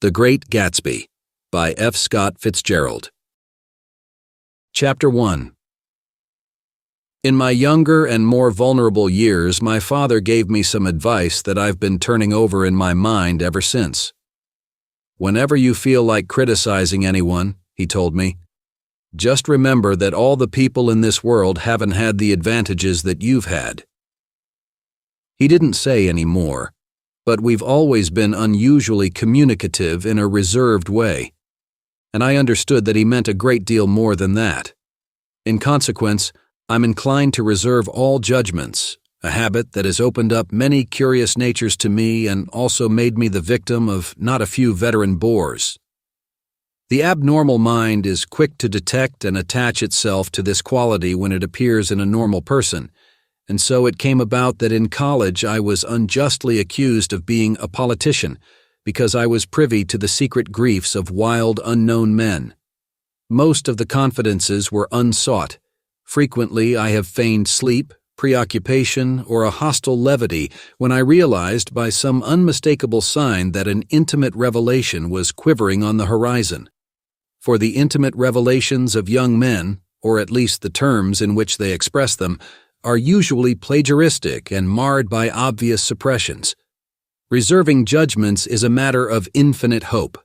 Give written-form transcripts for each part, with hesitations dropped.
The Great Gatsby by F. Scott Fitzgerald. Chapter 1. In my younger and more vulnerable years, my father gave me some advice that I've been turning over in my mind ever since. Whenever you feel like criticizing anyone, he told me, just remember that all the people in this world haven't had the advantages that you've had. He didn't say any more, but we've always been unusually communicative in a reserved way, and I understood that he meant a great deal more than that. In consequence, I'm inclined to reserve all judgments, a habit that has opened up many curious natures to me and also made me the victim of not a few veteran bores. The abnormal mind is quick to detect and attach itself to this quality when it appears in a normal person, and so it came about that in college I was unjustly accused of being a politician because I was privy to the secret griefs of wild, unknown men. Most of the confidences were unsought. Frequently I have feigned sleep, preoccupation, or a hostile levity when I realized by some unmistakable sign that an intimate revelation was quivering on the horizon. For the intimate revelations of young men, or at least the terms in which they express them, are usually plagiaristic and marred by obvious suppressions. Reserving judgments is a matter of infinite hope.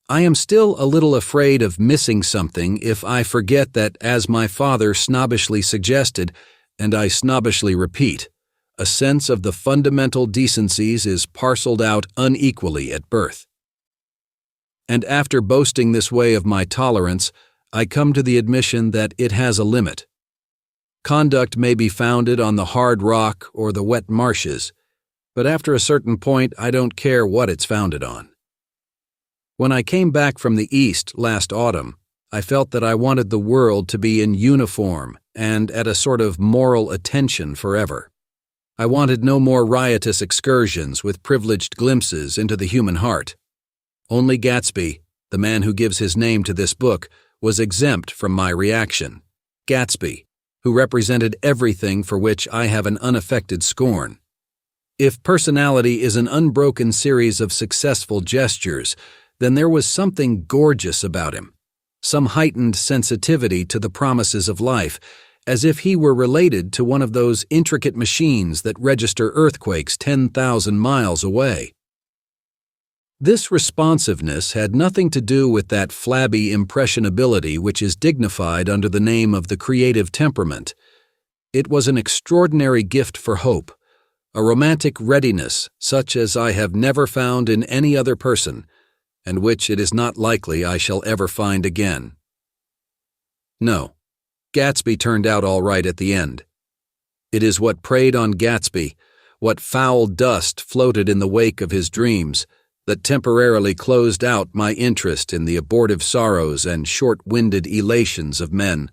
I am still a little afraid of missing something if I forget that, as my father snobbishly suggested, and I snobbishly repeat, a sense of the fundamental decencies is parceled out unequally at birth. And after boasting this way of my tolerance, I come to the admission that it has a limit. Conduct may be founded on the hard rock or the wet marshes, but after a certain point I don't care what it's founded on. When I came back from the East last autumn, I felt that I wanted the world to be in uniform and at a sort of moral attention forever. I wanted no more riotous excursions with privileged glimpses into the human heart. Only Gatsby, the man who gives his name to this book, was exempt from my reaction. Gatsby, who represented everything for which I have an unaffected scorn. If personality is an unbroken series of successful gestures, then there was something gorgeous about him, some heightened sensitivity to the promises of life, as if he were related to one of those intricate machines that register earthquakes 10,000 miles away. This responsiveness had nothing to do with that flabby impressionability which is dignified under the name of the creative temperament. It was an extraordinary gift for hope, a romantic readiness such as I have never found in any other person, and which it is not likely I shall ever find again. No, Gatsby turned out all right at the end. It is what preyed on Gatsby, what foul dust floated in the wake of his dreams, that temporarily closed out my interest in the abortive sorrows and short-winded elations of men.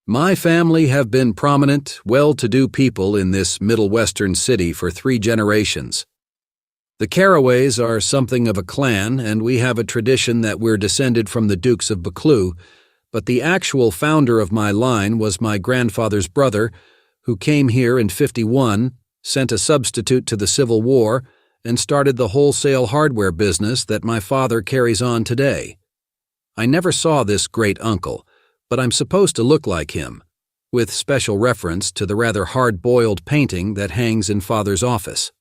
My family have been prominent, well-to-do people in this Middle Western city for 3 generations. The Carraways are something of a clan, and we have a tradition that we're descended from the Dukes of Buccleuch, but the actual founder of my line was my grandfather's brother, who came here in '51, sent a substitute to the Civil War, and started the wholesale hardware business that my father carries on today. I never saw this great uncle, but I'm supposed to look like him, with special reference to the rather hard-boiled painting that hangs in Father's office.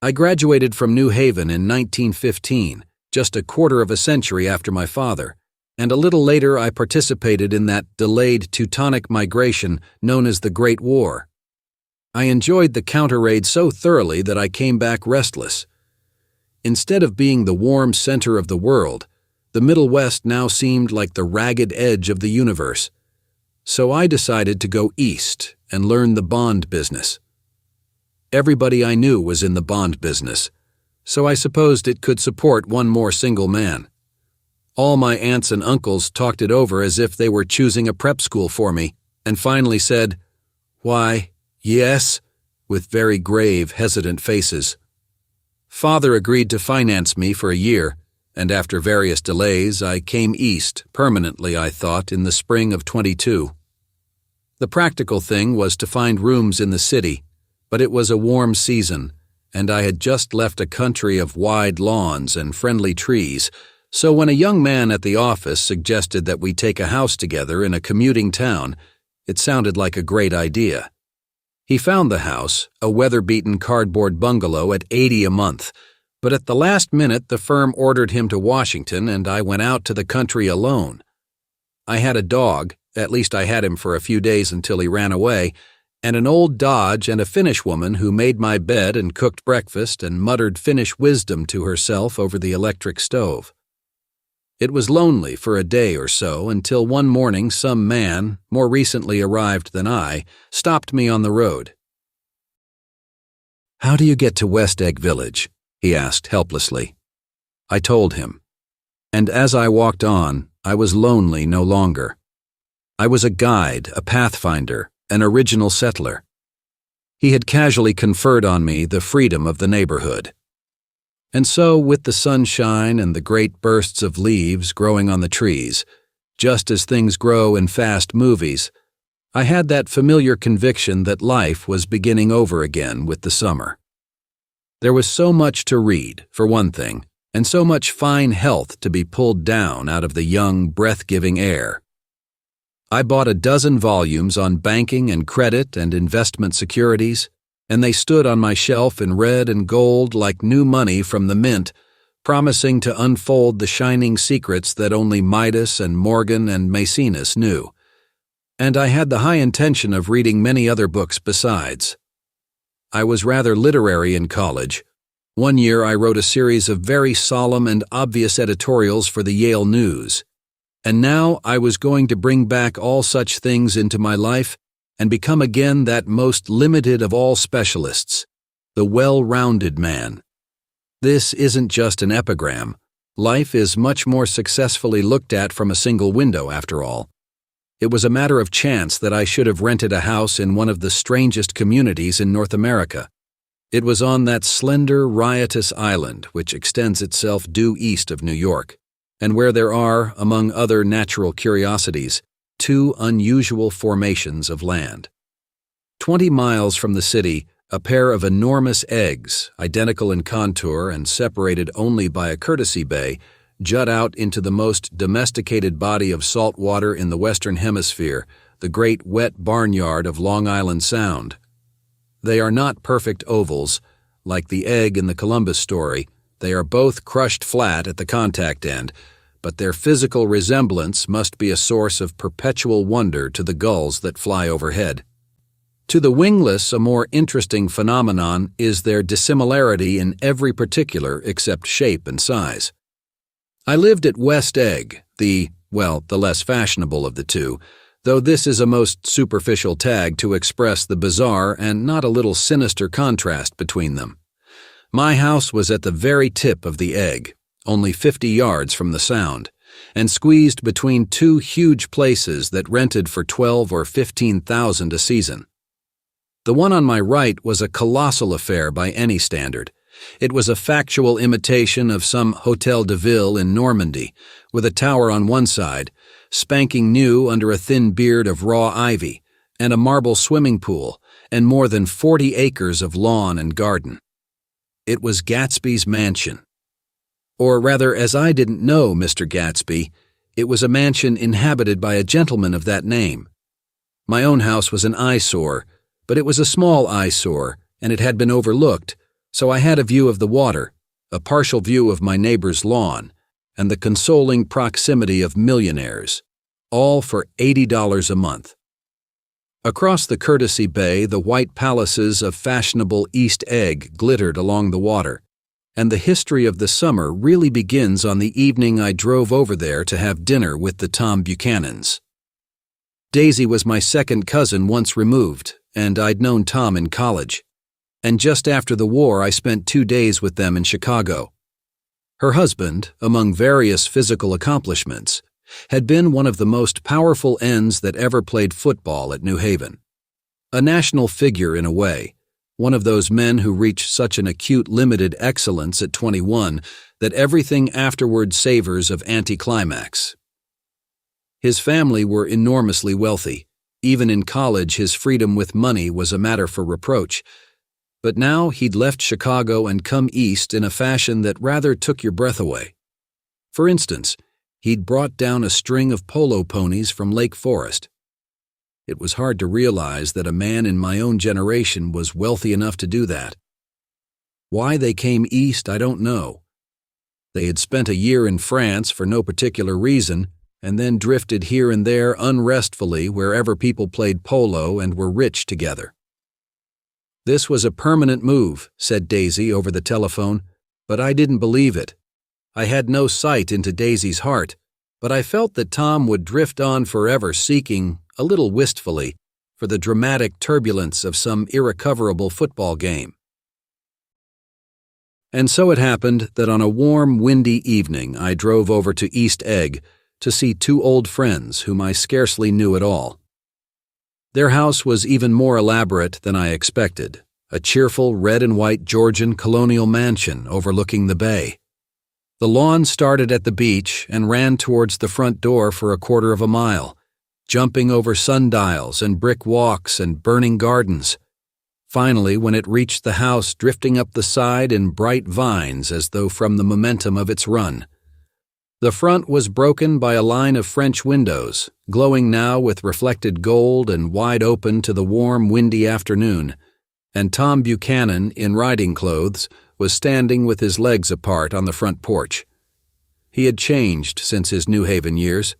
I graduated from New Haven in 1915, just a quarter of a century after my father, and a little later I participated in that delayed Teutonic migration known as the Great War. I enjoyed the counter-raid so thoroughly that I came back restless. Instead of being the warm center of the world, the Middle West now seemed like the ragged edge of the universe. So I decided to go east and learn the bond business. Everybody I knew was in the bond business, so I supposed it could support one more single man. All my aunts and uncles talked it over as if they were choosing a prep school for me, and finally said, "Why, yes," with very grave, hesitant faces. Father agreed to finance me for a year, and after various delays, I came east, permanently, I thought, in the spring of '22. The practical thing was to find rooms in the city, but it was a warm season, and I had just left a country of wide lawns and friendly trees, so when a young man at the office suggested that we take a house together in a commuting town, it sounded like a great idea. He found the house, a weather-beaten cardboard bungalow at $80 a month, but at the last minute the firm ordered him to Washington and I went out to the country alone. I had a dog, at least I had him for a few days until he ran away, and an old Dodge and a Finnish woman who made my bed and cooked breakfast and muttered Finnish wisdom to herself over the electric stove. It was lonely for a day or so until one morning some man, more recently arrived than I, stopped me on the road. "How do you get to West Egg Village?" he asked helplessly. I told him. And as I walked on, I was lonely no longer. I was a guide, a pathfinder, an original settler. He had casually conferred on me the freedom of the neighborhood. And so, with the sunshine and the great bursts of leaves growing on the trees, just as things grow in fast movies, I had that familiar conviction that life was beginning over again with the summer. There was so much to read, for one thing, and so much fine health to be pulled down out of the young, breath-giving air. I bought a dozen volumes on banking and credit and investment securities, and they stood on my shelf in red and gold like new money from the mint, promising to unfold the shining secrets that only Midas and Morgan and Maecenas knew. And I had the high intention of reading many other books besides. I was rather literary in college. One year I wrote a series of very solemn and obvious editorials for the Yale News. And now I was going to bring back all such things into my life and become again that most limited of all specialists, the well-rounded man. This isn't just an epigram. Life is much more successfully looked at from a single window, after all. It was a matter of chance that I should have rented a house in one of the strangest communities in North America. It was on that slender, riotous island which extends itself due east of New York, and where there are, among other natural curiosities, two unusual formations of land. 20 miles from the city, a pair of enormous eggs, identical in contour and separated only by a courtesy bay, jut out into the most domesticated body of salt water in the Western Hemisphere, the great wet barnyard of Long Island Sound. They are not perfect ovals. Like the egg in the Columbus story, they are both crushed flat at the contact end, but their physical resemblance must be a source of perpetual wonder to the gulls that fly overhead. To the wingless, a more interesting phenomenon is their dissimilarity in every particular except shape and size. I lived at West Egg, the less fashionable of the two, though this is a most superficial tag to express the bizarre and not a little sinister contrast between them. My house was at the very tip of the egg, only 50 yards from the Sound, and squeezed between two huge places that rented for $12,000 or $15,000 a season. The one on my right was a colossal affair by any standard. It was a factual imitation of some Hôtel de Ville in Normandy, with a tower on one side, spanking new under a thin beard of raw ivy, and a marble swimming pool, and more than 40 acres of lawn and garden. It was Gatsby's mansion. Or rather, as I didn't know Mr. Gatsby, it was a mansion inhabited by a gentleman of that name. My own house was an eyesore, but it was a small eyesore, and it had been overlooked, so I had a view of the water, a partial view of my neighbor's lawn, and the consoling proximity of millionaires, all for $80 a month. Across the courtesy bay, the white palaces of fashionable East Egg glittered along the water, and the history of the summer really begins on the evening I drove over there to have dinner with the Tom Buchanans. Daisy was my second cousin once removed, and I'd known Tom in college, and just after the war I spent 2 days with them in Chicago. Her husband, among various physical accomplishments, had been one of the most powerful ends that ever played football at New Haven. A national figure in a way, one of those men who reach such an acute limited excellence at 21 that everything afterward savors of anticlimax. His family were enormously wealthy. Even in college his freedom with money was a matter for reproach. But now he'd left Chicago and come east in a fashion that rather took your breath away. For instance, he'd brought down a string of polo ponies from Lake Forest. It was hard to realize that a man in my own generation was wealthy enough to do that. Why they came east, I don't know. They had spent a year in France for no particular reason, and then drifted here and there unrestfully wherever people played polo and were rich together. "This was a permanent move," said Daisy over the telephone, but I didn't believe it. I had no sight into Daisy's heart, but I felt that Tom would drift on forever seeking, a little wistfully, for the dramatic turbulence of some irrecoverable football game. And so it happened that on a warm, windy evening I drove over to East Egg to see two old friends whom I scarcely knew at all. Their house was even more elaborate than I expected, a cheerful red and white Georgian colonial mansion overlooking the bay. The lawn started at the beach and ran towards the front door for a quarter of a mile, jumping over sundials and brick walks and burning gardens. Finally, when it reached the house, drifting up the side in bright vines as though from the momentum of its run. The front was broken by a line of French windows, glowing now with reflected gold and wide open to the warm, windy afternoon, and Tom Buchanan, in riding clothes, was standing with his legs apart on the front porch. He had changed since his New Haven years.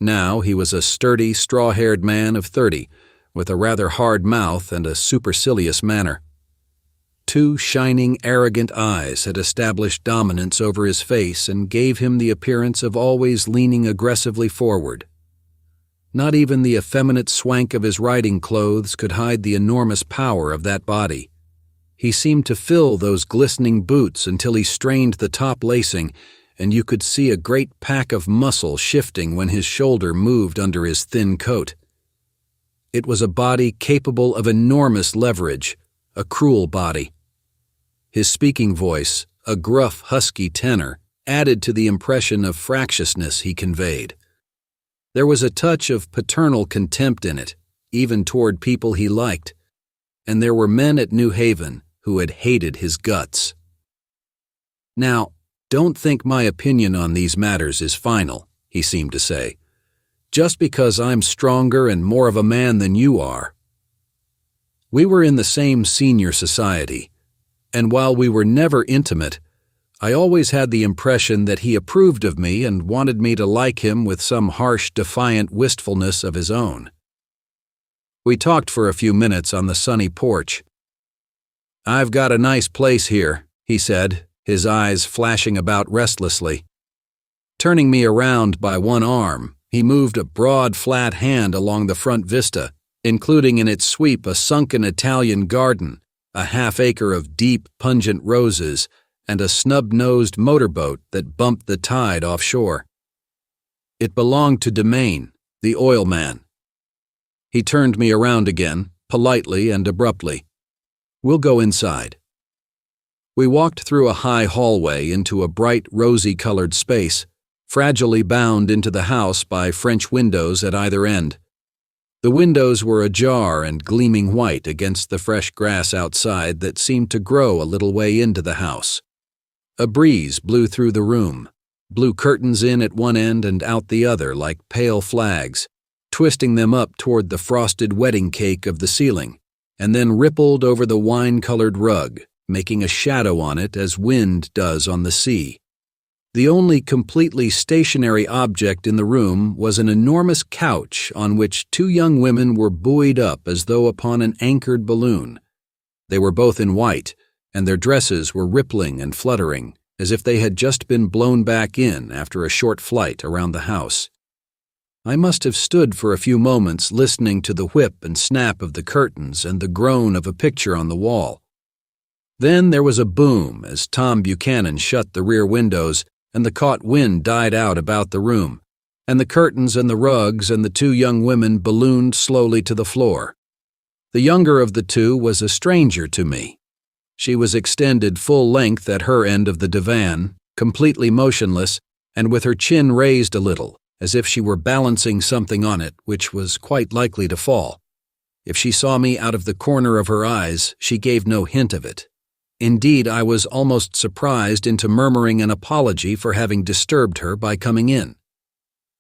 Now he was a sturdy, straw-haired man of 30, with a rather hard mouth and a supercilious manner. Two shining, arrogant eyes had established dominance over his face and gave him the appearance of always leaning aggressively forward. Not even the effeminate swank of his riding clothes could hide the enormous power of that body. He seemed to fill those glistening boots until he strained the top lacing, and you could see a great pack of muscle shifting when his shoulder moved under his thin coat. It was a body capable of enormous leverage, a cruel body. His speaking voice, a gruff, husky tenor, added to the impression of fractiousness he conveyed. There was a touch of paternal contempt in it, even toward people he liked, and there were men at New Haven who had hated his guts. "Now, don't think my opinion on these matters is final," he seemed to say. "Just because I'm stronger and more of a man than you are." We were in the same senior society, and while we were never intimate, I always had the impression that he approved of me and wanted me to like him with some harsh, defiant wistfulness of his own. We talked for a few minutes on the sunny porch. "I've got a nice place here," he said, his eyes flashing about restlessly. Turning me around by one arm, he moved a broad, flat hand along the front vista, including in its sweep a sunken Italian garden, a half-acre of deep, pungent roses, and a snub-nosed motorboat that bumped the tide offshore. It belonged to Demain, the oil man. He turned me around again, politely and abruptly. "We'll go inside." We walked through a high hallway into a bright, rosy-colored space, fragilely bound into the house by French windows at either end. The windows were ajar and gleaming white against the fresh grass outside that seemed to grow a little way into the house. A breeze blew through the room, blew curtains in at one end and out the other like pale flags, twisting them up toward the frosted wedding cake of the ceiling, and then rippled over the wine-colored rug, making a shadow on it as wind does on the sea. The only completely stationary object in the room was an enormous couch on which two young women were buoyed up as though upon an anchored balloon. They were both in white, and their dresses were rippling and fluttering, as if they had just been blown back in after a short flight around the house. I must have stood for a few moments listening to the whip and snap of the curtains and the groan of a picture on the wall. Then there was a boom as Tom Buchanan shut the rear windows, and the caught wind died out about the room, and the curtains and the rugs and the two young women ballooned slowly to the floor. The younger of the two was a stranger to me. She was extended full length at her end of the divan, completely motionless, and with her chin raised a little, as if she were balancing something on it which was quite likely to fall. If she saw me out of the corner of her eyes, she gave no hint of it. Indeed, I was almost surprised into murmuring an apology for having disturbed her by coming in.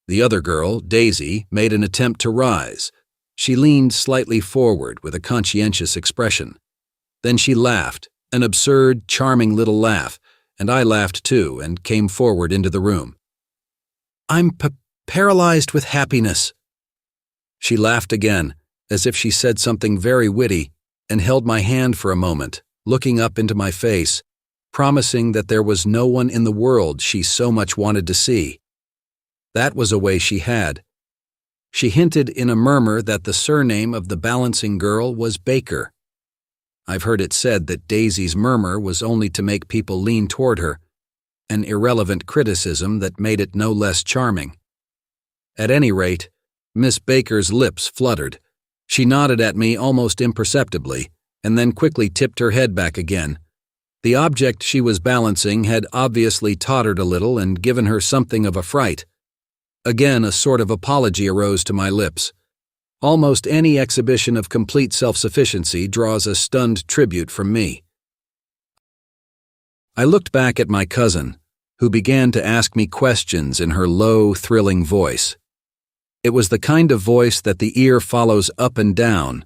The other girl, Daisy, made an attempt to rise. She leaned slightly forward with a conscientious expression. Then she laughed, an absurd, charming little laugh, and I laughed too and came forward into the room. "I'm paralyzed with happiness." She laughed again, as if she said something very witty, and held my hand for a moment, looking up into my face, promising that there was no one in the world she so much wanted to see. That was a way she had. She hinted in a murmur that the surname of the balancing girl was Baker. I've heard it said that Daisy's murmur was only to make people lean toward her, an irrelevant criticism that made it no less charming. At any rate, Miss Baker's lips fluttered. She nodded at me almost imperceptibly, and then quickly tipped her head back again. The object she was balancing had obviously tottered a little and given her something of a fright. Again, a sort of apology arose to my lips. Almost any exhibition of complete self-sufficiency draws a stunned tribute from me. I looked back at my cousin, who began to ask me questions in her low, thrilling voice. It was the kind of voice that the ear follows up and down,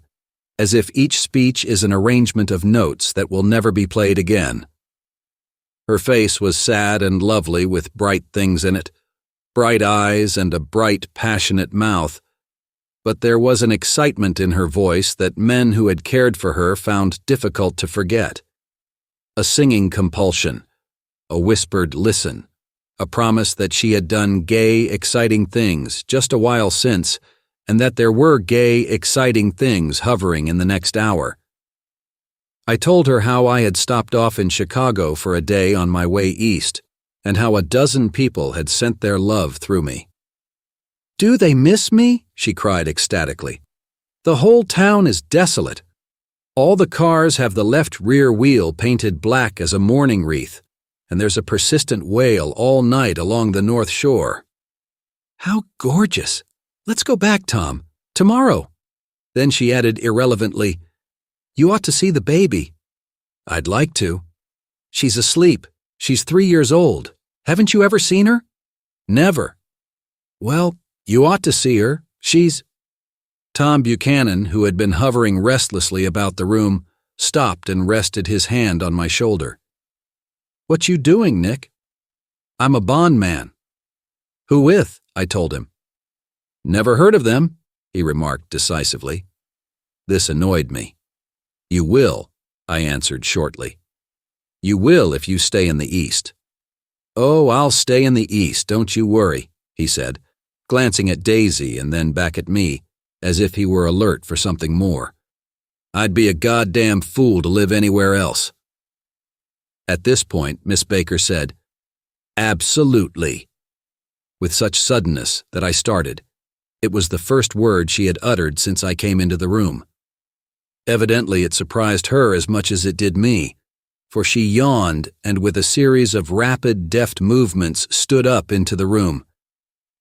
as if each speech is an arrangement of notes that will never be played again. Her face was sad and lovely with bright things in it, bright eyes and a bright, passionate mouth, but there was an excitement in her voice that men who had cared for her found difficult to forget. A singing compulsion, a whispered listen, a promise that she had done gay, exciting things just a while since, and that there were gay, exciting things hovering in the next hour. I told her how I had stopped off in Chicago for a day on my way east, and how a dozen people had sent their love through me. "Do they miss me?" she cried ecstatically. "The whole town is desolate. All the cars have the left rear wheel painted black as a mourning wreath, and there's a persistent wail all night along the North Shore." "How gorgeous! Let's go back, Tom. Tomorrow." Then she added irrelevantly, "You ought to see the baby." "I'd like to." "She's asleep. She's 3 years old. Haven't you ever seen her?" "Never." "Well, you ought to see her. She's—" Tom Buchanan, who had been hovering restlessly about the room, stopped and rested his hand on my shoulder. "What you doing, Nick?" "I'm a bondman." "Who with?" I told him. "Never heard of them," he remarked decisively. This annoyed me. "You will," I answered shortly. "You will if you stay in the East." "Oh, I'll stay in the East, don't you worry," he said, glancing at Daisy and then back at me, as if he were alert for something more. "I'd be a goddamn fool to live anywhere else." At this point, Miss Baker said, "Absolutely," with such suddenness that I started. It was the first word she had uttered since I came into the room. Evidently it surprised her as much as it did me, for she yawned and with a series of rapid, deft movements stood up into the room.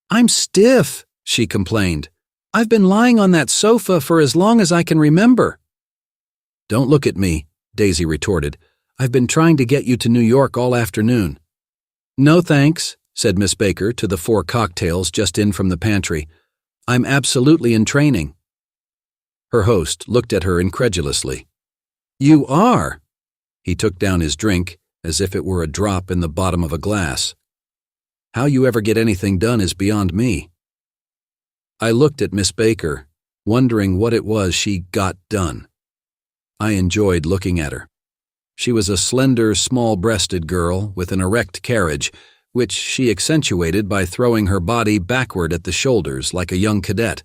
"I'm stiff," she complained. "I've been lying on that sofa for as long as I can remember." "Don't look at me," Daisy retorted. "I've been trying to get you to New York all afternoon." "No thanks," said Miss Baker to the 4 cocktails just in from the pantry. "I'm absolutely in training." Her host looked at her incredulously. "You are?" He took down his drink as if it were a drop in the bottom of a glass. "How you ever get anything done is beyond me." I looked at Miss Baker, wondering what it was she got done. I enjoyed looking at her. She was a slender, small-breasted girl with an erect carriage, which she accentuated by throwing her body backward at the shoulders like a young cadet.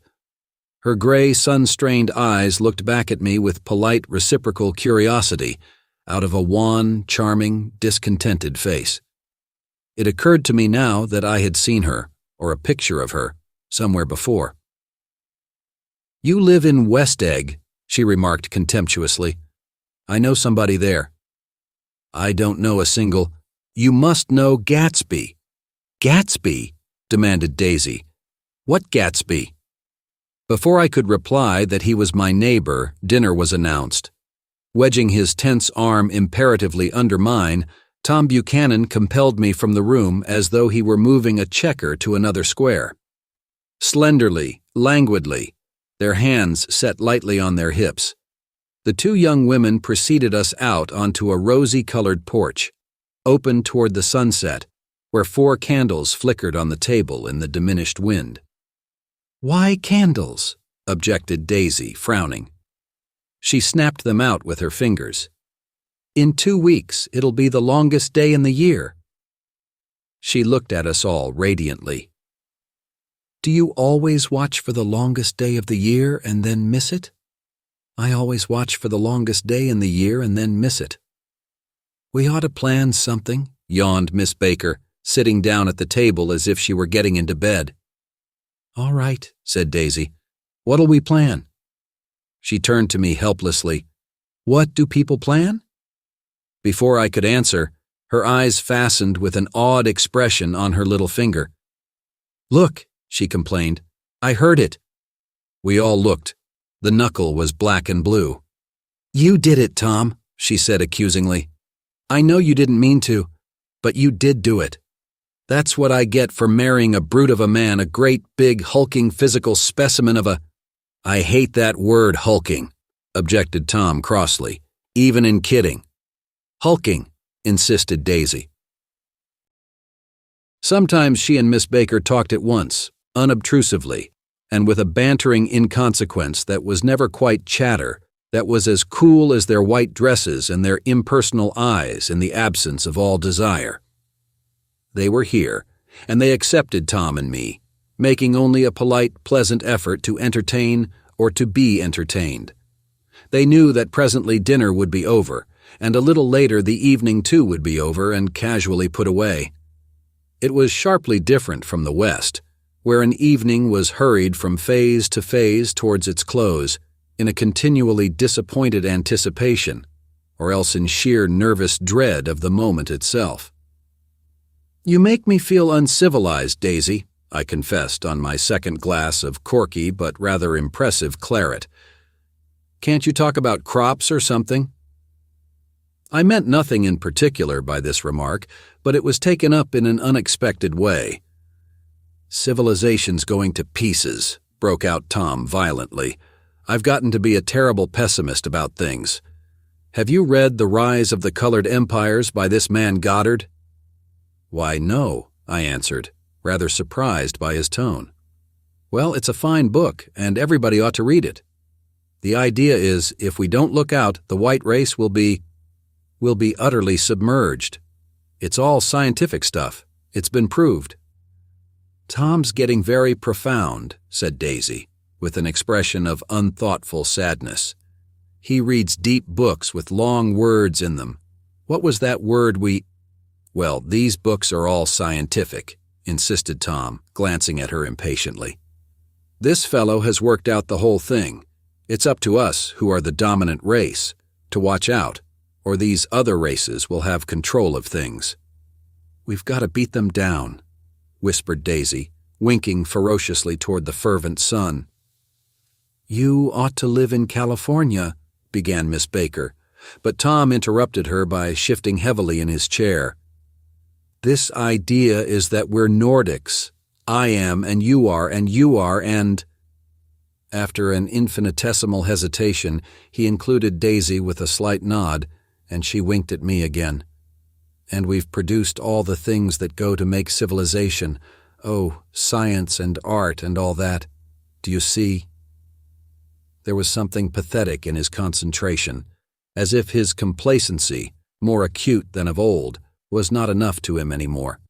Her gray, sun-strained eyes looked back at me with polite, reciprocal curiosity out of a wan, charming, discontented face. It occurred to me now that I had seen her, or a picture of her, somewhere before. "You live in West Egg," she remarked contemptuously. "I know somebody there." "I don't know a single—" "You must know Gatsby." "Gatsby?" demanded Daisy. "What Gatsby?" Before I could reply that he was my neighbor, dinner was announced. Wedging his tense arm imperatively under mine, Tom Buchanan compelled me from the room as though he were moving a checker to another square. Slenderly, languidly, their hands set lightly on their hips, the two young women preceded us out onto a rosy-colored porch, open toward the sunset, where 4 candles flickered on the table in the diminished wind. "Why candles?" objected Daisy, frowning. She snapped them out with her fingers. "In 2 weeks, it'll be the longest day in the year." She looked at us all radiantly. "Do you always watch for the longest day of the year and then miss it?" "I always watch for the longest day in the year and then miss it." "We ought to plan something," yawned Miss Baker, sitting down at the table as if she were getting into bed. "All right," said Daisy. "What'll we plan?" She turned to me helplessly. "What do people plan?" Before I could answer, her eyes fastened with an awed expression on her little finger. "Look," she complained. "I heard it." We all looked. The knuckle was black and blue. "You did it, Tom," she said accusingly. "I know you didn't mean to, but you did do it. That's what I get for marrying a brute of a man, a great, big, hulking physical specimen of a—" "I hate that word, hulking," objected Tom crossly, "even in kidding." "Hulking," insisted Daisy. Sometimes she and Miss Baker talked at once, unobtrusively, and with a bantering inconsequence that was never quite chatter, that was as cool as their white dresses and their impersonal eyes in the absence of all desire. They were here, and they accepted Tom and me, making only a polite, pleasant effort to entertain or to be entertained. They knew that presently dinner would be over, and a little later the evening too would be over and casually put away. It was sharply different from the West, where an evening was hurried from phase to phase towards its close, in a continually disappointed anticipation, or else in sheer nervous dread of the moment itself. "You make me feel uncivilized, Daisy," I confessed on my second glass of corky but rather impressive claret. "Can't you talk about crops or something?" I meant nothing in particular by this remark, but it was taken up in an unexpected way. "Civilization's going to pieces," broke out Tom violently. "I've gotten to be a terrible pessimist about things. Have you read The Rise of the Colored Empires by this man Goddard?" "Why, no," I answered, rather surprised by his tone. "Well, it's a fine book, and everybody ought to read it. The idea is, if we don't look out, the white race will be utterly submerged. It's all scientific stuff. It's been proved." "Tom's getting very profound," said Daisy, with an expression of unthoughtful sadness. "He reads deep books with long words in them. What was that word we—" "Well, these books are all scientific," insisted Tom, glancing at her impatiently. "This fellow has worked out the whole thing. It's up to us, who are the dominant race, to watch out, or these other races will have control of things." "We've got to beat them down," whispered Daisy, winking ferociously toward the fervent sun. "You ought to live in California," began Miss Baker, but Tom interrupted her by shifting heavily in his chair. "This idea is that we're Nordics. I am, and you are, and—" After an infinitesimal hesitation, he included Daisy with a slight nod, and she winked at me again. "And we've produced all the things that go to make civilization. Oh, science and art and all that. Do you see?" There was something pathetic in his concentration, as if his complacency, more acute than of old, was not enough to him anymore.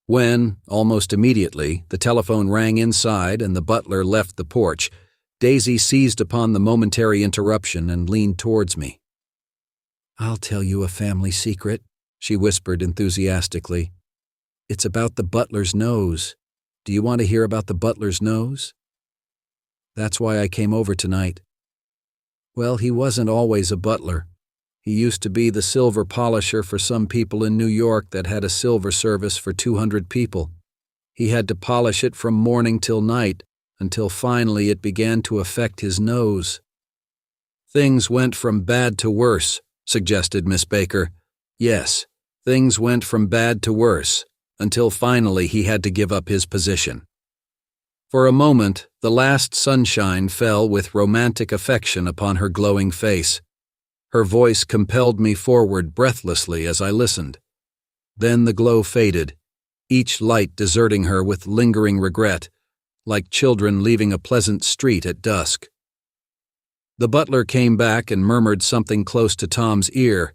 When, almost immediately, the telephone rang inside and the butler left the porch, Daisy seized upon the momentary interruption and leaned towards me. "I'll tell you a family secret," she whispered enthusiastically. "It's about the butler's nose. Do you want to hear about the butler's nose? That's why I came over tonight. Well, he wasn't always a butler. He used to be the silver polisher for some people in New York that had a silver service for 200 people. He had to polish it from morning till night, until finally it began to affect his nose. "Things went from bad to worse," suggested Miss Baker. "Yes, things went from bad to worse, until finally he had to give up his position." For a moment, the last sunshine fell with romantic affection upon her glowing face. Her voice compelled me forward breathlessly as I listened. Then the glow faded, each light deserting her with lingering regret, like children leaving a pleasant street at dusk. The butler came back and murmured something close to Tom's ear,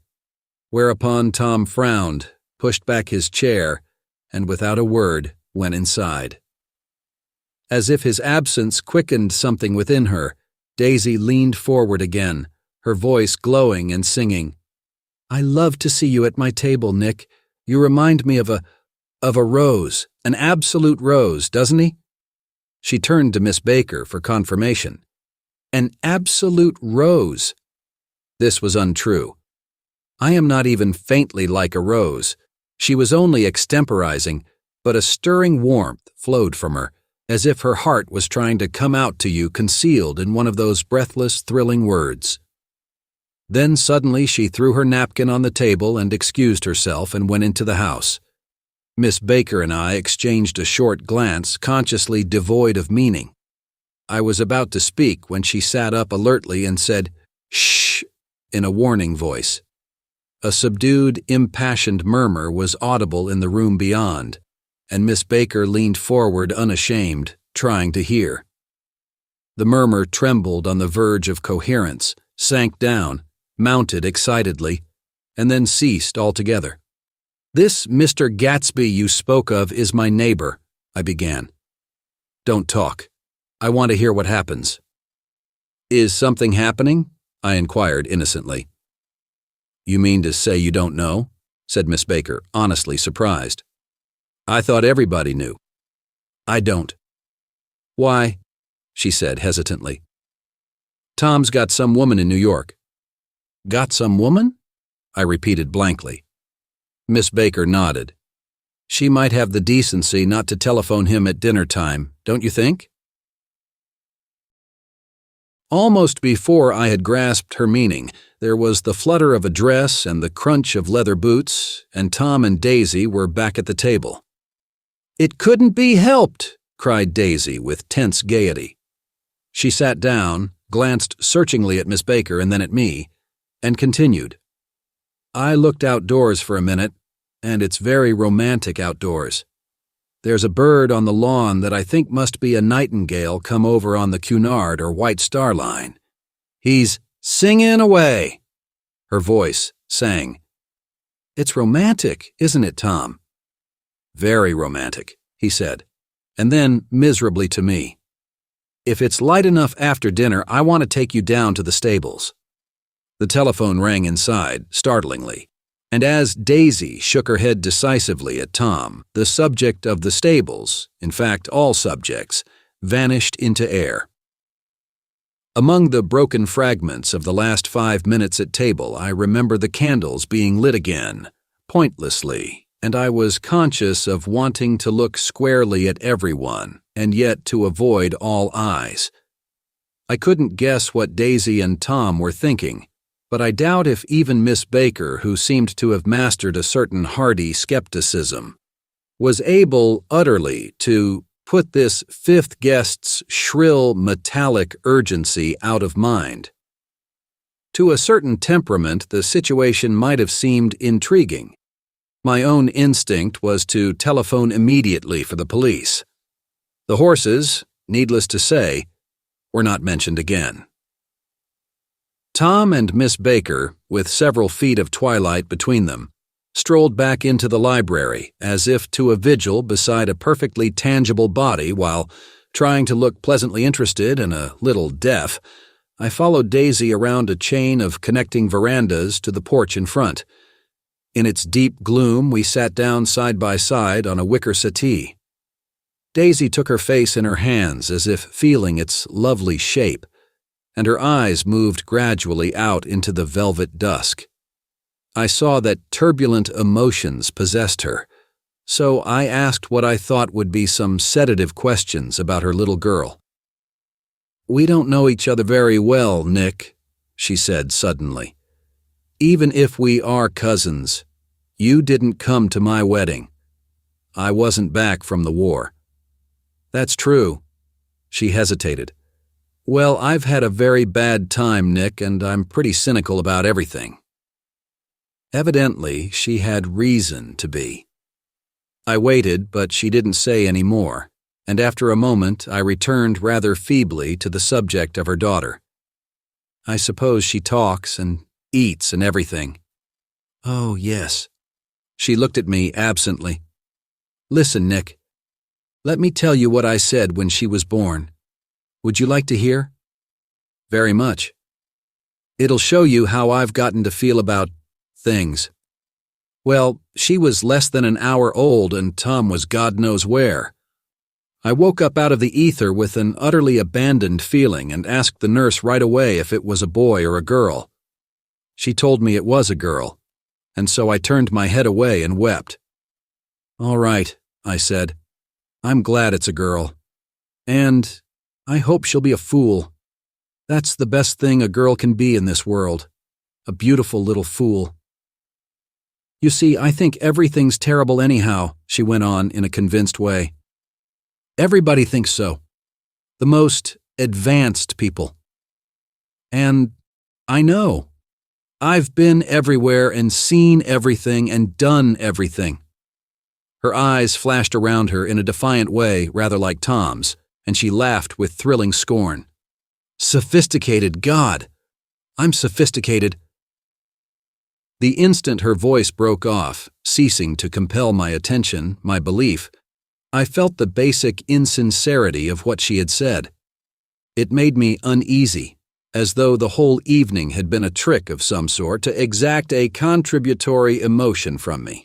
whereupon Tom frowned, pushed back his chair, and without a word went inside. As if his absence quickened something within her, Daisy leaned forward again, her voice glowing and singing. "I love to see you at my table, Nick. You remind me of a rose, an absolute rose, doesn't he?" She turned to Miss Baker for confirmation. "An absolute rose." This was untrue. I am not even faintly like a rose. She was only extemporizing, but a stirring warmth flowed from her, as if her heart was trying to come out to you concealed in one of those breathless, thrilling words. Then suddenly she threw her napkin on the table and excused herself and went into the house. Miss Baker and I exchanged a short glance, consciously devoid of meaning. I was about to speak when she sat up alertly and said, "Shh," in a warning voice. A subdued, impassioned murmur was audible in the room beyond, and Miss Baker leaned forward unashamed, trying to hear. The murmur trembled on the verge of coherence, sank down, mounted excitedly, and then ceased altogether. "This Mr. Gatsby you spoke of is my neighbor," I began. "Don't talk. I want to hear what happens." "Is something happening?" I inquired innocently. "You mean to say you don't know?" said Miss Baker, honestly surprised. "I thought everybody knew." "I don't." "Why?" she said hesitantly. "Tom's got some woman in New York." "Got some woman?" I repeated blankly. Miss Baker nodded. "She might have the decency not to telephone him at dinner time, don't you think?" Almost before I had grasped her meaning, there was the flutter of a dress and the crunch of leather boots, and Tom and Daisy were back at the table. "It couldn't be helped," cried Daisy with tense gaiety. She sat down, glanced searchingly at Miss Baker and then at me, and continued. "I looked outdoors for a minute, and it's very romantic outdoors. There's a bird on the lawn that I think must be a nightingale come over on the Cunard or White Star Line. He's singing away." Her voice sang. "It's romantic, isn't it, Tom?" "Very romantic," he said, and then miserably to me. "If it's light enough after dinner, I want to take you down to the stables." The telephone rang inside, startlingly, and as Daisy shook her head decisively at Tom, the subject of the stables, in fact all subjects, vanished into air. Among the broken fragments of the last 5 minutes at table, I remember the candles being lit again, pointlessly, and I was conscious of wanting to look squarely at everyone, and yet to avoid all eyes. I couldn't guess what Daisy and Tom were thinking, but I doubt if even Miss Baker, who seemed to have mastered a certain hardy skepticism, was able utterly to put this fifth guest's shrill, metallic urgency out of mind. To a certain temperament, the situation might have seemed intriguing. My own instinct was to telephone immediately for the police. The horses, needless to say, were not mentioned again. Tom and Miss Baker, with several feet of twilight between them, strolled back into the library as if to a vigil beside a perfectly tangible body while, trying to look pleasantly interested and a little deaf, I followed Daisy around a chain of connecting verandas to the porch in front. In its deep gloom, we sat down side by side on a wicker settee. Daisy took her face in her hands as if feeling its lovely shape, and her eyes moved gradually out into the velvet dusk. I saw that turbulent emotions possessed her, so I asked what I thought would be some sedative questions about her little girl. We don't know each other very well, Nick, she said suddenly. Even if we are cousins, you didn't come to my wedding. I wasn't back from the war. That's true. She hesitated. Well, I've had a very bad time, Nick, and I'm pretty cynical about everything. Evidently, she had reason to be. I waited, but she didn't say any more, and after a moment I returned rather feebly to the subject of her daughter. I suppose she talks and eats and everything. Oh, yes. She looked at me absently. Listen, Nick. Let me tell you what I said when she was born. Would you like to hear? Very much. It'll show you how I've gotten to feel about things. Well, she was less than an hour old and Tom was God knows where. I woke up out of the ether with an utterly abandoned feeling and asked the nurse right away if it was a boy or a girl. She told me it was a girl, and so I turned my head away and wept. All right, I said. I'm glad it's a girl. And I hope she'll be a fool. That's the best thing a girl can be in this world. A beautiful little fool. You see, I think everything's terrible anyhow, she went on in a convinced way. Everybody thinks so. The most advanced people. And I know. I've been everywhere and seen everything and done everything. Her eyes flashed around her in a defiant way, rather like Tom's, and she laughed with thrilling scorn. Sophisticated, God! I'm sophisticated. The instant her voice broke off, ceasing to compel my attention, my belief, I felt the basic insincerity of what she had said. It made me uneasy, as though the whole evening had been a trick of some sort to exact a contributory emotion from me.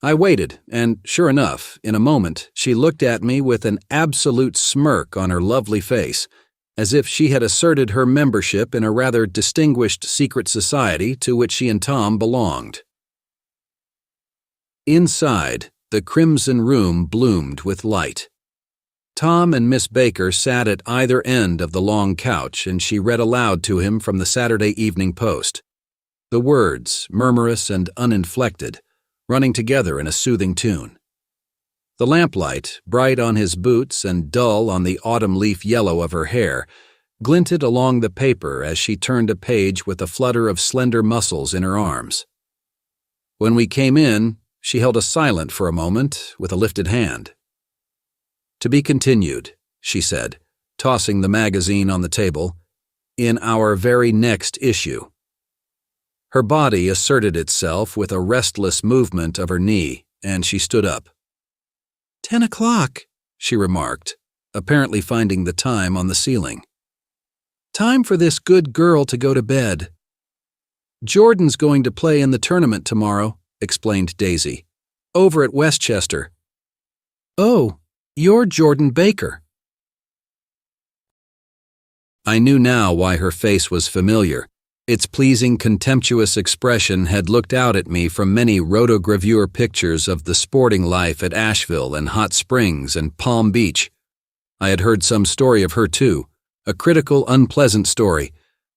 I waited, and sure enough, in a moment, she looked at me with an absolute smirk on her lovely face, as if she had asserted her membership in a rather distinguished secret society to which she and Tom belonged. Inside, the crimson room bloomed with light. Tom and Miss Baker sat at either end of the long couch, and she read aloud to him from the Saturday Evening Post. The words, murmurous and uninflected, running together in a soothing tune. The lamplight, bright on his boots and dull on the autumn leaf yellow of her hair, glinted along the paper as she turned a page with a flutter of slender muscles in her arms. When we came in, she held us silent for a moment with a lifted hand. To be continued, she said, tossing the magazine on the table, in our very next issue. Her body asserted itself with a restless movement of her knee, and she stood up. 10 o'clock, she remarked, apparently finding the time on the ceiling. Time for this good girl to go to bed. Jordan's going to play in the tournament tomorrow, explained Daisy. Over at Westchester. Oh, you're Jordan Baker. I knew now why her face was familiar. Its pleasing, contemptuous expression had looked out at me from many rotogravure pictures of the sporting life at Asheville and Hot Springs and Palm Beach. I had heard some story of her too, a critical, unpleasant story,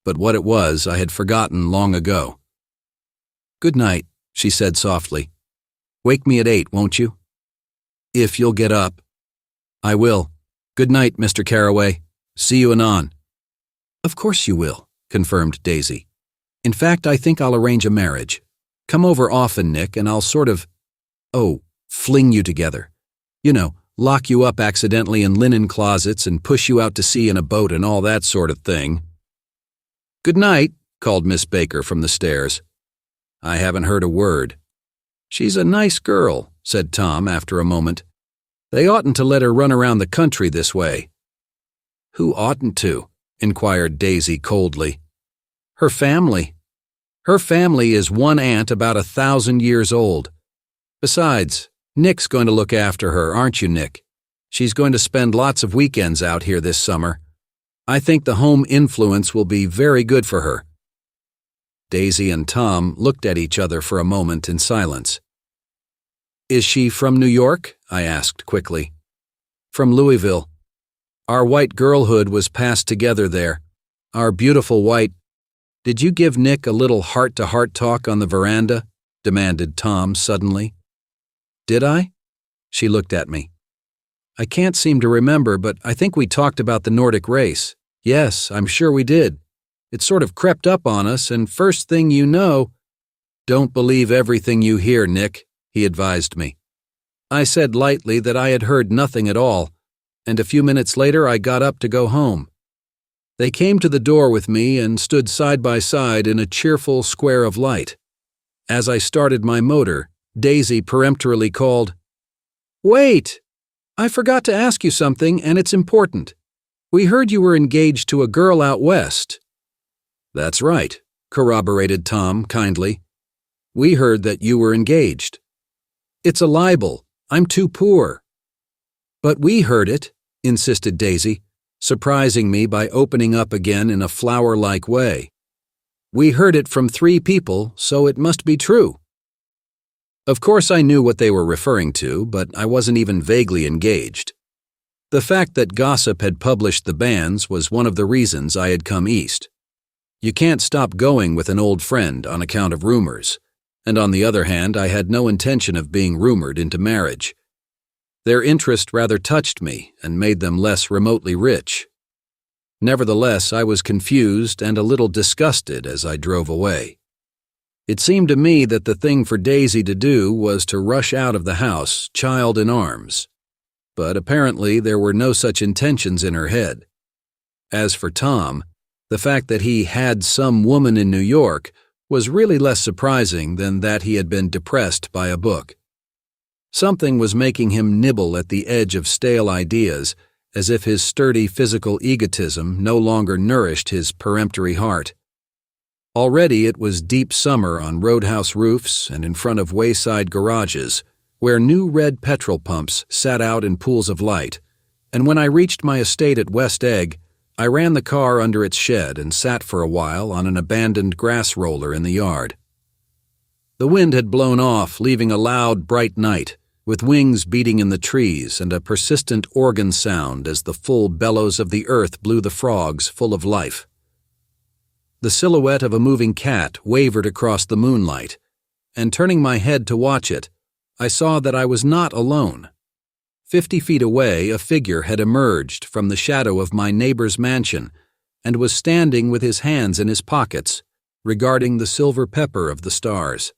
but what it was I had forgotten long ago. Good night, she said softly. Wake me at 8, won't you? If you'll get up. I will. Good night, Mr. Carraway. See you anon. Of course you will, confirmed Daisy. In fact, I think I'll arrange a marriage. Come over often, Nick, and I'll sort of, fling you together. You know, lock you up accidentally in linen closets and push you out to sea in a boat and all that sort of thing. Good night, called Miss Baker from the stairs. I haven't heard a word. She's a nice girl, said Tom after a moment. They oughtn't to let her run around the country this way. Who oughtn't to? Inquired Daisy coldly. Her family. Her family is one aunt about 1,000 years old. Besides, Nick's going to look after her, aren't you, Nick? She's going to spend lots of weekends out here this summer. I think the home influence will be very good for her. Daisy and Tom looked at each other for a moment in silence. Is she from New York? I asked quickly. From Louisville. Our white girlhood was passed together there. Our beautiful white— Did you give Nick a little heart-to-heart talk on the veranda? Demanded Tom suddenly. Did I? She looked at me. I can't seem to remember, but I think we talked about the Nordic race. Yes, I'm sure we did. It sort of crept up on us, and first thing you know— Don't believe everything you hear, Nick, he advised me. I said lightly that I had heard nothing at all, and a few minutes later I got up to go home. They came to the door with me and stood side by side in a cheerful square of light. As I started my motor, Daisy peremptorily called, "Wait! I forgot to ask you something, and it's important. We heard you were engaged to a girl out west." "That's right," corroborated Tom kindly. "We heard that you were engaged." "It's a libel. I'm too poor." "But we heard it," insisted Daisy, surprising me by opening up again in a flower-like way. "We heard it from 3 people, so it must be true." Of course I knew what they were referring to, but I wasn't even vaguely engaged. The fact that gossip had published the banns was one of the reasons I had come east. You can't stop going with an old friend on account of rumors, and on the other hand, I had no intention of being rumored into marriage. Their interest rather touched me and made them less remotely rich. Nevertheless, I was confused and a little disgusted as I drove away. It seemed to me that the thing for Daisy to do was to rush out of the house, child in arms. But apparently there were no such intentions in her head. As for Tom, the fact that he had some woman in New York was really less surprising than that he had been depressed by a book. Something was making him nibble at the edge of stale ideas, as if his sturdy physical egotism no longer nourished his peremptory heart. Already it was deep summer on roadhouse roofs and in front of wayside garages, where new red petrol pumps sat out in pools of light, and when I reached my estate at West Egg, I ran the car under its shed and sat for a while on an abandoned grass roller in the yard. The wind had blown off, leaving a loud, bright night, with wings beating in the trees and a persistent organ sound as the full bellows of the earth blew the frogs full of life. The silhouette of a moving cat wavered across the moonlight, and turning my head to watch it, I saw that I was not alone. 50 feet away, a figure had emerged from the shadow of my neighbor's mansion and was standing with his hands in his pockets, regarding the silver pepper of the stars.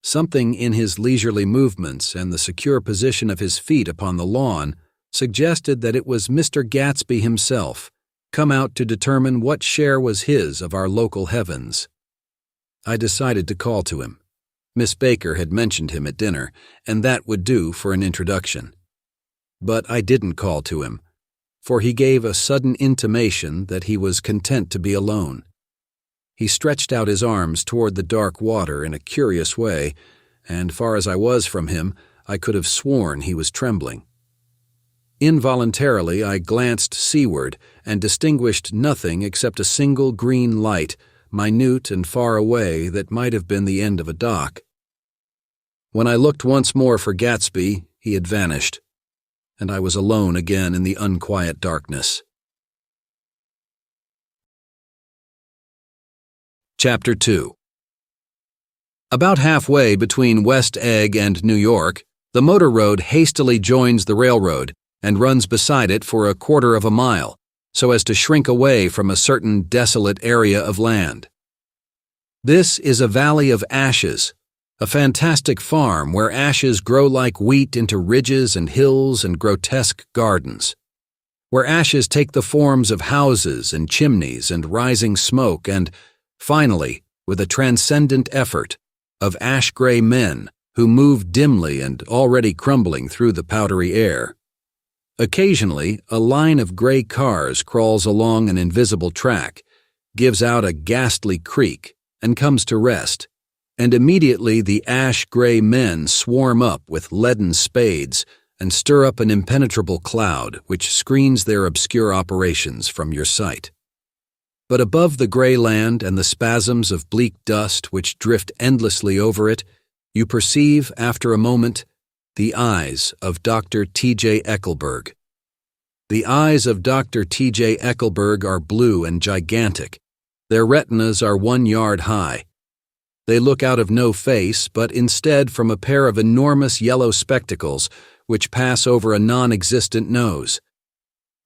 Something in his leisurely movements and the secure position of his feet upon the lawn suggested that it was Mr. Gatsby himself, come out to determine what share was his of our local heavens. I decided to call to him. Miss Baker had mentioned him at dinner, and that would do for an introduction. But I didn't call to him, for he gave a sudden intimation that he was content to be alone. He stretched out his arms toward the dark water in a curious way, and far as I was from him, I could have sworn he was trembling. Involuntarily, I glanced seaward and distinguished nothing except a single green light, minute and far away, that might have been the end of a dock. When I looked once more for Gatsby, he had vanished, and I was alone again in the unquiet darkness. Chapter 2. About halfway between West Egg and New York, the motor road hastily joins the railroad and runs beside it for a quarter of a mile, so as to shrink away from a certain desolate area of land. This is a valley of ashes, a fantastic farm where ashes grow like wheat into ridges and hills and grotesque gardens, where ashes take the forms of houses and chimneys and rising smoke and, finally, with a transcendent effort, of ash-gray men who move dimly and already crumbling through the powdery air. Occasionally, a line of gray cars crawls along an invisible track, gives out a ghastly creak, and comes to rest, and immediately the ash-gray men swarm up with leaden spades and stir up an impenetrable cloud which screens their obscure operations from your sight. But above the gray land and the spasms of bleak dust which drift endlessly over it, you perceive, after a moment, the eyes of Dr. T.J. Eckelberg. The eyes of Dr. T.J. Eckelberg are blue and gigantic. Their retinas are 1 yard high. They look out of no face, but instead from a pair of enormous yellow spectacles which pass over a non-existent nose.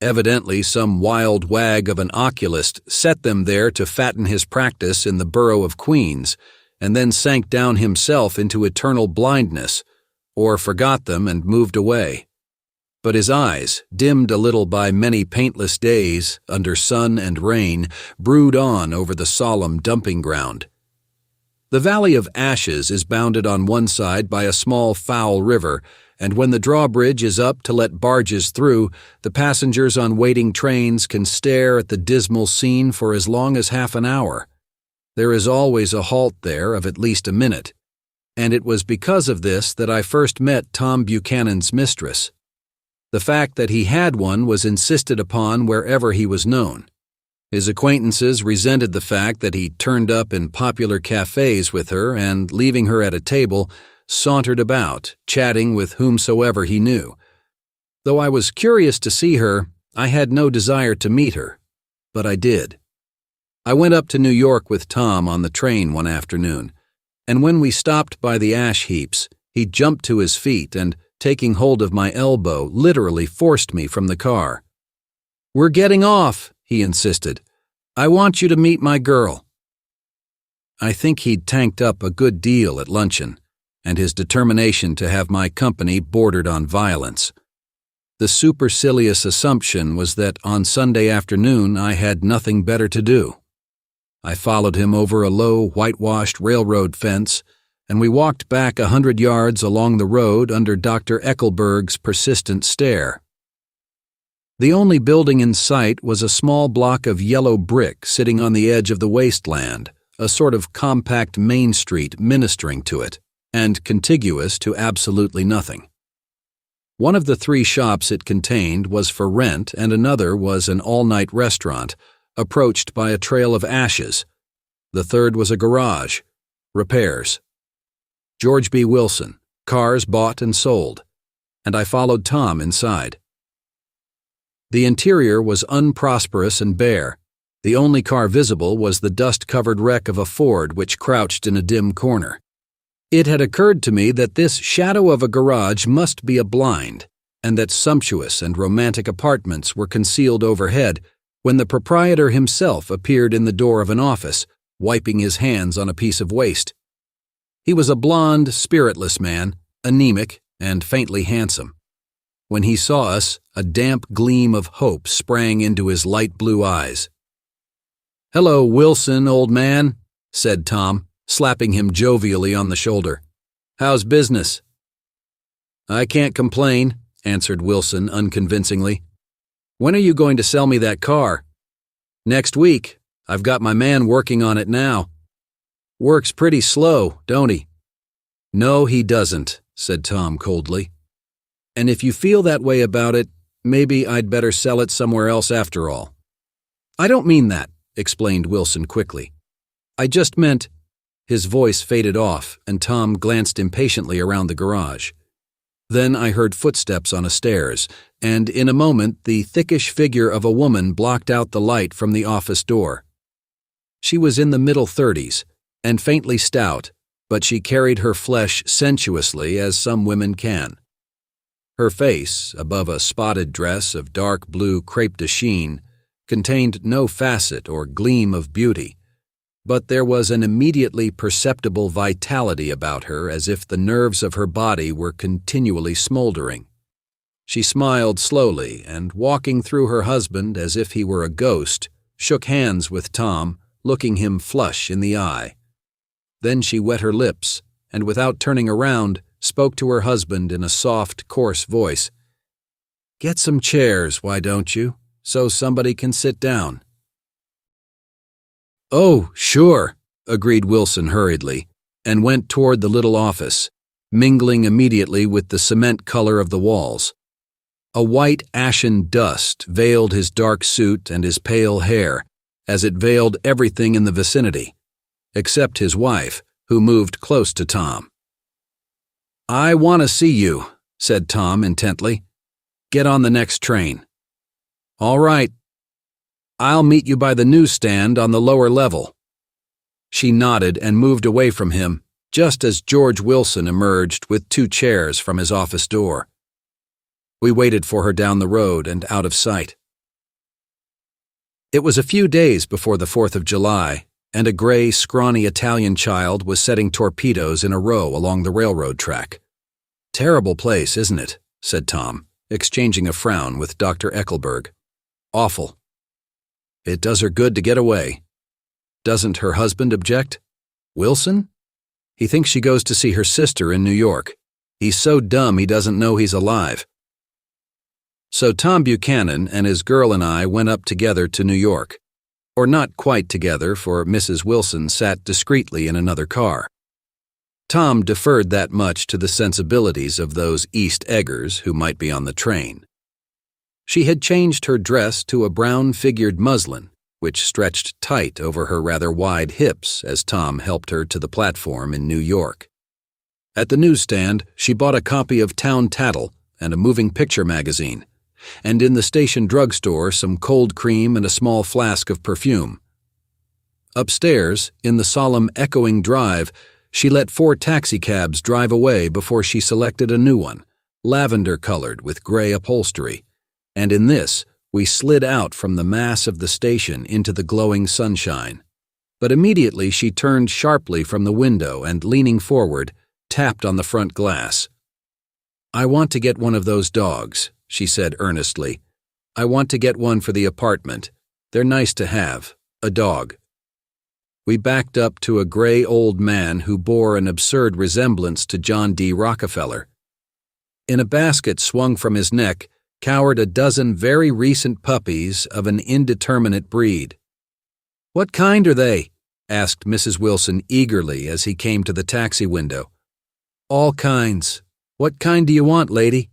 Evidently, some wild wag of an oculist set them there to fatten his practice in the borough of Queens, and then sank down himself into eternal blindness, or forgot them and moved away. But his eyes, dimmed a little by many paintless days, under sun and rain, brood on over the solemn dumping ground. The Valley of Ashes is bounded on one side by a small foul river, and when the drawbridge is up to let barges through, the passengers on waiting trains can stare at the dismal scene for as long as half an hour. There is always a halt there of at least a minute, and it was because of this that I first met Tom Buchanan's mistress. The fact that he had one was insisted upon wherever he was known. His acquaintances resented the fact that he turned up in popular cafes with her and, leaving her at a table, sauntered about, chatting with whomsoever he knew. Though I was curious to see her, I had no desire to meet her, but I did. I went up to New York with Tom on the train one afternoon, and when we stopped by the ash heaps, he jumped to his feet and, taking hold of my elbow, literally forced me from the car. "We're getting off," he insisted. "I want you to meet my girl." I think he'd tanked up a good deal at luncheon, and his determination to have my company bordered on violence. The supercilious assumption was that on Sunday afternoon I had nothing better to do. I followed him over a low, whitewashed railroad fence, and we walked back 100 yards along the road under Dr. Eckelberg's persistent stare. The only building in sight was a small block of yellow brick sitting on the edge of the wasteland, a sort of compact main street ministering to it, and contiguous to absolutely nothing. One of the 3 shops it contained was for rent, and another was an all-night restaurant, approached by a trail of ashes. The third was a garage. Repairs. George B. Wilson, cars bought and sold, and I followed Tom inside. The interior was unprosperous and bare. The only car visible was the dust-covered wreck of a Ford which crouched in a dim corner. It had occurred to me that this shadow of a garage must be a blind, and that sumptuous and romantic apartments were concealed overhead, when the proprietor himself appeared in the door of an office, wiping his hands on a piece of waste. He was a blond, spiritless man, anemic and faintly handsome. When he saw us, a damp gleam of hope sprang into his light blue eyes. "Hello, Wilson, old man," said Tom, slapping him jovially on the shoulder. "How's business?" "I can't complain," answered Wilson unconvincingly. "When are you going to sell me that car?" "Next week. I've got my man working on it now." "Works pretty slow, don't he?" "No, he doesn't," said Tom coldly. "And if you feel that way about it, maybe I'd better sell it somewhere else after all." "I don't mean that," explained Wilson quickly. "I just meant—" His voice faded off, and Tom glanced impatiently around the garage. Then I heard footsteps on a stairs, and in a moment the thickish figure of a woman blocked out the light from the office door. She was in the middle 30s, and faintly stout, but she carried her flesh sensuously as some women can. Her face, above a spotted dress of dark blue crêpe de chine, contained no facet or gleam of beauty, but there was an immediately perceptible vitality about her, as if the nerves of her body were continually smoldering. She smiled slowly, and walking through her husband as if he were a ghost, shook hands with Tom, looking him flush in the eye. Then she wet her lips, and without turning around, spoke to her husband in a soft, coarse voice. "Get some chairs, why don't you, so somebody can sit down." "Oh, sure," agreed Wilson hurriedly, and went toward the little office, mingling immediately with the cement color of the walls. A white ashen dust veiled his dark suit and his pale hair, as it veiled everything in the vicinity, except his wife, who moved close to Tom. "I want to see you," said Tom intently. "Get on the next train." All right. I'll meet you by the newsstand on the lower level. She nodded and moved away from him, just as George Wilson emerged with 2 chairs from his office door. We waited for her down the road and out of sight. It was a few days before the 4th of July, and a gray, scrawny Italian child was setting torpedoes in a row along the railroad track. "Terrible place, isn't it?" said Tom, exchanging a frown with Dr. Eckelberg. "Awful. It does her good to get away. Doesn't her husband object? Wilson? He thinks she goes to see her sister in New York. He's so dumb he doesn't know he's alive." So Tom Buchanan and his girl and I went up together to New York. Or not quite together, for Mrs. Wilson sat discreetly in another car. Tom deferred that much to the sensibilities of those East Eggers who might be on the train. She had changed her dress to a brown-figured muslin, which stretched tight over her rather wide hips as Tom helped her to the platform in New York. At the newsstand, she bought a copy of Town Tattle and a moving picture magazine, and in the station drugstore some cold cream and a small flask of perfume. Upstairs, in the solemn, echoing drive, she let 4 taxicabs drive away before she selected a new one, lavender-colored with gray upholstery, and in this we slid out from the mass of the station into the glowing sunshine. But immediately she turned sharply from the window and, leaning forward, tapped on the front glass. "I want to get one of those dogs," she said earnestly. "I want to get one for the apartment. They're nice to have, a dog." We backed up to a gray old man who bore an absurd resemblance to John D. Rockefeller. In a basket swung from his neck cowered a dozen very recent puppies of an indeterminate breed. "What kind are they?" asked Mrs. Wilson eagerly as he came to the taxi window. "All kinds. What kind do you want, lady?"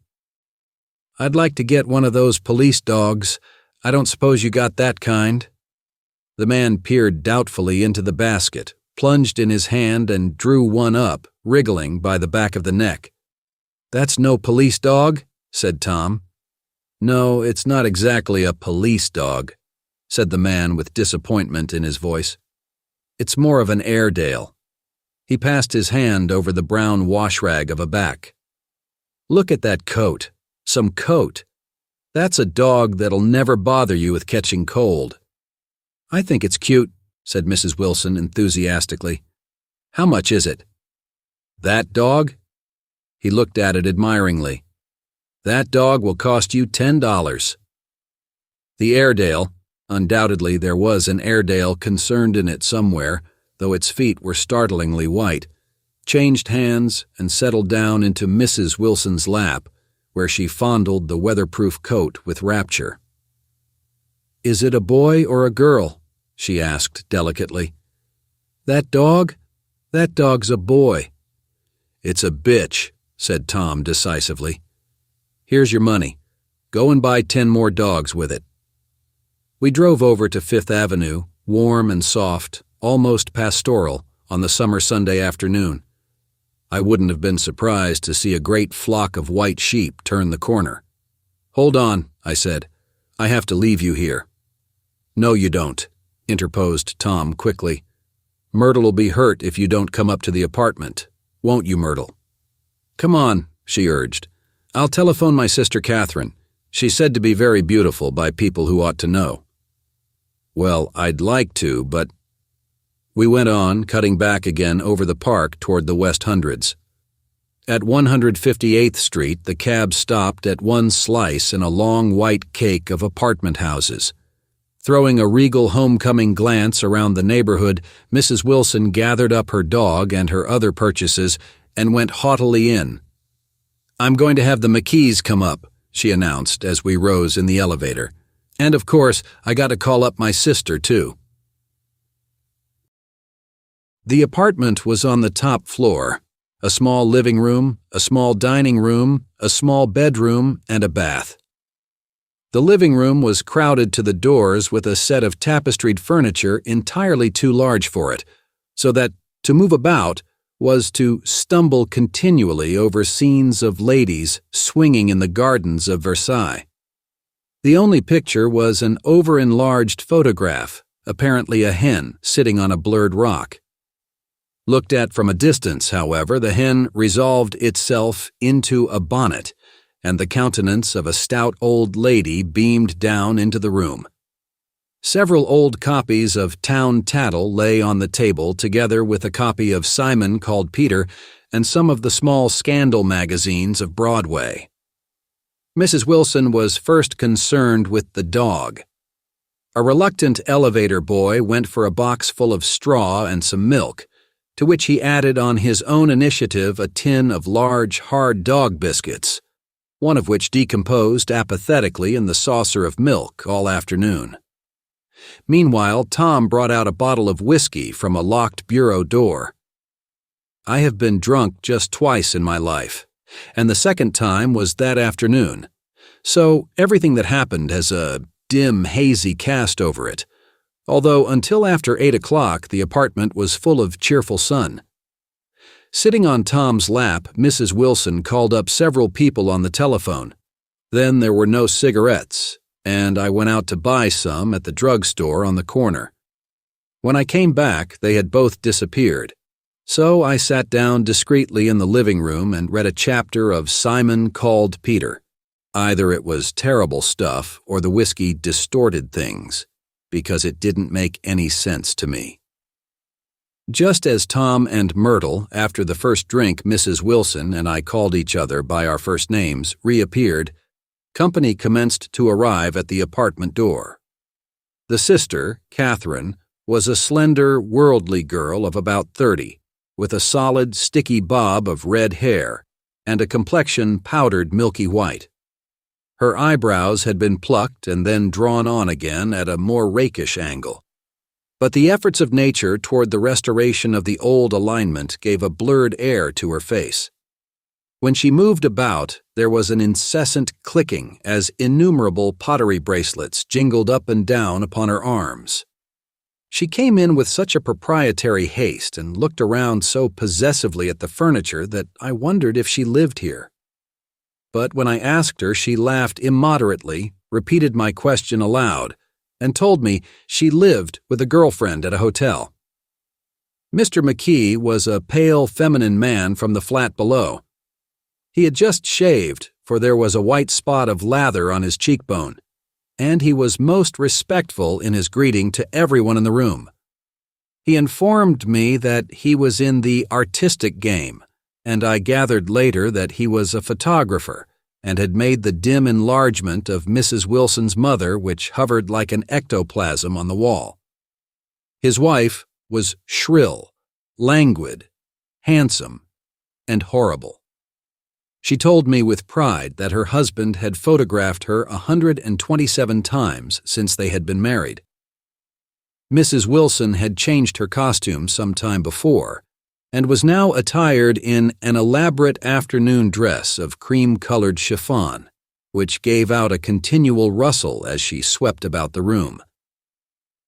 "I'd like to get one of those police dogs. I don't suppose you got that kind." The man peered doubtfully into the basket, plunged in his hand and drew one up, wriggling by the back of the neck. "That's no police dog?" said Tom. "No, it's not exactly a police dog," said the man with disappointment in his voice. "It's more of an Airedale." He passed his hand over the brown washrag of a back. "Look at that coat. Some coat. That's a dog that'll never bother you with catching cold." "I think it's cute," said Mrs. Wilson enthusiastically. "How much is it?" "That dog?" He looked at it admiringly. "That dog will cost you $10. The Airedale, undoubtedly there was an Airedale concerned in it somewhere, though its feet were startlingly white, changed hands and settled down into Mrs. Wilson's lap, where she fondled the weatherproof coat with rapture. "Is it a boy or a girl?" she asked delicately. "That dog? That dog's a boy." "It's a bitch," said Tom decisively. "Here's your money. Go and buy 10 more dogs with it." We drove over to Fifth Avenue, warm and soft, almost pastoral, on the summer Sunday afternoon. I wouldn't have been surprised to see a great flock of white sheep turn the corner. "Hold on," I said. "I have to leave you here." "No, you don't," interposed Tom quickly. "Myrtle'll be hurt if you don't come up to the apartment. Won't you, Myrtle?" "Come on," she urged. "I'll telephone my sister Catherine. She's said to be very beautiful by people who ought to know." "Well, I'd like to, but—" We went on, cutting back again over the park toward the West Hundreds. At 158th Street, the cab stopped at one slice in a long white cake of apartment houses. Throwing a regal homecoming glance around the neighborhood, Mrs. Wilson gathered up her dog and her other purchases and went haughtily in. "I'm going to have the McKees come up," she announced as we rose in the elevator. "And of course, I got to call up my sister, too." The apartment was on the top floor. A small living room, a small dining room, a small bedroom, and a bath. The living room was crowded to the doors with a set of tapestried furniture entirely too large for it, so that to move about was to stumble continually over scenes of ladies swinging in the gardens of Versailles. The only picture was an over-enlarged photograph, apparently a hen sitting on a blurred rock. Looked at from a distance, however, the hen resolved itself into a bonnet, and the countenance of a stout old lady beamed down into the room. Several old copies of Town Tattle lay on the table, together with a copy of Simon Called Peter and some of the small scandal magazines of Broadway. Mrs. Wilson was first concerned with the dog. A reluctant elevator boy went for a box full of straw and some milk, to which he added on his own initiative a tin of large, hard dog biscuits, one of which decomposed apathetically in the saucer of milk all afternoon. Meanwhile, Tom brought out a bottle of whiskey from a locked bureau door. I have been drunk just twice in my life, and the second time was that afternoon, so everything that happened has a dim, hazy cast over it, although until after 8 o'clock the apartment was full of cheerful sun. Sitting on Tom's lap, Mrs. Wilson called up several people on the telephone. Then there were no cigarettes, and I went out to buy some at the drugstore on the corner. When I came back, they had both disappeared, so I sat down discreetly in the living room and read a chapter of Simon Called Peter. Either it was terrible stuff or the whiskey distorted things, because it didn't make any sense to me. Just as Tom and Myrtle, after the first drink Mrs. Wilson and I called each other by our first names, reappeared, company commenced to arrive at the apartment door. The sister, Catherine, was a slender, worldly girl of about 30, with a solid, sticky bob of red hair and a complexion powdered milky white. Her eyebrows had been plucked and then drawn on again at a more rakish angle. But the efforts of nature toward the restoration of the old alignment gave a blurred air to her face. When she moved about, there was an incessant clicking as innumerable pottery bracelets jingled up and down upon her arms. She came in with such a proprietary haste and looked around so possessively at the furniture that I wondered if she lived here. But when I asked her, she laughed immoderately, repeated my question aloud, and told me she lived with a girlfriend at a hotel. Mr. McKee was a pale, feminine man from the flat below. He had just shaved, for there was a white spot of lather on his cheekbone, and he was most respectful in his greeting to everyone in the room. He informed me that he was in the artistic game, and I gathered later that he was a photographer and had made the dim enlargement of Mrs. Wilson's mother which hovered like an ectoplasm on the wall. His wife was shrill, languid, handsome, and horrible. She told me with pride that her husband had photographed her 127 times since they had been married. Mrs. Wilson had changed her costume some time before, and was now attired in an elaborate afternoon dress of cream-colored chiffon, which gave out a continual rustle as she swept about the room.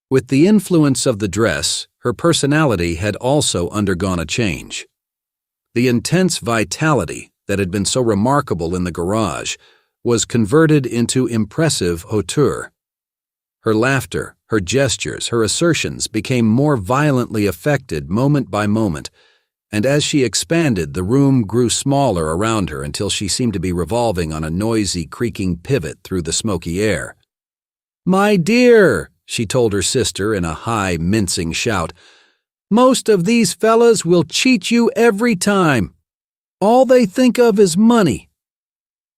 With the influence of the dress, her personality had also undergone a change. The intense vitality that had been so remarkable in the garage was converted into impressive hauteur. Her laughter, her gestures, her assertions became more violently affected moment by moment, and as she expanded, the room grew smaller around her until she seemed to be revolving on a noisy, creaking pivot through the smoky air. "My dear," she told her sister in a high, mincing shout, "most of these fellas will cheat you every time. All they think of is money.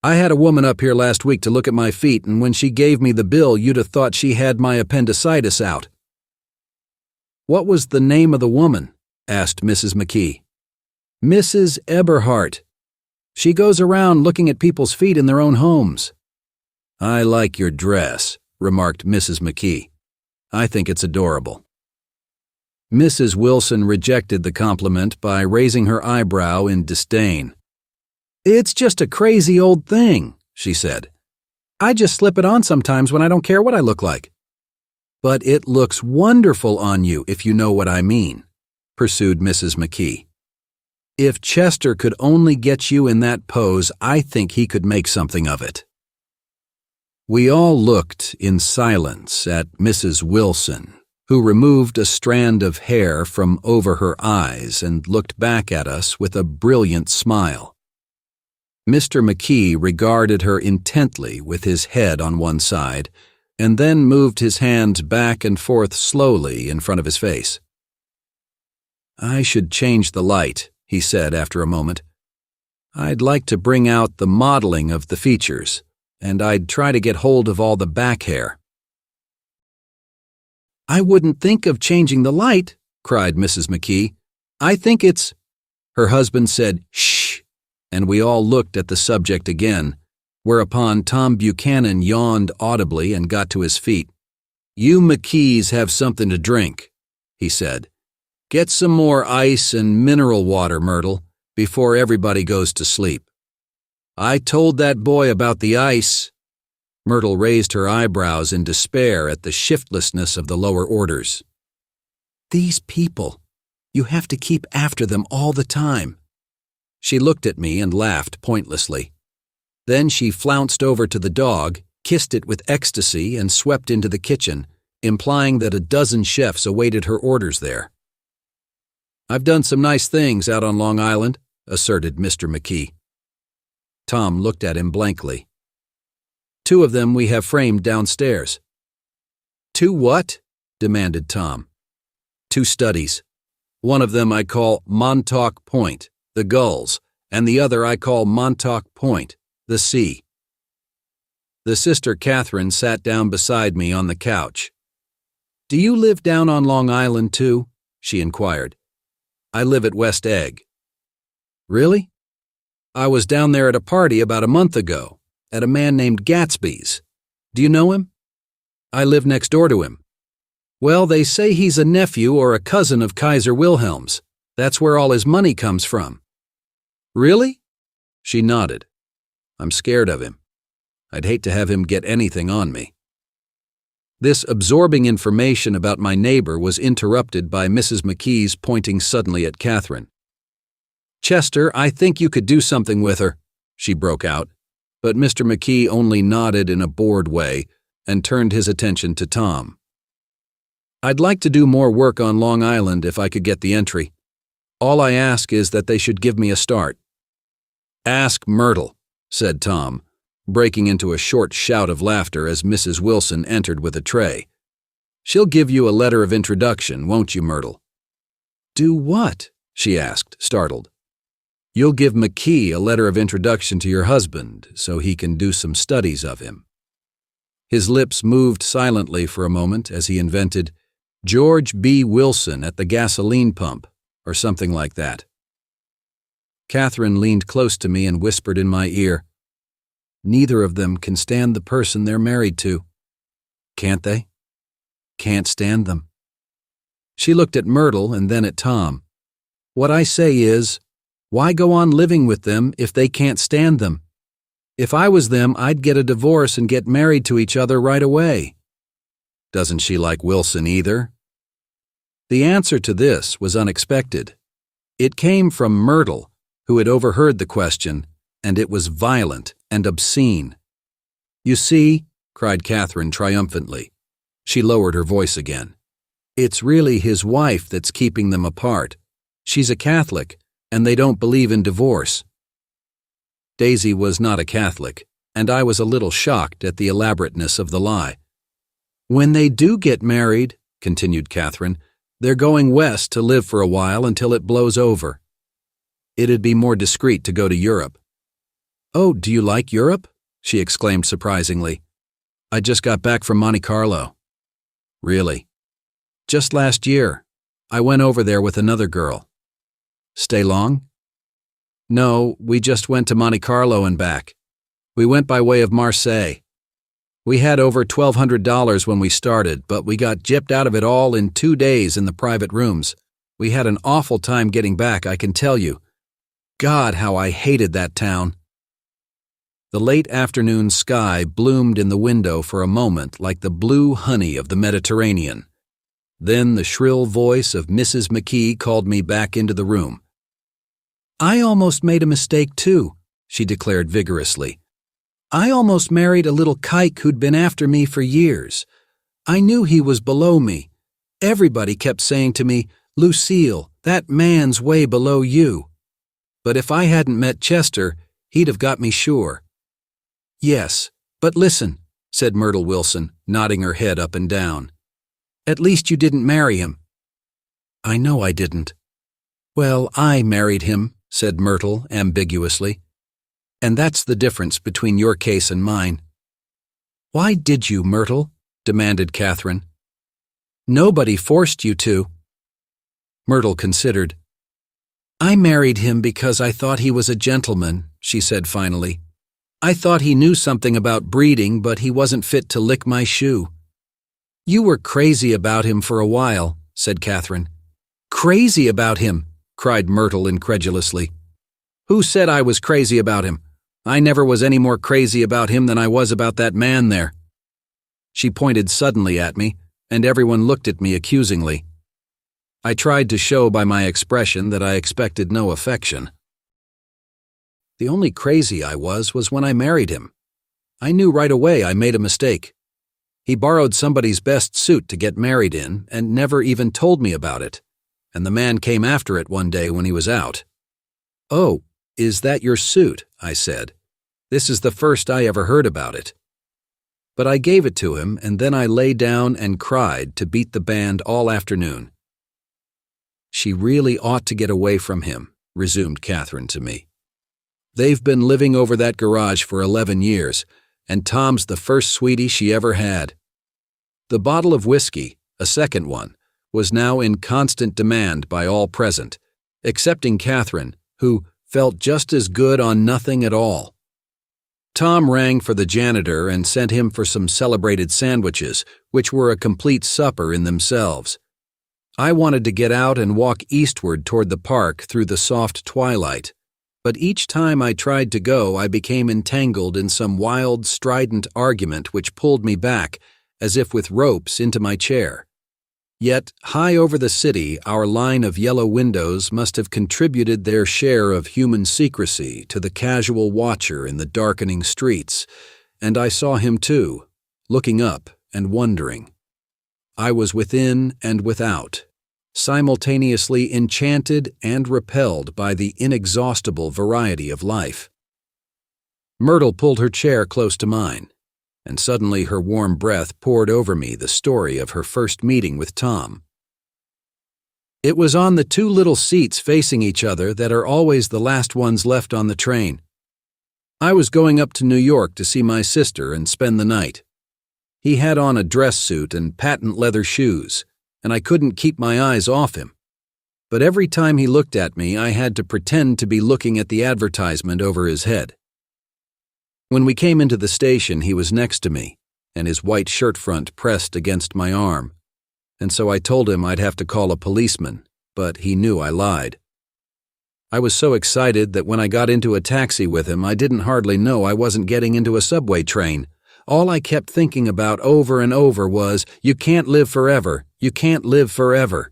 I had a woman up here last week to look at my feet, and when she gave me the bill, you'd have thought she had my appendicitis out." "What was the name of the woman?" asked Mrs. McKee. "Mrs. Eberhardt. She goes around looking at people's feet in their own homes." "I like your dress," remarked Mrs. McKee. "I think it's adorable." Mrs. Wilson rejected the compliment by raising her eyebrow in disdain. "It's just a crazy old thing," she said. "I just slip it on sometimes when I don't care what I look like." "But it looks wonderful on you, if you know what I mean," pursued Mrs. McKee. "If Chester could only get you in that pose, I think he could make something of it." We all looked in silence at Mrs. Wilson, who removed a strand of hair from over her eyes and looked back at us with a brilliant smile. Mr. McKee regarded her intently with his head on one side, and then moved his hands back and forth slowly in front of his face. "I should change the light," he said after a moment. "I'd like to bring out the modeling of the features, and I'd try to get hold of all the back hair." "I wouldn't think of changing the light," cried Mrs. McKee. "I think it's—" Her husband said, "Shh," and we all looked at the subject again, whereupon Tom Buchanan yawned audibly and got to his feet. "You McKees have something to drink," he said. "Get some more ice and mineral water, Myrtle, before everybody goes to sleep." "I told that boy about the ice." Myrtle raised her eyebrows in despair at the shiftlessness of the lower orders. "These people, you have to keep after them all the time." She looked at me and laughed pointlessly. Then she flounced over to the dog, kissed it with ecstasy, and swept into the kitchen, implying that a dozen chefs awaited her orders there. "I've done some nice things out on Long Island," asserted Mr. McKee. Tom looked at him blankly. "2 of them we have framed downstairs." "2 what?" demanded Tom. "2 studies. One of them I call Montauk Point, the gulls, and the other I call Montauk Point, the sea." The sister Catherine sat down beside me on the couch. "Do you live down on Long Island, too?" she inquired. "I live at West Egg." "Really? I was down there at a party about a month ago, at a man named Gatsby's. Do you know him?" "I live next door to him." "Well, they say he's a nephew or a cousin of Kaiser Wilhelm's. That's where all his money comes from." "Really?" She nodded. "I'm scared of him. I'd hate to have him get anything on me." This absorbing information about my neighbor was interrupted by Mrs. McKee's pointing suddenly at Catherine. "Chester, I think you could do something with her," she broke out, but Mr. McKee only nodded in a bored way and turned his attention to Tom. "I'd like to do more work on Long Island if I could get the entry. All I ask is that they should give me a start." "Ask Myrtle," said Tom, breaking into a short shout of laughter as Mrs. Wilson entered with a tray. "She'll give you a letter of introduction, won't you, Myrtle?" "Do what?" she asked, startled. "You'll give McKee a letter of introduction to your husband so he can do some studies of him." His lips moved silently for a moment as he invented George B. Wilson at the gasoline pump, or something like that. Catherine leaned close to me and whispered in my ear, "Neither of them can stand the person they're married to." "Can't they?" "Can't stand them." She looked at Myrtle and then at Tom. "What I say is, why go on living with them if they can't stand them? If I was them, I'd get a divorce and get married to each other right away." "Doesn't she like Wilson either?" The answer to this was unexpected. It came from Myrtle, who had overheard the question, and it was violent and obscene. "You see," cried Catherine triumphantly. She lowered her voice again. "It's really his wife that's keeping them apart. She's a Catholic, and they don't believe in divorce." Daisy was not a Catholic, and I was a little shocked at the elaborateness of the lie. "When they do get married," continued Catherine, "they're going west to live for a while until it blows over. It'd be more discreet to go to Europe." "Oh, do you like Europe?" she exclaimed surprisingly. "I just got back from Monte Carlo." "Really?" "Just last year. I went over there with another girl." "Stay long?" "No, we just went to Monte Carlo and back. We went by way of Marseille. We had over $1,200 when we started, but we got gypped out of it all in 2 days in the private rooms. We had an awful time getting back, I can tell you. God, how I hated that town." The late afternoon sky bloomed in the window for a moment like the blue honey of the Mediterranean. Then the shrill voice of Mrs. McKee called me back into the room. "I almost made a mistake, too," she declared vigorously. I almost married a little kike who'd been after me for years. I knew he was below me. Everybody kept saying to me, Lucille, that man's way below you. But if I hadn't met Chester, he'd have got me sure. Yes, but listen, said Myrtle Wilson, nodding her head up and down. At least you didn't marry him. I know I didn't. Well, I married him, said Myrtle ambiguously. And that's the difference between your case and mine. Why did you, Myrtle? Demanded Catherine. Nobody forced you to. Myrtle considered. I married him because I thought he was a gentleman, she said finally. I thought he knew something about breeding, but he wasn't fit to lick my shoe. You were crazy about him for a while, said Catherine. Crazy about him, cried Myrtle incredulously. Who said I was crazy about him? I never was any more crazy about him than I was about that man there. She pointed suddenly at me, and everyone looked at me accusingly. I tried to show by my expression that I expected no affection. The only crazy I was when I married him. I knew right away I made a mistake. He borrowed somebody's best suit to get married in and never even told me about it, and the man came after it one day when he was out. Oh, is that your suit? I said. This is the first I ever heard about it. But I gave it to him, and then I lay down and cried to beat the band all afternoon. She really ought to get away from him, resumed Catherine to me. They've been living over that garage for 11 years, and Tom's the first sweetie she ever had. The bottle of whiskey, a second one, was now in constant demand by all present, excepting Catherine, who felt just as good on nothing at all. Tom rang for the janitor and sent him for some celebrated sandwiches, which were a complete supper in themselves. I wanted to get out and walk eastward toward the park through the soft twilight, but each time I tried to go, I became entangled in some wild, strident argument which pulled me back, as if with ropes, into my chair. Yet, high over the city, our line of yellow windows must have contributed their share of human secrecy to the casual watcher in the darkening streets, and I saw him too, looking up and wondering. I was within and without, simultaneously enchanted and repelled by the inexhaustible variety of life. Myrtle pulled her chair close to mine, and suddenly her warm breath poured over me the story of her first meeting with Tom. It was on the two little seats facing each other that are always the last ones left on the train. I was going up to New York to see my sister and spend the night. He had on a dress suit and patent leather shoes, and I couldn't keep my eyes off him. But every time he looked at me, I had to pretend to be looking at the advertisement over his head. When we came into the station, he was next to me, and his white shirt front pressed against my arm, and so I told him I'd have to call a policeman, but he knew I lied. I was so excited that when I got into a taxi with him, I didn't hardly know I wasn't getting into a subway train. All I kept thinking about over and over was, you can't live forever, you can't live forever.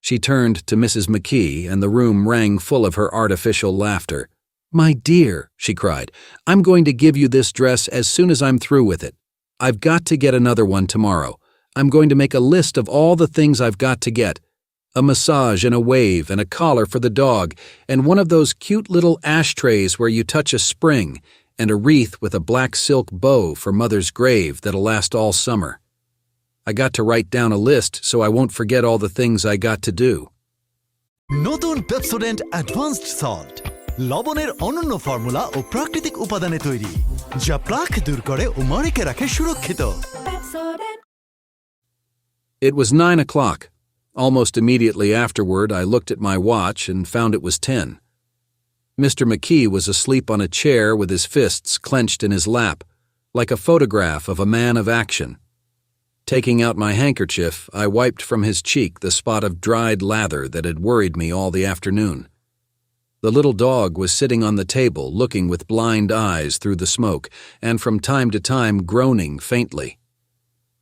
She turned to Mrs. McKee, and the room rang full of her artificial laughter. My dear, she cried, I'm going to give you this dress as soon as I'm through with it. I've got to get another one tomorrow. I'm going to make a list of all the things I've got to get. A massage and a wave and a collar for the dog and one of those cute little ashtrays where you touch a spring and a wreath with a black silk bow for Mother's grave that'll last all summer. I got to write down a list so I won't forget all the things I got to do. নতুন Pepsodent advanced salt লবণের অনন্য formula ও প্রাকৃতিক উপাদানে তৈরি যা pluck দূর করে ও মাড়িকে রাখে সুরক্ষিত It was 9 o'clock. Almost immediately afterward, I looked at my watch and found it was 10. Mr. McKee was asleep on a chair with his fists clenched in his lap, like a photograph of a man of action. Taking out my handkerchief, I wiped from his cheek the spot of dried lather that had worried me all the afternoon. The little dog was sitting on the table looking with blind eyes through the smoke and from time to time groaning faintly.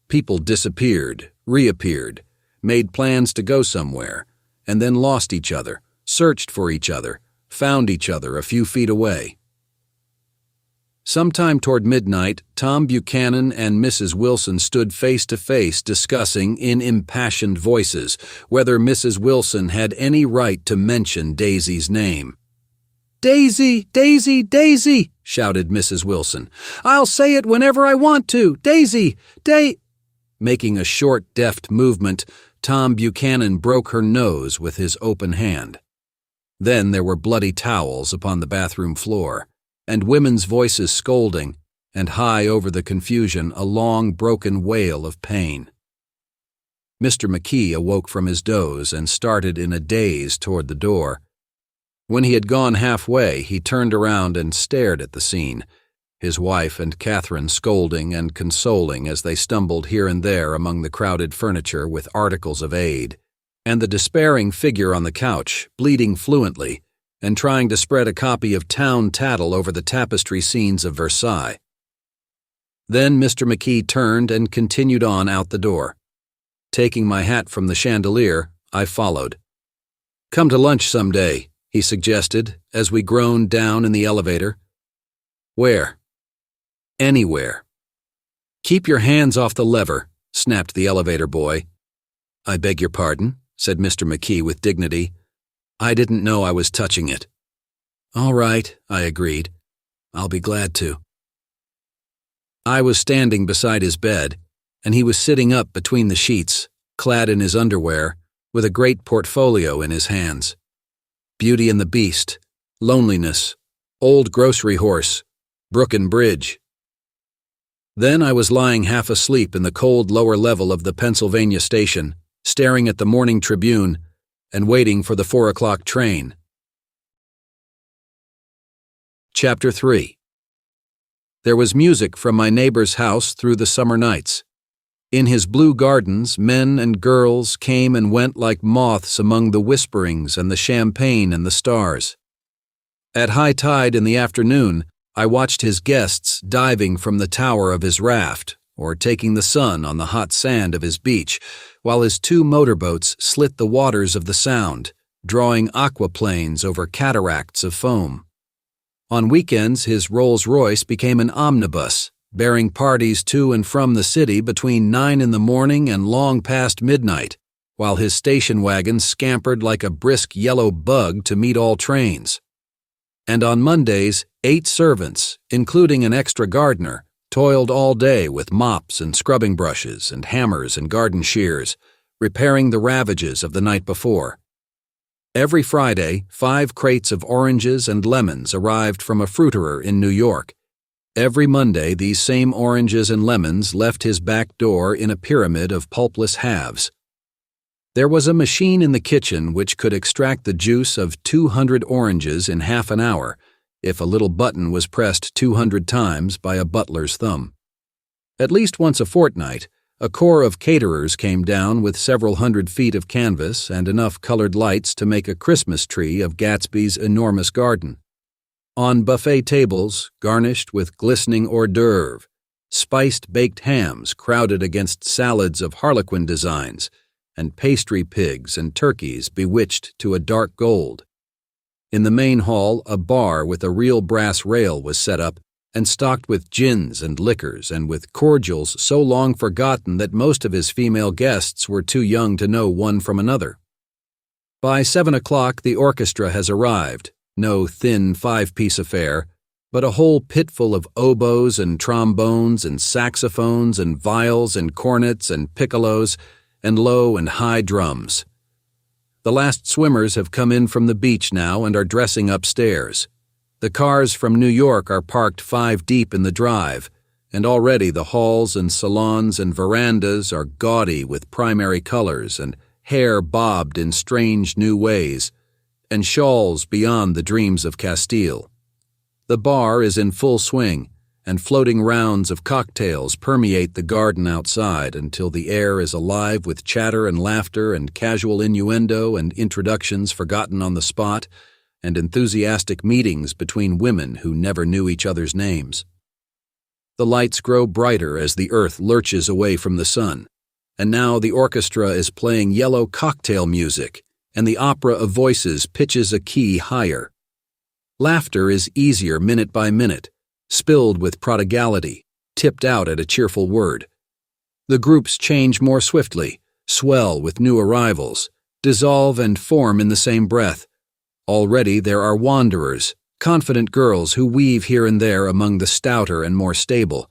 People disappeared, reappeared, made plans to go somewhere, and then lost each other, searched for each other, found each other a few feet away. Sometime toward midnight, Tom Buchanan and Mrs. Wilson stood face to face discussing in impassioned voices whether Mrs. Wilson had any right to mention Daisy's name. "Daisy, Daisy, Daisy," shouted Mrs. Wilson. "I'll say it whenever I want to. Daisy, Making a short, deft movement, Tom Buchanan broke her nose with his open hand. Then there were bloody towels upon the bathroom floor, and women's voices scolding, and high over the confusion a long, broken wail of pain. Mr. McKee awoke from his doze and started in a daze toward the door. When he had gone halfway, he turned around and stared at the scene, his wife and Catherine scolding and consoling as they stumbled here and there among the crowded furniture with articles of aid, and the despairing figure on the couch, bleeding fluently, and trying to spread a copy of Town Tattle over the tapestry scenes of Versailles. Then Mr. McKee turned and continued on out the door. Taking my hat from the chandelier, I followed. "Come to lunch someday," he suggested as we groaned down in the elevator. "Where?" "Anywhere." "Keep your hands off the lever," snapped the elevator boy. "I beg your pardon," said Mr. McKee with dignity. "I didn't know I was touching it." "All right," I agreed. "I'll be glad to." I was standing beside his bed, and he was sitting up between the sheets, clad in his underwear, with a great portfolio in his hands. Beauty and the Beast, Loneliness, Old Grocery Horse, Brooklyn Bridge. Then I was lying half asleep in the cold lower level of the Pennsylvania station, staring at the Morning Tribune and waiting for the 4 o'clock train. Chapter 3. There was music from my neighbor's house through the summer nights. In his blue gardens, men and girls came and went like moths among the whisperings and the champagne and the stars. At high tide in the afternoon, I watched his guests diving from the tower of his raft or taking the sun on the hot sand of his beach, while his 2 motorboats slit the waters of the Sound, drawing aquaplanes over cataracts of foam. On weekends, his Rolls-Royce became an omnibus, bearing parties to and from the city between 9 in the morning and long past midnight, while his station wagon scampered like a brisk yellow bug to meet all trains. And on Mondays, 8 servants, including an extra gardener, toiled all day with mops and scrubbing brushes and hammers and garden shears, repairing the ravages of the night before. Every Friday, 5 crates of oranges and lemons arrived from a fruiterer in New York. Every Monday, these same oranges and lemons left his back door in a pyramid of pulpless halves. There was a machine in the kitchen which could extract the juice of 200 oranges in half an hour, if a little button was pressed 200 times by a butler's thumb. At least once a fortnight, a corps of caterers came down with several hundred feet of canvas and enough colored lights to make a Christmas tree of Gatsby's enormous garden. On buffet tables, garnished with glistening hors d'oeuvre, spiced baked hams crowded against salads of harlequin designs, and pastry pigs and turkeys bewitched to a dark gold. In the main hall, a bar with a real brass rail was set up and stocked with gins and liquors and with cordials so long forgotten that most of his female guests were too young to know one from another. By 7 o'clock the orchestra has arrived, no thin 5-piece affair, but a whole pitful of oboes and trombones and saxophones and viols and cornets and piccolos and low and high drums. The last swimmers have come in from the beach now and are dressing upstairs. The cars from New York are parked 5 deep in the drive, and already the halls and salons and verandas are gaudy with primary colors and hair bobbed in strange new ways, and shawls beyond the dreams of Castile. The bar is in full swing, and floating rounds of cocktails permeate the garden outside until the air is alive with chatter and laughter and casual innuendo and introductions forgotten on the spot, and enthusiastic meetings between women who never knew each other's names. The lights grow brighter as the earth lurches away from the sun, and now the orchestra is playing yellow cocktail music, and the opera of voices pitches a key higher. Laughter is easier minute by minute, spilled with prodigality, tipped out at a cheerful word. The groups change more swiftly, swell with new arrivals, dissolve and form in the same breath. Already there are wanderers, confident girls who weave here and there among the stouter and more stable,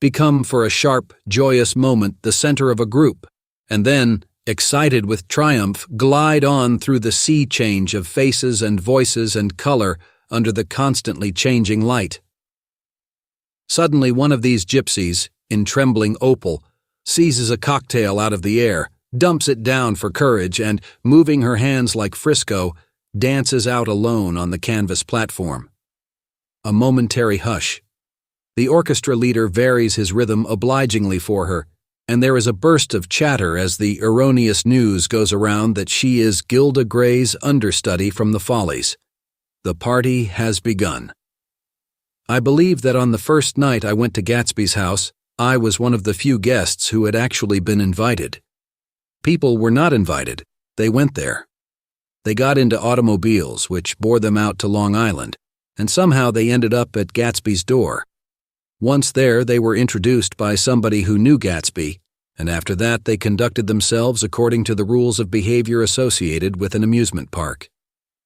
become for a sharp, joyous moment the center of a group, and then, excited with triumph, glide on through the sea change of faces and voices and color under the constantly changing light. Suddenly one of these gypsies, in trembling opal, seizes a cocktail out of the air, dumps it down for courage, and, moving her hands like Frisco, dances out alone on the canvas platform. A momentary hush. The orchestra leader varies his rhythm obligingly for her, and there is a burst of chatter as the erroneous news goes around that she is Gilda Gray's understudy from the Follies. The party has begun. I believe that on the first night I went to Gatsby's house, I was one of the few guests who had actually been invited. People were not invited. They went there. They got into automobiles, which bore them out to Long Island, and somehow they ended up at Gatsby's door. Once there, they were introduced by somebody who knew Gatsby, and after that they conducted themselves according to the rules of behavior associated with an amusement park.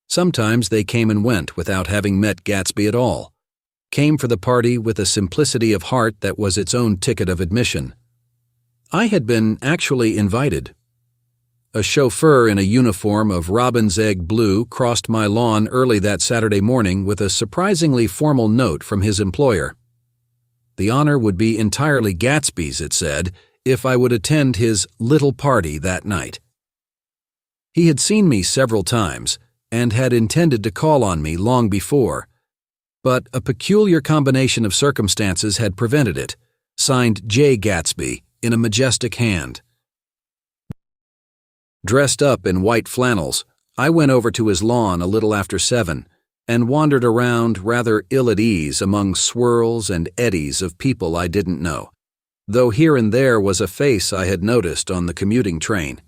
Sometimes they came and went without having met Gatsby at all, came for the party with a simplicity of heart that was its own ticket of admission. I had been actually invited. A chauffeur in a uniform of robin's egg blue crossed my lawn early that Saturday morning with a surprisingly formal note from his employer. The honor would be entirely Gatsby's, it said, if I would attend his little party that night. He had seen me several times and had intended to call on me long before, but a peculiar combination of circumstances had prevented it. Signed J. Gatsby in a majestic hand. Dressed up in white flannels, I went over to his lawn a little after 7 and wandered around rather ill at ease among swirls and eddies of people I didn't know, though here and there was a face I had noticed on the commuting train.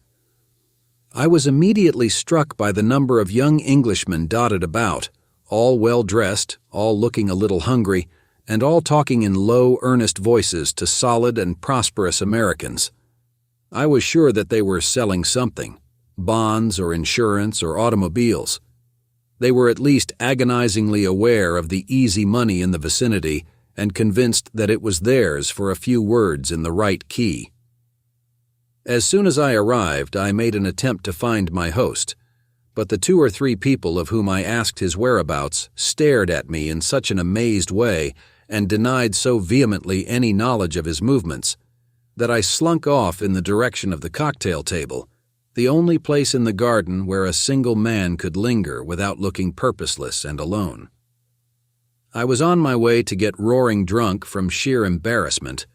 I was immediately struck by the number of young Englishmen dotted about, all well-dressed, all looking a little hungry, and all talking in low, earnest voices to solid and prosperous Americans. I was sure that they were selling something, bonds or insurance or automobiles. They were at least agonizingly aware of the easy money in the vicinity and convinced that it was theirs for a few words in the right key. As soon as I arrived, I made an attempt to find my host, but the 2 or 3 people of whom I asked his whereabouts stared at me in such an amazed way and denied so vehemently any knowledge of his movements that I slunk off in the direction of the cocktail table, the only place in the garden where a single man could linger without looking purposeless and alone. I was on my way to get roaring drunk from sheer embarrassment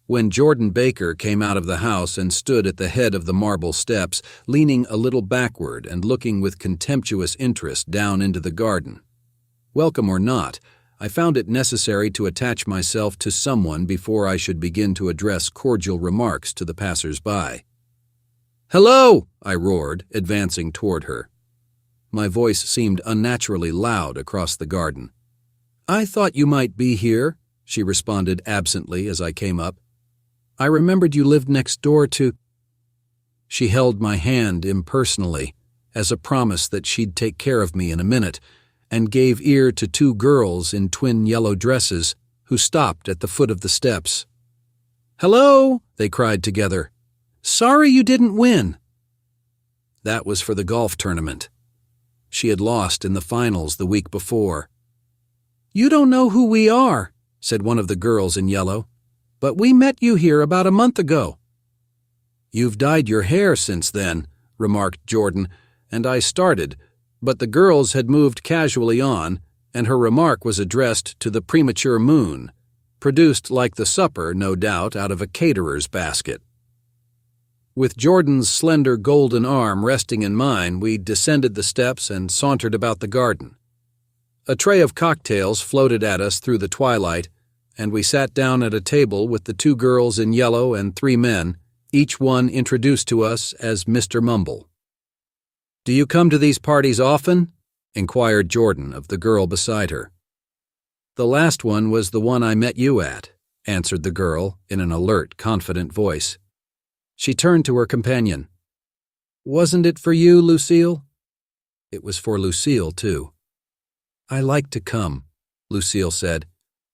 when Jordan Baker came out of the house and stood at the head of the marble steps, leaning a little backward and looking with contemptuous interest down into the garden. Welcome or not, I found it necessary to attach myself to someone before I should begin to address cordial remarks to the passers-by. "Hello!" I roared, advancing toward her. My voice seemed unnaturally loud across the garden. "I thought you might be here," she responded absently as I came up. "I remembered you lived next door to—" She held my hand impersonally, as a promise that she'd take care of me in a minute, and gave ear to 2 girls in twin yellow dresses who stopped at the foot of the steps. "Hello!" they cried together. "Sorry you didn't win." That was for the golf tournament. She had lost in the finals the week before. "You don't know who we are," said one of the girls in yellow, "but we met you here about a month ago." "You've dyed your hair since then," remarked Jordan, and I started, but the girls had moved casually on, and her remark was addressed to the premature moon, produced like the supper, no doubt, out of a caterer's basket. With Jordan's slender golden arm resting in mine, we descended the steps and sauntered about the garden. A tray of cocktails floated at us through the twilight, and we sat down at a table with the 2 girls in yellow and 3 men, each one introduced to us as Mr. Mumble. "Do you come to these parties often?" inquired Jordan of the girl beside her. "The last one was the one I met you at," answered the girl in an alert, confident voice. She turned to her companion. "Wasn't it for you, Lucille?" It was for Lucille, too. "I like to come," Lucille said.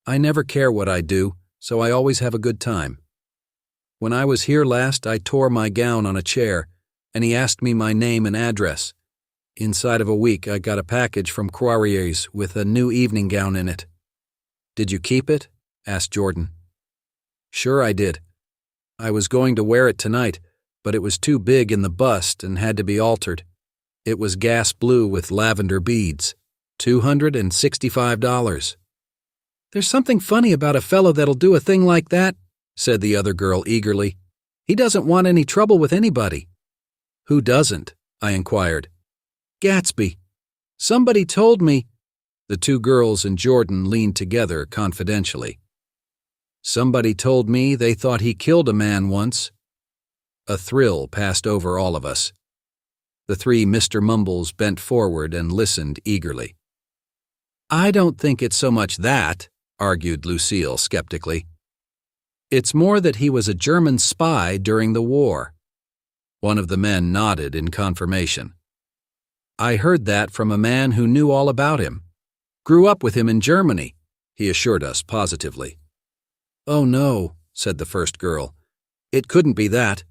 "I never care what I do, so I always have a good time. When I was here last, I tore my gown on a chair, and he asked me my name and address. Inside of a week, I got a package from Croirier's with a new evening gown in it." "Did you keep it?" asked Jordan. "Sure I did. I was going to wear it tonight, but it was too big in the bust and had to be altered. It was gas blue with lavender beads. $265. "There's something funny about a fellow that'll do a thing like that," said the other girl eagerly. "He doesn't want any trouble with anybody." "Who doesn't?" I inquired. "Gatsby. Somebody told me—" The two girls and Jordan leaned together confidentially. "Somebody told me they thought he killed a man once." A thrill passed over all of us. The three Mr. Mumbles bent forward and listened eagerly. "I don't think it's so much that," argued Lucille skeptically. "It's more that he was a German spy during the war." One of the men nodded in confirmation. "I heard that from a man who knew all about him. Grew up with him in Germany," he assured us positively. "Oh no," said the first girl. "It couldn't be that,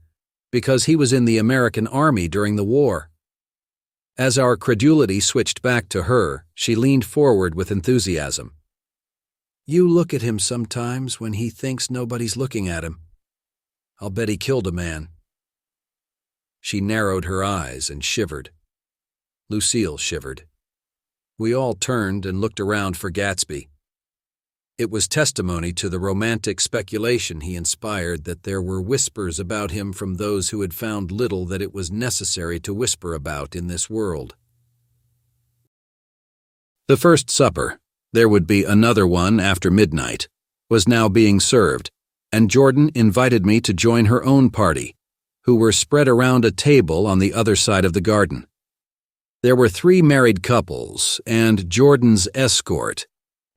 because he was in the American Army during the war." As our credulity switched back to her, she leaned forward with enthusiasm. "You look at him sometimes when he thinks nobody's looking at him. I'll bet he killed a man." She narrowed her eyes and shivered. Lucille shivered. We all turned and looked around for Gatsby. It was testimony to the romantic speculation he inspired that there were whispers about him from those who had found little that it was necessary to whisper about in this world. The first supper, there would be another one after midnight, was now being served, and Jordan invited me to join her own party, who were spread around a table on the other side of the garden. There were 3 married couples and Jordan's escort,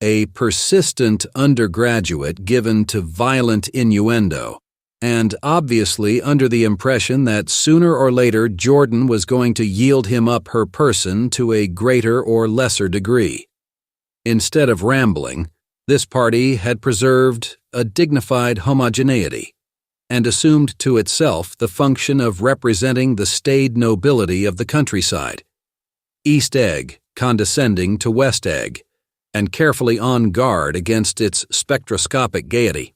a persistent undergraduate given to violent innuendo, and obviously under the impression that sooner or later Jordan was going to yield him up her person to a greater or lesser degree. Instead of rambling, this party had preserved a dignified homogeneity, and assumed to itself the function of representing the staid nobility of the countryside. East Egg condescending to West Egg, and carefully on guard against its spectroscopic gaiety.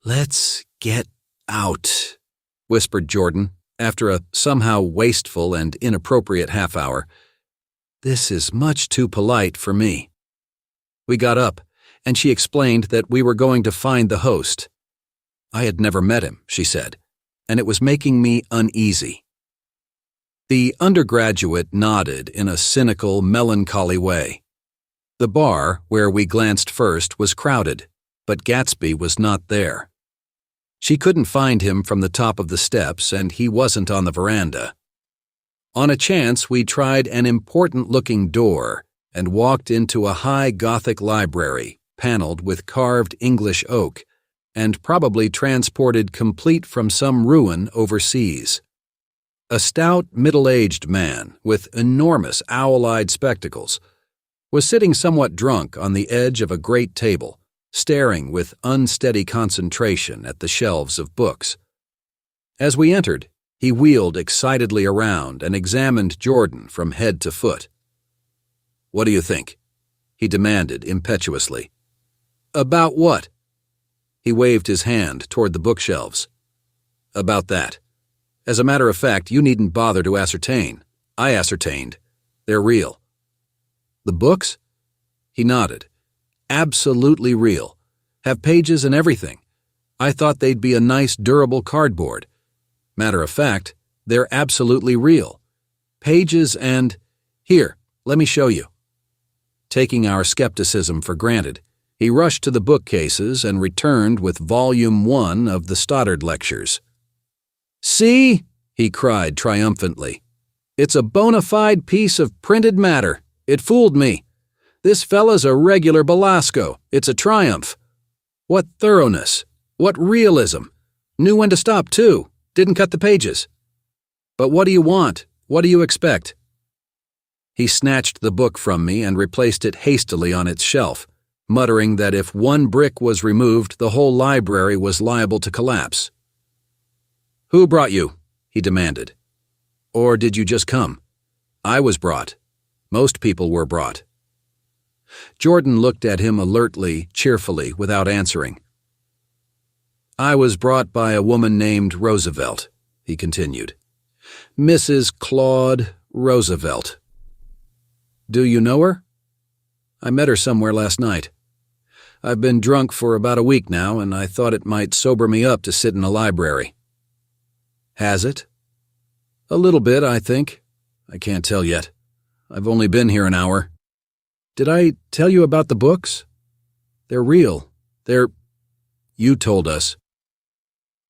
"Let's get out," whispered Jordan, after a somehow wasteful and inappropriate half-hour. "This is much too polite for me." We got up, and she explained that we were going to find the host. I had never met him, she said, and it was making me uneasy. The undergraduate nodded in a cynical, melancholy way. The bar, where we glanced first, was crowded, but Gatsby was not there. She couldn't find him from the top of the steps, and he wasn't on the veranda. On a chance, we tried an important-looking door and walked into a high Gothic library, paneled with carved English oak, and probably transported complete from some ruin overseas. A stout, middle-aged man with enormous owl-eyed spectacles was sitting somewhat drunk on the edge of a great table, staring with unsteady concentration at the shelves of books. As we entered, he wheeled excitedly around and examined Jordan from head to foot. "What do you think?" he demanded impetuously. "About what?" He waved his hand toward the bookshelves. "About that. As a matter of fact, you needn't bother to ascertain. I ascertained. They're real." "The books?" He nodded. "Absolutely real. Have pages and everything. I thought they'd be a nice, durable cardboard. Matter of fact, they're absolutely real. Pages and— Here, let me show you." Taking our skepticism for granted, he rushed to the bookcases and returned with Volume 1 of the Stoddard Lectures. "See?" he cried triumphantly. "It's a bona fide piece of printed matter. It fooled me. This fella's a regular Belasco. It's a triumph. What thoroughness. What realism. Knew when to stop, too. Didn't cut the pages. But what do you want? What do you expect? He snatched the book from me and replaced it hastily on its shelf, muttering that if one brick was removed, the whole library was liable to collapse. Who brought you? He demanded. Or did you just come? I was brought. Most people were brought. Jordan looked at him alertly, cheerfully, without answering. I was brought by a woman named Roosevelt, he continued. Mrs. Claude Roosevelt. Do you know her? I met her somewhere last night. I've been drunk for about a week now, and I thought it might sober me up to sit in a library. Has it? A little bit, I think. I can't tell yet. I've only been here an hour. Did I tell you about the books? They're real. You told us.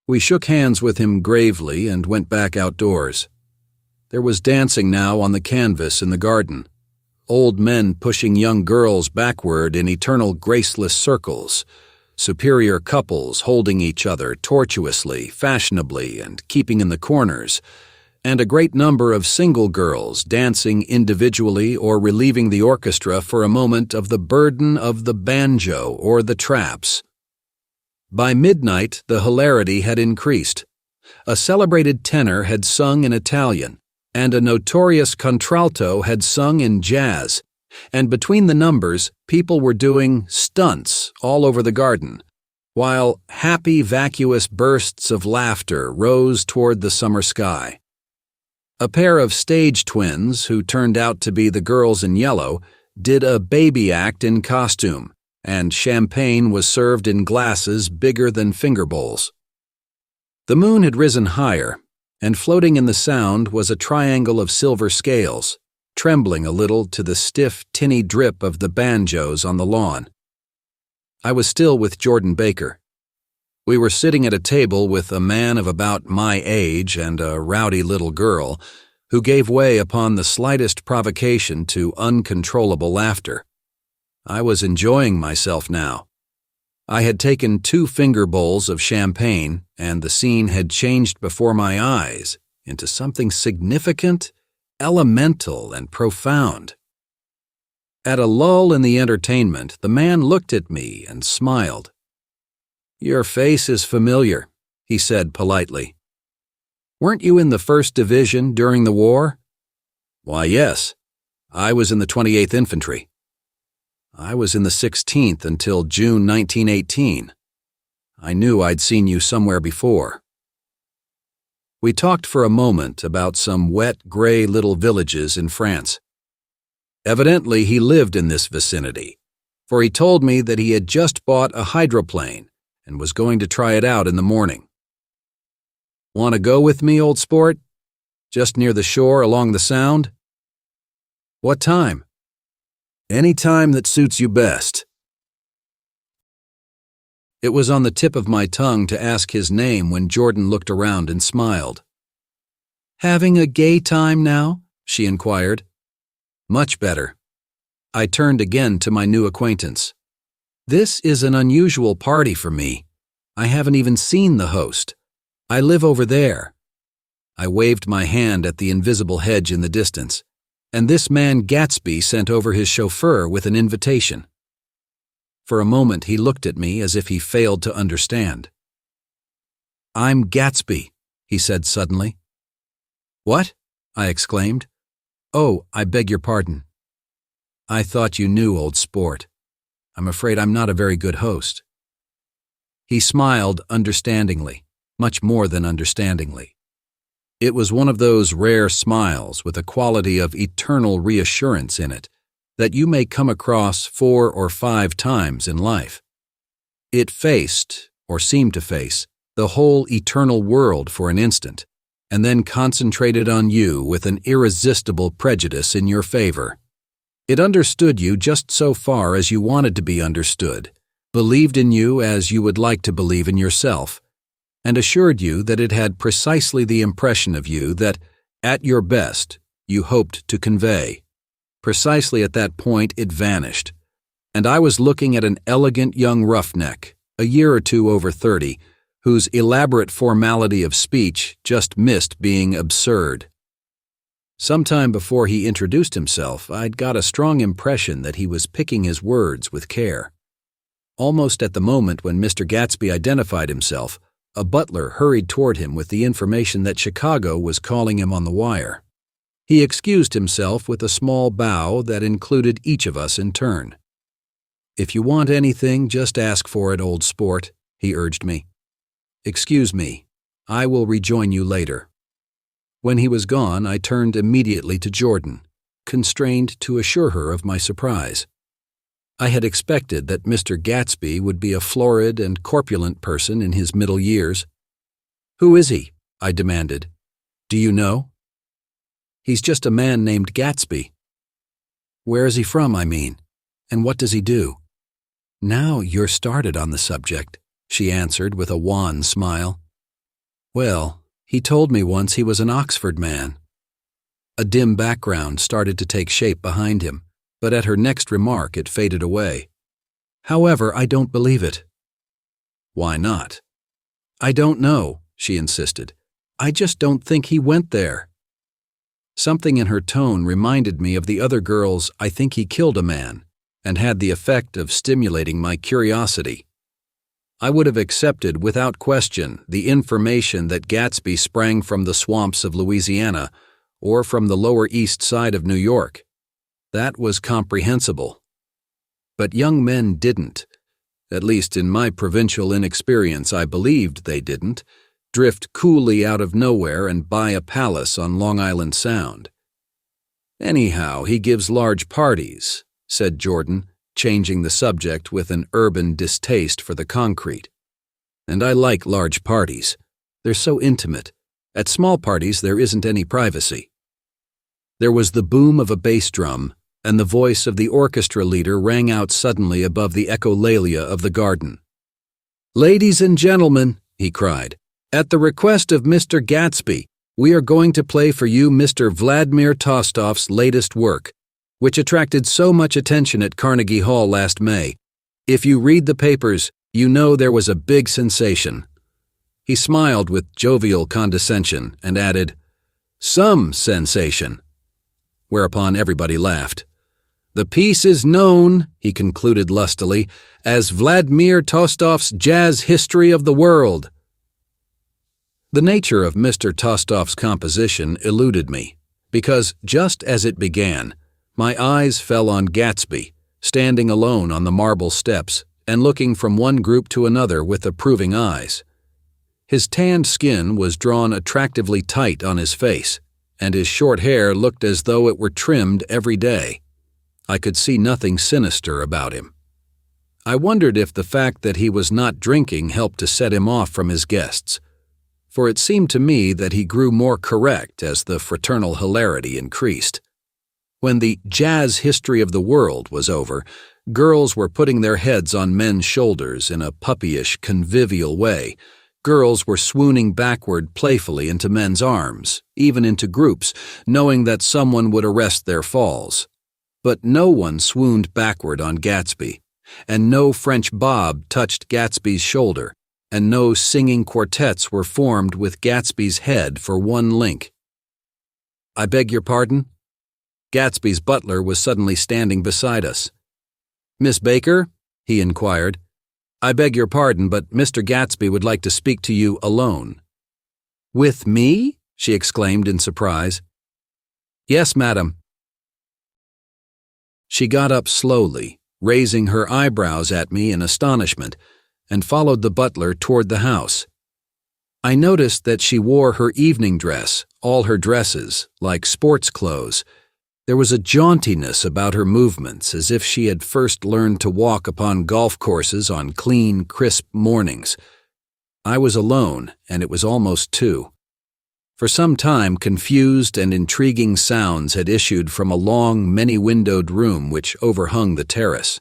We shook hands with him gravely and went back outdoors. There was dancing now on the canvas in the garden. Old men pushing young girls backward in eternal graceless circles. Superior couples holding each other tortuously, fashionably, and keeping in the corners. And a great number of single girls dancing individually or relieving the orchestra for a moment of the burden of the banjo or the traps. By midnight, the hilarity had increased. A celebrated tenor had sung in Italian, and a notorious contralto had sung in jazz, and between the numbers, people were doing stunts all over the garden, while happy, vacuous bursts of laughter rose toward the summer sky. A pair of stage twins, who turned out to be the girls in yellow, did a baby act in costume, and champagne was served in glasses bigger than finger bowls. The moon had risen higher, and floating in the sound was a triangle of silver scales, trembling a little to the stiff, tinny drip of the banjos on the lawn. I was still with Jordan Baker. We were sitting at a table with a man of about my age and a rowdy little girl who gave way upon the slightest provocation to uncontrollable laughter. I was enjoying myself now. I had taken 2 finger bowls of champagne, and the scene had changed before my eyes into something significant, elemental, and profound. At a lull in the entertainment, the man looked at me and smiled. Your face is familiar, he said politely. Weren't you in the 1st Division during the war? Why, yes. I was in the 28th Infantry. I was in the 16th until June 1918. I knew I'd seen you somewhere before. We talked for a moment about some wet, gray little villages in France. Evidently, he lived in this vicinity, for he told me that he had just bought a hydroplane and was going to try it out in the morning. Want to go with me, old sport? Just near the shore along the Sound? What time? Any time that suits you best. It was on the tip of my tongue to ask his name when Jordan looked around and smiled. Having a gay time now? She inquired. Much better. I turned again to my new acquaintance. This is an unusual party for me. I haven't even seen the host. I live over there. I waved my hand at the invisible hedge in the distance, and this man Gatsby sent over his chauffeur with an invitation. For a moment he looked at me as if he failed to understand. I'm Gatsby, he said suddenly. What? I exclaimed. Oh, I beg your pardon. I thought you knew, old sport. I'm afraid I'm not a very good host. He smiled understandingly, much more than understandingly. It was one of those rare smiles with a quality of eternal reassurance in it that you may come across 4 or 5 times in life. It faced, or seemed to face, the whole eternal world for an instant, and then concentrated on you with an irresistible prejudice in your favor. It understood you just so far as you wanted to be understood, believed in you as you would like to believe in yourself, and assured you that it had precisely the impression of you that, at your best, you hoped to convey. Precisely at that point, it vanished, and I was looking at an elegant young roughneck, a year or two over 30, whose elaborate formality of speech just missed being absurd. Sometime before he introduced himself, I'd got a strong impression that he was picking his words with care. Almost at the moment when Mr. Gatsby identified himself, a butler hurried toward him with the information that Chicago was calling him on the wire. He excused himself with a small bow that included each of us in turn. "If you want anything, just ask for it, old sport," he urged me. "Excuse me. I will rejoin you later." When he was gone, I turned immediately to Jordan, constrained to assure her of my surprise. I had expected that Mr. Gatsby would be a florid and corpulent person in his middle years. "Who is he?" I demanded. "Do you know?" "He's just a man named Gatsby." "Where is he from, I mean? And what does he do?" "Now you're started on the subject," she answered with a wan smile. "Well, he told me once he was an Oxford man." A dim background started to take shape behind him, but at her next remark it faded away. "However, I don't believe it." "Why not?" "I don't know," she insisted. "I just don't think he went there." Something in her tone reminded me of the other girl's "I think he killed a man," and had the effect of stimulating my curiosity. I would have accepted without question the information that Gatsby sprang from the swamps of Louisiana or from the Lower East Side of New York. That was comprehensible. But young men didn't, at least in my provincial inexperience I believed they didn't, drift coolly out of nowhere and buy a palace on Long Island Sound. "Anyhow, he gives large parties," said Jordan, changing the subject with an urban distaste for the concrete. "And I like large parties. They're so intimate. At small parties there isn't any privacy." There was the boom of a bass drum, and the voice of the orchestra leader rang out suddenly above the echolalia of the garden. "Ladies and gentlemen," he cried, "at the request of Mr. Gatsby, we are going to play for you Mr. Vladimir Tostof's latest work, which attracted so much attention at Carnegie Hall last May. If you read the papers, you know there was a big sensation." He smiled with jovial condescension and added, "Some sensation," whereupon everybody laughed. "The piece is known," he concluded lustily, "as Vladimir Tostof's Jazz History of the World." The nature of Mr. Tostof's composition eluded me, because just as it began, my eyes fell on Gatsby, standing alone on the marble steps and looking from one group to another with approving eyes. His tanned skin was drawn attractively tight on his face, and his short hair looked as though it were trimmed every day. I could see nothing sinister about him. I wondered if the fact that he was not drinking helped to set him off from his guests, for it seemed to me that he grew more correct as the fraternal hilarity increased. When the Jazz History of the World was over, girls were putting their heads on men's shoulders in a puppyish, convivial way. Girls were swooning backward playfully into men's arms, even into groups, knowing that someone would arrest their falls. But no one swooned backward on Gatsby, and no French bob touched Gatsby's shoulder, and no singing quartets were formed with Gatsby's head for one link. "I beg your pardon?" Gatsby's butler was suddenly standing beside us. "Miss Baker?" he inquired. "I beg your pardon, but Mr. Gatsby would like to speak to you alone." "With me?" she exclaimed in surprise. "Yes, madam." She got up slowly, raising her eyebrows at me in astonishment, and followed the butler toward the house. I noticed that she wore her evening dress, all her dresses, like sports clothes. There was a jauntiness about her movements, as if she had first learned to walk upon golf courses on clean, crisp mornings. I was alone, and it was almost 2. For some time, confused and intriguing sounds had issued from a long, many-windowed room which overhung the terrace.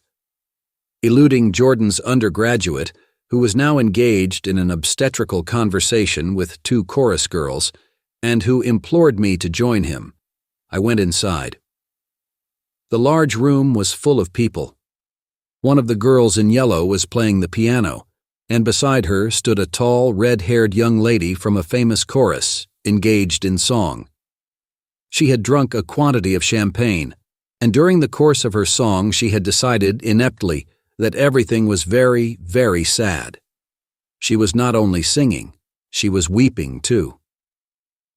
Eluding Jordan's undergraduate, who was now engaged in an obstetrical conversation with 2 chorus girls, and who implored me to join him, I went inside. The large room was full of people. One of the girls in yellow was playing the piano, and beside her stood a tall, red-haired young lady from a famous chorus, engaged in song. She had drunk a quantity of champagne, and during the course of her song she had decided, ineptly, that everything was very, very sad. She was not only singing, she was weeping too.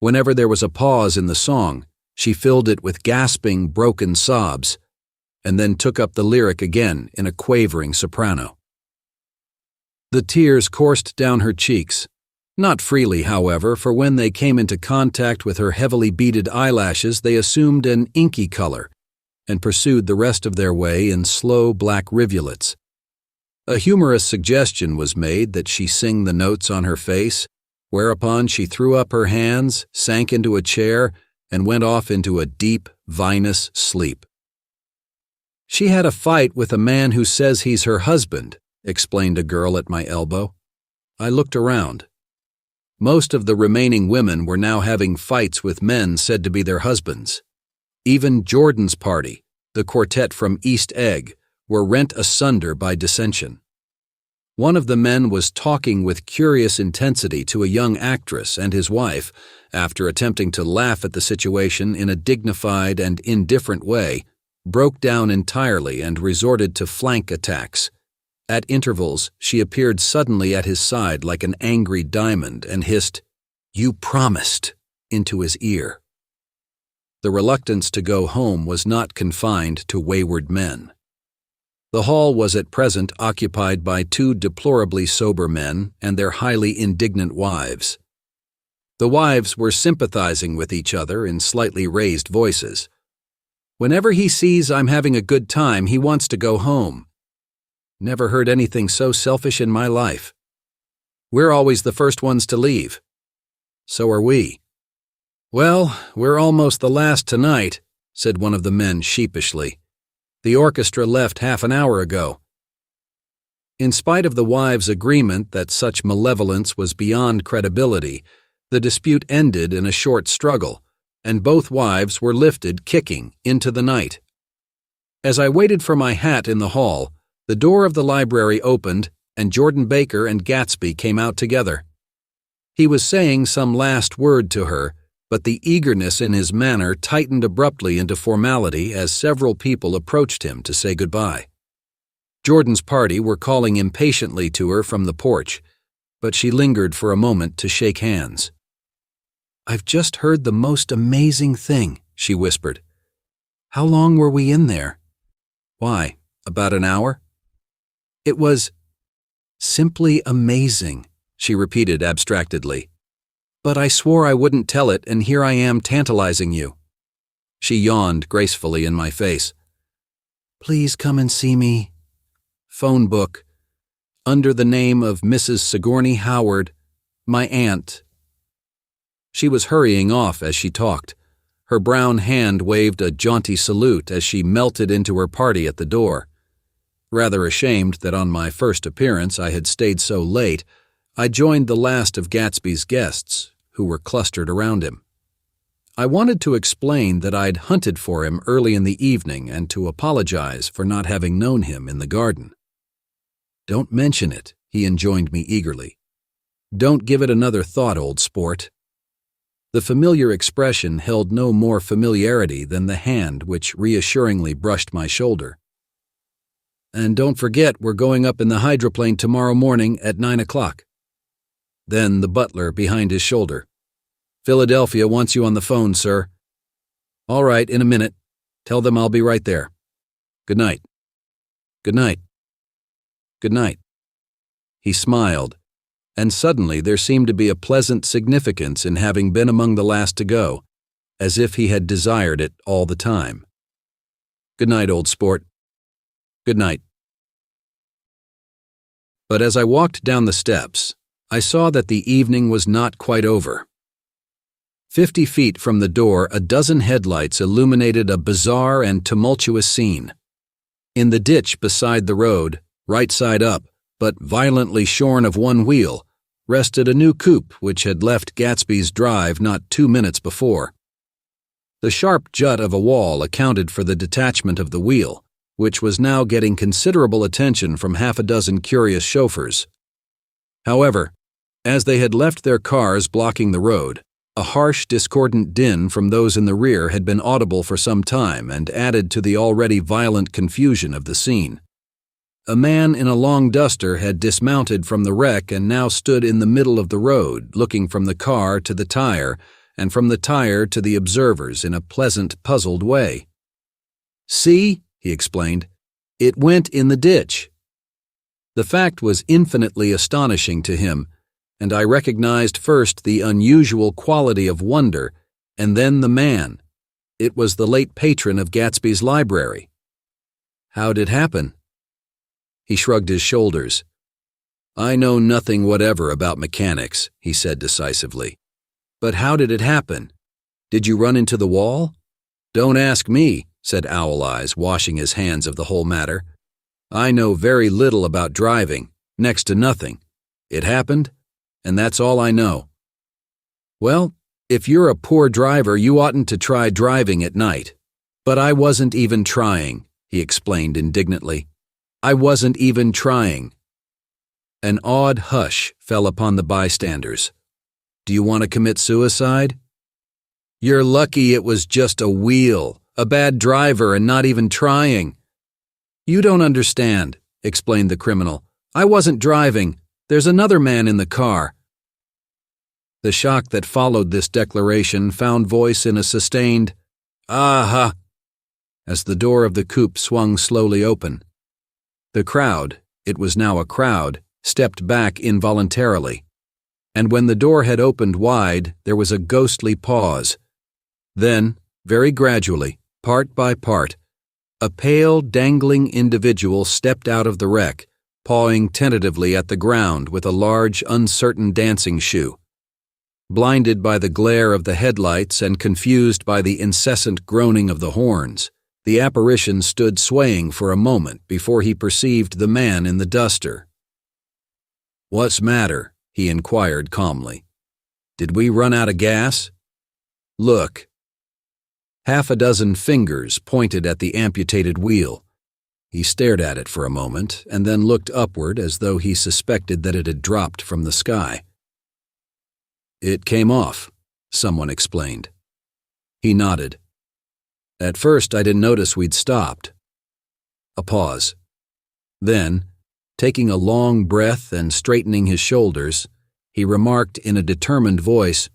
Whenever there was a pause in the song, she filled it with gasping, broken sobs, and then took up the lyric again in a quavering soprano. The tears coursed down her cheeks, not freely, however, for when they came into contact with her heavily beaded eyelashes they assumed an inky color and pursued the rest of their way in slow black rivulets. A humorous suggestion was made that she sing the notes on her face, whereupon she threw up her hands, sank into a chair, and went off into a deep, vinous sleep. "She had a fight with a man who says he's her husband," explained a girl at my elbow. I looked around. Most of the remaining women were now having fights with men said to be their husbands. Even Jordan's party, the quartet from East Egg, were rent asunder by dissension. One of the men was talking with curious intensity to a young actress and his wife, after attempting to laugh at the situation in a dignified and indifferent way, broke down entirely and resorted to flank attacks. At intervals, she appeared suddenly at his side like an angry diamond and hissed, "You promised," into his ear. The reluctance to go home was not confined to wayward men. The hall was at present occupied by two deplorably sober men and their highly indignant wives. The wives were sympathizing with each other in slightly raised voices. "Whenever he sees I'm having a good time, he wants to go home. Never heard anything so selfish in my life. We're always the first ones to leave. So are we." "Well, we're almost the last tonight," said one of the men sheepishly. "The orchestra left half an hour ago." In spite of the wives' agreement that such malevolence was beyond credibility, the dispute ended in a short struggle, and both wives were lifted, kicking, into the night. As I waited for my hat in the hall, the door of the library opened, and Jordan Baker and Gatsby came out together. He was saying some last word to her, but the eagerness in his manner tightened abruptly into formality as several people approached him to say goodbye. Jordan's party were calling impatiently to her from the porch, but she lingered for a moment to shake hands. "I've just heard the most amazing thing," she whispered. "How long were we in there?" "Why, about an hour?" "It was simply amazing," she repeated abstractedly. "But I swore I wouldn't tell it, and here I am tantalizing you." She yawned gracefully in my face. "Please come and see me. Phone book. Under the name of Mrs. Sigourney Howard, my aunt." She was hurrying off as she talked. Her brown hand waved a jaunty salute as she melted into her party at the door. Rather ashamed that on my first appearance I had stayed so late, I joined the last of Gatsby's guests, who were clustered around him. I wanted to explain that I'd hunted for him early in the evening and to apologize for not having known him in the garden. "Don't mention it," he enjoined me eagerly. "Don't give it another thought, old sport." The familiar expression held no more familiarity than the hand which reassuringly brushed my shoulder. "And don't forget we're going up in the hydroplane tomorrow morning at 9 o'clock. Then the butler behind his shoulder. "Philadelphia wants you on the phone, sir." "All right, in a minute. Tell them I'll be right there. Good night." "Good night." "Good night." He smiled, and suddenly there seemed to be a pleasant significance in having been among the last to go, as if he had desired it all the time. "Good night, old sport. Good night." But as I walked down the steps, I saw that the evening was not quite over. 50 feet from the door, a dozen headlights illuminated a bizarre and tumultuous scene. In the ditch beside the road, right side up, but violently shorn of one wheel, rested a new coupe which had left Gatsby's drive not 2 minutes before. The sharp jut of a wall accounted for the detachment of the wheel, which was now getting considerable attention from half a dozen curious chauffeurs. However, as they had left their cars blocking the road, a harsh, discordant din from those in the rear had been audible for some time and added to the already violent confusion of the scene. A man in a long duster had dismounted from the wreck and now stood in the middle of the road, looking from the car to the tire and from the tire to the observers in a pleasant, puzzled way. "See," he explained, "it went in the ditch." The fact was infinitely astonishing to him, and I recognized first the unusual quality of wonder, and then the man. It was the late patron of Gatsby's library. "How'd it happen?" He shrugged his shoulders. "I know nothing whatever about mechanics," he said decisively. "But how did it happen? Did you run into the wall?" "Don't ask me," said Owl Eyes, washing his hands of the whole matter. "I know very little about driving, next to nothing. It happened, and that's all I know." "Well, if you're a poor driver, you oughtn't to try driving at night." "But I wasn't even trying," he explained indignantly. "I wasn't even trying." An awed hush fell upon the bystanders. "Do you want to commit suicide?" "You're lucky it was just a wheel, a bad driver, and not even trying." "You don't understand," explained the criminal. "I wasn't driving. There's another man in the car." The shock that followed this declaration found voice in a sustained, "Ah-ha," as the door of the coupe swung slowly open. The crowd, it was now a crowd, stepped back involuntarily, and when the door had opened wide, there was a ghostly pause. Then, very gradually, part by part, a pale, dangling individual stepped out of the wreck, pawing tentatively at the ground with a large, uncertain dancing shoe. Blinded by the glare of the headlights and confused by the incessant groaning of the horns, the apparition stood swaying for a moment before he perceived the man in the duster. "What's matter?" he inquired calmly. "Did we run out of gas? Look." Half a dozen fingers pointed at the amputated wheel. He stared at it for a moment and then looked upward as though he suspected that it had dropped from the sky. "It came off," someone explained. He nodded. "At first I didn't notice we'd stopped." A pause. Then, taking a long breath and straightening his shoulders, he remarked in a determined voice,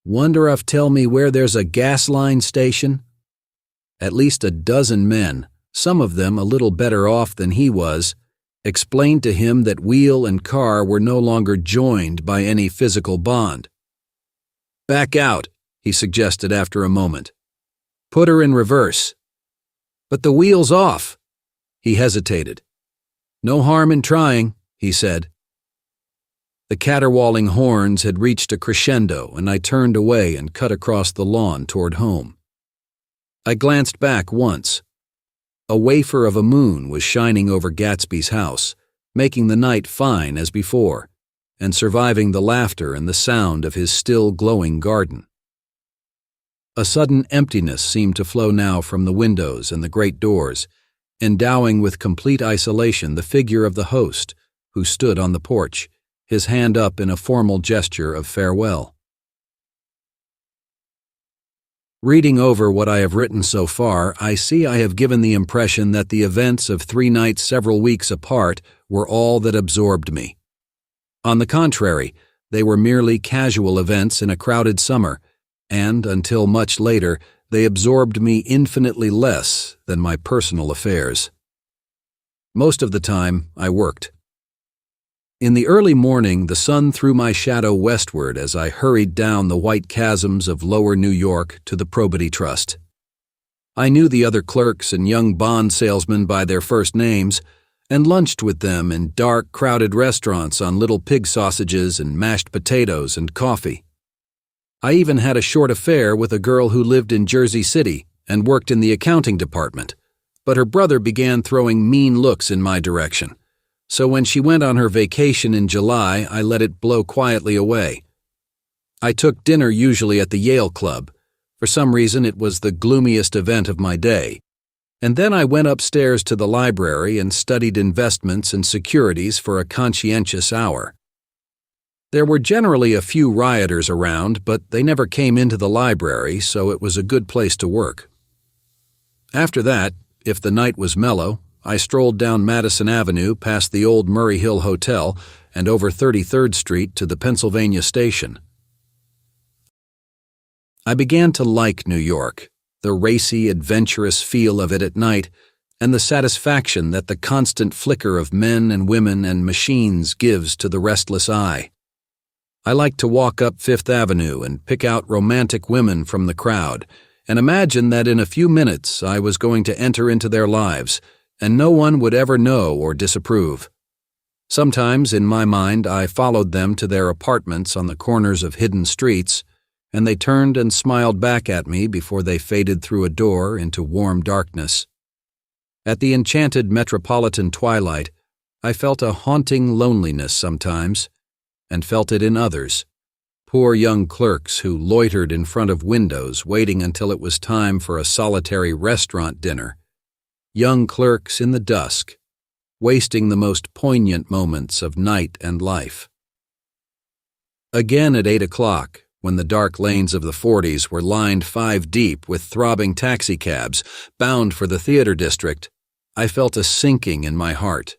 "Wonder if tell me where there's a gas line station?" At least a dozen men, some of them a little better off than he was, explained to him that wheel and car were no longer joined by any physical bond. "Back out," he suggested after a moment. "Put her in reverse." "But the wheel's off." He hesitated. "No harm in trying," he said. The caterwauling horns had reached a crescendo, and I turned away and cut across the lawn toward home. I glanced back once. A wafer of a moon was shining over Gatsby's house, making the night fine as before, and surviving the laughter and the sound of his still glowing garden. A sudden emptiness seemed to flow now from the windows and the great doors, endowing with complete isolation the figure of the host, who stood on the porch, his hand up in a formal gesture of farewell. Reading over what I have written so far, I see I have given the impression that the events of 3 nights several weeks apart were all that absorbed me. On the contrary, they were merely casual events in a crowded summer, and, until much later, they absorbed me infinitely less than my personal affairs. Most of the time, I worked. In the early morning, the sun threw my shadow westward as I hurried down the white chasms of lower New York to the Probity Trust. I knew the other clerks and young bond salesmen by their first names, and lunched with them in dark, crowded restaurants on little pig sausages and mashed potatoes and coffee. I even had a short affair with a girl who lived in Jersey City and worked in the accounting department, but her brother began throwing mean looks in my direction. So when she went on her vacation in July, I let it blow quietly away. I took dinner usually at the Yale Club, For some reason, it was the gloomiest event of my day. And then I went upstairs to the library and studied investments and securities for a conscientious hour. There were generally a few rioters around, but they never came into the library, so it was a good place to work. After that, if the night was mellow, I strolled down Madison Avenue past the old Murray Hill Hotel and over 33rd Street to the Pennsylvania Station. I began to like New York, the racy, adventurous feel of it at night, and the satisfaction that the constant flicker of men and women and machines gives to the restless eye. I liked to walk up Fifth Avenue and pick out romantic women from the crowd, and imagine that in a few minutes I was going to enter into their lives, and no one would ever know or disapprove. Sometimes, in my mind, I followed them to their apartments on the corners of hidden streets, and they turned and smiled back at me before they faded through a door into warm darkness. At the enchanted metropolitan twilight, I felt a haunting loneliness sometimes, and felt it in others, poor young clerks who loitered in front of windows waiting until it was time for a solitary restaurant dinner, young clerks in the dusk, wasting the most poignant moments of night and life. Again at 8 o'clock, when the dark lanes of the 40s were lined 5 deep with throbbing taxicabs bound for the theater district, I felt a sinking in my heart.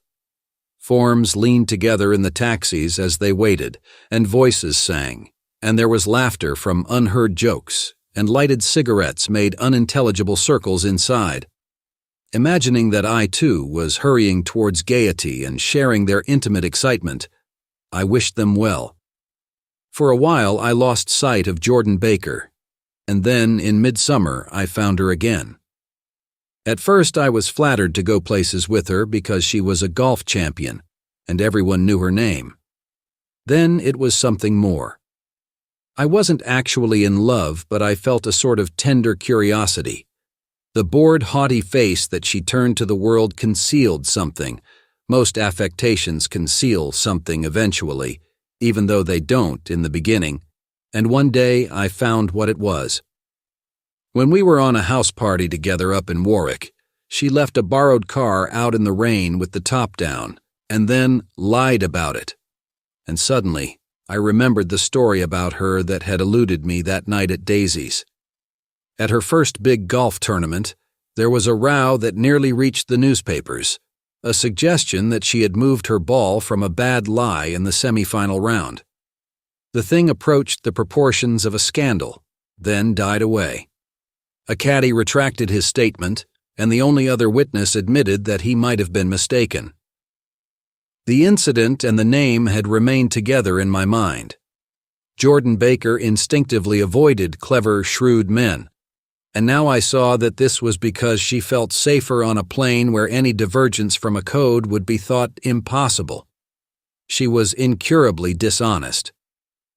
Forms leaned together in the taxis as they waited, and voices sang, and there was laughter from unheard jokes, and lighted cigarettes made unintelligible circles inside. Imagining that I, too, was hurrying towards gaiety and sharing their intimate excitement, I wished them well. For a while I lost sight of Jordan Baker, and then in midsummer I found her again. At first I was flattered to go places with her because she was a golf champion, and everyone knew her name. Then it was something more. I wasn't actually in love, but I felt a sort of tender curiosity. The bored, haughty face that she turned to the world concealed something. Most affectations conceal something eventually, even though they don't in the beginning, and one day I found what it was. When we were on a house party together up in Warwick, she left a borrowed car out in the rain with the top down, and then lied about it. And suddenly, I remembered the story about her that had eluded me that night at Daisy's. At her first big golf tournament, there was a row that nearly reached the newspapers, a suggestion that she had moved her ball from a bad lie in the semifinal round. The thing approached the proportions of a scandal, then died away. A caddy retracted his statement, and the only other witness admitted that he might have been mistaken. The incident and the name had remained together in my mind. Jordan Baker instinctively avoided clever, shrewd men, and now I saw that this was because she felt safer on a plane where any divergence from a code would be thought impossible. She was incurably dishonest.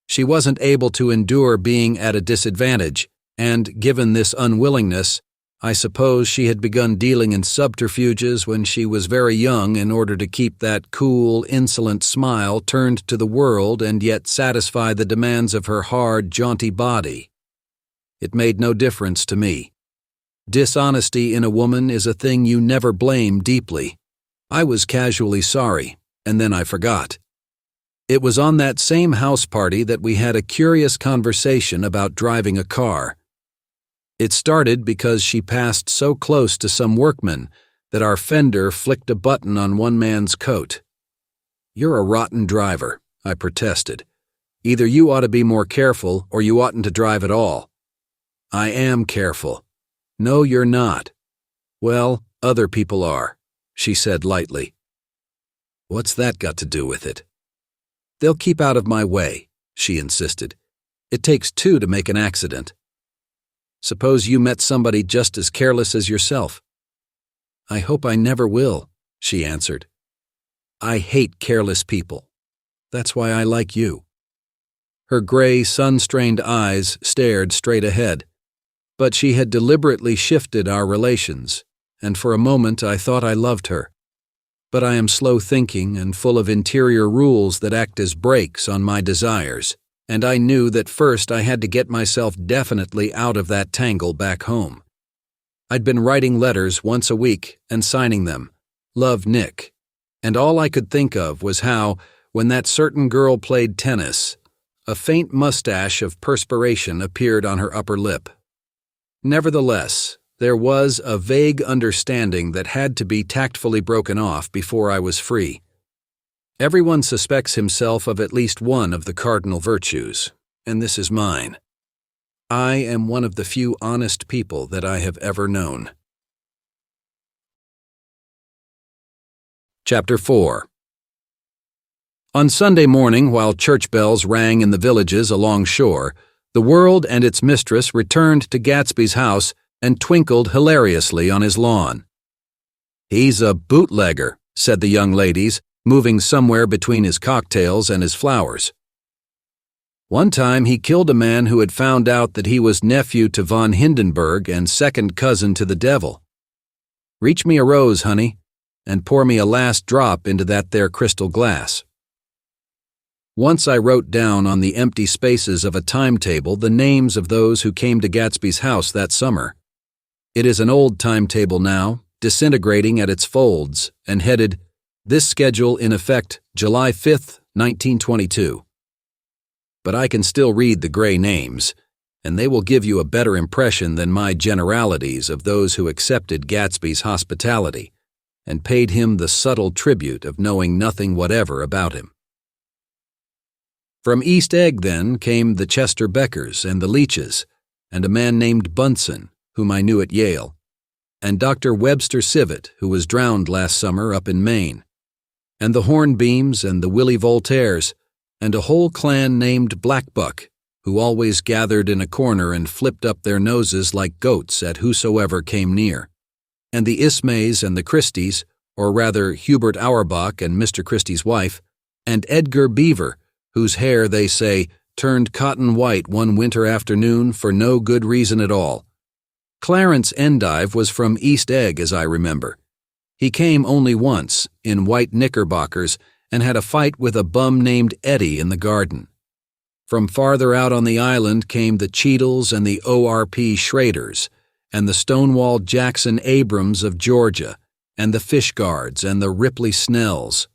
She wasn't able to endure being at a disadvantage, and given this unwillingness, I suppose she had begun dealing in subterfuges when she was very young in order to keep that cool, insolent smile turned to the world and yet satisfy the demands of her hard, jaunty body. It made no difference to me. Dishonesty in a woman is a thing you never blame deeply. I was casually sorry, and then I forgot. It was on that same house party that we had a curious conversation about driving a car. It started because she passed so close to some workmen that our fender flicked a button on one man's coat. "You're a rotten driver," I protested. "Either you ought to be more careful or you oughtn't to drive at all." "I am careful." "No, you're not." "Well, other people are," she said lightly. "What's that got to do with it?" "They'll keep out of my way," she insisted. "It takes 2 to make an accident." "Suppose you met somebody just as careless as yourself." "I hope I never will," she answered. "I hate careless people. That's why I like you." Her gray, sun-strained eyes stared straight ahead. But she had deliberately shifted our relations, and for a moment I thought I loved her. But I am slow-thinking and full of interior rules that act as brakes on my desires. and I knew that first I had to get myself definitely out of that tangle back home. I'd been writing letters once a week and signing them, "Love, Nick," and all I could think of was how, when that certain girl played tennis, a faint mustache of perspiration appeared on her upper lip. Nevertheless, there was a vague understanding that had to be tactfully broken off before I was free. Everyone suspects himself of at least one of the cardinal virtues, and this is mine. I am one of the few honest people that I have ever known. Chapter 4. On Sunday morning, while church bells rang in the villages along shore, the world and its mistress returned to Gatsby's house and twinkled hilariously on his lawn. "He's a bootlegger," said the young ladies, moving somewhere between his cocktails and his flowers. "One time he killed a man who had found out that he was nephew to von Hindenburg and second cousin to the devil. Reach me a rose, honey, and pour me a last drop into that there crystal glass." Once I wrote down on the empty spaces of a timetable the names of those who came to Gatsby's house that summer. It is an old timetable now, disintegrating at its folds, and headed, "This schedule in effect July 5th, 1922. But I can still read the gray names, and they will give you a better impression than my generalities of those who accepted Gatsby's hospitality and paid him the subtle tribute of knowing nothing whatever about him. From East Egg, then, came the Chester Beckers and the Leaches, and a man named Bunsen, whom I knew at Yale, and Dr. Webster Civet, who was drowned last summer up in Maine, and the Hornbeams and the Willie Voltaires, and a whole clan named Blackbuck, who always gathered in a corner and flipped up their noses like goats at whosoever came near, and the Ismays and the Christies, or rather Hubert Auerbach and Mr. Christie's wife, and Edgar Beaver, whose hair, they say, turned cotton white one winter afternoon for no good reason at all. Clarence Endive was from East Egg, as I remember. He came only once, in white knickerbockers, and had a fight with a bum named Eddie in the garden. From farther out on the island came the Cheadles and the O.R.P. Schraders, and the Stonewall Jackson Abrams of Georgia, and the Fishguards and the Ripley Snells.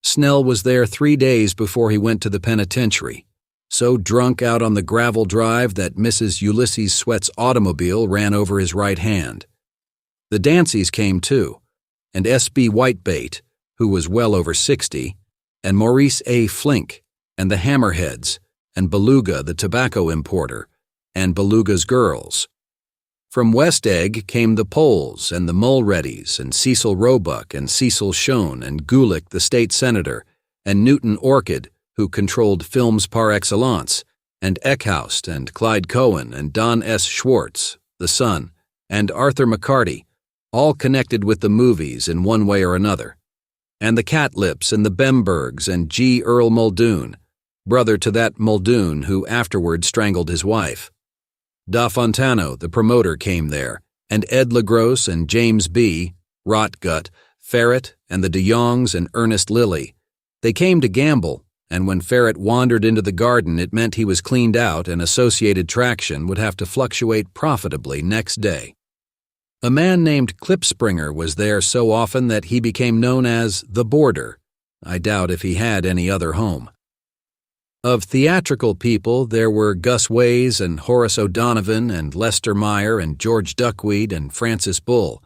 Snell was there 3 days before he went to the penitentiary, so drunk out on the gravel drive that Mrs. Ulysses Sweat's automobile ran over his right hand. The Danceys came too, and S.B. Whitebait, who was well over 60, and Maurice A. Flink, and the Hammerheads, and Beluga the tobacco importer, and Beluga's girls. From West Egg came the Poles and the Mulreadys and Cecil Roebuck and Cecil Schoen and Gulick the state senator and Newton Orchid, who controlled films par excellence, and Eckhoust and Clyde Cohen and Don S. Schwartz, the son, and Arthur McCarty, all connected with the movies in one way or another, and the Catlips and the Bembergs and G. Earl Muldoon, brother to that Muldoon who afterward strangled his wife. Da Fontano, the promoter, came there, and Ed LaGrosse and James B., Rotgut, Ferret, and the de Jongs and Ernest Lilly. They came to gamble, and when Ferret wandered into the garden it meant he was cleaned out and Associated Traction would have to fluctuate profitably next day. A man named Klipspringer was there so often that he became known as the Boarder. I doubt if he had any other home. Of theatrical people, there were Gus Ways and Horace O'Donovan and Lester Meyer and George Duckweed and Francis Bull.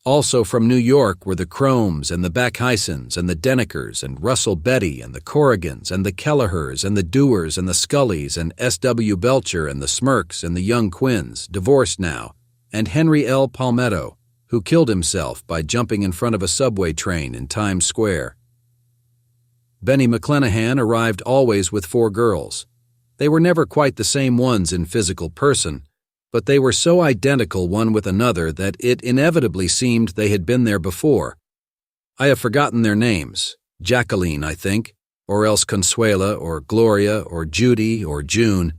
Also from New York were the Cromes and the Backhysons and the Denekers and Russell Betty and the Corrigans and the Kelleher's and the Dewars and the Scullys and S.W. Belcher and the Smirks and the Young Quinns, divorced now, and Henry L. Palmetto, who killed himself by jumping in front of a subway train in Times Square. Benny McClenahan arrived always with 4 girls. They were never quite the same ones in physical person, but they were so identical one with another that it inevitably seemed they had been there before. I have forgotten their names, Jacqueline, I think, or else Consuela or Gloria or Judy or June,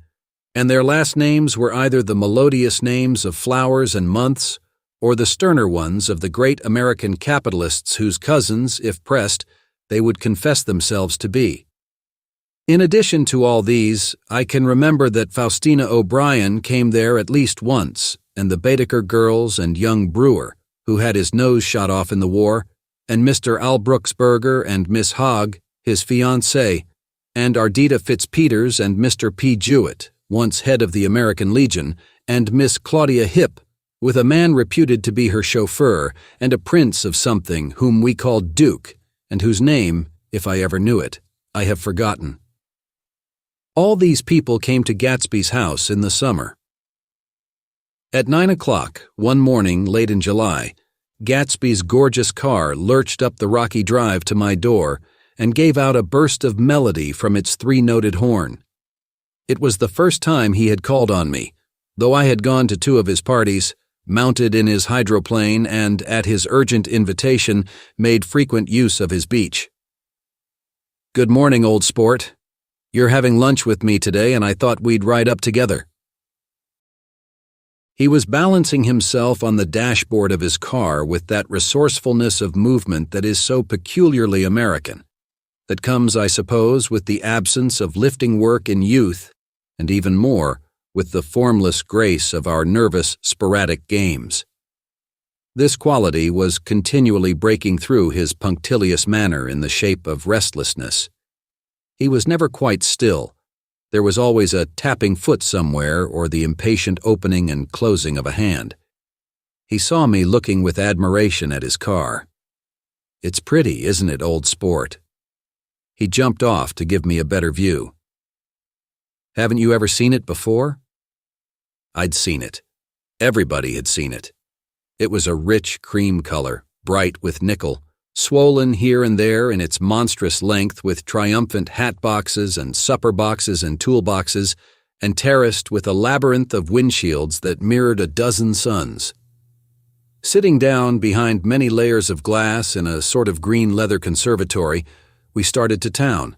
and their last names were either the melodious names of flowers and months or the sterner ones of the great American capitalists whose cousins, if pressed, they would confess themselves to be. In addition to all these, I can remember that Faustina O'Brien came there at least once, and the Baedeker girls and young Brewer, who had his nose shot off in the war, and Mr. Albrucksberger and Miss Hogg, his fiancée, and Ardita Fitzpeters and Mr. P. Jewett, once head of the American Legion, and Miss Claudia Hipp, with a man reputed to be her chauffeur, and a prince of something whom we called Duke, and whose name, if I ever knew it, I have forgotten. All these people came to Gatsby's house in the summer. At 9 o'clock, one morning late in July, Gatsby's gorgeous car lurched up the rocky drive to my door and gave out a burst of melody from its three-noted horn. It was the first time he had called on me, though I had gone to 2 of his parties, mounted in his hydroplane, and, at his urgent invitation, made frequent use of his beach. "Good morning, old sport. You're having lunch with me today, and I thought we'd ride up together." He was balancing himself on the dashboard of his car with that resourcefulness of movement that is so peculiarly American, that comes, I suppose, with the absence of lifting work in youth, and even more, with the formless grace of our nervous, sporadic games. This quality was continually breaking through his punctilious manner in the shape of restlessness. He was never quite still. There was always a tapping foot somewhere or the impatient opening and closing of a hand. He saw me looking with admiration at his car. "It's pretty, isn't it, old sport?" He jumped off to give me a better view. "Haven't you ever seen it before?" I'd seen it. Everybody had seen it. It was a rich cream color, bright with nickel, swollen here and there in its monstrous length with triumphant hat boxes and supper boxes and toolboxes, and terraced with a labyrinth of windshields that mirrored a dozen suns. Sitting down behind many layers of glass in a sort of green leather conservatory, we started to town.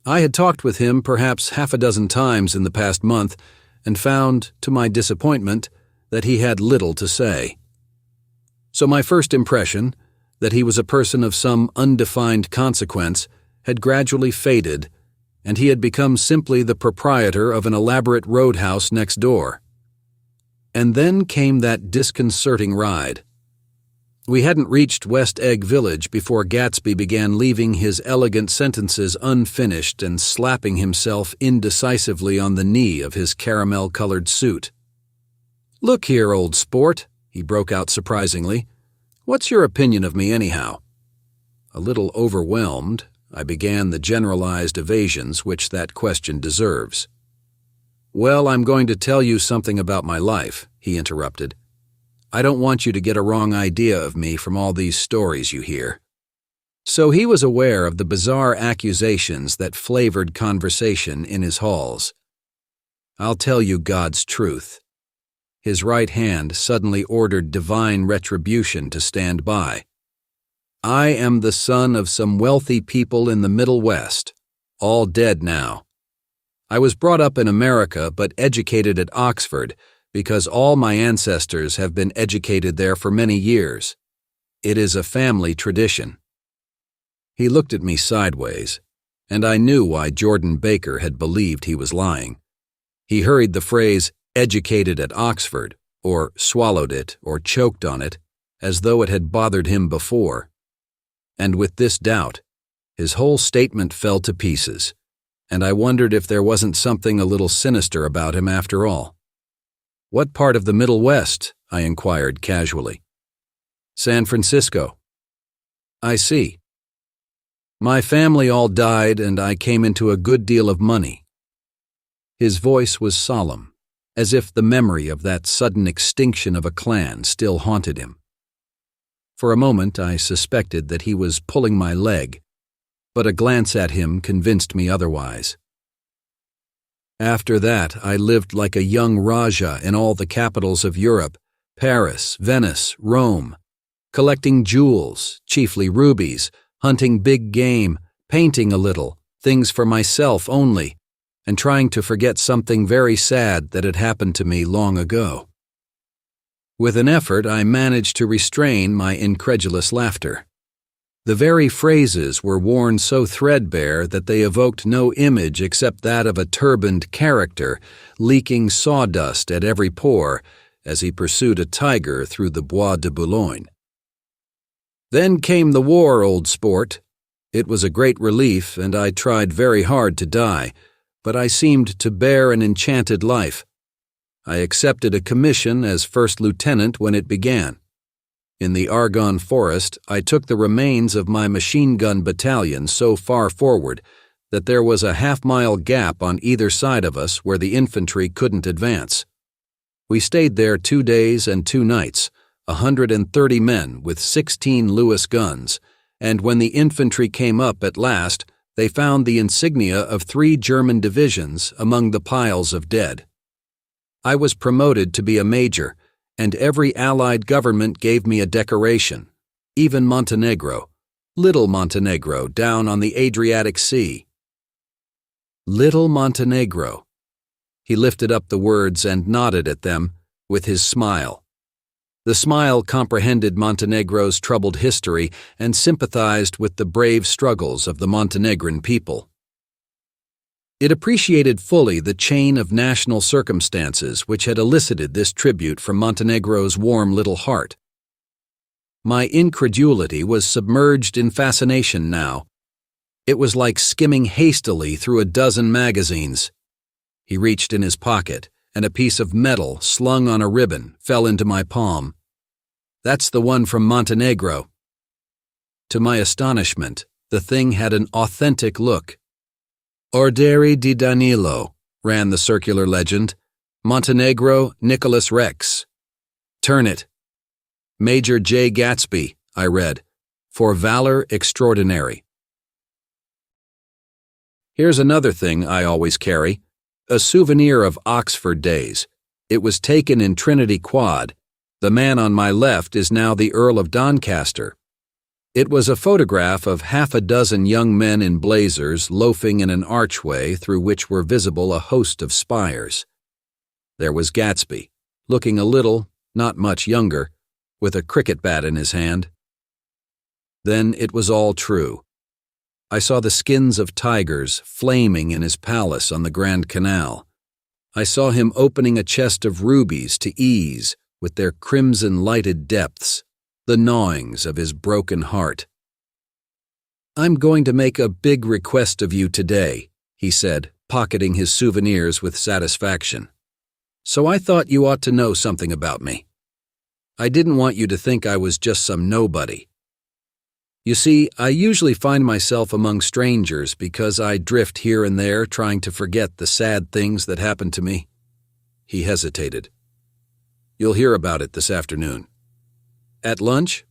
I had talked with him perhaps half a dozen times in the past month, and found, to my disappointment, that he had little to say. So my first impression, that he was a person of some undefined consequence, had gradually faded, and he had become simply the proprietor of an elaborate roadhouse next door. And then came that disconcerting ride. We hadn't reached West Egg Village before Gatsby began leaving his elegant sentences unfinished and slapping himself indecisively on the knee of his caramel-colored suit. "Look here, old sport," he broke out surprisingly. "What's your opinion of me, anyhow?" A little overwhelmed, I began the generalized evasions which that question deserves. "Well, I'm going to tell you something about my life," he interrupted. "I don't want you to get a wrong idea of me from all these stories you hear." So he was aware of the bizarre accusations that flavored conversation in his halls. "I'll tell you God's truth." His right hand suddenly ordered divine retribution to stand by. "I am the son of some wealthy people in the Middle West, all dead now. I was brought up in America but educated at Oxford because all my ancestors have been educated there for many years. It is a family tradition." He looked at me sideways, and I knew why Jordan Baker had believed he was lying. He hurried the phrase, "educated at Oxford," or swallowed it, or choked on it, as though it had bothered him before. And with this doubt, his whole statement fell to pieces, and I wondered if there wasn't something a little sinister about him after all. "What part of the Middle West?" I inquired casually. "San Francisco." "I see. My family all died, and I came into a good deal of money." His voice was solemn, as if the memory of that sudden extinction of a clan still haunted him. For a moment I suspected that he was pulling my leg, but a glance at him convinced me otherwise. "After that I lived like a young Rajah in all the capitals of Europe, Paris, Venice, Rome, collecting jewels, chiefly rubies, hunting big game, painting a little, things for myself only, and trying to forget something very sad that had happened to me long ago." With an effort, I managed to restrain my incredulous laughter. The very phrases were worn so threadbare that they evoked no image except that of a turbaned character leaking sawdust at every pore as he pursued a tiger through the Bois de Boulogne. Then came the war, old sport. It was a great relief, and I tried very hard to die, but I seemed to bear an enchanted life. I accepted a commission as first lieutenant when it began. In the Argonne forest, I took the remains of my machine gun battalion so far forward that there was a half-mile gap on either side of us where the infantry couldn't advance. We stayed there 2 days and 2 nights, 130 men with 16 Lewis guns, and when the infantry came up at last, they found the insignia of 3 German divisions among the piles of dead. I was promoted to be a major, and every Allied government gave me a decoration, even Montenegro, Little Montenegro down on the Adriatic Sea. Little Montenegro. He lifted up the words and nodded at them with his smile. The smile comprehended Montenegro's troubled history and sympathized with the brave struggles of the Montenegrin people. It appreciated fully the chain of national circumstances which had elicited this tribute from Montenegro's warm little heart. My incredulity was submerged in fascination now. It was like skimming hastily through a dozen magazines. He reached in his pocket, and a piece of metal slung on a ribbon fell into my palm. "That's the one from Montenegro." To my astonishment, the thing had an authentic look. "Orderi di Danilo," ran the circular legend. "Montenegro, Nicholas Rex." "Turn it." "Major J. Gatsby," I read, "for valor extraordinary." Here's another thing I always carry, a souvenir of Oxford days. It was taken in Trinity Quad. The man on my left is now the Earl of Doncaster. It was a photograph of half a dozen young men in blazers loafing in an archway through which were visible a host of spires. There was Gatsby, looking a little, not much younger, with a cricket bat in his hand. Then it was all true. I saw the skins of tigers flaming in his palace on the Grand Canal. I saw him opening a chest of rubies to ease with their crimson-lighted depths, the gnawings of his broken heart. "I'm going to make a big request of you today," he said, pocketing his souvenirs with satisfaction. "So I thought you ought to know something about me. I didn't want you to think I was just some nobody. You see, I usually find myself among strangers because I drift here and there trying to forget the sad things that happened to me." He hesitated. "You'll hear about it this afternoon." "At lunch?"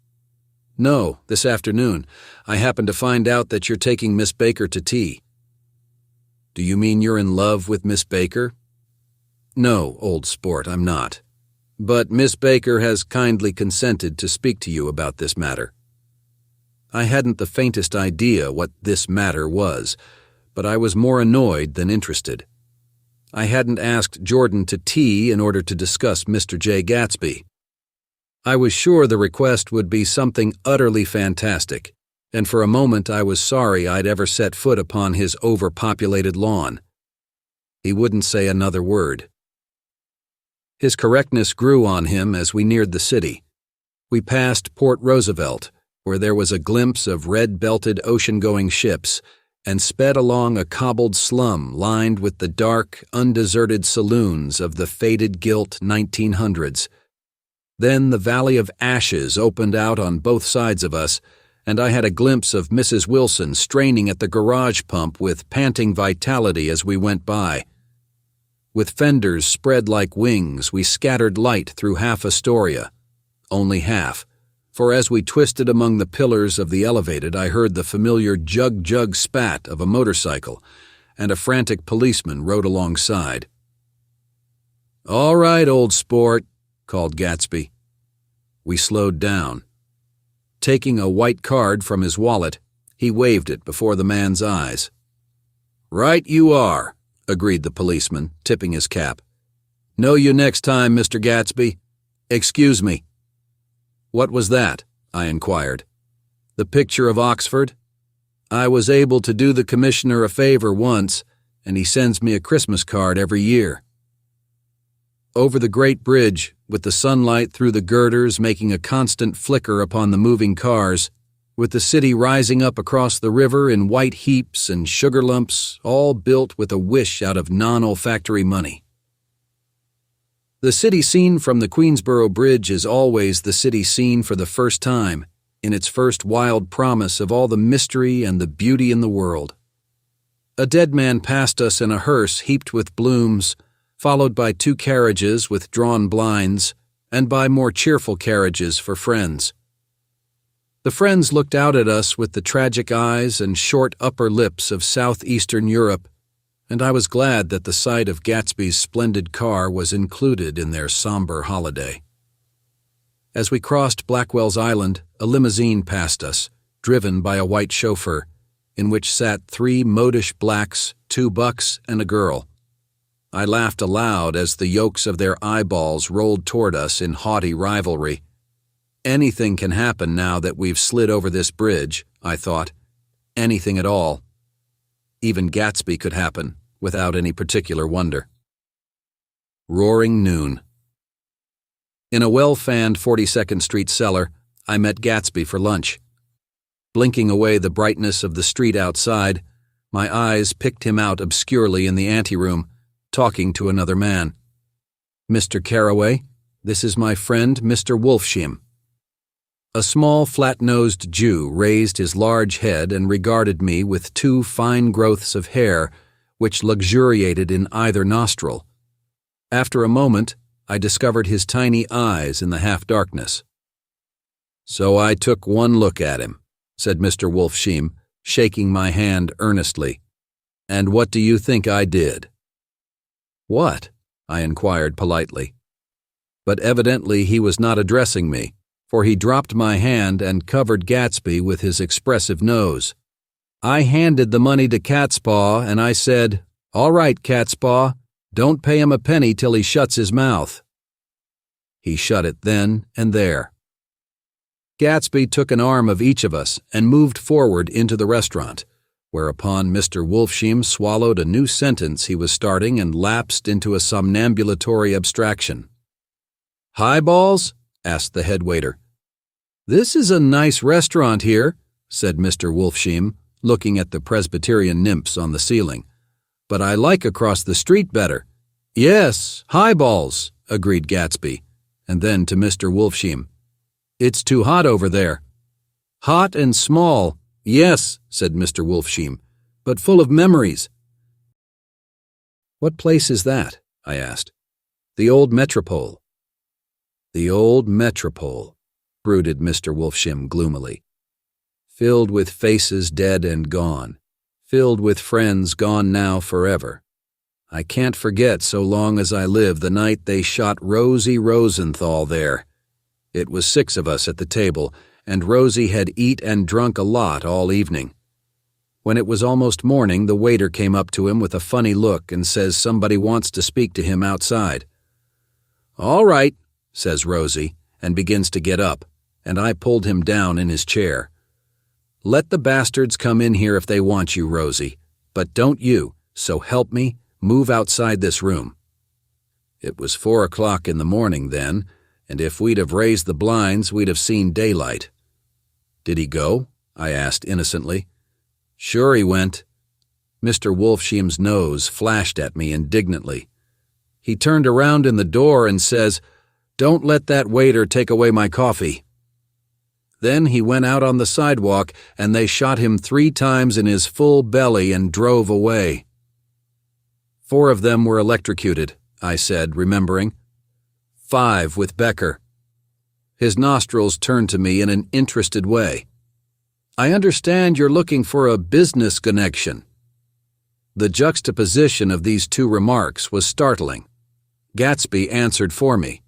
"No, this afternoon. I happen to find out that you're taking Miss Baker to tea." "Do you mean you're in love with Miss Baker?" "No, old sport, I'm not. But Miss Baker has kindly consented to speak to you about this matter." I hadn't the faintest idea what this matter was, but I was more annoyed than interested. I hadn't asked Jordan to tea in order to discuss Mr. J. Gatsby. I was sure the request would be something utterly fantastic, and for a moment I was sorry I'd ever set foot upon his overpopulated lawn. He wouldn't say another word. His correctness grew on him as we neared the city. We passed Port Roosevelt, where there was a glimpse of red-belted ocean-going ships, and sped along a cobbled slum lined with the dark, undeserted saloons of the faded-gilt 1900s. Then the Valley of Ashes opened out on both sides of us, and I had a glimpse of Mrs. Wilson straining at the garage pump with panting vitality as we went by. With fenders spread like wings, we scattered light through half Astoria. Only half. For as we twisted among the pillars of the elevated, I heard the familiar jug-jug spat of a motorcycle, and a frantic policeman rode alongside. "All right, old sport," called Gatsby. We slowed down. Taking a white card from his wallet, he waved it before the man's eyes. "Right you are," agreed the policeman, tipping his cap. "Know you next time, Mr. Gatsby. Excuse me." "What was that?" I inquired. The picture of Oxford? I was able to do the commissioner a favor once, and he sends me a Christmas card every year. Over the great bridge, with the sunlight through the girders making a constant flicker upon the moving cars, with the city rising up across the river in white heaps and sugar lumps, all built with a wish out of non-olfactory money. The city scene from the Queensboro Bridge is always the city scene for the first time, in its first wild promise of all the mystery and the beauty in the world. A dead man passed us in a hearse heaped with blooms, followed by 2 carriages with drawn blinds, and by more cheerful carriages for friends. The friends looked out at us with the tragic eyes and short upper lips of southeastern Europe, and I was glad that the sight of Gatsby's splendid car was included in their somber holiday. As we crossed Blackwell's Island, a limousine passed us, driven by a white chauffeur, in which sat 3 modish blacks, 2 bucks, and a girl. I laughed aloud as the yolks of their eyeballs rolled toward us in haughty rivalry. Anything can happen now that we've slid over this bridge, I thought. Anything at all. Even Gatsby could happen, without any particular wonder. Roaring noon. In a well-fanned 42nd Street cellar, I met Gatsby for lunch. Blinking away the brightness of the street outside, my eyes picked him out obscurely in the anteroom, talking to another man. "Mr. Carraway, this is my friend Mr. Wolfsheim." A small, flat-nosed Jew raised his large head and regarded me with 2 fine growths of hair which luxuriated in either nostril. After a moment, I discovered his tiny eyes in the half-darkness. "So I took one look at him," said Mr. Wolfsheim, shaking my hand earnestly. "And what do you think I did?" "What?" I inquired politely. But evidently he was not addressing me, for he dropped my hand and covered Gatsby with his expressive nose. I handed the money to Catspaw, and I said, "All right, Catspaw, don't pay him a penny till he shuts his mouth." He shut it then and there. Gatsby took an arm of each of us and moved forward into the restaurant, whereupon Mr. Wolfsheim swallowed a new sentence he was starting and lapsed into a somnambulatory abstraction. "Highballs?" asked the head waiter. "This is a nice restaurant here," said Mr. Wolfsheim, looking at the Presbyterian nymphs on the ceiling. "But I like across the street better." "Yes, highballs," agreed Gatsby, and then to Mr. Wolfsheim, "It's too hot over there." "Hot and small, yes," said Mr. Wolfsheim, "but full of memories." "What place is that?" I asked. "The old Metropole." "The old Metropole," brooded Mr. Wolfsheim gloomily. "Filled with faces dead and gone, filled with friends gone now forever. I can't forget so long as I live the night they shot Rosie Rosenthal there. It was 6 of us at the table, and Rosie had eat and drunk a lot all evening. When it was almost morning, the waiter came up to him with a funny look and says somebody wants to speak to him outside. "All right," says Rosie, and begins to get up, and I pulled him down in his chair. "Let the bastards come in here if they want you, Rosie, but don't you, so help me, move outside this room." It was 4 o'clock in the morning then, and if we'd have raised the blinds, we'd have seen daylight. "Did he go?" I asked innocently. "Sure he went." Mr. Wolfsheim's nose flashed at me indignantly. He turned around in the door and says, "Don't let that waiter take away my coffee." Then he went out on the sidewalk, and they shot him 3 times in his full belly and drove away. 4 of them were electrocuted, I said, remembering. 5 with Becker. His nostrils turned to me in an interested way. "I understand you're looking for a business connection." The juxtaposition of these 2 remarks was startling. Gatsby answered for me.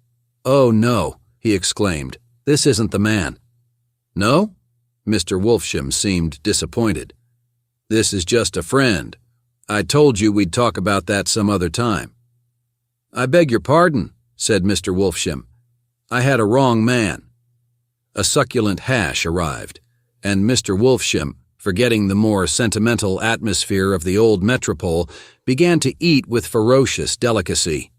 "Oh, no," he exclaimed. "This isn't the man." "No?" Mr. Wolfsheim seemed disappointed. "This is just a friend. I told you we'd talk about that some other time." "I beg your pardon," said Mr. Wolfsheim. "I had a wrong man." A succulent hash arrived, and Mr. Wolfsham, forgetting the more sentimental atmosphere of the old metropole, began to eat with ferocious delicacy.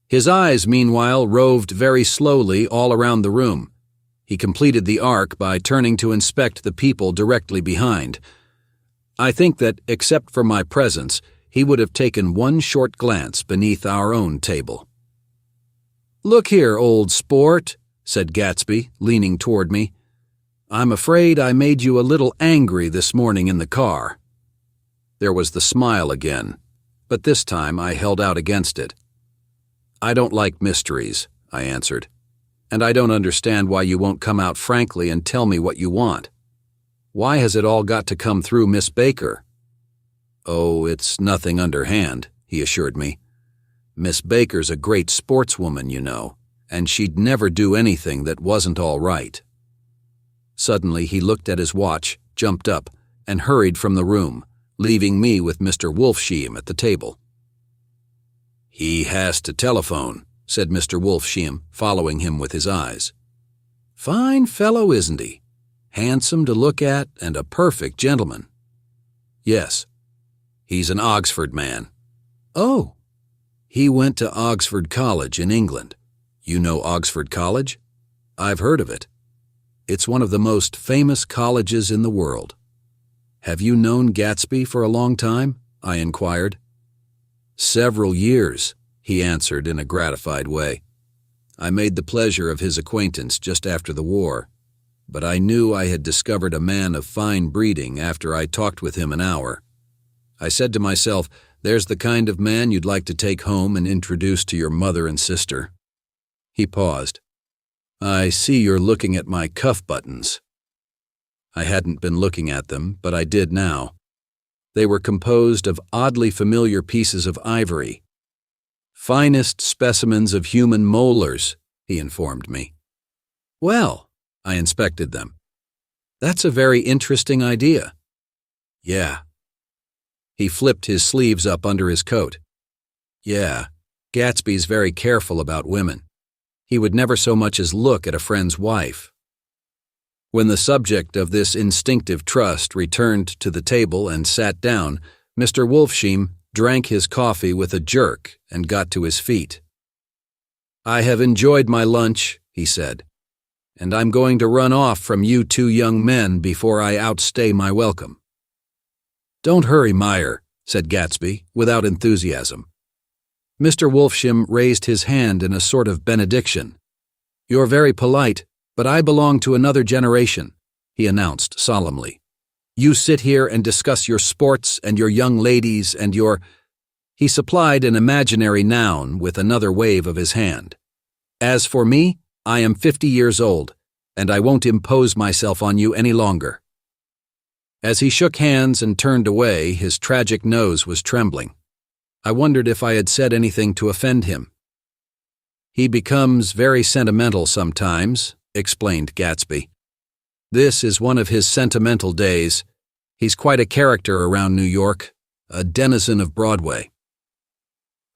His eyes, meanwhile, roved very slowly all around the room. He completed the arc by turning to inspect the people directly behind. I think that, except for my presence, he would have taken one short glance beneath our own table. "Look here, old sport," said Gatsby, leaning toward me. "I'm afraid I made you a little angry this morning in the car." There was the smile again, but this time I held out against it. "I don't like mysteries," I answered, "and I don't understand why you won't come out frankly and tell me what you want. Why has it all got to come through Miss Baker?" "Oh, it's nothing underhand," he assured me. "Miss Baker's a great sportswoman, you know, and she'd never do anything that wasn't all right." Suddenly he looked at his watch, jumped up, and hurried from the room, leaving me with Mr. Wolfsham at the table. "He has to telephone," said Mr. Wolfsham, following him with his eyes. "Fine fellow, isn't he? Handsome to look at and a perfect gentleman." "Yes. He's an Oxford man." "Oh." "He went to Oxford College in England. You know Oxford College? I've heard of it. It's one of the most famous colleges in the world." "Have you known Gatsby for a long time?" I inquired. "Several years," he answered in a gratified way. "I made the pleasure of his acquaintance just after the war, but I knew I had discovered a man of fine breeding after I talked with him an hour. I said to myself, there's the kind of man you'd like to take home and introduce to your mother and sister." He paused. "I see you're looking at my cuff buttons." I hadn't been looking at them, but I did now. They were composed of oddly familiar pieces of ivory. "Finest specimens of human molars," he informed me. "Well," I inspected them. "That's a very interesting idea." "Yeah." He flipped his sleeves up under his coat. "Yeah, Gatsby's very careful about women. He would never so much as look at a friend's wife." When the subject of this instinctive trust returned to the table and sat down, Mr. Wolfsham drank his coffee with a jerk and got to his feet. "I have enjoyed my lunch," he said, "and I'm going to run off from you two young men before I outstay my welcome." "Don't hurry, Meyer," said Gatsby, without enthusiasm. Mr. Wolfsham raised his hand in a sort of benediction. "You're very polite, but I belong to another generation," he announced solemnly. "You sit here and discuss your sports and your young ladies and your—" He supplied an imaginary noun with another wave of his hand. "As for me, I am 50 years old, and I won't impose myself on you any longer." As he shook hands and turned away, his tragic nose was trembling. I wondered if I had said anything to offend him. "He becomes very sentimental sometimes," explained Gatsby. "This is one of his sentimental days. He's quite a character around New York, a denizen of Broadway."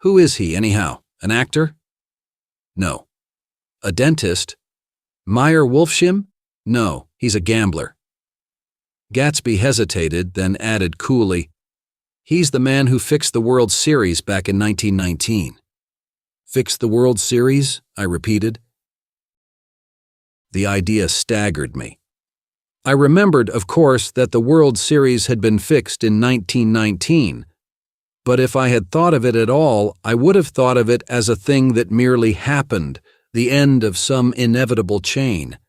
"Who is he, anyhow? An actor?" "No." "A dentist?" "Meyer Wolfsham?" "No, he's a gambler." Gatsby hesitated, then added coolly, "He's the man who fixed the World Series back in 1919. "Fixed the World Series?" I repeated. The idea staggered me. I remembered, of course, that the World Series had been fixed in 1919, but if I had thought of it at all, I would have thought of it as a thing that merely happened, the end of some inevitable chain.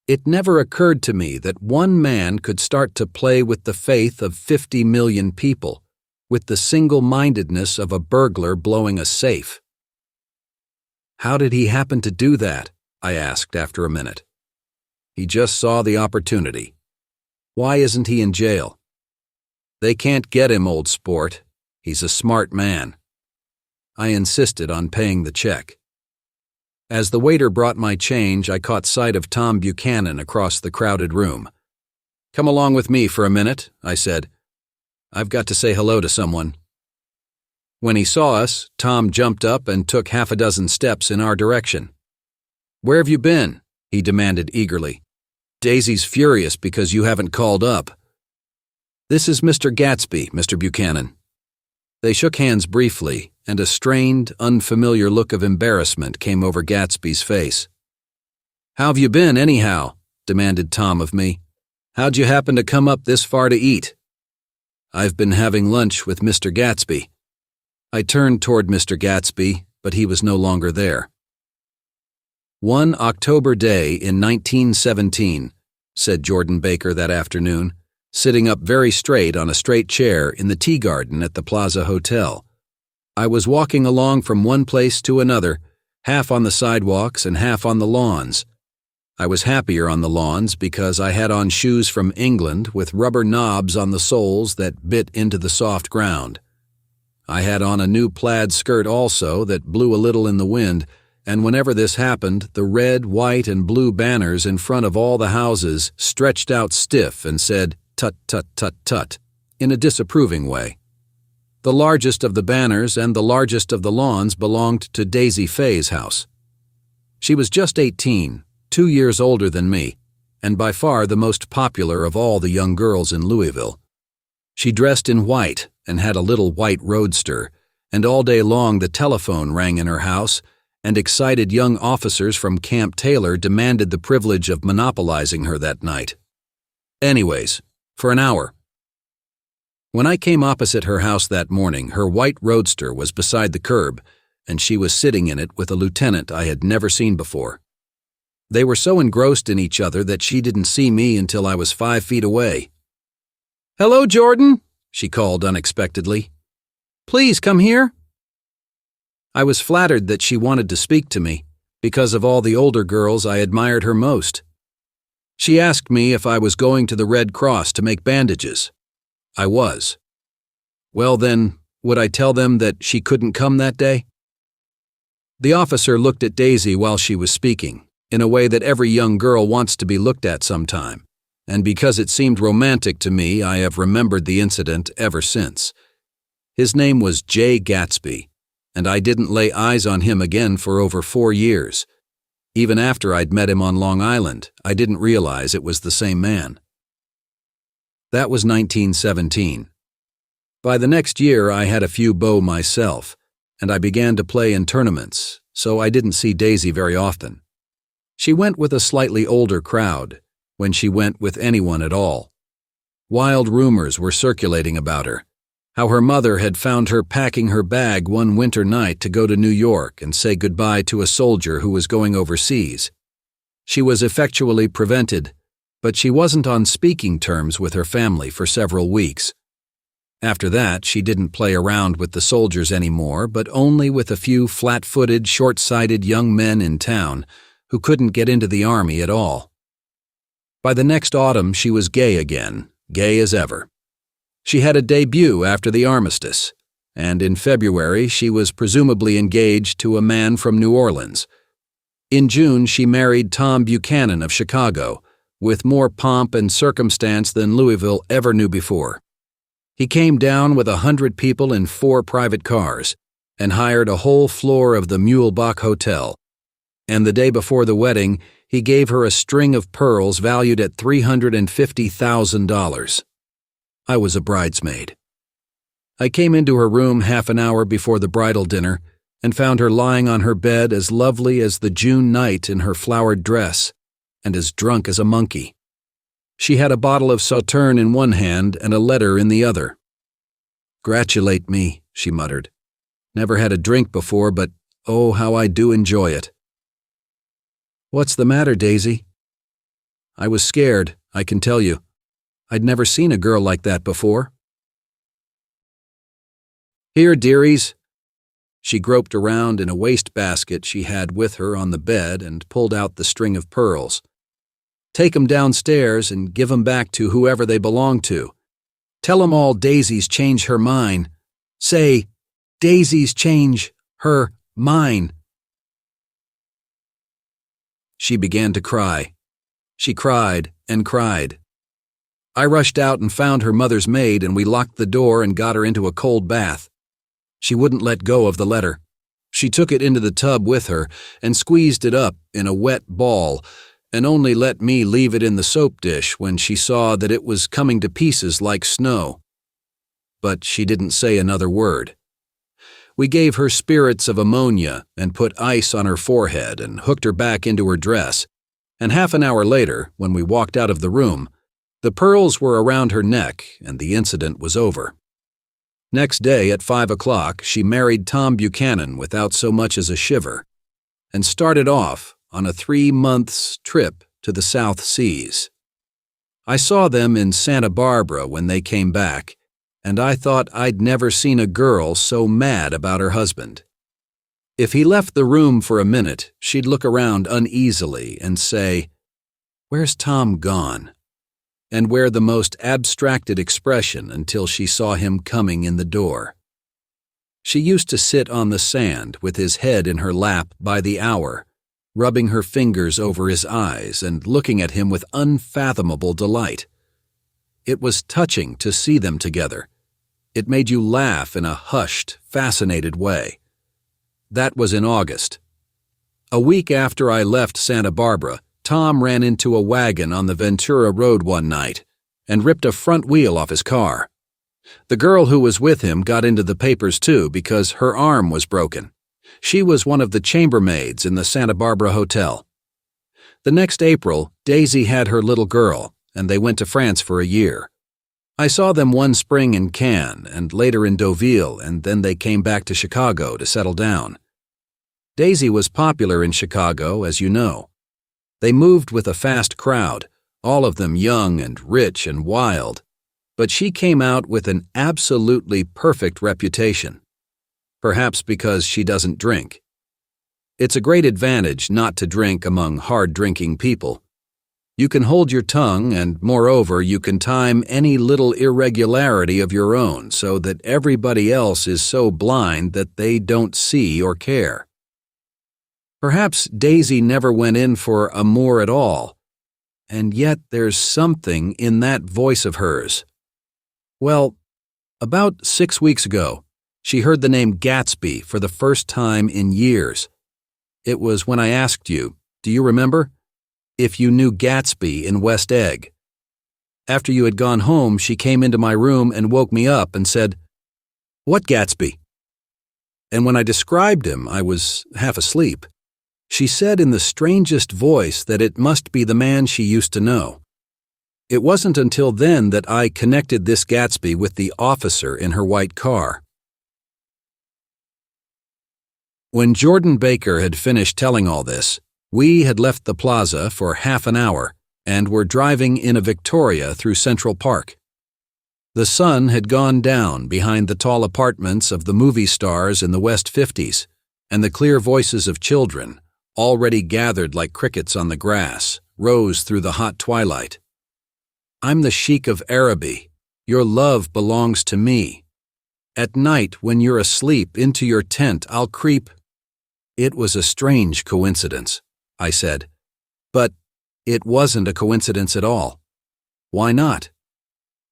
It never occurred to me that one man could start to play with the faith of 50 million people, with the single-mindedness of a burglar blowing a safe. "How did he happen to do that?" I asked after a minute. "He just saw the opportunity. Why isn't he in jail?" "They can't get him, old sport. He's a smart man." I insisted on paying the check. As the waiter brought my change, I caught sight of Tom Buchanan across the crowded room. "Come along with me for a minute," I said. "I've got to say hello to someone." When he saw us, Tom jumped up and took half a dozen steps in our direction. "Where have you been?" he demanded eagerly. Daisy's furious because you haven't called up. This is Mr. Gatsby, Mr. Buchanan. They shook hands briefly, and a strained, unfamiliar look of embarrassment came over Gatsby's face. "How've you been, anyhow?" demanded Tom of me. "How'd you happen to come up this far to eat?" "I've been having lunch with Mr. Gatsby." I turned toward Mr. Gatsby, but he was no longer there. "One October day in 1917, said Jordan Baker that afternoon, sitting up very straight on a straight chair in the tea garden at the Plaza Hotel. I was walking along from one place to another, half on the sidewalks and half on the lawns. I was happier on the lawns because I had on shoes from England with rubber knobs on the soles that bit into the soft ground. I had on a new plaid skirt also that blew a little in the wind, and whenever this happened, the red, white, and blue banners in front of all the houses stretched out stiff and said, "Tut, tut, tut, tut," in a disapproving way. The largest of the banners and the largest of the lawns belonged to Daisy Faye's house. She was just 18, 2 years older than me, and by far the most popular of all the young girls in Louisville. She dressed in white and had a little white roadster, and all day long the telephone rang in her house, and excited young officers from Camp Taylor demanded the privilege of monopolizing her that night. Anyways, for an hour. When I came opposite her house that morning, her white roadster was beside the curb, and she was sitting in it with a lieutenant I had never seen before. They were so engrossed in each other that she didn't see me until I was 5 feet away. "Hello, Jordan," she called unexpectedly. "Please come here." I was flattered that she wanted to speak to me. Because of all the older girls, I admired her most. She asked me if I was going to the Red Cross to make bandages. I was. Well then, would I tell them that she couldn't come that day? The officer looked at Daisy while she was speaking, in a way that every young girl wants to be looked at sometime, and because it seemed romantic to me, I have remembered the incident ever since. His name was J. Gatsby, and I didn't lay eyes on him again for over 4 years. Even after I'd met him on Long Island, I didn't realize it was the same man. That was 1917. By the next year, I had a few beaux myself, and I began to play in tournaments, so I didn't see Daisy very often. She went with a slightly older crowd, when she went with anyone at all. Wild rumors were circulating about her, how her mother had found her packing her bag one winter night to go to New York and say goodbye to a soldier who was going overseas. She was effectually prevented, but she wasn't on speaking terms with her family for several weeks. After that, she didn't play around with the soldiers anymore, but only with a few flat-footed, short-sighted young men in town who couldn't get into the army at all. By the next autumn, she was gay again, gay as ever. She had a debut after the armistice, and in February she was presumably engaged to a man from New Orleans. In June she married Tom Buchanan of Chicago, with more pomp and circumstance than Louisville ever knew before. He came down with 100 people in 4 private cars, and hired a whole floor of the Muehlebach Hotel. And the day before the wedding, he gave her a string of pearls valued at $350,000. I was a bridesmaid. I came into her room half an hour before the bridal dinner and found her lying on her bed as lovely as the June night in her flowered dress, and as drunk as a monkey. She had a bottle of Sauterne in one hand and a letter in the other. "Gratulate me," she muttered. "Never had a drink before, but oh, how I do enjoy it." "What's the matter, Daisy?" I was scared, I can tell you. I'd never seen a girl like that before. "Here, dearies." She groped around in a wastebasket she had with her on the bed and pulled out the string of pearls. "Take 'em downstairs and give 'em back to whoever they belong to. Tell 'em all Daisy's changed her mind. Say, Daisy's changed her mind." She began to cry. She cried and cried. I rushed out and found her mother's maid, and we locked the door and got her into a cold bath. She wouldn't let go of the letter. She took it into the tub with her and squeezed it up in a wet ball, and only let me leave it in the soap dish when she saw that it was coming to pieces like snow. But she didn't say another word. We gave her spirits of ammonia and put ice on her forehead and hooked her back into her dress, and half an hour later, when we walked out of the room, the pearls were around her neck and the incident was over. Next day at 5 o'clock, she married Tom Buchanan without so much as a shiver, and started off on a 3-month trip to the South Seas. I saw them in Santa Barbara when they came back, and I thought I'd never seen a girl so mad about her husband. If he left the room for a minute, she'd look around uneasily and say, "Where's Tom gone?" and wear the most abstracted expression until she saw him coming in the door. She used to sit on the sand with his head in her lap by the hour, rubbing her fingers over his eyes and looking at him with unfathomable delight. It was touching to see them together. It made you laugh in a hushed, fascinated way. That was in August. A week after I left Santa Barbara, Tom ran into a wagon on the Ventura Road one night and ripped a front wheel off his car. The girl who was with him got into the papers too because her arm was broken. She was one of the chambermaids in the Santa Barbara hotel. The next April, Daisy had her little girl, and they went to France for a year. I saw them one spring in Cannes and later in Deauville, and then they came back to Chicago to settle down. Daisy was popular in Chicago, as you know. They moved with a fast crowd, all of them young and rich and wild, but she came out with an absolutely perfect reputation. Perhaps because she doesn't drink. It's a great advantage not to drink among hard-drinking people. You can hold your tongue, and moreover, you can time any little irregularity of your own so that everybody else is so blind that they don't see or care. Perhaps Daisy never went in for amour at all, and yet there's something in that voice of hers. Well, about 6 weeks ago, she heard the name Gatsby for the first time in years. It was when I asked you, do you remember? If you knew Gatsby in West Egg. After you had gone home, she came into my room and woke me up and said, "What Gatsby?" And when I described him, I was half asleep. She said in the strangest voice that it must be the man she used to know. It wasn't until then that I connected this Gatsby with the officer in her white car. When Jordan Baker had finished telling all this, we had left the plaza for half an hour and were driving in a Victoria through Central Park. The sun had gone down behind the tall apartments of the movie stars in the West 50s, and the clear voices of children, already gathered like crickets on the grass, rose through the hot twilight. "I'm the Sheik of Araby. Your love belongs to me. At night, when you're asleep, into your tent I'll creep." It was a strange coincidence, I said. But it wasn't a coincidence at all. Why not?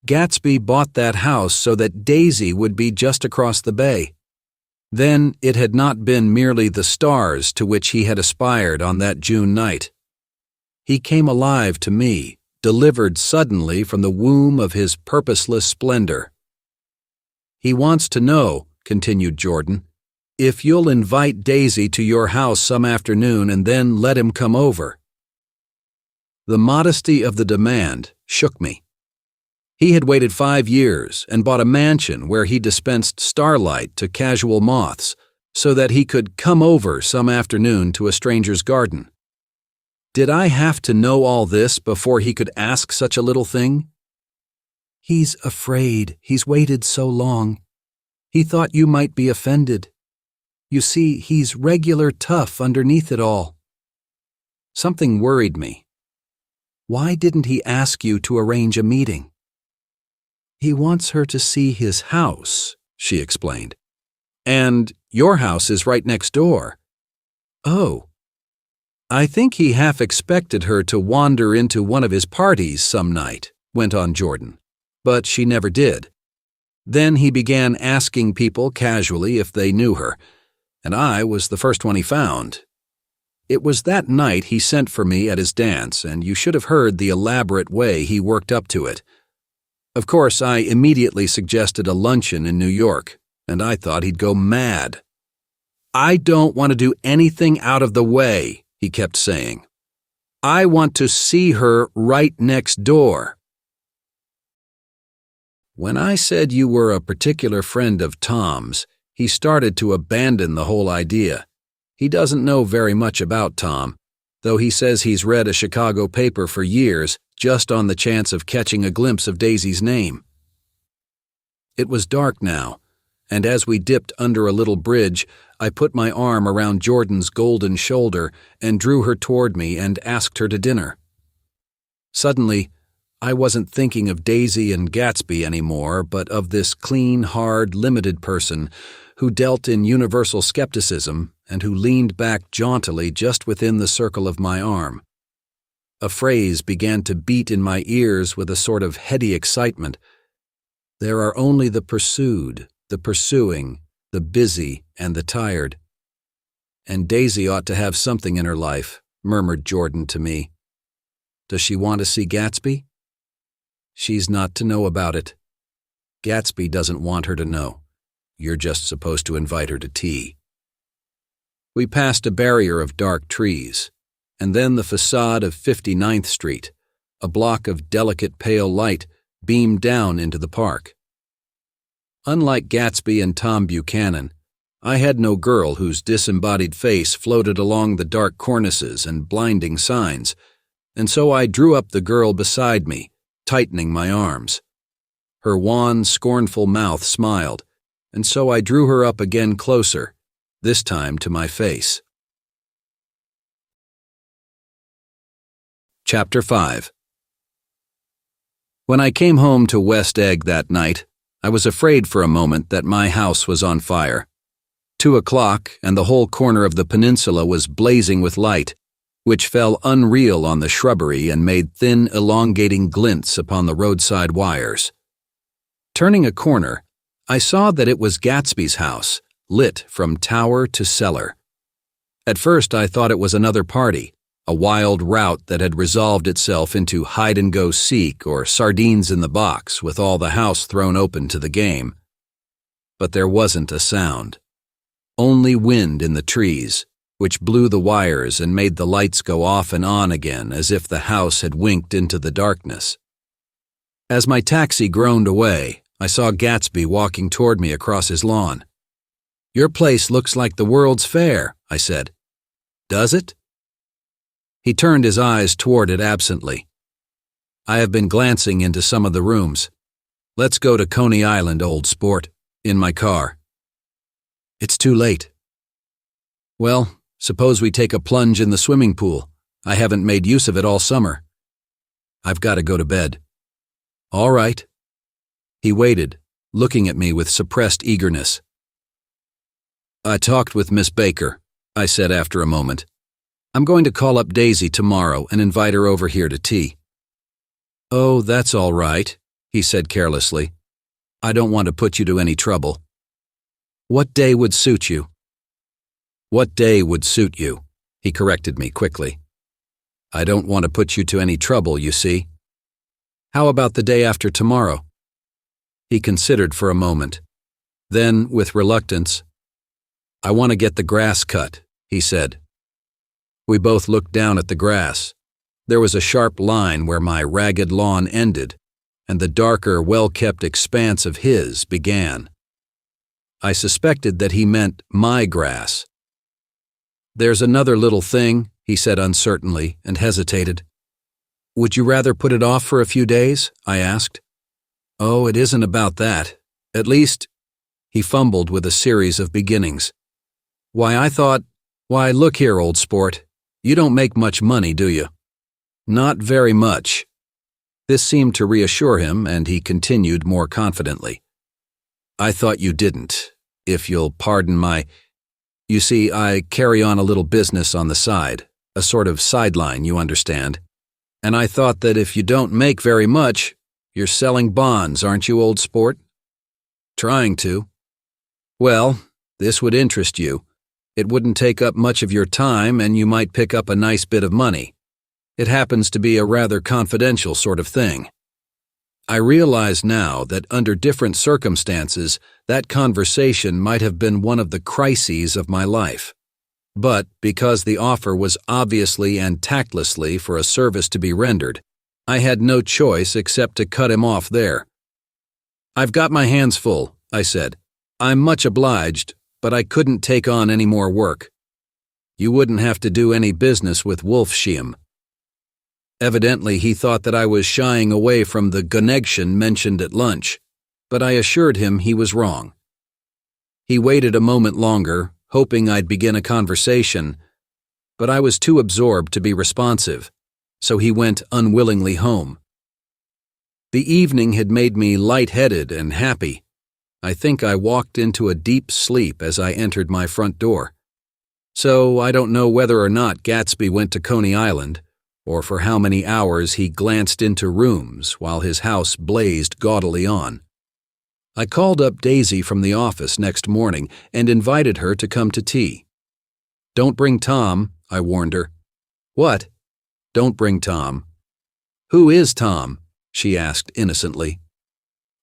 Gatsby bought that house so that Daisy would be just across the bay. Then it had not been merely the stars to which he had aspired on that June night. He came alive to me, delivered suddenly from the womb of his purposeless splendor. "He wants to know," continued Jordan, "if you'll invite Daisy to your house some afternoon and then let him come over." The modesty of the demand shook me. He had waited 5 years and bought a mansion where he dispensed starlight to casual moths so that he could come over some afternoon to a stranger's garden. Did I have to know all this before he could ask such a little thing? "He's afraid. He's waited so long. He thought you might be offended. You see, he's regular tough underneath it all." Something worried me. Why didn't he ask you to arrange a meeting? "He wants her to see his house," she explained. "And your house is right next door." "Oh." "I think he half expected her to wander into one of his parties some night," went on Jordan, "but she never did. Then he began asking people casually if they knew her, and I was the first one he found. It was that night he sent for me at his dance, and you should have heard the elaborate way he worked up to it. Of course, I immediately suggested a luncheon in New York, and I thought he'd go mad. "I don't want to do anything out of the way," he kept saying. "I want to see her right next door." When I said you were a particular friend of Tom's, he started to abandon the whole idea. He doesn't know very much about Tom, though he says he's read a Chicago paper for years just on the chance of catching a glimpse of Daisy's name. It was dark now, and as we dipped under a little bridge, I put my arm around Jordan's golden shoulder and drew her toward me and asked her to dinner. Suddenly, I wasn't thinking of Daisy and Gatsby anymore, but of this clean, hard, limited person who dealt in universal skepticism and who leaned back jauntily just within the circle of my arm. A phrase began to beat in my ears with a sort of heady excitement. There are only the pursued, the pursuing, the busy, and the tired. And Daisy ought to have something in her life, murmured Jordan to me. Does she want to see Gatsby? She's not to know about it. Gatsby doesn't want her to know. You're just supposed to invite her to tea. We passed a barrier of dark trees, and then the facade of 59th Street, a block of delicate pale light, beamed down into the park. Unlike Gatsby and Tom Buchanan, I had no girl whose disembodied face floated along the dark cornices and blinding signs, and so I drew up the girl beside me, tightening my arms. Her wan, scornful mouth smiled, and so I drew her up again closer, this time to my face. Chapter 5. When I came home to West Egg that night, I was afraid for a moment that my house was on fire. 2 o'clock, and the whole corner of the peninsula was blazing with light, which fell unreal on the shrubbery and made thin, elongating glints upon the roadside wires. Turning a corner, I saw that it was Gatsby's house, lit from tower to cellar. At first I thought it was another party, a wild rout that had resolved itself into hide-and-go-seek or sardines in the box with all the house thrown open to the game. But there wasn't a sound. Only wind in the trees, which blew the wires and made the lights go off and on again as if the house had winked into the darkness. As my taxi groaned away, I saw Gatsby walking toward me across his lawn. "Your place looks like the World's Fair," I said. "Does it?" He turned his eyes toward it absently. "I have been glancing into some of the rooms. Let's go to Coney Island, old sport, in my car." "It's too late." "Well, suppose we take a plunge in the swimming pool. I haven't made use of it all summer." "I've got to go to bed." "All right." He waited, looking at me with suppressed eagerness. "I talked with Miss Baker," I said after a moment. "I'm going to call up Daisy tomorrow and invite her over here to tea." "Oh, that's all right," he said carelessly. "I don't want to put you to any trouble." "What day would suit you?" "What day would suit you," he corrected me quickly. "I don't want to put you to any trouble, you see." "How about the day after tomorrow?" He considered for a moment. Then, with reluctance, "I want to get the grass cut," he said. We both looked down at the grass. There was a sharp line where my ragged lawn ended, and the darker, well-kept expanse of his began. I suspected that he meant my grass. "There's another little thing," he said uncertainly, and hesitated. "Would you rather put it off for a few days?" I asked. "Oh, it isn't about that. At least—" He fumbled with a series of beginnings. Why, look here, old sport. You don't make much money, do you?" "Not very much." This seemed to reassure him, and he continued more confidently. "I thought you didn't, if you'll pardon my— You see, I carry on a little business on the side, a sort of sideline, you understand. And I thought that if you don't make very much, you're selling bonds, aren't you, old sport?" "Trying to." "Well, this would interest you. It wouldn't take up much of your time and you might pick up a nice bit of money. It happens to be a rather confidential sort of thing. I realize now that under different circumstances, that conversation might have been one of the crises of my life. But because the offer was obviously and tactlessly for a service to be rendered, I had no choice except to cut him off there. "I've got my hands full," I said. "I'm much obliged, but I couldn't take on any more work." "You wouldn't have to do any business with Wolfsheim." Evidently, he thought that I was shying away from the connection mentioned at lunch, but I assured him he was wrong. He waited a moment longer, hoping I'd begin a conversation, but I was too absorbed to be responsive, so he went unwillingly home. The evening had made me light-headed and happy. I think I walked into a deep sleep as I entered my front door. So I don't know whether or not Gatsby went to Coney Island, or for how many hours he glanced into rooms while his house blazed gaudily on. I called up Daisy from the office next morning and invited her to come to tea. "Don't bring Tom," I warned her. "What?" "Don't bring Tom." "Who is Tom?" she asked innocently.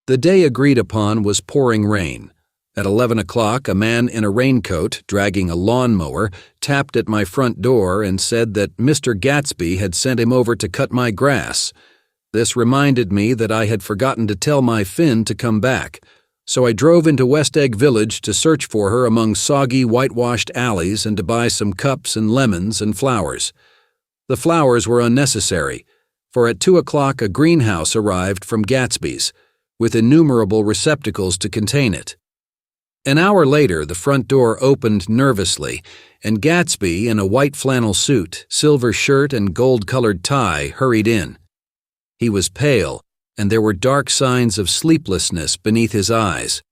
The day agreed upon was pouring rain. At 11 o'clock, a man in a raincoat, dragging a lawnmower, tapped at my front door and said that Mr. Gatsby had sent him over to cut my grass. This reminded me that I had forgotten to tell my Finn to come back, so I drove into West Egg Village to search for her among soggy, whitewashed alleys and to buy some cups and lemons and flowers. The flowers were unnecessary, for at 2 o'clock a greenhouse arrived from Gatsby's, with innumerable receptacles to contain it. An hour later, the front door opened nervously, and Gatsby, in a white flannel suit, silver shirt, and gold-colored tie, hurried in. He was pale, and there were dark signs of sleeplessness beneath his eyes.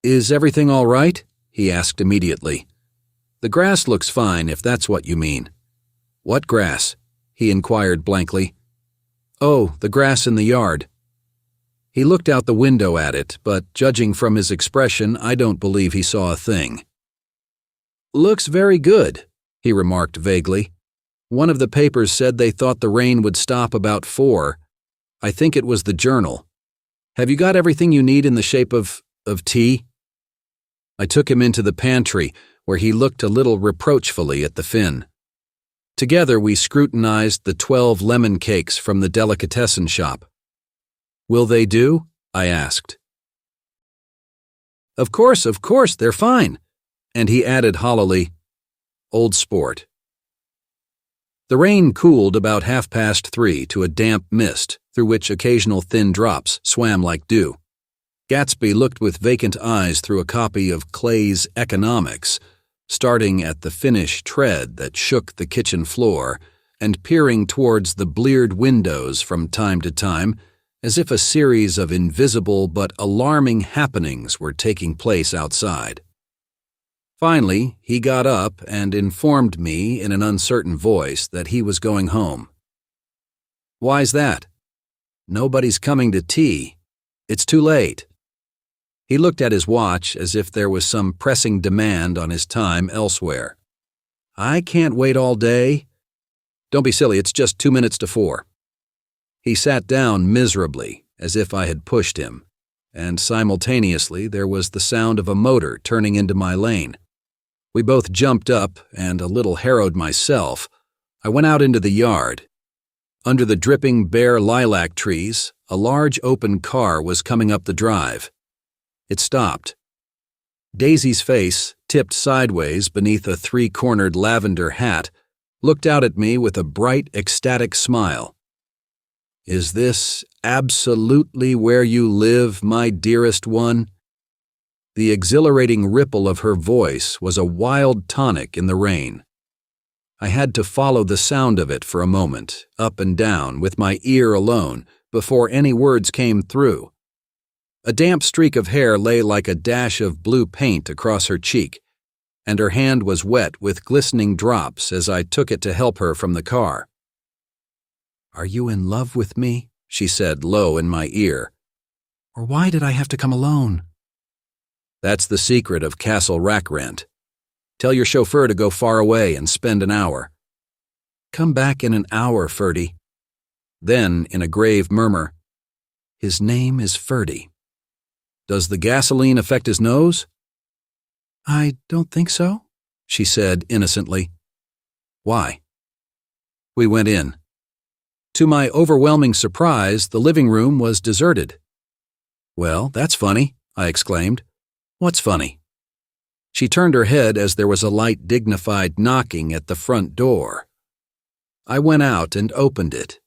"Is everything all right?" he asked immediately. "The grass looks fine, if that's what you mean." "What grass?" he inquired blankly. "Oh, the grass in the yard." He looked out the window at it, but judging from his expression, I don't believe he saw a thing. "Looks very good," he remarked vaguely. "One of the papers said they thought the rain would stop about 4. I think it was the Journal. Have you got everything you need in the shape of tea?" I took him into the pantry, where he looked a little reproachfully at the Finn. Together we scrutinized the 12 lemon cakes from the delicatessen shop. "Will they do?" I asked. Of course, they're fine." And he added hollowly, "Old sport." The rain cooled about 3:30 to a damp mist, through which occasional thin drops swam like dew. Gatsby looked with vacant eyes through a copy of Clay's Economics, starting at the Finnish tread that shook the kitchen floor, and peering towards the bleared windows from time to time, as if a series of invisible but alarming happenings were taking place outside. Finally, he got up and informed me in an uncertain voice that he was going home. "Why's that?" "Nobody's coming to tea. It's too late." He looked at his watch as if there was some pressing demand on his time elsewhere. "I can't wait all day." "Don't be silly, it's just 2 minutes to 4. He sat down miserably, as if I had pushed him, and simultaneously there was the sound of a motor turning into my lane. We both jumped up, and, a little harrowed myself, I went out into the yard. Under the dripping bare lilac trees, a large open car was coming up the drive. It stopped. Daisy's face, tipped sideways beneath a 3-cornered lavender hat, looked out at me with a bright, ecstatic smile. "Is this absolutely where you live, my dearest one?" The exhilarating ripple of her voice was a wild tonic in the rain. I had to follow the sound of it for a moment, up and down, with my ear alone, before any words came through. A damp streak of hair lay like a dash of blue paint across her cheek, and her hand was wet with glistening drops as I took it to help her from the car. "Are you in love with me?" she said low in my ear. "Or why did I have to come alone?" That's the secret of Castle Rackrent. Tell your chauffeur to go far away and spend an hour." "Come back in an hour, Ferdy." Then, in a grave murmur, "His name is Ferdy. Does the gasoline affect his nose?" "I don't think so," she said innocently. "Why?" We went in. To my overwhelming surprise, the living room was deserted. "Well, that's funny," I exclaimed. "What's funny?" She turned her head as there was a light, dignified knocking at the front door. I went out and opened it.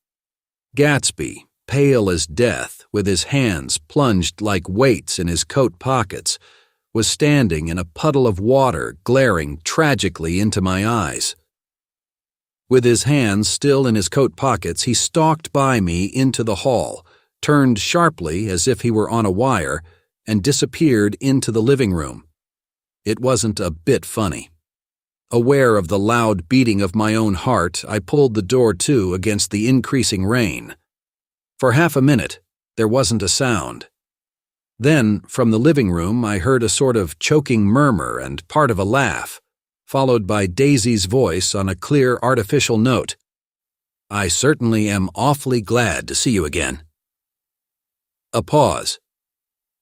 Gatsby, pale as death, with his hands plunged like weights in his coat pockets, was standing in a puddle of water, glaring tragically into my eyes. With his hands still in his coat pockets, he stalked by me into the hall, turned sharply as if he were on a wire, and disappeared into the living room. It wasn't a bit funny. Aware of the loud beating of my own heart, I pulled the door to against the increasing rain. For half a minute, there wasn't a sound. Then, from the living room, I heard a sort of choking murmur and part of a laugh, followed by Daisy's voice on a clear artificial note. "I certainly am awfully glad to see you again." A pause.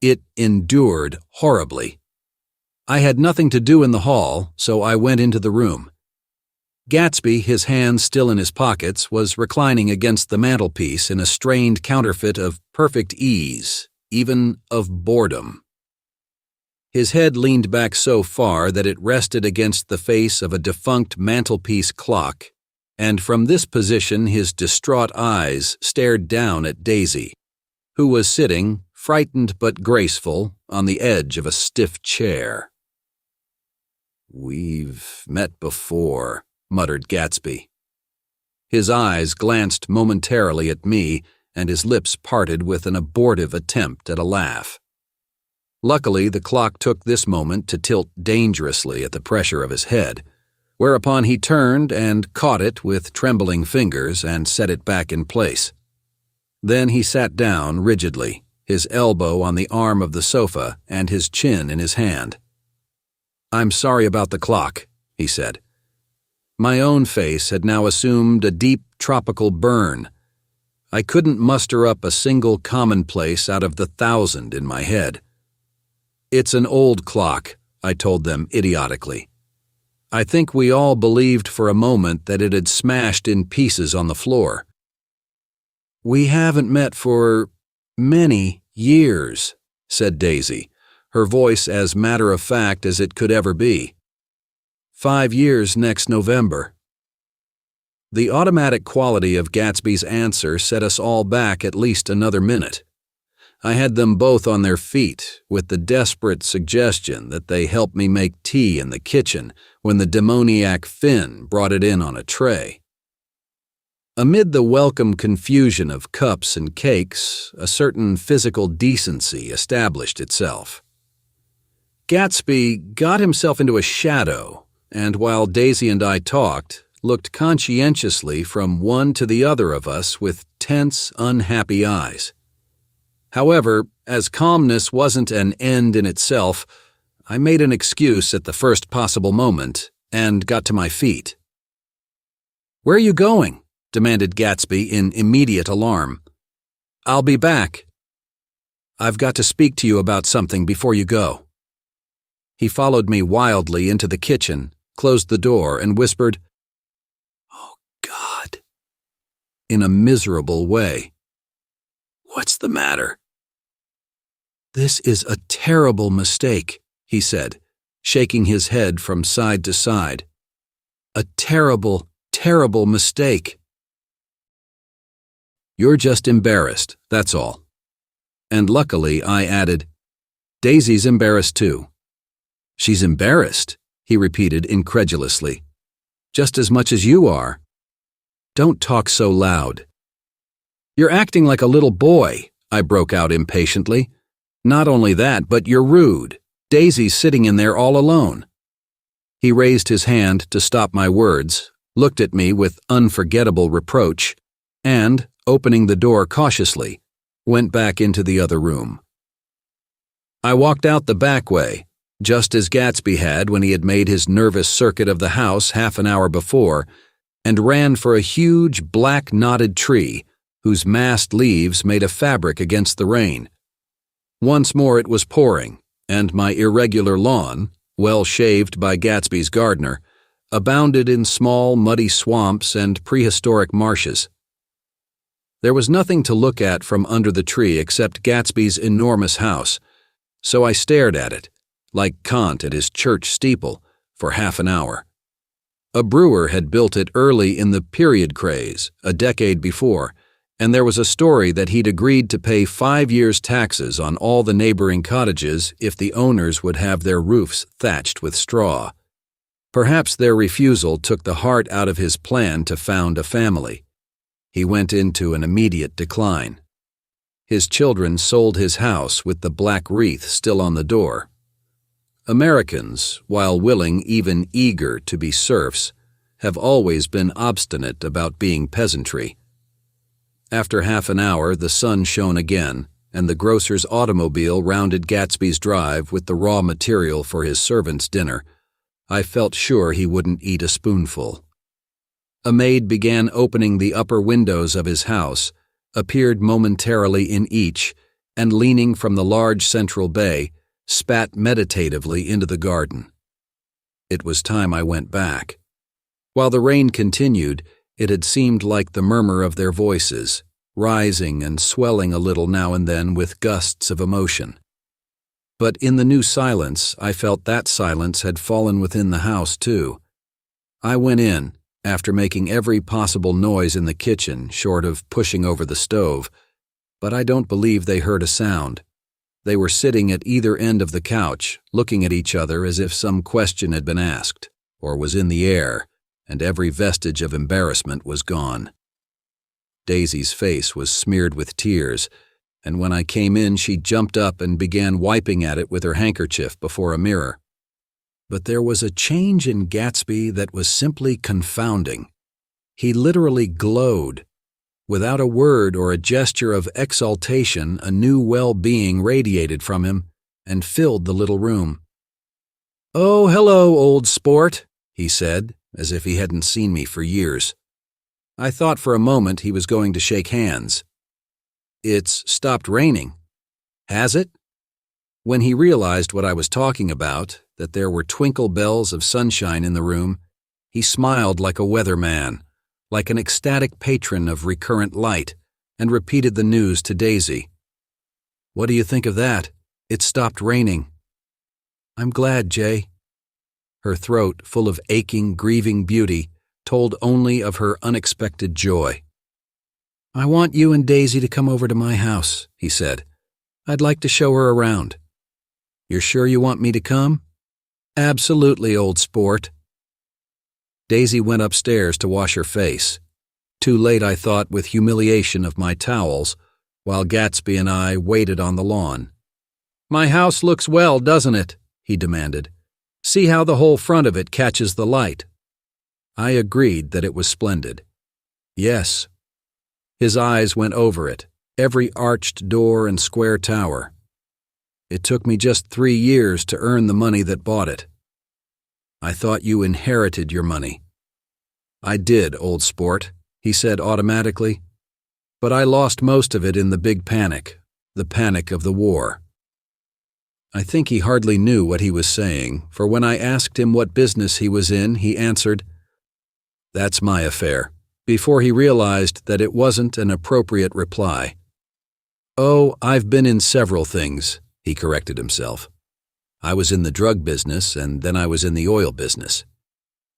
It endured horribly. I had nothing to do in the hall, so I went into the room. Gatsby, his hands still in his pockets, was reclining against the mantelpiece in a strained counterfeit of perfect ease, even of boredom. His head leaned back so far that it rested against the face of a defunct mantelpiece clock, and from this position his distraught eyes stared down at Daisy, who was sitting, frightened but graceful, on the edge of a stiff chair. "We've met before," muttered Gatsby. His eyes glanced momentarily at me, and his lips parted with an abortive attempt at a laugh. Luckily, the clock took this moment to tilt dangerously at the pressure of his head, whereupon he turned and caught it with trembling fingers and set it back in place. Then he sat down rigidly, his elbow on the arm of the sofa and his chin in his hand. "I'm sorry about the clock," he said. My own face had now assumed a deep tropical burn. I couldn't muster up a single commonplace out of the 1,000 in my head. "It's an old clock," I told them idiotically. I think we all believed for a moment that it had smashed in pieces on the floor. "We haven't met for many years," said Daisy, her voice as matter-of-fact as it could ever be. 5 years next November." The automatic quality of Gatsby's answer set us all back at least another minute. I had them both on their feet, with the desperate suggestion that they help me make tea in the kitchen when the demoniac Finn brought it in on a tray. Amid the welcome confusion of cups and cakes, a certain physical decency established itself. Gatsby got himself into a shadow, and while Daisy and I talked, looked conscientiously from one to the other of us with tense, unhappy eyes. However, as calmness wasn't an end in itself, I made an excuse at the first possible moment and got to my feet. "Where are you going?" demanded Gatsby in immediate alarm. "I'll be back." "I've got to speak to you about something before you go." He followed me wildly into the kitchen, closed the door, and whispered, "Oh, God," in a miserable way. "What's the matter?" "This is a terrible mistake," he said, shaking his head from side to side. "A terrible, terrible mistake." "You're just embarrassed, that's all." And luckily, I added, "Daisy's embarrassed too." "She's embarrassed," he repeated incredulously. "Just as much as you are." "Don't talk so loud." "You're acting like a little boy," I broke out impatiently. "Not only that, but you're rude. Daisy's sitting in there all alone." He raised his hand to stop my words, looked at me with unforgettable reproach, and, opening the door cautiously, went back into the other room. I walked out the back way, just as Gatsby had when he had made his nervous circuit of the house half an hour before, and ran for a huge black knotted tree whose massed leaves made a fabric against the rain. Once more it was pouring, and my irregular lawn, well shaved by Gatsby's gardener, abounded in small muddy swamps and prehistoric marshes. There was nothing to look at from under the tree except Gatsby's enormous house, so I stared at it, like Kant at his church steeple, for half an hour. A brewer had built it early in the period craze, a decade before, and there was a story that he'd agreed to pay 5 years' taxes on all the neighboring cottages if the owners would have their roofs thatched with straw. Perhaps their refusal took the heart out of his plan to found a family. He went into an immediate decline. His children sold his house with the black wreath still on the door. Americans, while willing, even eager, to be serfs, have always been obstinate about being peasantry. After half an hour, the sun shone again, and the grocer's automobile rounded Gatsby's drive with the raw material for his servants' dinner. I felt sure he wouldn't eat a spoonful. A maid began opening the upper windows of his house, appeared momentarily in each, and leaning from the large central bay, spat meditatively into the garden. It was time I went back. While the rain continued, it had seemed like the murmur of their voices, rising and swelling a little now and then with gusts of emotion. But in the new silence, I felt that silence had fallen within the house, too. I went in, after making every possible noise in the kitchen short of pushing over the stove, but I don't believe they heard a sound. They were sitting at either end of the couch, looking at each other as if some question had been asked, or was in the air, and every vestige of embarrassment was gone. Daisy's face was smeared with tears, and when I came in she jumped up and began wiping at it with her handkerchief before a mirror. But there was a change in Gatsby that was simply confounding. He literally glowed. Without a word or a gesture of exaltation, a new well-being radiated from him and filled the little room. "Oh, hello, old sport," he said, as if he hadn't seen me for years. I thought for a moment he was going to shake hands. "It's stopped raining." "Has it?" When he realized what I was talking about, that there were twinkle bells of sunshine in the room, he smiled like a weatherman, like an ecstatic patron of recurrent light, and repeated the news to Daisy. "What do you think of that? It stopped raining." "I'm glad, Jay." Her throat, full of aching, grieving beauty, told only of her unexpected joy. "I want you and Daisy to come over to my house," he said. "I'd like to show her around." "You're sure you want me to come?" "Absolutely, old sport." Daisy went upstairs to wash her face. Too late, I thought, with humiliation of my towels, while Gatsby and I waited on the lawn. "My house looks well, doesn't it?" he demanded. "See how the whole front of it catches the light." I agreed that it was splendid. "Yes." His eyes went over it, every arched door and square tower. "It took me just 3 years to earn the money that bought it." "I thought you inherited your money." "I did, old sport," he said automatically. "But I lost most of it in the big panic, the panic of the war." I think he hardly knew what he was saying, for when I asked him what business he was in, he answered, "That's my affair," before he realized that it wasn't an appropriate reply. "Oh, I've been in several things," he corrected himself. "I was in the drug business, and then I was in the oil business.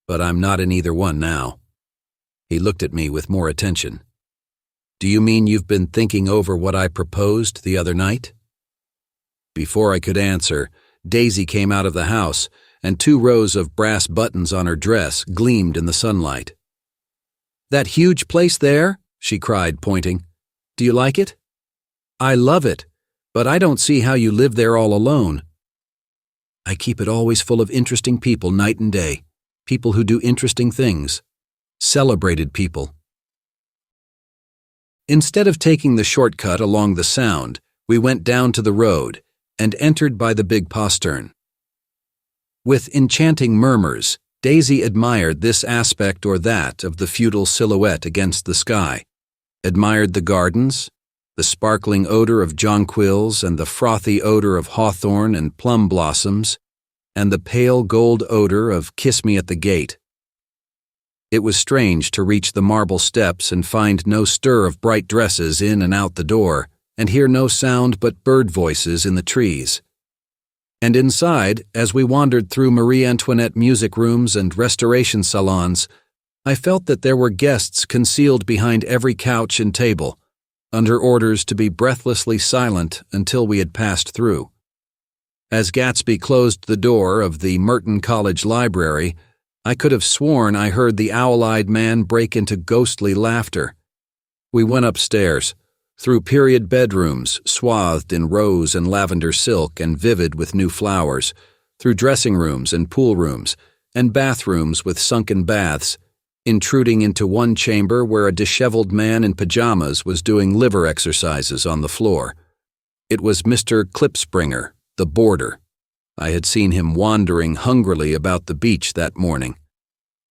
But I'm not in either one now." He looked at me with more attention. "Do you mean you've been thinking over what I proposed the other night?" Before I could answer, Daisy came out of the house, and 2 rows of brass buttons on her dress gleamed in the sunlight. "That huge place there?" she cried, pointing. "Do you like it?" "I love it, but I don't see how you live there all alone." "I keep it always full of interesting people night and day, people who do interesting things, celebrated people." Instead of taking the shortcut along the Sound, we went down to the road and entered by the big postern. With enchanting murmurs, Daisy admired this aspect or that of the feudal silhouette against the sky, admired the gardens, the sparkling odor of jonquils and the frothy odor of hawthorn and plum blossoms, and the pale gold odor of Kiss Me at the Gate. It was strange to reach the marble steps and find no stir of bright dresses in and out the door, and hear no sound but bird voices in the trees. And inside, as we wandered through Marie Antoinette music rooms and restoration salons, I felt that there were guests concealed behind every couch and table, under orders to be breathlessly silent until we had passed through. As Gatsby closed the door of the Merton College Library, I could have sworn I heard the owl-eyed man break into ghostly laughter. We went upstairs, through period bedrooms swathed in rose and lavender silk and vivid with new flowers, through dressing rooms and pool rooms, and bathrooms with sunken baths, intruding into one chamber where a disheveled man in pajamas was doing liver exercises on the floor. It was Mr. Klipspringer, the boarder. I had seen him wandering hungrily about the beach that morning.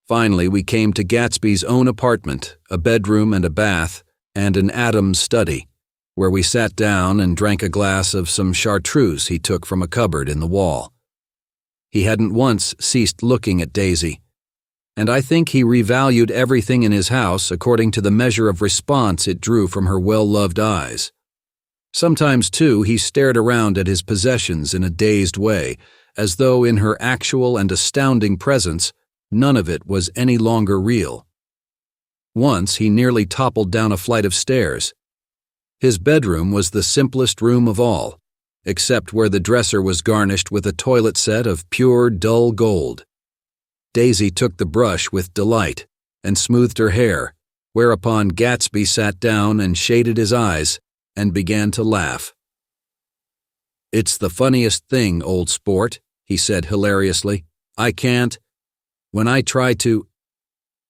Finally, we came to Gatsby's own apartment, a bedroom and a bath, and an Adams study, where we sat down and drank a glass of some chartreuse he took from a cupboard in the wall. He hadn't once ceased looking at Daisy, and I think he revalued everything in his house according to the measure of response it drew from her well-loved eyes. Sometimes, too, he stared around at his possessions in a dazed way, as though in her actual and astounding presence, none of it was any longer real. Once he nearly toppled down a flight of stairs. His bedroom was the simplest room of all, except where the dresser was garnished with a toilet set of pure, dull gold. Daisy took the brush with delight and smoothed her hair, whereupon Gatsby sat down and shaded his eyes and began to laugh. "It's the funniest thing, old sport," he said hilariously. "I can't. When I try to—"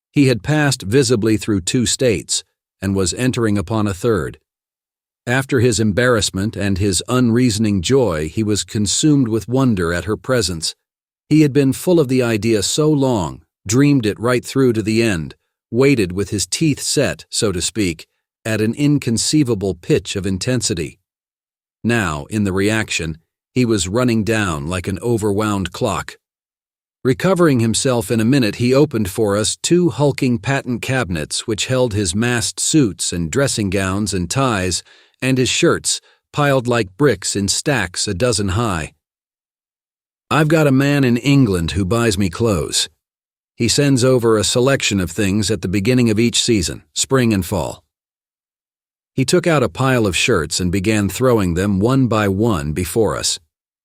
He had passed visibly through 2 states and was entering upon a third. After his embarrassment and his unreasoning joy, he was consumed with wonder at her presence. He had been full of the idea so long, dreamed it right through to the end, waited with his teeth set, so to speak, at an inconceivable pitch of intensity. Now, in the reaction, he was running down like an overwound clock. Recovering himself in a minute, he opened for us 2 hulking patent cabinets which held his massed suits and dressing gowns and ties, and his shirts, piled like bricks in stacks a dozen high. "I've got a man in England who buys me clothes. He sends over a selection of things at the beginning of each season, spring and fall." He took out a pile of shirts and began throwing them one by one before us.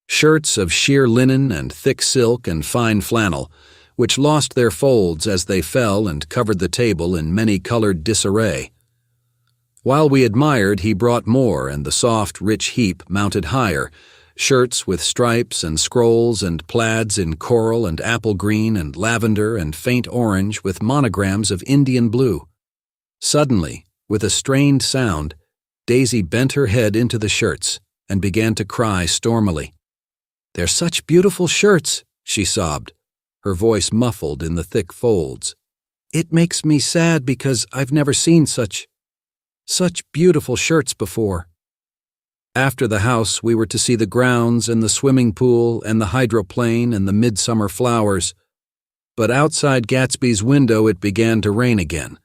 Shirts of sheer linen and thick silk and fine flannel, which lost their folds as they fell and covered the table in many-colored disarray. While we admired, he brought more, and the soft, rich heap mounted higher, shirts with stripes and scrolls and plaids in coral and apple green and lavender and faint orange with monograms of Indian blue. Suddenly, with a strained sound, Daisy bent her head into the shirts and began to cry stormily. "They're such beautiful shirts," she sobbed, her voice muffled in the thick folds. "It makes me sad because I've never seen such beautiful shirts before." After the house, we were to see the grounds and the swimming pool and the hydroplane and the midsummer flowers. But outside Gatsby's window it began to rain again,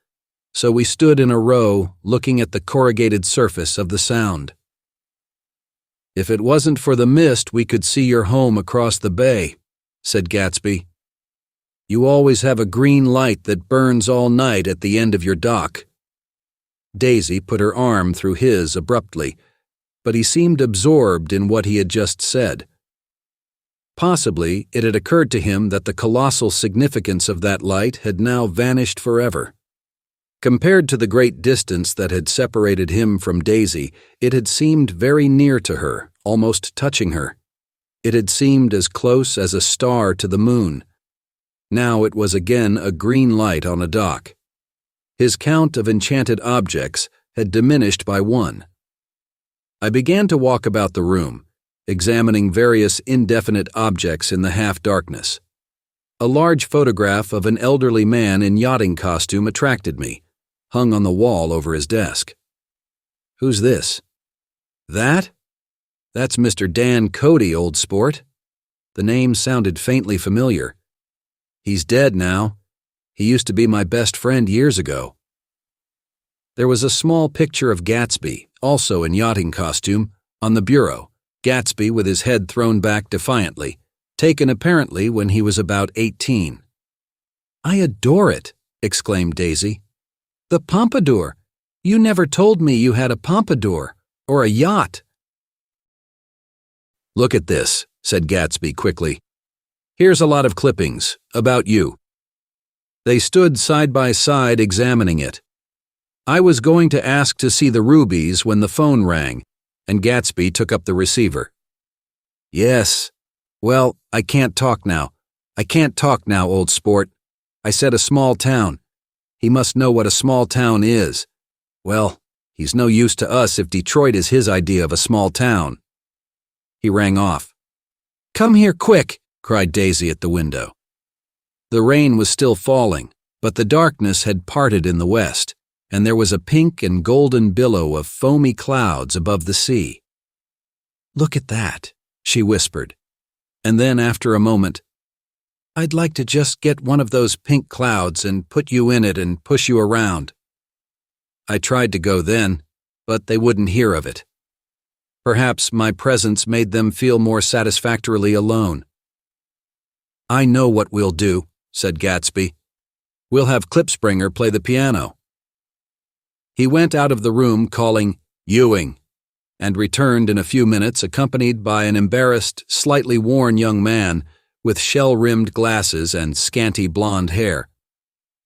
so we stood in a row looking at the corrugated surface of the Sound. "If it wasn't for the mist, we could see your home across the bay," said Gatsby. "You always have a green light that burns all night at the end of your dock." Daisy put her arm through his abruptly, but he seemed absorbed in what he had just said. Possibly it had occurred to him that the colossal significance of that light had now vanished forever. Compared to the great distance that had separated him from Daisy, it had seemed very near to her, almost touching her. It had seemed as close as a star to the moon. Now it was again a green light on a dock. His count of enchanted objects had diminished by 1. I began to walk about the room, examining various indefinite objects in the half-darkness. A large photograph of an elderly man in yachting costume attracted me, hung on the wall over his desk. "Who's this?" "That? That's Mr. Dan Cody, old sport." The name sounded faintly familiar. "He's dead now. He used to be my best friend years ago." There was a small picture of Gatsby, also in yachting costume, on the bureau, Gatsby with his head thrown back defiantly, taken apparently when he was about 18. "I adore it," exclaimed Daisy. "The pompadour! You never told me you had a pompadour, or a yacht." "Look at this," said Gatsby quickly. "Here's a lot of clippings, about you." They stood side by side examining it. I was going to ask to see the rubies when the phone rang, and Gatsby took up the receiver. "Yes. Well, I can't talk now. I can't talk now, old sport. I said a small town. He must know what a small town is. Well, he's no use to us if Detroit is his idea of a small town." He rang off. "Come here quick," cried Daisy at the window. The rain was still falling, but the darkness had parted in the west, and there was a pink and golden billow of foamy clouds above the sea. "Look at that," she whispered, and then after a moment, "I'd like to just get one of those pink clouds and put you in it and push you around." I tried to go then, but they wouldn't hear of it. Perhaps my presence made them feel more satisfactorily alone. "I know what we'll do," said Gatsby. "We'll have Klipspringer play the piano." He went out of the room calling, "Ewing," and returned in a few minutes accompanied by an embarrassed, slightly worn young man with shell-rimmed glasses and scanty blonde hair.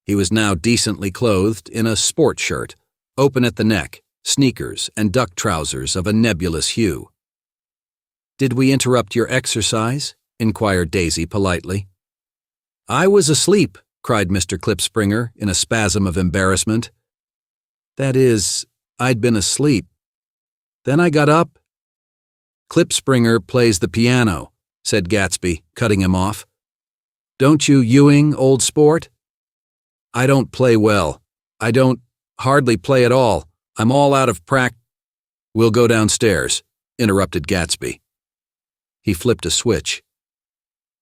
He was now decently clothed in a sport shirt, open at the neck, sneakers, and duck trousers of a nebulous hue. "Did we interrupt your exercise?" inquired Daisy politely. "I was asleep," cried Mr. Klipspringer in a spasm of embarrassment. "That is, I'd been asleep. Then I got up." "Klipspringer plays the piano," said Gatsby, cutting him off. "Don't you, Ewing, old sport?" "I don't play well. I don't hardly play at all. I'm all out of "We'll go downstairs," interrupted Gatsby. He flipped a switch.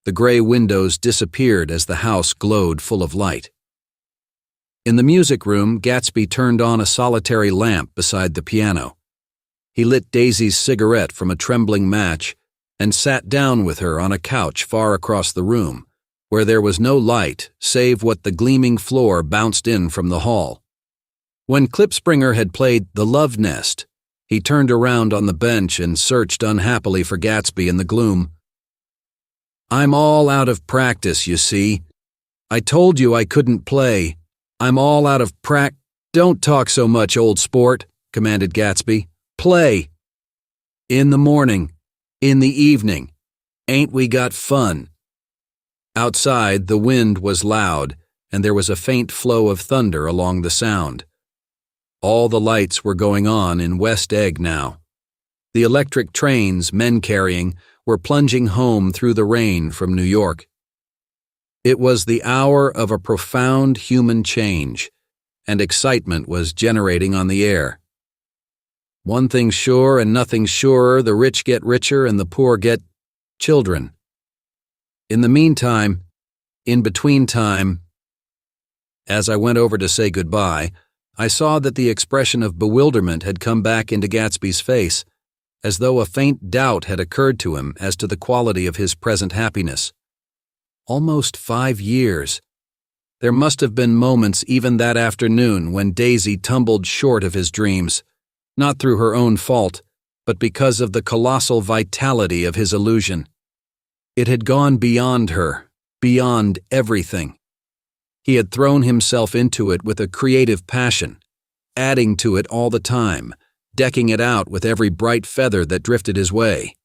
The gray windows disappeared as the house glowed full of light. In the music room, Gatsby turned on a solitary lamp beside the piano. He lit Daisy's cigarette from a trembling match and sat down with her on a couch far across the room, where there was no light save what the gleaming floor bounced in from the hall. When Klipspringer had played The Love Nest, he turned around on the bench and searched unhappily for Gatsby in the gloom. "I'm all out of practice, you see. I told you I couldn't play. I'm all out of "Don't talk so much, old sport," commanded Gatsby. "Play. In the morning. In the evening. Ain't we got fun?" Outside, the wind was loud, and there was a faint flow of thunder along the sound. All the lights were going on in West Egg now. The electric trains, men carrying, were plunging home through the rain from New York. It was the hour of a profound human change, and excitement was generating on the air. One thing's sure and nothing's surer: the rich get richer and the poor get children. In the meantime, in between time, as I went over to say goodbye, I saw that the expression of bewilderment had come back into Gatsby's face, as though a faint doubt had occurred to him as to the quality of his present happiness. Almost 5 years. There must have been moments even that afternoon when Daisy tumbled short of his dreams, not through her own fault, but because of the colossal vitality of his illusion. It had gone beyond her, beyond everything. He had thrown himself into it with a creative passion, adding to it all the time, decking it out with every bright feather that drifted his way.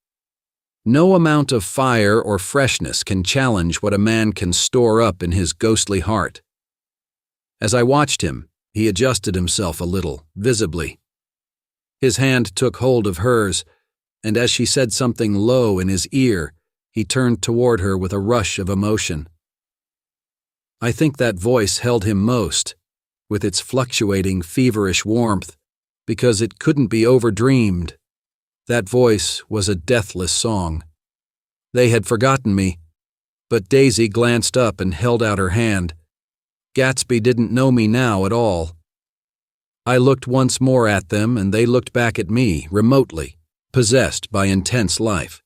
No amount of fire or freshness can challenge what a man can store up in his ghostly heart. As I watched him, he adjusted himself a little, visibly. His hand took hold of hers, and as she said something low in his ear, he turned toward her with a rush of emotion. I think that voice held him most, with its fluctuating, feverish warmth, because it couldn't be overdreamed. That voice was a deathless song. They had forgotten me, but Daisy glanced up and held out her hand. Gatsby didn't know me now at all. I looked once more at them, and they looked back at me, remotely, possessed by intense life.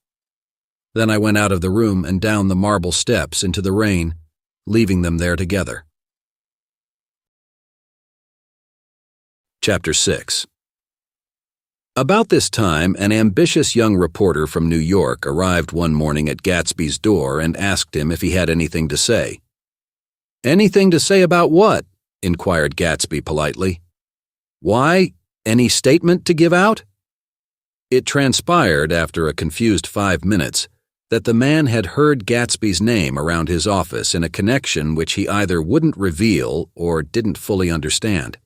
Then I went out of the room and down the marble steps into the rain, leaving them there together. Chapter 6. About this time, an ambitious young reporter from New York arrived one morning at Gatsby's door and asked him if he had anything to say. "Anything to say about what?" inquired Gatsby politely. "Why, any statement to give out?" It transpired, after a confused 5 minutes, that the man had heard Gatsby's name around his office in a connection which he either wouldn't reveal or didn't fully understand.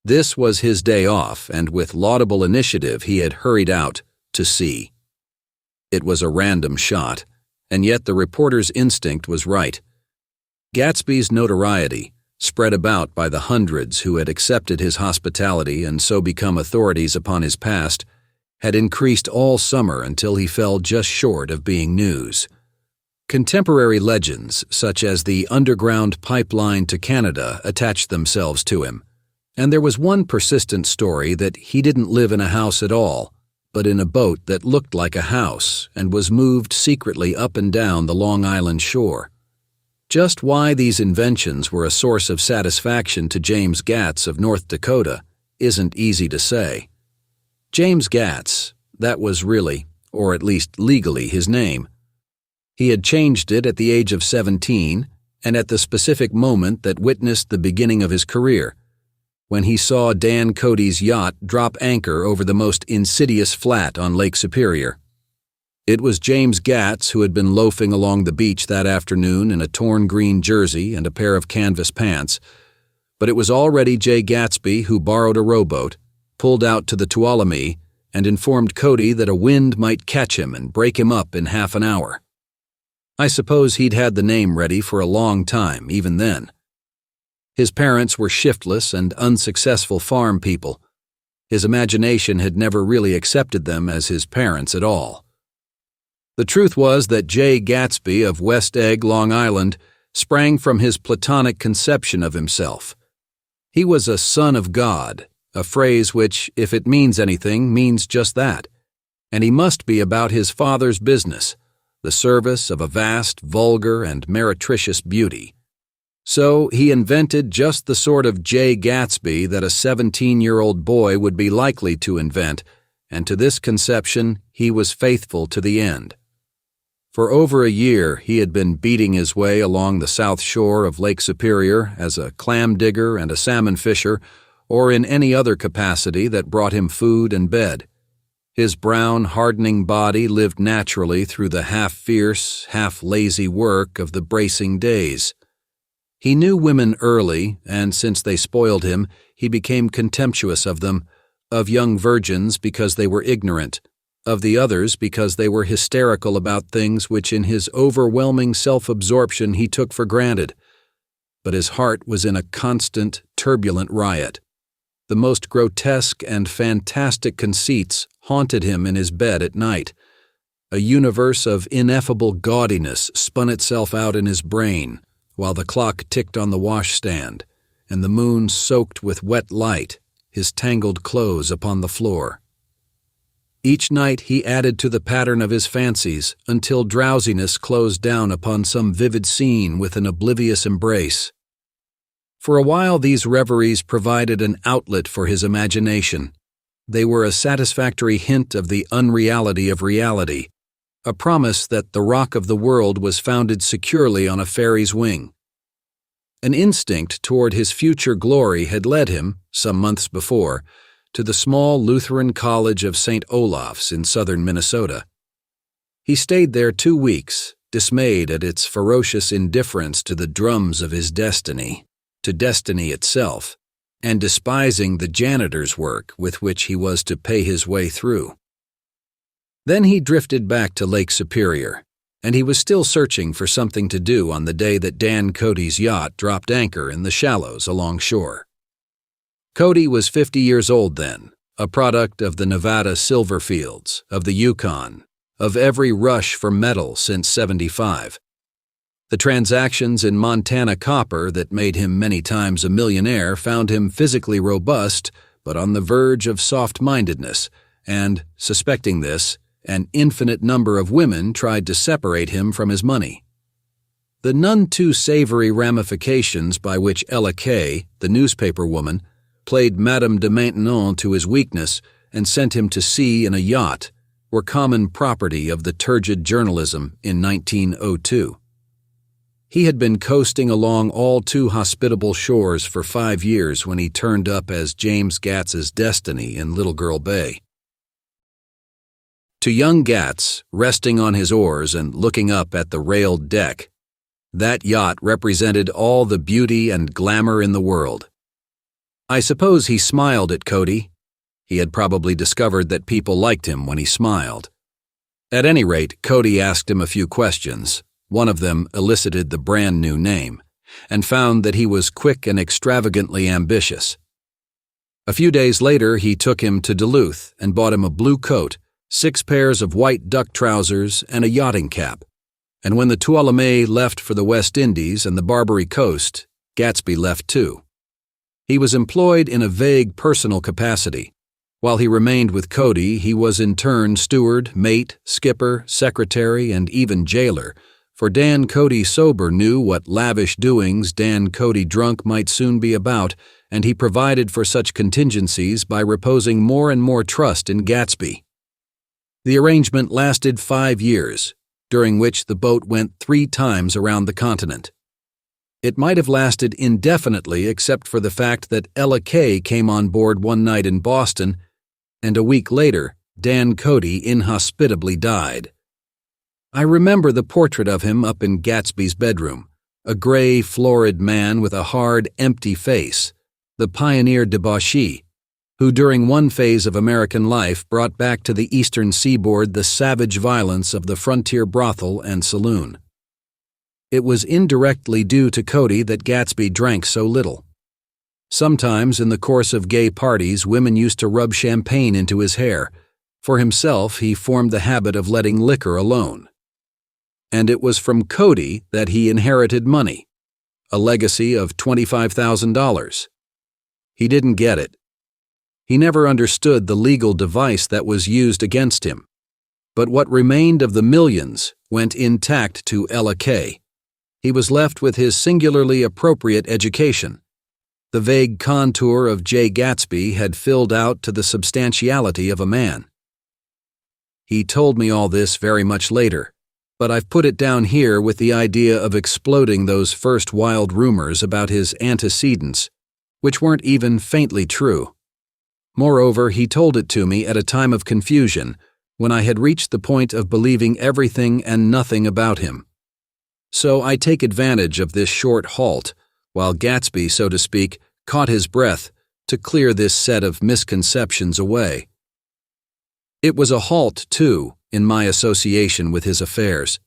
This was his day off, and with laudable initiative he had hurried out to see. It was a random shot, and yet the reporter's instinct was right. Gatsby's notoriety, spread about by the hundreds who had accepted his hospitality and so become authorities upon his past, had increased all summer until he fell just short of being news. Contemporary legends, such as the underground pipeline to Canada, attached themselves to him, and there was one persistent story that he didn't live in a house at all, but in a boat that looked like a house and was moved secretly up and down the Long Island shore. Just why these inventions were a source of satisfaction to James Gatz of North Dakota isn't easy to say. James Gatz, that was really, or at least legally, his name. He had changed it at the age of 17, and at the specific moment that witnessed the beginning of his career, when he saw Dan Cody's yacht drop anchor over the most insidious flat on Lake Superior. It was James Gatz who had been loafing along the beach that afternoon in a torn green jersey and a pair of canvas pants, but it was already Jay Gatsby who borrowed a rowboat, pulled out to the Tuolumne, and informed Cody that a wind might catch him and break him up in half an hour. I suppose he'd had the name ready for a long time, even then. His parents were shiftless and unsuccessful farm people. His imagination had never really accepted them as his parents at all. The truth was that Jay Gatsby of West Egg, Long Island, sprang from his platonic conception of himself. He was a son of God, a phrase which, if it means anything, means just that, and he must be about his father's business, the service of a vast, vulgar, and meretricious beauty. So he invented just the sort of Jay Gatsby that a 17-year-old boy would be likely to invent, and to this conception he was faithful to the end. For over a year he had been beating his way along the south shore of Lake Superior as a clam digger and a salmon fisher, or in any other capacity that brought him food and bed. His brown, hardening body lived naturally through the half-fierce, half-lazy work of the bracing days. He knew women early, and since they spoiled him, he became contemptuous of them, of young virgins because they were ignorant, of the others because they were hysterical about things which in his overwhelming self-absorption he took for granted. But his heart was in a constant, turbulent riot. The most grotesque and fantastic conceits haunted him in his bed at night. A universe of ineffable gaudiness spun itself out in his brain, while the clock ticked on the washstand, and the moon soaked with wet light his tangled clothes upon the floor. Each night he added to the pattern of his fancies until drowsiness closed down upon some vivid scene with an oblivious embrace. For a while these reveries provided an outlet for his imagination. They were a satisfactory hint of the unreality of reality, a promise that the rock of the world was founded securely on a fairy's wing. An instinct toward his future glory had led him, some months before, to the small Lutheran College of St. Olaf's in southern Minnesota. He stayed there 2 weeks, dismayed at its ferocious indifference to the drums of his destiny, to destiny itself, and despising the janitor's work with which he was to pay his way through. Then he drifted back to Lake Superior, and he was still searching for something to do on the day that Dan Cody's yacht dropped anchor in the shallows along shore. Cody was 50 years old then, a product of the Nevada silver fields, of the Yukon, of every rush for metal since '75. The transactions in Montana copper that made him many times a millionaire found him physically robust, but on the verge of soft-mindedness, and, suspecting this, an infinite number of women tried to separate him from his money. The none-too-savory ramifications by which Ella Kay, the newspaper woman, played Madame de Maintenon to his weakness and sent him to sea in a yacht were common property of the turgid journalism in 1902. He had been coasting along all too hospitable shores for 5 years when he turned up as James Gats's destiny in Little Girl Bay. To young Gats, resting on his oars and looking up at the railed deck, that yacht represented all the beauty and glamour in the world. I suppose he smiled at Cody. He had probably discovered that people liked him when he smiled. At any rate, Cody asked him a few questions. One of them elicited the brand new name, and found that he was quick and extravagantly ambitious. A few days later, he took him to Duluth and bought him a blue coat, 6 pairs of white duck trousers, and a yachting cap. And when the Tuolumne left for the West Indies and the Barbary Coast, Gatsby left too. He was employed in a vague personal capacity. While he remained with Cody, he was in turn steward, mate, skipper, secretary, and even jailer, for Dan Cody sober knew what lavish doings Dan Cody drunk might soon be about, and he provided for such contingencies by reposing more and more trust in Gatsby. The arrangement lasted 5 years, during which the boat went 3 times around the continent. It might have lasted indefinitely except for the fact that Ella Kay came on board one night in Boston, and a week later, Dan Cody inhospitably died. I remember the portrait of him up in Gatsby's bedroom, a gray, florid man with a hard, empty face, the pioneer debauchee, who during one phase of American life brought back to the eastern seaboard the savage violence of the frontier brothel and saloon. It was indirectly due to Cody that Gatsby drank so little. Sometimes in the course of gay parties, women used to rub champagne into his hair. For himself, he formed the habit of letting liquor alone. And it was from Cody that he inherited money, a legacy of $25,000. He didn't get it. He never understood the legal device that was used against him. But what remained of the millions went intact to Ella Kay. He was left with his singularly appropriate education. The vague contour of J. Gatsby had filled out to the substantiality of a man. He told me all this very much later, but I've put it down here with the idea of exploding those first wild rumors about his antecedents, which weren't even faintly true. Moreover, he told it to me at a time of confusion, when I had reached the point of believing everything and nothing about him. So I take advantage of this short halt, while Gatsby, so to speak, caught his breath, to clear this set of misconceptions away. It was a halt, too, in my association with his affairs.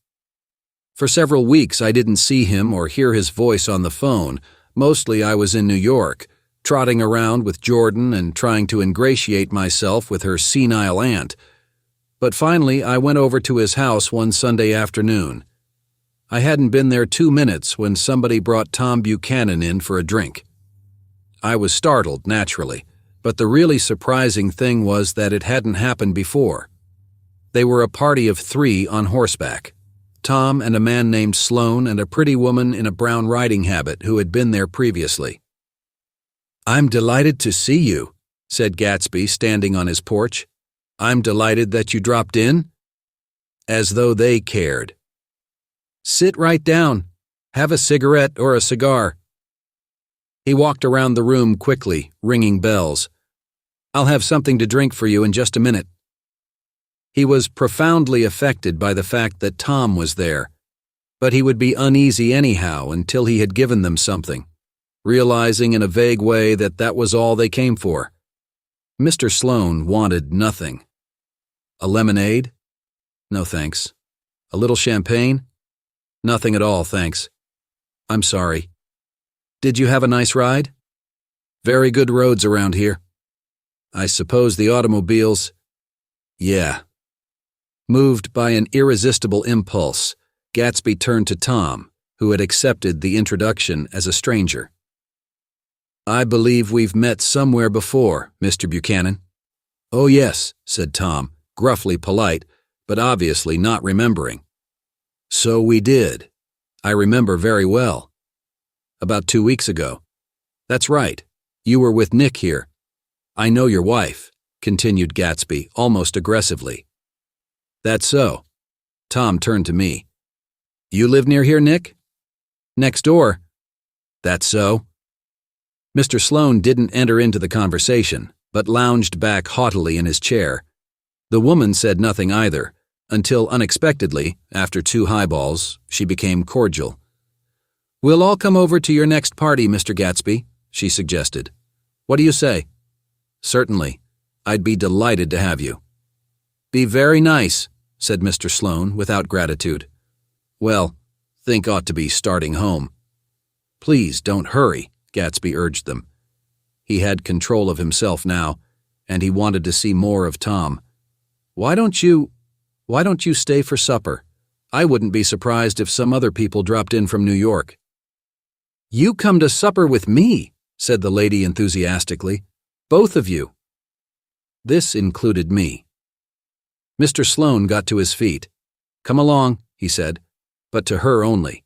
For several weeks I didn't see him or hear his voice on the phone. Mostly I was in New York, trotting around with Jordan and trying to ingratiate myself with her senile aunt. But finally I went over to his house one Sunday afternoon. I hadn't been there 2 minutes when somebody brought Tom Buchanan in for a drink. I was startled, naturally, but the really surprising thing was that it hadn't happened before. They were a party of 3 on horseback, Tom and a man named Sloan and a pretty woman in a brown riding habit who had been there previously. "I'm delighted to see you," said Gatsby, standing on his porch. "I'm delighted that you dropped in." As though they cared. "Sit right down. Have a cigarette or a cigar." He walked around the room quickly, ringing bells. "I'll have something to drink for you in just a minute." He was profoundly affected by the fact that Tom was there, but he would be uneasy anyhow until he had given them something, realizing in a vague way that that was all they came for. Mr. Sloan wanted nothing. A lemonade? No thanks. A little champagne? Nothing at all, thanks. I'm sorry. Did you have a nice ride? Very good roads around here. I suppose the automobiles... Yeah. Moved by an irresistible impulse, Gatsby turned to Tom, who had accepted the introduction as a stranger. I believe we've met somewhere before, Mr. Buchanan. Oh yes, said Tom, gruffly polite, but obviously not remembering. So we did. I remember very well. About 2 weeks ago. That's right. You were with Nick here. I know your wife, continued Gatsby, almost aggressively. That's so. Tom turned to me. You live near here, Nick? Next door. That's so. Mr. Sloane didn't enter into the conversation, but lounged back haughtily in his chair. The woman said nothing either, until unexpectedly, after 2 highballs, she became cordial. We'll all come over to your next party, Mr. Gatsby, she suggested. What do you say? Certainly. I'd be delighted to have you. Be very nice, said Mr. Sloane without gratitude. Well, think ought to be starting home. Please don't hurry, Gatsby urged them. He had control of himself now, and he wanted to see more of Tom. Why don't you stay for supper? I wouldn't be surprised if some other people dropped in from New York. You come to supper with me, said the lady enthusiastically. Both of you. This included me. Mr. Sloane got to his feet. Come along, he said, but to her only.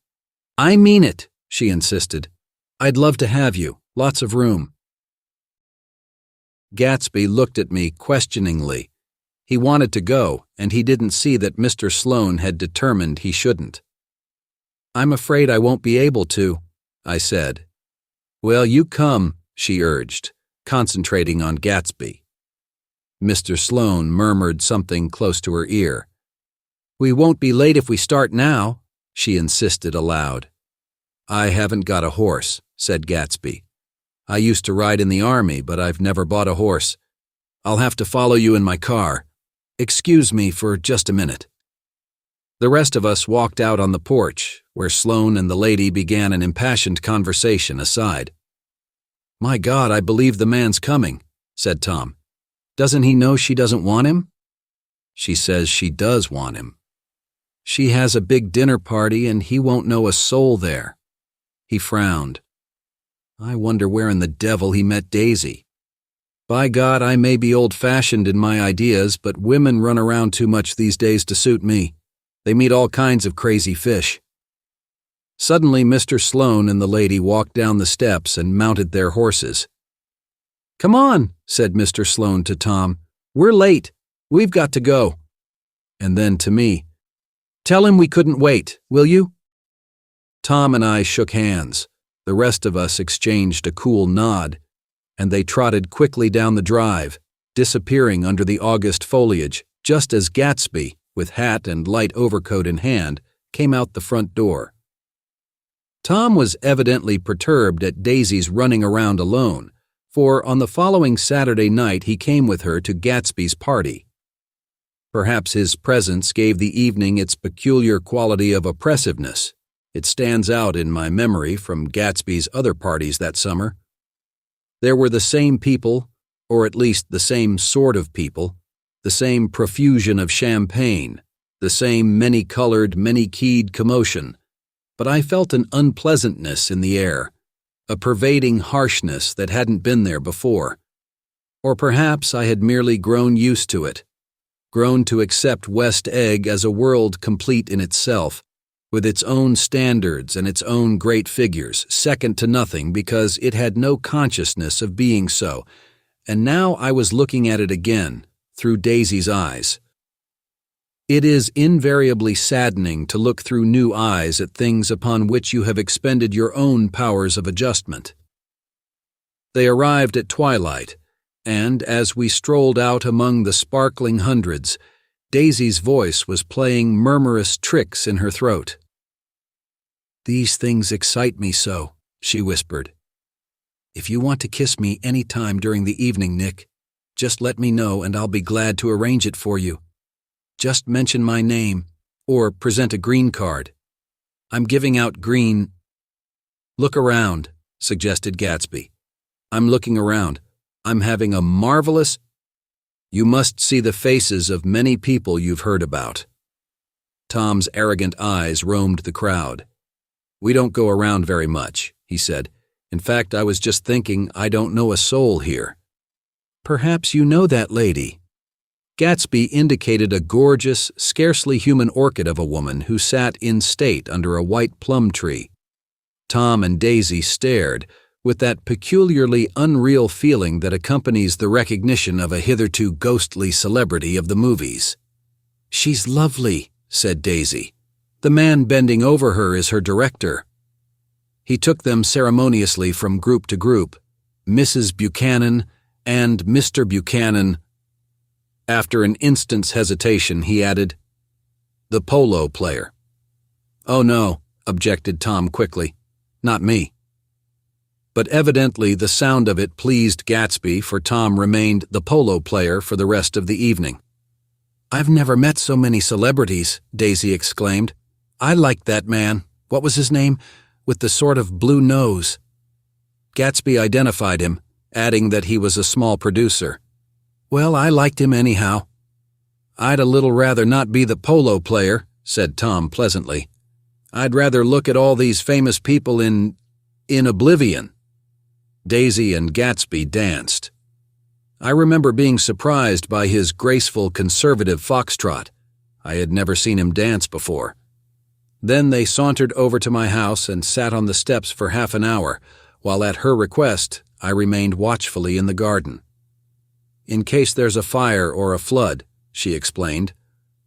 I mean it, she insisted. I'd love to have you, lots of room. Gatsby looked at me questioningly. He wanted to go, and he didn't see that Mr. Sloane had determined he shouldn't. I'm afraid I won't be able to, I said. Well, you come, she urged, concentrating on Gatsby. Mr. Sloane murmured something close to her ear. We won't be late if we start now, she insisted aloud. I haven't got a horse, said Gatsby. I used to ride in the army, but I've never bought a horse. I'll have to follow you in my car. Excuse me for just a minute. The rest of us walked out on the porch, where Sloane and the lady began an impassioned conversation aside. My God, I believe the man's coming, said Tom. Doesn't he know she doesn't want him? She says she does want him. She has a big dinner party and he won't know a soul there. He frowned. I wonder where in the devil he met Daisy. By God, I may be old-fashioned in my ideas, but women run around too much these days to suit me. They meet all kinds of crazy fish. Suddenly, Mr. Sloane and the lady walked down the steps and mounted their horses. Come on, said Mr. Sloane to Tom. We're late. We've got to go. And then to me, tell him we couldn't wait, will you? Tom and I shook hands. The rest of us exchanged a cool nod, and they trotted quickly down the drive, disappearing under the August foliage, just as Gatsby, with hat and light overcoat in hand, came out the front door. Tom was evidently perturbed at Daisy's running around alone, for on the following Saturday night he came with her to Gatsby's party. Perhaps his presence gave the evening its peculiar quality of oppressiveness. It stands out in my memory from Gatsby's other parties that summer. There were the same people, or at least the same sort of people, the same profusion of champagne, the same many-colored, many-keyed commotion, but I felt an unpleasantness in the air, a pervading harshness that hadn't been there before. Or perhaps I had merely grown used to it, grown to accept West Egg as a world complete in itself, with its own standards and its own great figures, second to nothing because it had no consciousness of being so, and now I was looking at it again, through Daisy's eyes. It is invariably saddening to look through new eyes at things upon which you have expended your own powers of adjustment. They arrived at twilight, and as we strolled out among the sparkling hundreds, Daisy's voice was playing murmurous tricks in her throat. These things excite me so, she whispered. If you want to kiss me any time during the evening, Nick, just let me know and I'll be glad to arrange it for you. Just mention my name, or present a green card. I'm giving out green—" "Look around," suggested Gatsby. "I'm looking around. I'm having a marvelous—" "You must see the faces of many people you've heard about." Tom's arrogant eyes roamed the crowd. "We don't go around very much," he said. "In fact, I was just thinking I don't know a soul here." "Perhaps you know that lady." Gatsby indicated a gorgeous, scarcely human orchid of a woman who sat in state under a white plum tree. Tom and Daisy stared, with that peculiarly unreal feeling that accompanies the recognition of a hitherto ghostly celebrity of the movies. "She's lovely," said Daisy. "The man bending over her is her director." He took them ceremoniously from group to group, Mrs. Buchanan and Mr. Buchanan. After an instant's hesitation, he added, "The polo player." "Oh no," objected Tom quickly. "Not me." But evidently the sound of it pleased Gatsby, for Tom remained the polo player for the rest of the evening. "I've never met so many celebrities," Daisy exclaimed. "I liked that man. What was his name? With the sort of blue nose." Gatsby identified him, adding that he was a small producer. "Well, I liked him anyhow." "I'd a little rather not be the polo player," said Tom pleasantly. "I'd rather look at all these famous people in oblivion." Daisy and Gatsby danced. I remember being surprised by his graceful conservative foxtrot. I had never seen him dance before. Then they sauntered over to my house and sat on the steps for half an hour, while at her request I remained watchfully in the garden. "In case there's a fire or a flood," she explained,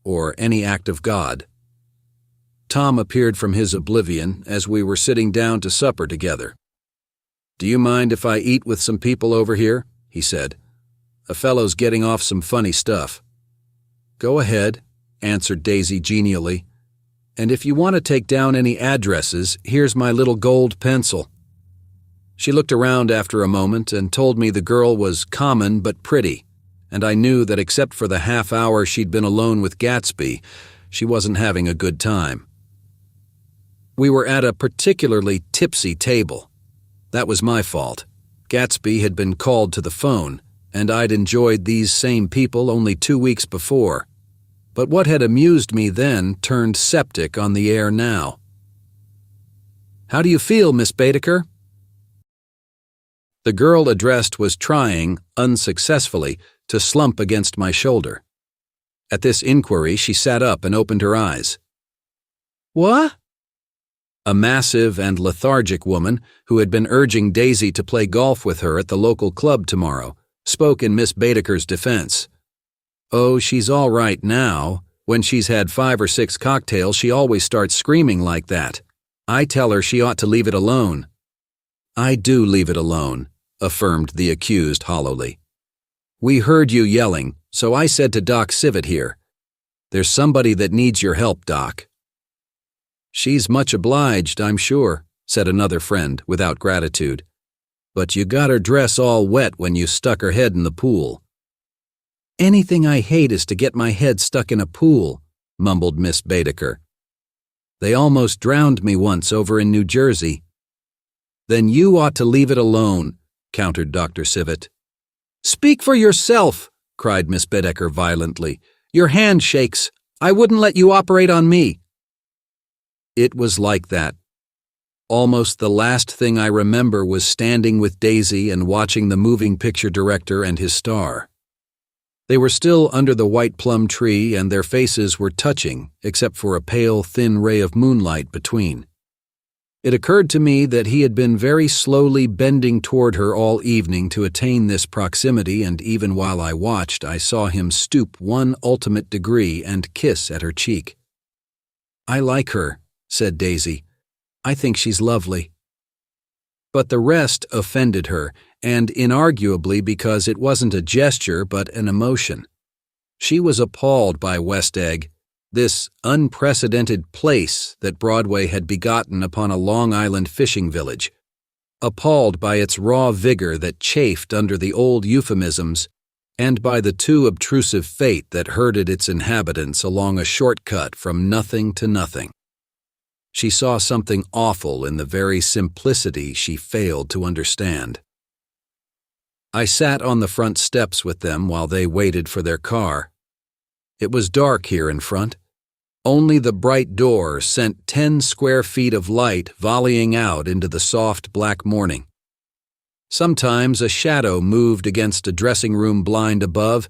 "or any act of God." Tom appeared from his oblivion as we were sitting down to supper together. "Do you mind if I eat with some people over here?" he said. "A fellow's getting off some funny stuff." "Go ahead," answered Daisy genially. "And if you want to take down any addresses, here's my little gold pencil." She looked around after a moment and told me the girl was common but pretty, and I knew that except for the half hour she'd been alone with Gatsby, she wasn't having a good time. We were at a particularly tipsy table. That was my fault. Gatsby had been called to the phone, and I'd enjoyed these same people only 2 weeks before. But what had amused me then turned septic on the air now. "How do you feel, Miss Baedeker?" The girl addressed was trying, unsuccessfully, to slump against my shoulder. At this inquiry, she sat up and opened her eyes. "What?" A massive and lethargic woman, who had been urging Daisy to play golf with her at the local club tomorrow, spoke in Miss Baedeker's defense. "Oh, she's all right now. When she's had 5 or 6 cocktails, she always starts screaming like that. I tell her she ought to leave it alone." "I do leave it alone," affirmed the accused hollowly. "We heard you yelling, so I said to Doc Civet here, 'There's somebody that needs your help, Doc.'" "She's much obliged, I'm sure," said another friend without gratitude. "But you got her dress all wet when you stuck her head in the pool." "Anything I hate is to get my head stuck in a pool," mumbled Miss Baedeker. "They almost drowned me once over in New Jersey." "Then you ought to leave it alone," countered Dr. Civet. "Speak for yourself," cried Miss Baedeker violently. "Your hand shakes. I wouldn't let you operate on me." It was like that. Almost the last thing I remember was standing with Daisy and watching the moving picture director and his star. They were still under the white plum tree, and their faces were touching, except for a pale, thin ray of moonlight between. It occurred to me that he had been very slowly bending toward her all evening to attain this proximity, and even while I watched, I saw him stoop one ultimate degree and kiss at her cheek. "I like her," said Daisy. "I think she's lovely." But the rest offended her, and inarguably because it wasn't a gesture but an emotion. She was appalled by West Egg, this unprecedented place that Broadway had begotten upon a Long Island fishing village, appalled by its raw vigor that chafed under the old euphemisms, and by the too obtrusive fate that herded its inhabitants along a shortcut from nothing to nothing. She saw something awful in the very simplicity she failed to understand. I sat on the front steps with them while they waited for their car. It was dark here in front. Only the bright door sent 10 square feet of light volleying out into the soft black morning. Sometimes a shadow moved against a dressing room blind above,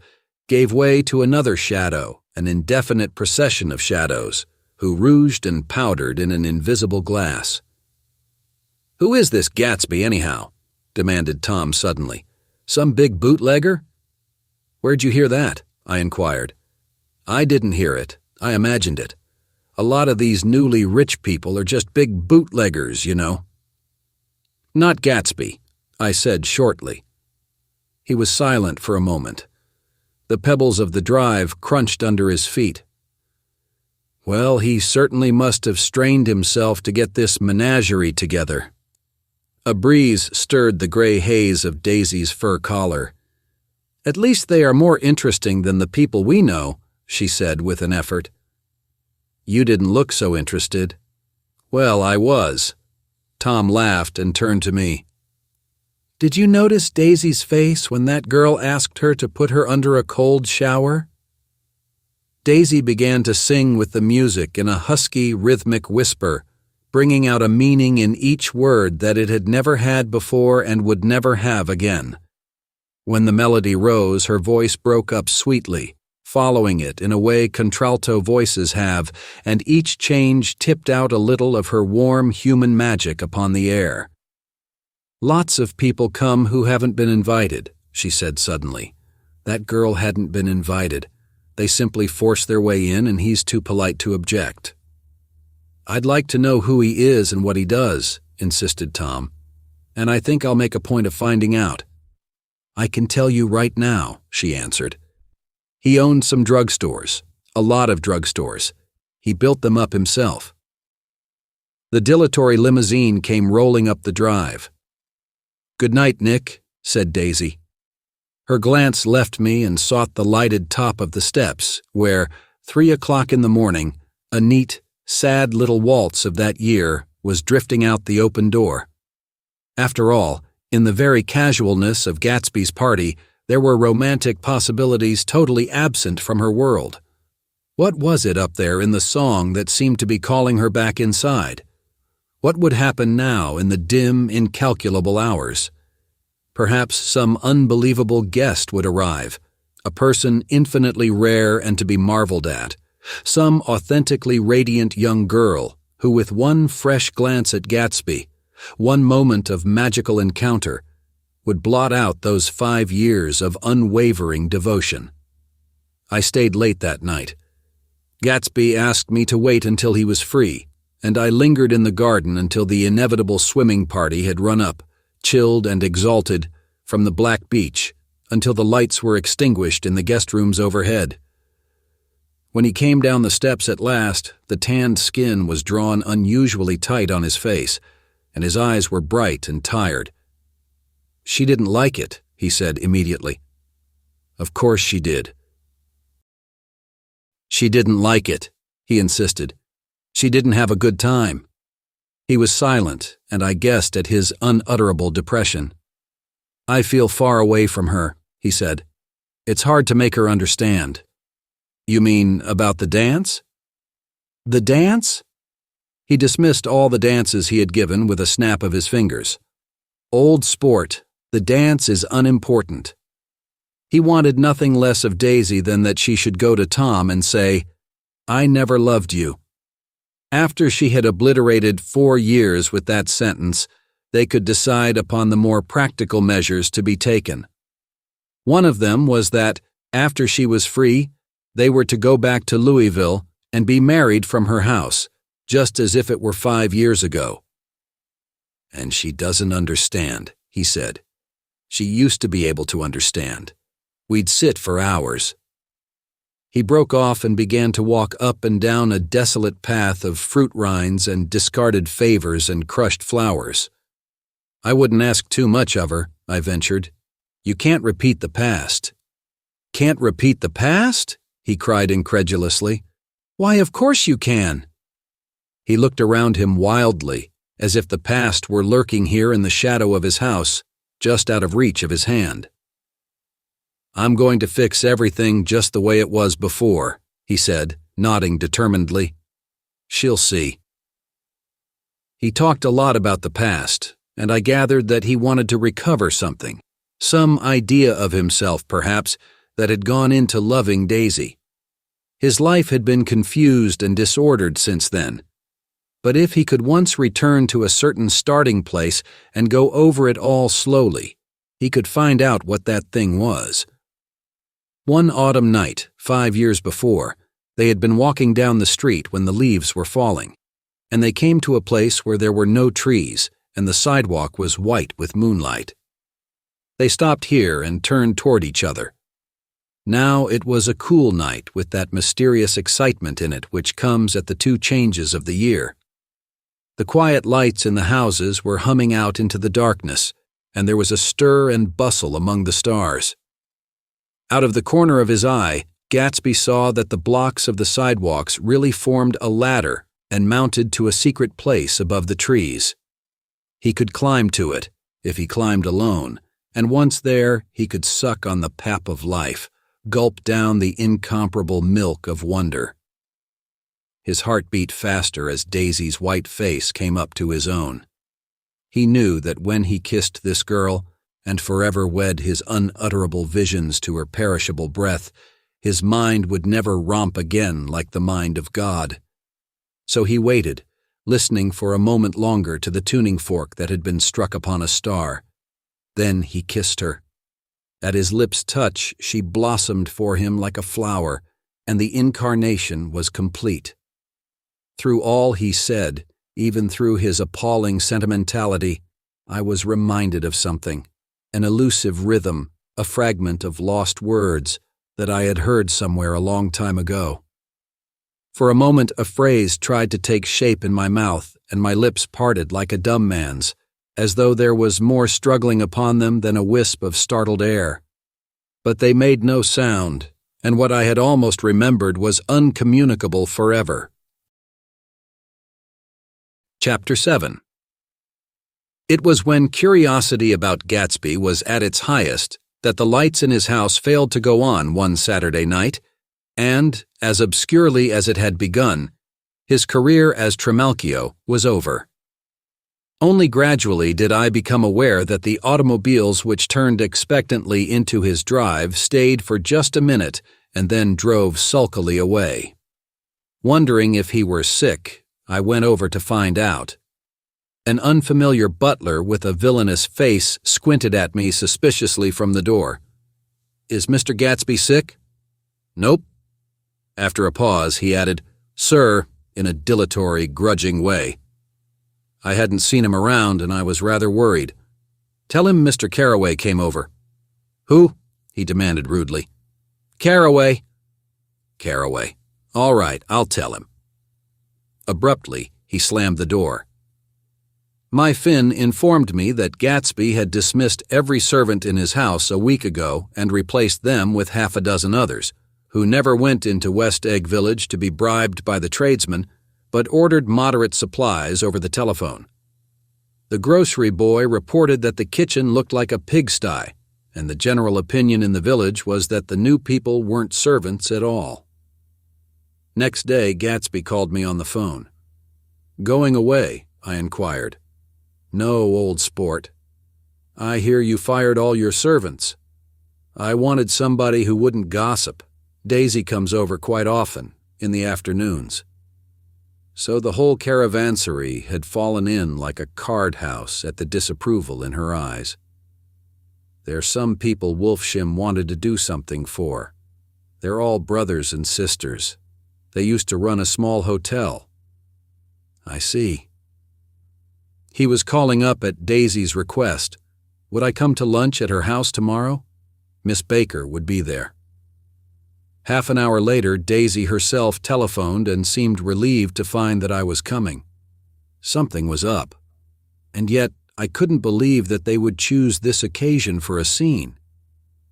gave way to another shadow, an indefinite procession of shadows, who rouged and powdered in an invisible glass. "Who is this Gatsby, anyhow?" demanded Tom suddenly. "Some big bootlegger?" "Where'd you hear that?" I inquired. "I didn't hear it. I imagined it. A lot of these newly rich people are just big bootleggers, you know." "Not Gatsby," I said shortly. He was silent for a moment. The pebbles of the drive crunched under his feet. "Well, he certainly must have strained himself to get this menagerie together." A breeze stirred the gray haze of Daisy's fur collar. "At least they are more interesting than the people we know," she said with an effort. "You didn't look so interested." "Well, I was." Tom laughed and turned to me. "Did you notice Daisy's face when that girl asked her to put her under a cold shower?" Daisy began to sing with the music in a husky, rhythmic whisper, bringing out a meaning in each word that it had never had before and would never have again. When the melody rose, her voice broke up sweetly, following it in a way contralto voices have, and each change tipped out a little of her warm human magic upon the air. "Lots of people come who haven't been invited," she said suddenly. "That girl hadn't been invited. They simply force their way in and he's too polite to object." "I'd like to know who he is and what he does," insisted Tom, "and I think I'll make a point of finding out." "I can tell you right now," she answered. "He owned some drugstores, a lot of drugstores. He built them up himself." The dilatory limousine came rolling up the drive. "Good night, Nick," said Daisy. Her glance left me and sought the lighted top of the steps, where, 3 o'clock in the morning, a neat, sad little waltz of that year was drifting out the open door. After all, in the very casualness of Gatsby's party, there were romantic possibilities totally absent from her world. What was it up there in the song that seemed to be calling her back inside? What would happen now in the dim, incalculable hours? Perhaps some unbelievable guest would arrive, a person infinitely rare and to be marveled at, some authentically radiant young girl who, with one fresh glance at Gatsby, one moment of magical encounter, would blot out those 5 years of unwavering devotion. I stayed late that night. Gatsby asked me to wait until he was free, and I lingered in the garden until the inevitable swimming party had run up, chilled and exalted, from the black beach, until the lights were extinguished in the guest rooms overhead. When he came down the steps at last, the tanned skin was drawn unusually tight on his face, and his eyes were bright and tired. "She didn't like it," he said immediately. "Of course she did." "She didn't like it," he insisted. "She didn't have a good time." He was silent, and I guessed at his unutterable depression. "I feel far away from her," he said. "It's hard to make her understand." "You mean about the dance?" "The dance?" He dismissed all the dances he had given with a snap of his fingers. "Old sport, the dance is unimportant." He wanted nothing less of Daisy than that she should go to Tom and say, "I never loved you." After she had obliterated 4 years with that sentence, they could decide upon the more practical measures to be taken. One of them was that, after she was free, they were to go back to Louisville and be married from her house, just as if it were 5 years ago. "And she doesn't understand," he said. "She used to be able to understand. We'd sit for hours." He broke off and began to walk up and down a desolate path of fruit rinds and discarded favors and crushed flowers. "I wouldn't ask too much of her," I ventured. "You can't repeat the past." "Can't repeat the past?" he cried incredulously. "Why, of course you can." He looked around him wildly, as if the past were lurking here in the shadow of his house, just out of reach of his hand. "I'm going to fix everything just the way it was before," he said, nodding determinedly. "She'll see." He talked a lot about the past, and I gathered that he wanted to recover something, some idea of himself, perhaps, that had gone into loving Daisy. His life had been confused and disordered since then. But if he could once return to a certain starting place and go over it all slowly, he could find out what that thing was. One autumn night, 5 years before, they had been walking down the street when the leaves were falling, and they came to a place where there were no trees and the sidewalk was white with moonlight. They stopped here and turned toward each other. Now it was a cool night with that mysterious excitement in it which comes at the two changes of the year. The quiet lights in the houses were humming out into the darkness, and there was a stir and bustle among the stars. Out of the corner of his eye, Gatsby saw that the blocks of the sidewalks really formed a ladder and mounted to a secret place above the trees. He could climb to it, if he climbed alone, and once there he could suck on the pap of life, gulp down the incomparable milk of wonder. His heart beat faster as Daisy's white face came up to his own. He knew that when he kissed this girl, and forever wed his unutterable visions to her perishable breath, his mind would never romp again like the mind of God. So he waited, listening for a moment longer to the tuning fork that had been struck upon a star. Then he kissed her. At his lips' touch, she blossomed for him like a flower, and the incarnation was complete. Through all he said, even through his appalling sentimentality, I was reminded of something, an elusive rhythm, a fragment of lost words that I had heard somewhere a long time ago. For a moment a phrase tried to take shape in my mouth, and my lips parted like a dumb man's, as though there was more struggling upon them than a wisp of startled air. But they made no sound, and what I had almost remembered was uncommunicable forever. Chapter 7. It was when curiosity about Gatsby was at its highest that the lights in his house failed to go on one Saturday night, and, as obscurely as it had begun, his career as Trimalchio was over. Only gradually did I become aware that the automobiles which turned expectantly into his drive stayed for just a minute and then drove sulkily away. Wondering if he were sick, I went over to find out. An unfamiliar butler with a villainous face squinted at me suspiciously from the door. "Is Mr. Gatsby sick?" "Nope." After a pause, he added, "Sir," in a dilatory, grudging way. I hadn't seen him around, and I was rather worried. "Tell him Mr. Carraway came over." "Who?" he demanded rudely. "Carraway." "Carraway. All right, I'll tell him." Abruptly, he slammed the door. My Finn informed me that Gatsby had dismissed every servant in his house a week ago and replaced them with half a dozen others, who never went into West Egg Village to be bribed by the tradesmen, but ordered moderate supplies over the telephone. The grocery boy reported that the kitchen looked like a pigsty, and the general opinion in the village was that the new people weren't servants at all. Next day, Gatsby called me on the phone. "Going away?" I inquired. "No, old sport. I hear you fired all your servants. I wanted somebody who wouldn't gossip. Daisy comes over quite often, in the afternoons." So the whole caravansary had fallen in like a card house at the disapproval in her eyes. There's some people Wolfsham wanted to do something for. They're all brothers and sisters. They used to run a small hotel. I see. He was calling up at Daisy's request. Would I come to lunch at her house tomorrow? Miss Baker would be there. Half an hour later, Daisy herself telephoned and seemed relieved to find that I was coming. Something was up. And yet, I couldn't believe that they would choose this occasion for a scene.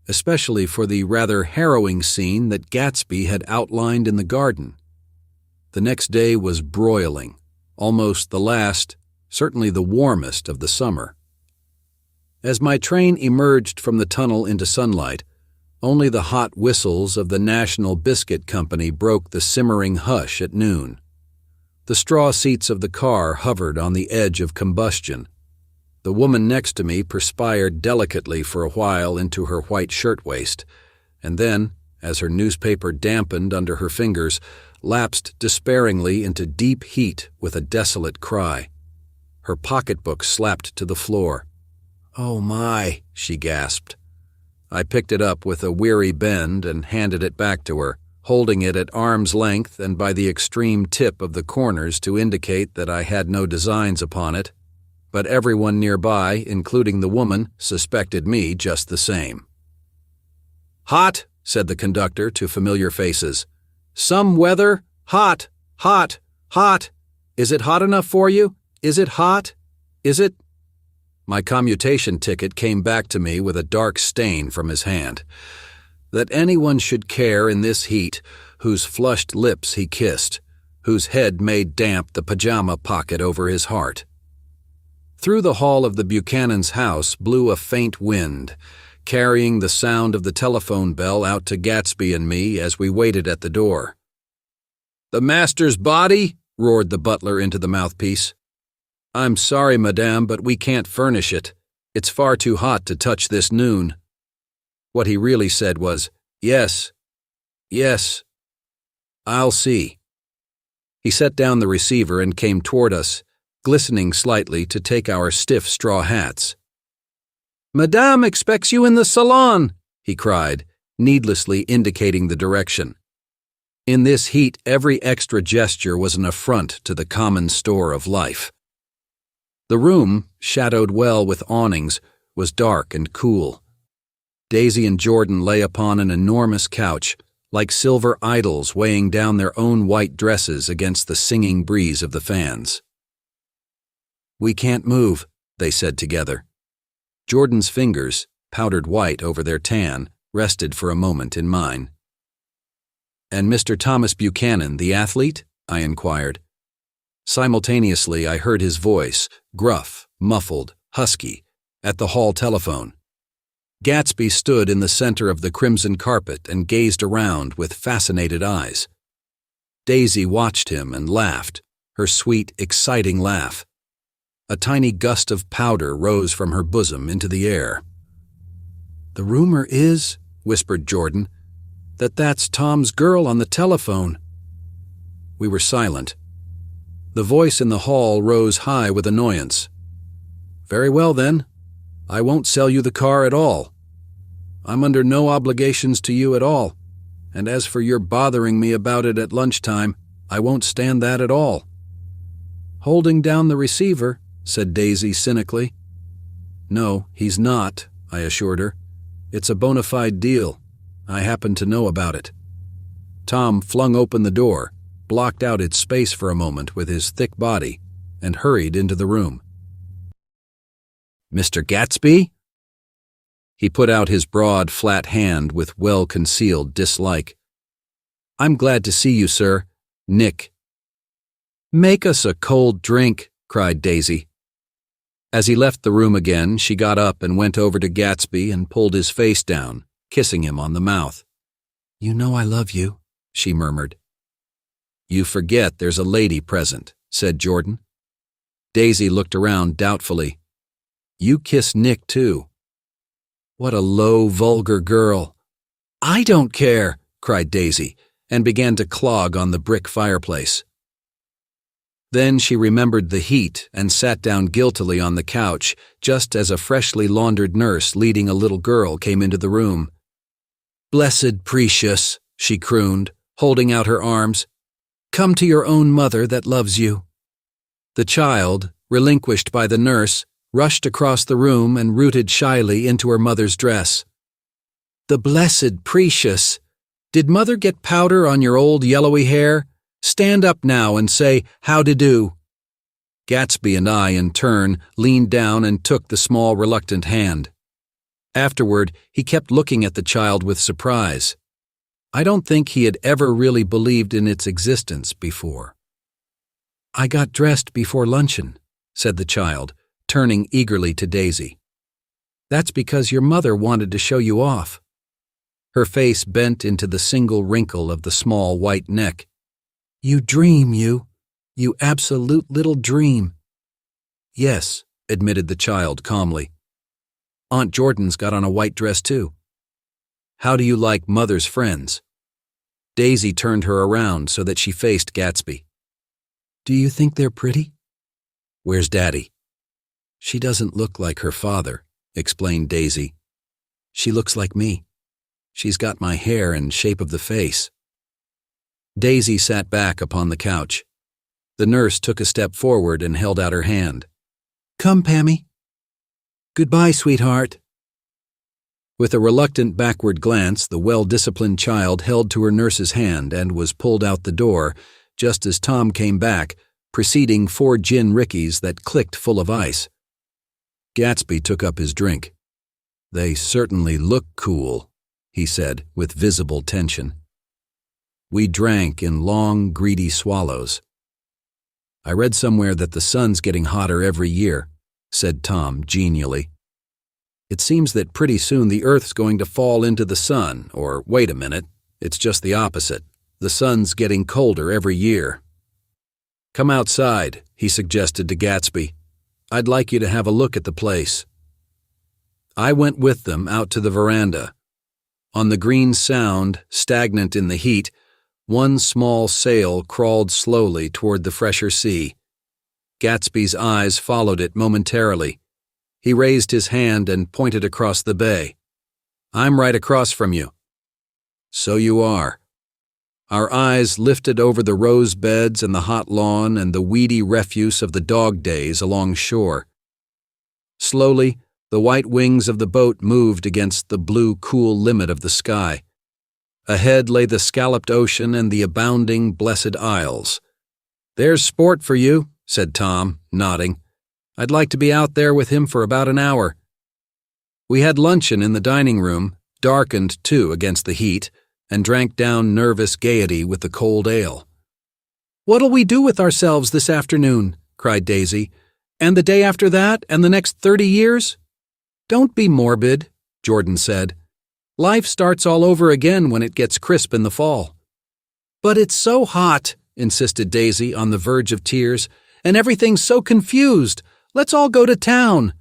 especially for the rather harrowing scene that Gatsby had outlined in the garden. The next day was broiling, almost the last, certainly the warmest of the summer. As my train emerged from the tunnel into sunlight, only the hot whistles of the National Biscuit Company broke the simmering hush at noon. The straw seats of the car hovered on the edge of combustion. The woman next to me perspired delicately for a while into her white shirtwaist, and then, as her newspaper dampened under her fingers, lapsed despairingly into deep heat with a desolate cry. Her pocketbook slapped to the floor. "Oh my," she gasped. I picked it up with a weary bend and handed it back to her, holding it at arm's length and by the extreme tip of the corners to indicate that I had no designs upon it. But everyone nearby, including the woman, suspected me just the same. "Hot," said the conductor to familiar faces. "Some weather. Hot, hot, hot. Is it hot enough for you? Is it hot? Is it?" My commutation ticket came back to me with a dark stain from his hand. That anyone should care in this heat, whose flushed lips he kissed, whose head made damp the pajama pocket over his heart. Through the hall of the Buchanan's house blew a faint wind, carrying the sound of the telephone bell out to Gatsby and me as we waited at the door. "The master's body?" roared the butler into the mouthpiece. "I'm sorry, madame, but we can't furnish it. It's far too hot to touch this noon." What he really said was, "Yes, yes, I'll see." He set down the receiver and came toward us, glistening slightly to take our stiff straw hats. "Madame expects you in the salon," he cried, needlessly indicating the direction. In this heat, every extra gesture was an affront to the common store of life. The room, shadowed well with awnings, was dark and cool. Daisy and Jordan lay upon an enormous couch, like silver idols weighing down their own white dresses against the singing breeze of the fans. "We can't move," they said together. Jordan's fingers, powdered white over their tan, rested for a moment in mine. "And Mr. Thomas Buchanan, the athlete?" I inquired. Simultaneously, I heard his voice, gruff, muffled, husky, at the hall telephone. Gatsby stood in the center of the crimson carpet and gazed around with fascinated eyes. Daisy watched him and laughed, her sweet, exciting laugh. A tiny gust of powder rose from her bosom into the air. "The rumor is," whispered Jordan, "that that's Tom's girl on the telephone." We were silent. The voice in the hall rose high with annoyance. "Very well, then. I won't sell you the car at all. I'm under no obligations to you at all, and as for your bothering me about it at lunchtime, I won't stand that at all." "Holding down the receiver," said Daisy cynically. "No, he's not," I assured her. "It's a bona fide deal. I happen to know about it." Tom flung open the door, blocked out its space for a moment with his thick body, and hurried into the room. "Mr. Gatsby?" He put out his broad, flat hand with well-concealed dislike. "I'm glad to see you, sir. Nick." "Make us a cold drink," cried Daisy. As he left the room again, she got up and went over to Gatsby and pulled his face down, kissing him on the mouth. "You know I love you," she murmured. "You forget there's a lady present," said Jordan. Daisy looked around doubtfully. "You kiss Nick, too." "What a low, vulgar girl." "I don't care," cried Daisy, and began to clog on the brick fireplace. Then she remembered the heat and sat down guiltily on the couch just as a freshly laundered nurse leading a little girl came into the room. "Blessed Precious," she crooned, holding out her arms. "Come to your own mother that loves you." The child, relinquished by the nurse, rushed across the room and rooted shyly into her mother's dress. "The Blessed Precious! Did Mother get powder on your old yellowy hair? Stand up now and say, 'How-de-do.'" Gatsby and I, in turn, leaned down and took the small reluctant hand. Afterward, he kept looking at the child with surprise. I don't think he had ever really believed in its existence before. "I got dressed before luncheon," said the child, turning eagerly to Daisy. "That's because your mother wanted to show you off." Her face bent into the single wrinkle of the small white neck. "You dream, you absolute little dream." "Yes," admitted the child calmly. "Aunt Jordan's got on a white dress too." "How do you like Mother's friends?" Daisy turned her around so that she faced Gatsby. "Do you think they're pretty?" "Where's Daddy?" "She doesn't look like her father," explained Daisy. "She looks like me. She's got my hair and shape of the face." Daisy sat back upon the couch. The nurse took a step forward and held out her hand. "Come, Pammy." "Goodbye, sweetheart." With a reluctant backward glance, the well-disciplined child held to her nurse's hand and was pulled out the door, just as Tom came back, preceding 4 gin rickeys that clicked full of ice. Gatsby took up his drink. "They certainly look cool," he said, with visible tension. We drank in long, greedy swallows. "I read somewhere that the sun's getting hotter every year," said Tom genially. "It seems that pretty soon the Earth's going to fall into the sun, or wait a minute, it's just the opposite. The sun's getting colder every year." "Come outside," he suggested to Gatsby. "I'd like you to have a look at the place." I went with them out to the veranda. On the green Sound, stagnant in the heat, one small sail crawled slowly toward the fresher sea. Gatsby's eyes followed it momentarily. He raised his hand and pointed across the bay. "I'm right across from you." "So you are." Our eyes lifted over the rose beds and the hot lawn and the weedy refuse of the dog days along shore. Slowly, the white wings of the boat moved against the blue, cool limit of the sky. Ahead lay the scalloped ocean and the abounding, blessed isles. "There's sport for you," said Tom, nodding. "I'd like to be out there with him for about an hour." We had luncheon in the dining room, darkened too against the heat, and drank down nervous gaiety with the cold ale. "What'll we do with ourselves this afternoon?" cried Daisy. "And the day after that, and the next 30 years? "Don't be morbid," Jordan said. "Life starts all over again when it gets crisp in the fall." "But it's so hot," insisted Daisy, on the verge of tears, "and everything's so confused. Let's all go to town."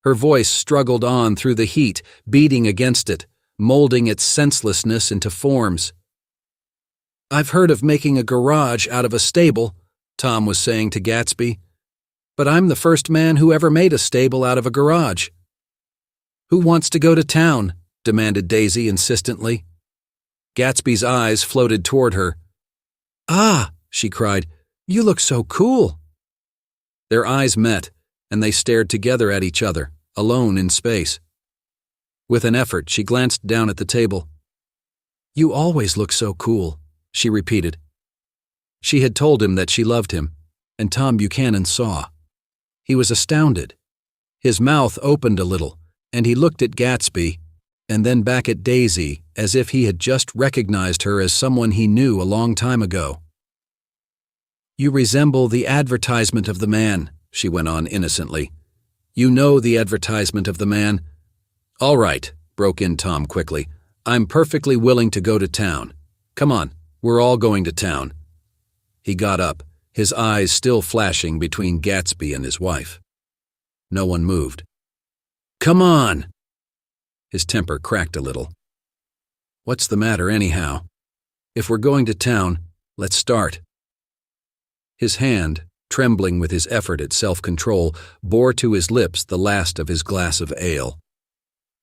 Her voice struggled on through the heat, beating against it, molding its senselessness into forms. "I've heard of making a garage out of a stable," Tom was saying to Gatsby. "But I'm the first man who ever made a stable out of a garage." "Who wants to go to town?" demanded Daisy insistently. Gatsby's eyes floated toward her. "Ah," she cried, "you look so cool." Their eyes met, and they stared together at each other, alone in space. With an effort, she glanced down at the table. "You always look so cool," she repeated. She had told him that she loved him, and Tom Buchanan saw. He was astounded. His mouth opened a little, and he looked at Gatsby, and then back at Daisy, as if he had just recognized her as someone he knew a long time ago. "You resemble the advertisement of the man," she went on innocently. "You know the advertisement of the man." "All right," broke in Tom quickly. "I'm perfectly willing to go to town. Come on, we're all going to town." He got up, his eyes still flashing between Gatsby and his wife. No one moved. "Come on!" His temper cracked a little. "What's the matter anyhow? If we're going to town, let's start." His hand, trembling with his effort at self-control, bore to his lips the last of his glass of ale.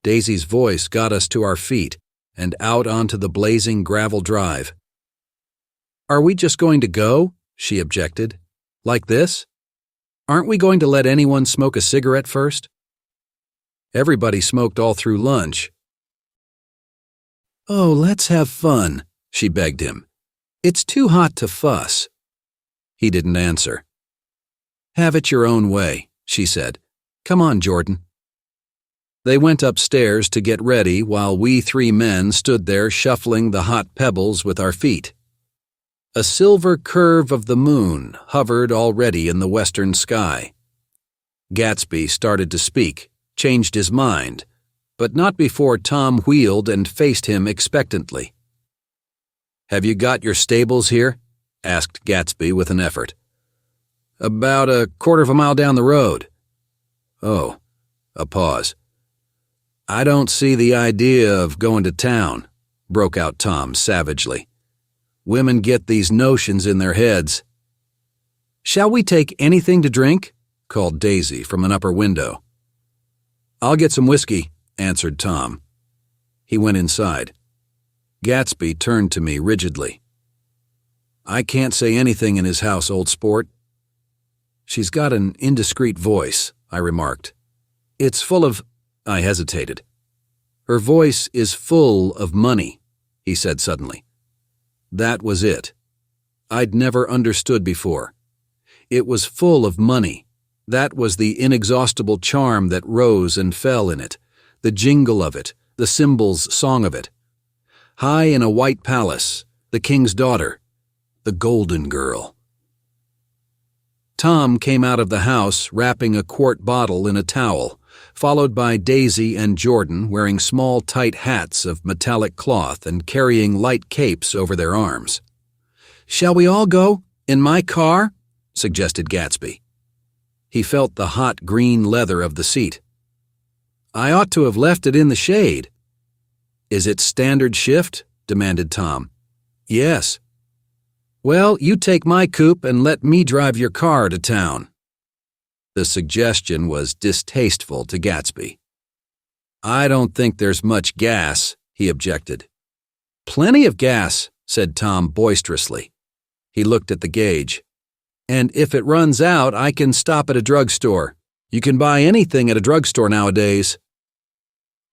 Daisy's voice got us to our feet and out onto the blazing gravel drive. "Are we just going to go?" she objected. "Like this? Aren't we going to let anyone smoke a cigarette first?" Everybody smoked all through lunch. "Oh, let's have fun," she begged him. "It's too hot to fuss." He didn't answer. "Have it your own way," she said. "Come on, Jordan." They went upstairs to get ready while we three men stood there shuffling the hot pebbles with our feet. A silver curve of the moon hovered already in the western sky. Gatsby started to speak, changed his mind, but not before Tom wheeled and faced him expectantly. "Have you got your stables here?" asked Gatsby with an effort. "About a quarter of a mile down the road." "Oh," a pause. "I don't see the idea of going to town," broke out Tom savagely. "Women get these notions in their heads." "Shall we take anything to drink?" called Daisy from an upper window. "I'll get some whiskey," answered Tom. He went inside. Gatsby turned to me rigidly. "I can't say anything in his house, old sport." "She's got an indiscreet voice," I remarked. "It's full of—" I hesitated. "Her voice is full of money," he said suddenly. That was it. I'd never understood before. It was full of money. That was the inexhaustible charm that rose and fell in it, the jingle of it, the symbols' song of it. High in a white palace, the king's daughter, the golden girl. Tom came out of the house wrapping a quart bottle in a towel, followed by Daisy and Jordan wearing small tight hats of metallic cloth and carrying light capes over their arms. "Shall we all go? In my car?" suggested Gatsby. He felt the hot green leather of the seat. "I ought to have left it in the shade." "Is it standard shift?" demanded Tom. "Yes." "Well, you take my coupe and let me drive your car to town." The suggestion was distasteful to Gatsby. "I don't think there's much gas," he objected. "Plenty of gas," said Tom boisterously. He looked at the gauge. "And if it runs out, I can stop at a drugstore. You can buy anything at a drugstore nowadays."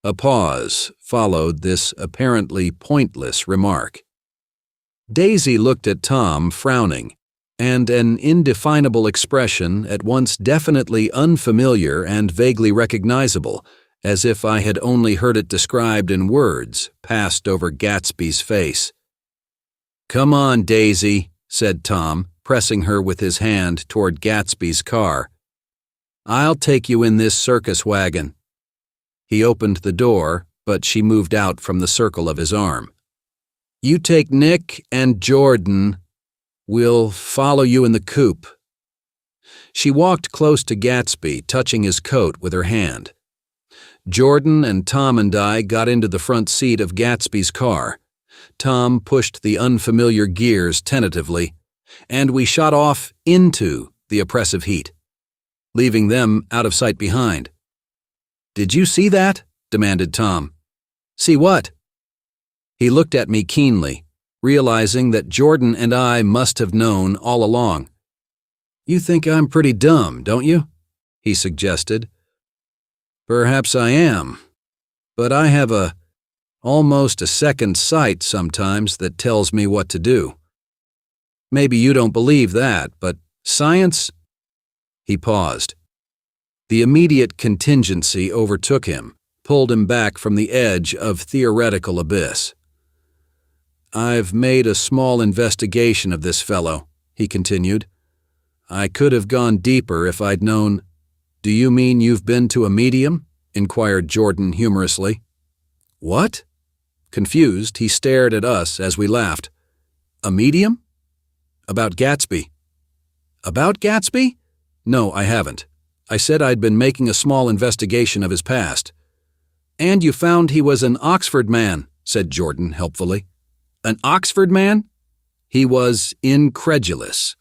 A pause followed this apparently pointless remark. Daisy looked at Tom, frowning, and an indefinable expression at once definitely unfamiliar and vaguely recognizable, as if I had only heard it described in words, passed over Gatsby's face. "Come on, Daisy," said Tom, pressing her with his hand toward Gatsby's car. "I'll take you in this circus wagon." He opened the door, but she moved out from the circle of his arm. "You take Nick and Jordan. We'll follow you in the coupe." She walked close to Gatsby, touching his coat with her hand. Jordan and Tom and I got into the front seat of Gatsby's car. Tom pushed the unfamiliar gears tentatively, and we shot off into the oppressive heat, leaving them out of sight behind. "Did you see that?" demanded Tom. "See what?" He looked at me keenly, realizing that Jordan and I must have known all along. "You think I'm pretty dumb, don't you?" he suggested. "Perhaps I am, but I have almost a second sight sometimes that tells me what to do. Maybe you don't believe that, but science—" He paused. The immediate contingency overtook him, pulled him back from the edge of theoretical abyss. "I've made a small investigation of this fellow," he continued. "I could have gone deeper if I'd known—" "Do you mean you've been to a medium?" inquired Jordan humorously. "What?" Confused, he stared at us as we laughed. "A medium? About Gatsby." "About Gatsby? No, I haven't. I said I'd been making a small investigation of his past." "And you found he was an Oxford man," said Jordan helpfully. "An Oxford man?" He was incredulous.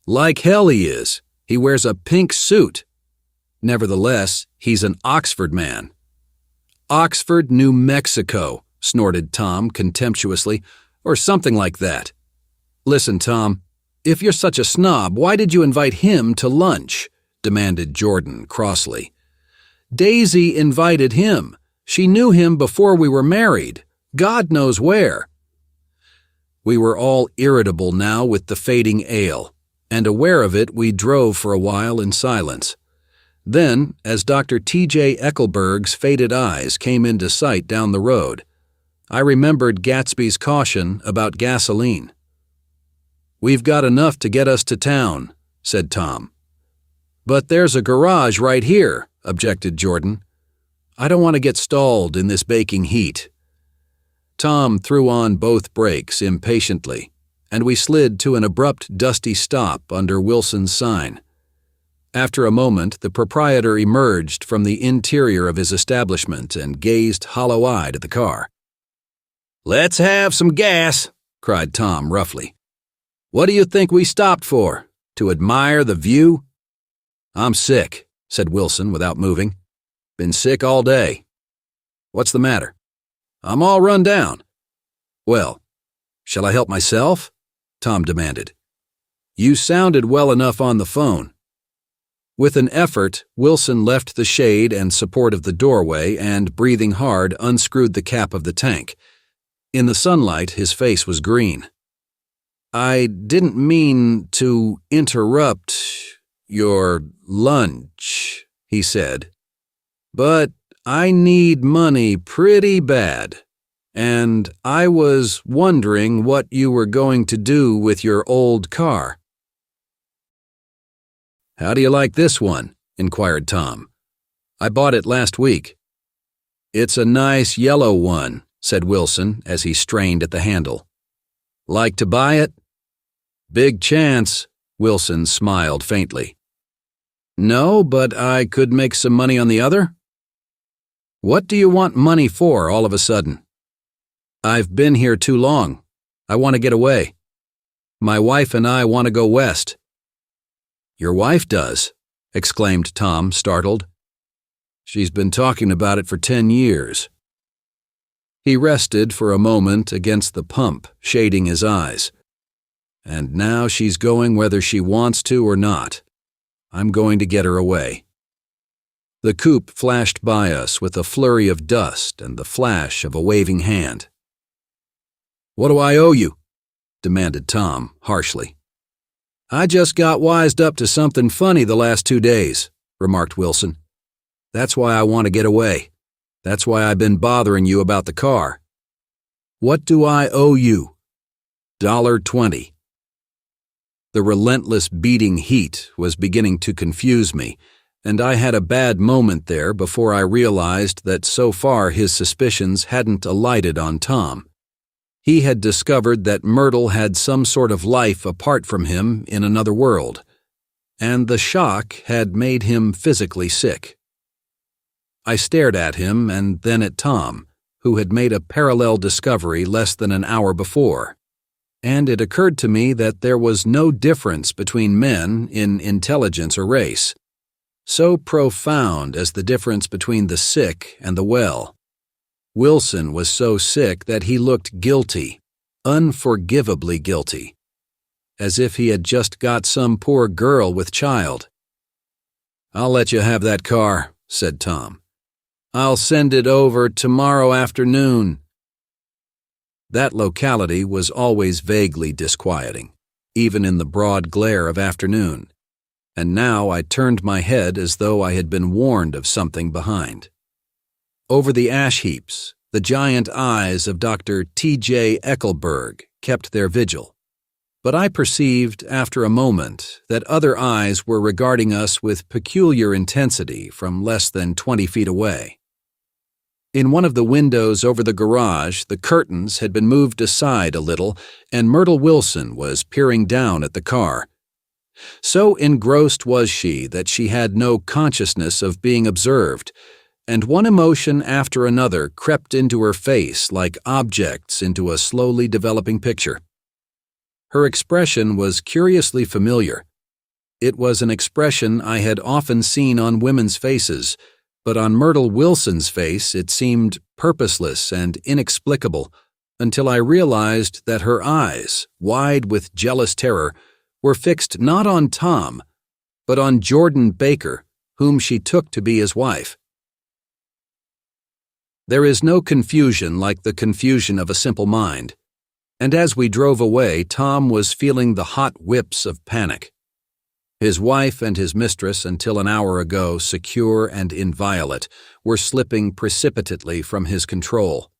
"Like hell he is. He wears a pink suit." "Nevertheless, he's an Oxford man." "Oxford, New Mexico," snorted Tom contemptuously, "or something like that." "Listen, Tom, if you're such a snob, why did you invite him to lunch?" demanded Jordan crossly. "Daisy invited him. She knew him before we were married. God knows where." We were all irritable now with the fading ale, and aware of it we drove for a while in silence. Then, as Dr. T.J. Eckelberg's faded eyes came into sight down the road, I remembered Gatsby's caution about gasoline. "We've got enough to get us to town," said Tom. "But there's a garage right here," objected Jordan. "I don't want to get stalled in this baking heat." Tom threw on both brakes impatiently, and we slid to an abrupt, dusty stop under Wilson's sign. After a moment, the proprietor emerged from the interior of his establishment and gazed hollow-eyed at the car. "Let's have some gas," cried Tom roughly. "What do you think we stopped for? To admire the view?" "I'm sick," said Wilson without moving. "Been sick all day." "What's the matter?" "I'm all run down." "Well, shall I help myself?" Tom demanded. "You sounded well enough on the phone." With an effort, Wilson left the shade and support of the doorway and, breathing hard, unscrewed the cap of the tank. In the sunlight, his face was green. "I didn't mean to interrupt your lunch," he said, "but I need money pretty bad, and I was wondering what you were going to do with your old car." "How do you like this one?" inquired Tom. "I bought it last week." "It's a nice yellow one," said Wilson as he strained at the handle. "Like to buy it?" "Big chance," Wilson smiled faintly. "No, but I could make some money on the other." "What do you want money for all of a sudden?" "I've been here too long. I want to get away. My wife and I want to go west." "Your wife does?" exclaimed Tom, startled. "She's been talking about it for 10 years. He rested for a moment against the pump, shading his eyes. "And now she's going whether she wants to or not. I'm going to get her away." The coupe flashed by us with a flurry of dust and the flash of a waving hand. "What do I owe you?" demanded Tom, harshly. "I just got wised up to something funny the last 2 days," remarked Wilson. "That's why I want to get away. That's why I've been bothering you about the car." "What do I owe you?" $1.20. The relentless beating heat was beginning to confuse me, and I had a bad moment there before I realized that so far his suspicions hadn't alighted on Tom. He had discovered that Myrtle had some sort of life apart from him in another world, and the shock had made him physically sick. I stared at him and then at Tom, who had made a parallel discovery less than an hour before, and it occurred to me that there was no difference between men in intelligence or race, so profound as the difference between the sick and the well. Wilson was so sick that he looked guilty, unforgivably guilty, as if he had just got some poor girl with child. "I'll let you have that car," said Tom. "I'll send it over tomorrow afternoon." That locality was always vaguely disquieting, even in the broad glare of afternoon, and now I turned my head as though I had been warned of something behind. Over the ash heaps, the giant eyes of Dr. T.J. Eckelberg kept their vigil, but I perceived after a moment that other eyes were regarding us with peculiar intensity from less than 20 feet away. In one of the windows over the garage, the curtains had been moved aside a little, and Myrtle Wilson was peering down at the car. So engrossed was she that she had no consciousness of being observed, and one emotion after another crept into her face like objects into a slowly developing picture. Her expression was curiously familiar. It was an expression I had often seen on women's faces, but on Myrtle Wilson's face it seemed purposeless and inexplicable until I realized that her eyes, wide with jealous terror, were fixed not on Tom, but on Jordan Baker, whom she took to be his wife. There is no confusion like the confusion of a simple mind, and as we drove away, Tom was feeling the hot whips of panic. His wife and his mistress, until an hour ago secure and inviolate, were slipping precipitately from his control.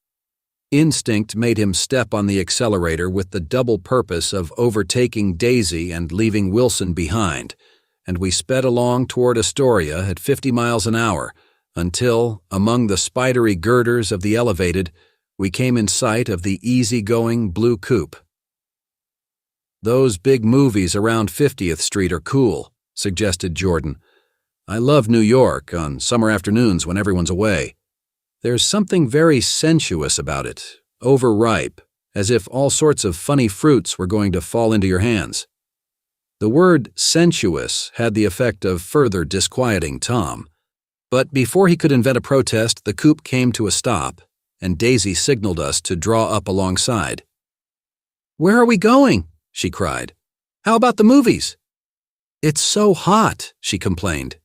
Instinct made him step on the accelerator with the double purpose of overtaking Daisy and leaving Wilson behind, and we sped along toward Astoria at 50 miles an hour until, among the spidery girders of the elevated, we came in sight of the easy-going blue coupe. "Those big movies around 50th Street are cool," suggested Jordan. "I love New York on summer afternoons when everyone's away. There's something very sensuous about it, overripe, as if all sorts of funny fruits were going to fall into your hands." The word sensuous had the effect of further disquieting Tom. But before he could invent a protest, the coupe came to a stop, and Daisy signaled us to draw up alongside. "Where are we going?" she cried. "How about the movies?" "It's so hot," she complained.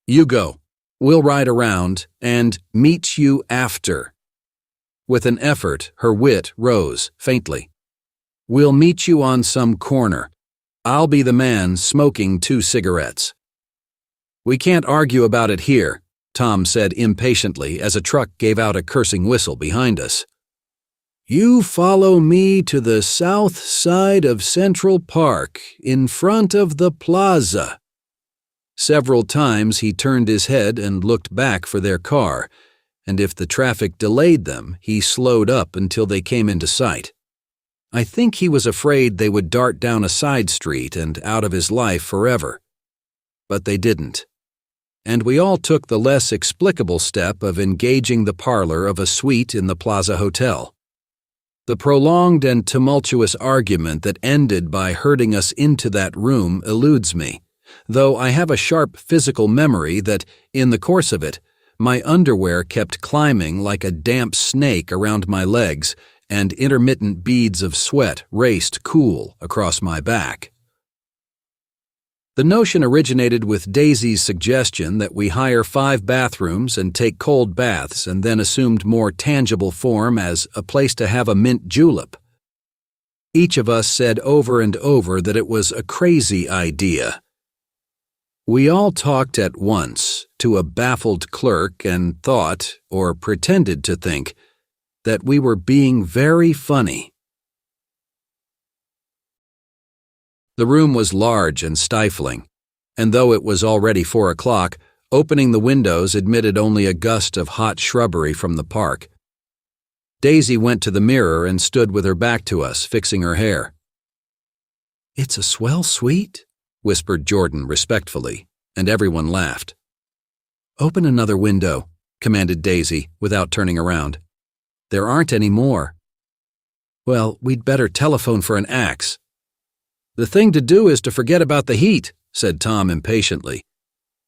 "You go. We'll ride around and meet you after." With an effort, her wit rose faintly. "We'll meet you on some corner. I'll be the man smoking 2 cigarettes." "We can't argue about it here," Tom said impatiently as a truck gave out a cursing whistle behind us. "You follow me to the south side of Central Park, in front of the plaza." Several times he turned his head and looked back for their car, and if the traffic delayed them, he slowed up until they came into sight. I think he was afraid they would dart down a side street and out of his life forever. But they didn't. And we all took the less explicable step of engaging the parlor of a suite in the Plaza Hotel. The prolonged and tumultuous argument that ended by herding us into that room eludes me, though I have a sharp physical memory that, in the course of it, my underwear kept climbing like a damp snake around my legs, and intermittent beads of sweat raced cool across my back. The notion originated with Daisy's suggestion that we hire 5 bathrooms and take cold baths, and then assumed more tangible form as a place to have a mint julep. Each of us said over and over that it was a crazy idea. We all talked at once to a baffled clerk and thought, or pretended to think, that we were being very funny. The room was large and stifling, and though it was already 4 o'clock, opening the windows admitted only a gust of hot shrubbery from the park. Daisy went to the mirror and stood with her back to us, fixing her hair. "It's a swell suite," whispered Jordan respectfully, and everyone laughed. "Open another window," commanded Daisy, without turning around. "There aren't any more." "Well, we'd better telephone for an axe." "The thing to do is to forget about the heat," said Tom impatiently.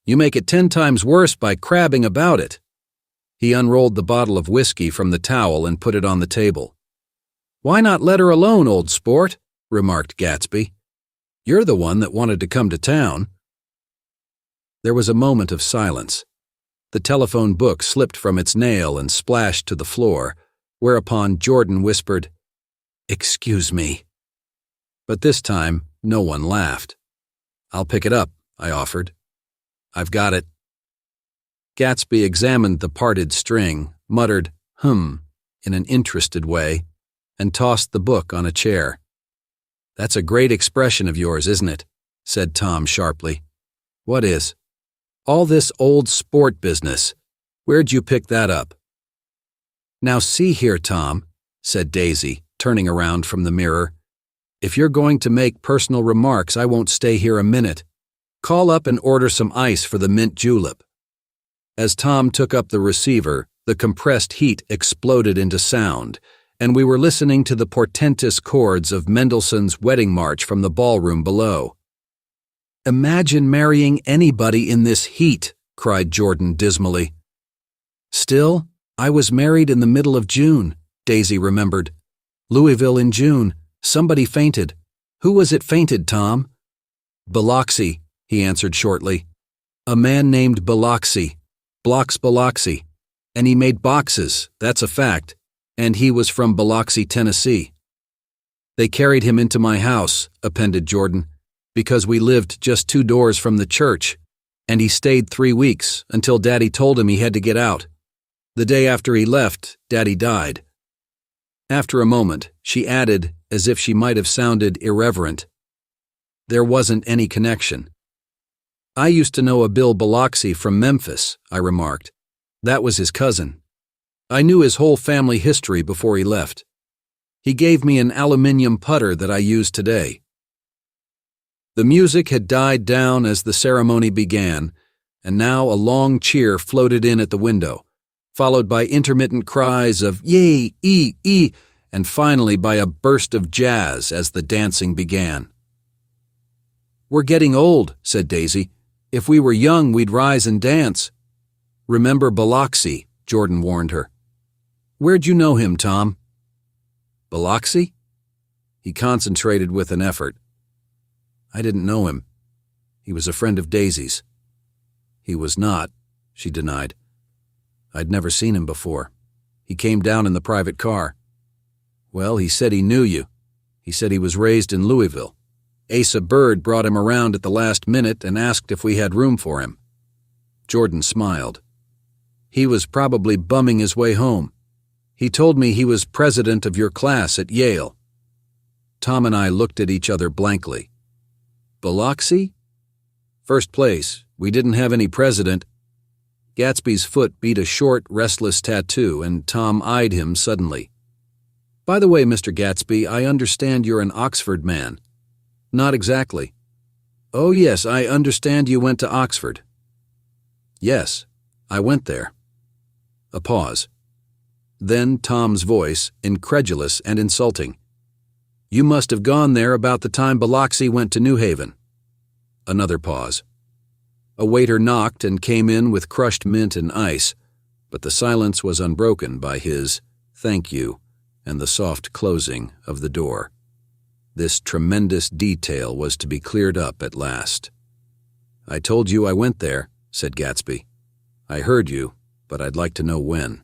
"You make it 10 times worse by crabbing about it." He unrolled the bottle of whiskey from the towel and put it on the table. "Why not let her alone, old sport?" remarked Gatsby. "You're the one that wanted to come to town." There was a moment of silence. The telephone book slipped from its nail and splashed to the floor, whereupon Jordan whispered, "Excuse me." But this time, no one laughed. "I'll pick it up," I offered. "I've got it." Gatsby examined the parted string, muttered, in an interested way, and tossed the book on a chair. "That's a great expression of yours, isn't it?" said Tom sharply. "What is?" "All this old sport business. Where'd you pick that up?" "Now see here, Tom," said Daisy, turning around from the mirror. "If you're going to make personal remarks, I won't stay here a minute. Call up and order some ice for the mint julep." As Tom took up the receiver, the compressed heat exploded into sound, and we were listening to the portentous chords of Mendelssohn's Wedding March from the ballroom below. "Imagine marrying anybody in this heat," cried Jordan dismally. "Still, I was married in the middle of June," Daisy remembered. "Louisville in June. Somebody fainted. Who was it fainted, Tom?" "Biloxi," he answered shortly. "A man named Biloxi. Blocks Biloxi. And he made boxes, that's a fact. And he was from Biloxi, Tennessee." "They carried him into my house," appended Jordan. because we lived just 2 doors from the church, and he stayed 3 weeks until Daddy told him he had to get out. The day after he left, Daddy died." After a moment, she added, as if she might have sounded irreverent, "There wasn't any connection." "I used to know a Bill Biloxi from Memphis," I remarked. "That was his cousin. I knew his whole family history before he left. He gave me an aluminium putter that I use today." The music had died down as the ceremony began, and now a long cheer floated in at the window, followed by intermittent cries of "Yay, and finally by a burst of jazz as the dancing began. "We're getting old," said Daisy. "If we were young, we'd rise and dance." "Remember Biloxi," Jordan warned her. "Where'd you know him, Tom?" "Biloxi?" He concentrated with an effort. "I didn't know him. He was a friend of Daisy's." "He was not," she denied. "I'd never seen him before. He came down in the private car." "Well, he said he knew you. He said he was raised in Louisville. Asa Bird brought him around at the last minute and asked if we had room for him." Jordan smiled. "He was probably bumming his way home. He told me he was president of your class at Yale." Tom and I looked at each other blankly. "Biloxi?" "First place. We didn't have any president." Gatsby's foot beat a short, restless tattoo, and Tom eyed him suddenly. "By the way, Mr. Gatsby, I understand you're an Oxford man." "Not exactly." "Oh, yes, I understand you went to Oxford." "Yes, I went there." A pause. Then Tom's voice, incredulous and insulting. "You must have gone there about the time Biloxi went to New Haven." Another pause. A waiter knocked and came in with crushed mint and ice, but the silence was unbroken by his "thank you" and the soft closing of the door. This tremendous detail was to be cleared up at last. "I told you I went there," said Gatsby. "I heard you, but I'd like to know when."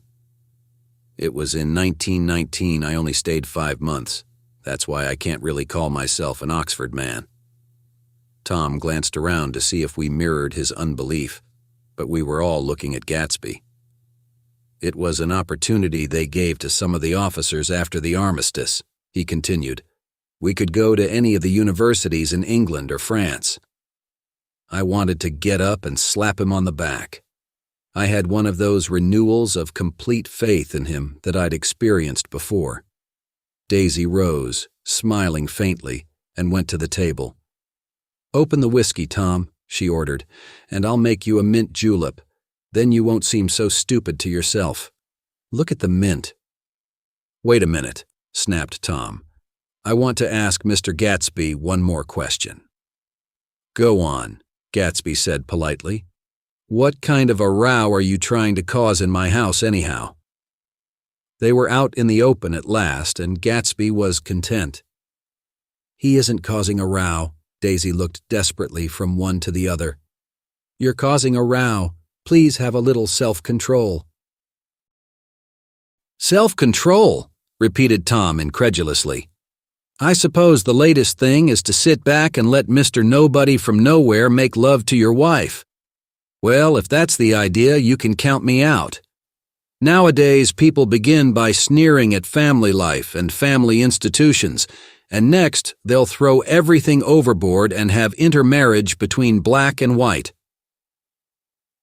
"It was in 1919. I only stayed 5 months. That's why I can't really call myself an Oxford man." Tom glanced around to see if we mirrored his unbelief, but we were all looking at Gatsby. "It was an opportunity they gave to some of the officers after the armistice," he continued. "We could go to any of the universities in England or France." I wanted to get up and slap him on the back. I had one of those renewals of complete faith in him that I'd experienced before. Daisy rose, smiling faintly, and went to the table. "Open the whiskey, Tom," she ordered, "and I'll make you a mint julep. Then you won't seem so stupid to yourself. Look at the mint." "Wait a minute," snapped Tom. "I want to ask Mr. Gatsby one more question." "Go on," Gatsby said politely. "What kind of a row are you trying to cause in my house anyhow?" They were out in the open at last, and Gatsby was content. "He isn't causing a row." Daisy looked desperately from one to the other. "You're causing a row. Please have a little self-control." "Self-control?" repeated Tom incredulously. "I suppose the latest thing is to sit back and let Mr. Nobody from Nowhere make love to your wife. Well, if that's the idea, you can count me out. Nowadays, people begin by sneering at family life and family institutions, and next they'll throw everything overboard and have intermarriage between black and white."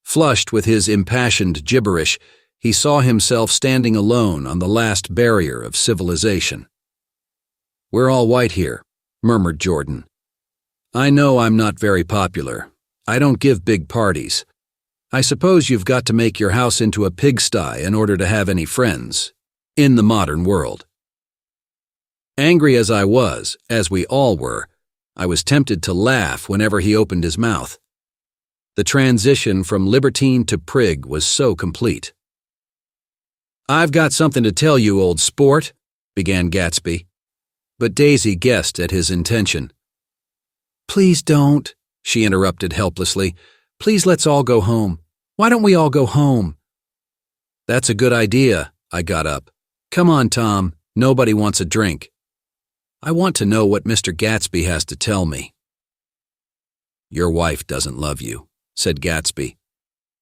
Flushed with his impassioned gibberish, he saw himself standing alone on the last barrier of civilization. "We're all white here," murmured Jordan. "I know I'm not very popular. I don't give big parties. I suppose you've got to make your house into a pigsty in order to have any friends. In the modern world." Angry as I was, as we all were, I was tempted to laugh whenever he opened his mouth. The transition from libertine to prig was so complete. "I've got something to tell you, old sport," began Gatsby. But Daisy guessed at his intention. "Please don't," she interrupted helplessly. "Please let's all go home. Why don't we all go home?" "That's a good idea," I got up. "Come on, Tom. Nobody wants a drink." "I want to know what Mr. Gatsby has to tell me." "Your wife doesn't love you," said Gatsby.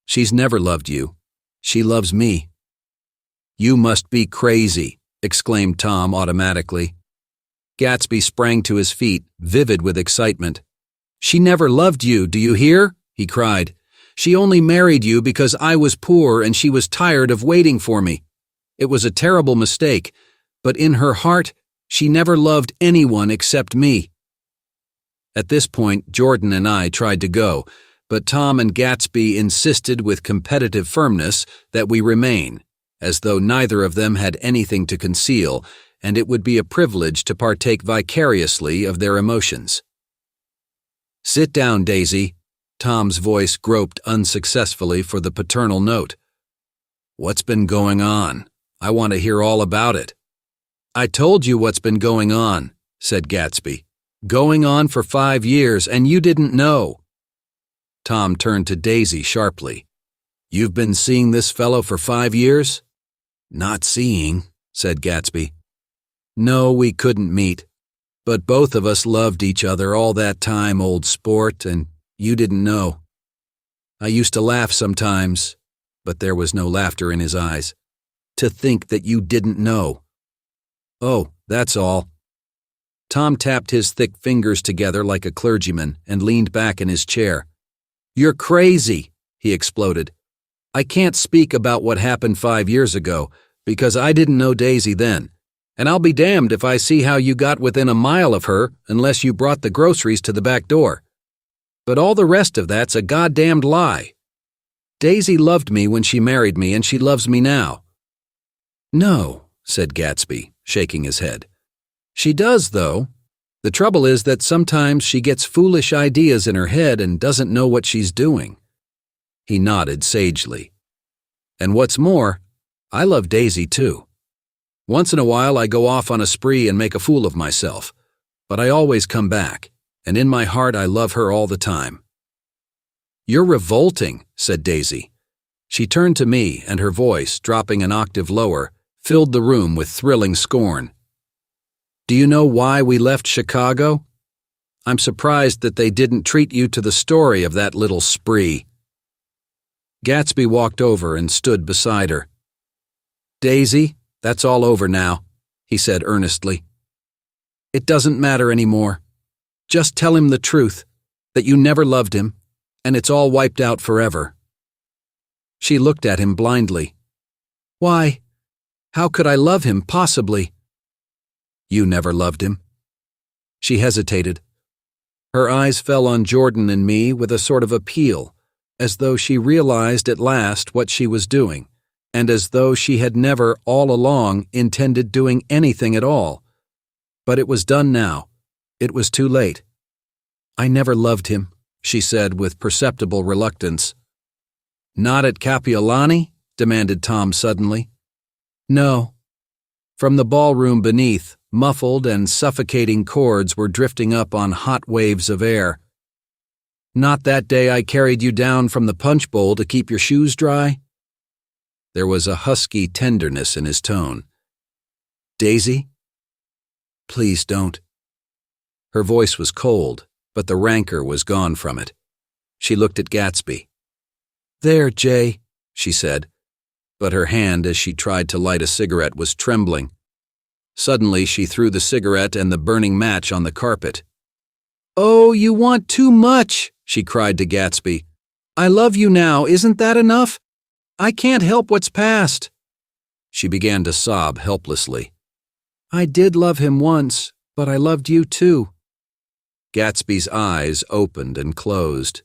"She's never loved you. She loves me." "You must be crazy," exclaimed Tom automatically. Gatsby sprang to his feet, vivid with excitement. "She never loved you, do you hear?" he cried. "She only married you because I was poor and she was tired of waiting for me. It was a terrible mistake, but in her heart, she never loved anyone except me." At this point, Jordan and I tried to go, but Tom and Gatsby insisted with competitive firmness that we remain, as though neither of them had anything to conceal, and it would be a privilege to partake vicariously of their emotions. "Sit down, Daisy." Tom's voice groped unsuccessfully for the paternal note. "What's been going on? I want to hear all about it." "I told you what's been going on," said Gatsby. "Going on for 5 years, and you didn't know." Tom turned to Daisy sharply. "You've been seeing this fellow for 5 years?" "Not seeing," said Gatsby. "No, we couldn't meet. But both of us loved each other all that time, old sport, and you didn't know. I used to laugh sometimes," but there was no laughter in his eyes. "To think that you didn't know." "Oh, that's all." Tom tapped his thick fingers together like a clergyman and leaned back in his chair. "You're crazy," he exploded. "I can't speak about what happened 5 years ago, because I didn't know Daisy then, and I'll be damned if I see how you got within a mile of her unless you brought the groceries to the back door. But all the rest of that's a goddamned lie. Daisy loved me when she married me, and she loves me now." "No," said Gatsby, shaking his head. "She does, though. The trouble is that sometimes she gets foolish ideas in her head and doesn't know what she's doing." He nodded sagely. "And what's more, I love Daisy too. Once in a while I go off on a spree and make a fool of myself, but I always come back, and in my heart I love her all the time." "You're revolting," said Daisy. She turned to me, and her voice, dropping an octave lower, filled the room with thrilling scorn. "Do you know why we left Chicago? I'm surprised that they didn't treat you to the story of that little spree." Gatsby walked over and stood beside her. "Daisy, that's all over now," he said earnestly. "It doesn't matter anymore. Just tell him the truth, that you never loved him, and it's all wiped out forever." She looked at him blindly. "Why? How could I love him, possibly?" "You never loved him." She hesitated. Her eyes fell on Jordan and me with a sort of appeal, as though she realized at last what she was doing, and as though she had never all along intended doing anything at all. But it was done now. It was too late. "I never loved him," she said with perceptible reluctance. "Not at Kapiolani?" demanded Tom suddenly. "No." From the ballroom beneath, muffled and suffocating chords were drifting up on hot waves of air. "Not that day I carried you down from the punch bowl to keep your shoes dry?" There was a husky tenderness in his tone. "Daisy? Please don't." Her voice was cold, but the rancor was gone from it. She looked at Gatsby. "There, Jay," she said, but her hand as she tried to light a cigarette was trembling. Suddenly she threw the cigarette and the burning match on the carpet. "Oh, you want too much," she cried to Gatsby. "I love you now, isn't that enough? I can't help what's past." She began to sob helplessly. "I did love him once, but I loved you too." Gatsby's eyes opened and closed.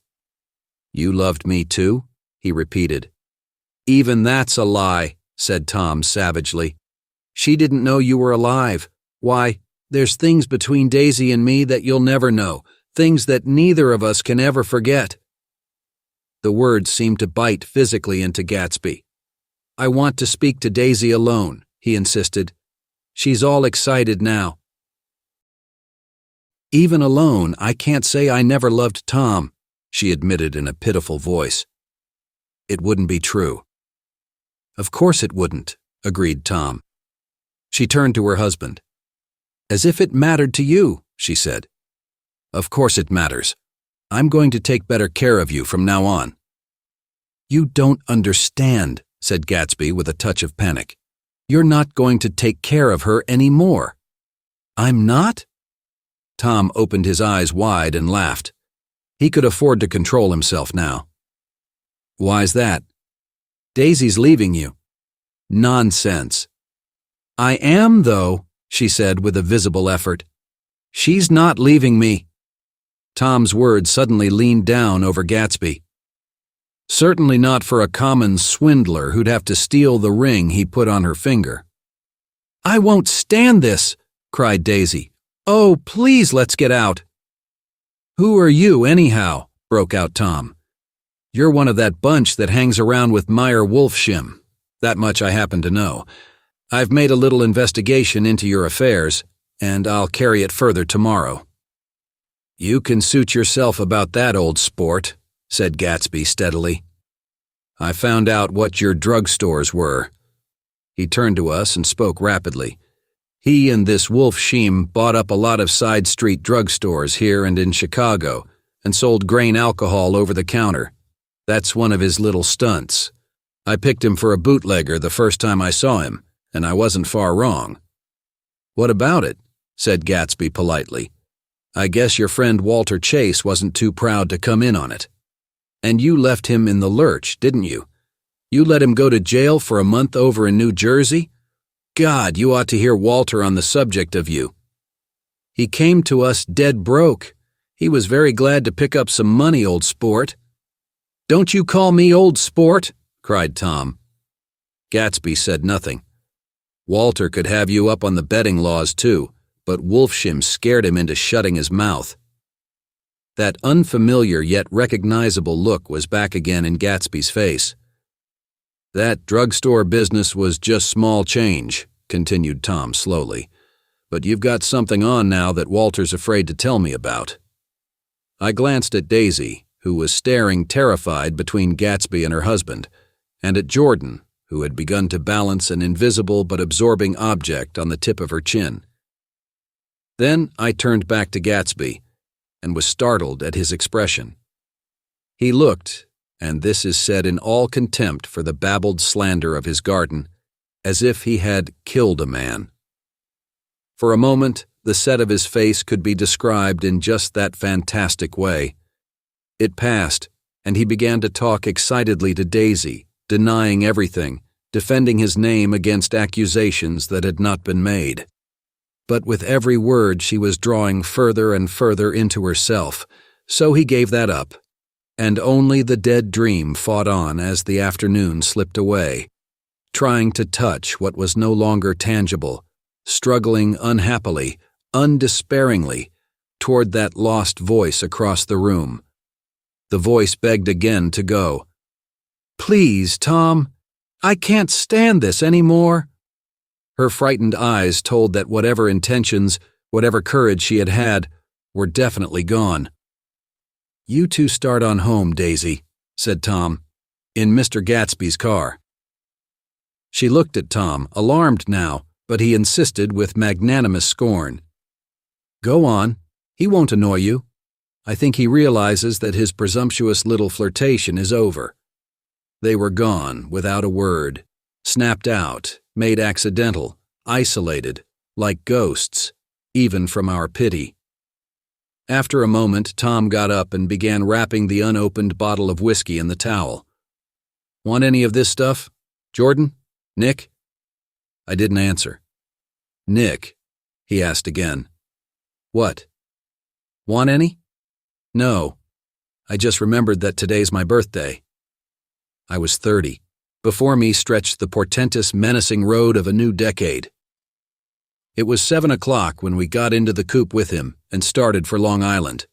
"You loved me too?" he repeated. "Even that's a lie," said Tom savagely. "She didn't know you were alive. Why, there's things between Daisy and me that you'll never know, things that neither of us can ever forget." The words seemed to bite physically into Gatsby. "I want to speak to Daisy alone," he insisted. "She's all excited now." "Even alone, I can't say I never loved Tom," she admitted in a pitiful voice. "It wouldn't be true." "Of course it wouldn't," agreed Tom. She turned to her husband. "As if it mattered to you," she said. "Of course it matters. I'm going to take better care of you from now on." "You don't understand," said Gatsby with a touch of panic. "You're not going to take care of her anymore." "I'm not?" Tom opened his eyes wide and laughed. He could afford to control himself now. "Why's that?" "Daisy's leaving you." "Nonsense." "I am, though," she said with a visible effort. "She's not leaving me." Tom's words suddenly leaned down over Gatsby. "Certainly not for a common swindler who'd have to steal the ring he put on her finger." "I won't stand this," cried Daisy. "Oh, please let's get out." "Who are you, anyhow?" broke out Tom. "You're one of that bunch that hangs around with Meyer Wolfshim. That much I happen to know. I've made a little investigation into your affairs, and I'll carry it further tomorrow." "You can suit yourself about that, old sport," said Gatsby steadily. "I found out what your drugstores were." He turned to us and spoke rapidly. He and this Wolfshim bought up a lot of side street drugstores here and in Chicago and sold grain alcohol over the counter. That's one of his little stunts. I picked him for a bootlegger the first time I saw him, and I wasn't far wrong. "What about it?" said Gatsby politely. "I guess your friend Walter Chase wasn't too proud to come in on it. And you left him in the lurch, didn't you? You let him go to jail for a month over in New Jersey? God, you ought to hear Walter on the subject of you. He came to us dead broke. He was very glad to pick up some money, old sport." "Don't you call me old sport," cried Tom. Gatsby said nothing. Walter could have you up on the betting laws too, but Wolfshim scared him into shutting his mouth. That unfamiliar yet recognizable look was back again in Gatsby's face. "That drugstore business was just small change," continued Tom slowly. "But you've got something on now that Walter's afraid to tell me about." I glanced at Daisy, who was staring terrified between Gatsby and her husband, and at Jordan, who had begun to balance an invisible but absorbing object on the tip of her chin. Then I turned back to Gatsby, and was startled at his expression. He looked, and this is said in all contempt for the babbled slander of his garden, as if he had killed a man. For a moment, the set of his face could be described in just that fantastic way. It passed, and he began to talk excitedly to Daisy, denying everything, defending his name against accusations that had not been made. But with every word she was drawing further and further into herself, so he gave that up, and only the dead dream fought on as the afternoon slipped away, trying to touch what was no longer tangible, struggling unhappily, undespairingly, toward that lost voice across the room. The voice begged again to go. "Please, Tom, I can't stand this any more." Her frightened eyes told that whatever intentions, whatever courage she had had, were definitely gone. "You two start on home, Daisy," said Tom, "in Mr. Gatsby's car." She looked at Tom, alarmed now, but he insisted with magnanimous scorn. "Go on. He won't annoy you. I think he realizes that his presumptuous little flirtation is over." They were gone, without a word, snapped out, made accidental, isolated, like ghosts, even from our pity. After a moment, Tom got up and began wrapping the unopened bottle of whiskey in the towel. "Want any of this stuff? Jordan? Nick?" I didn't answer. "Nick," he asked again. "What? Want any?" "No. I just remembered that today's my birthday." I was 30. Before me stretched the portentous, menacing road of a new decade. It was 7 o'clock when we got into the coupe with him and started for Long Island.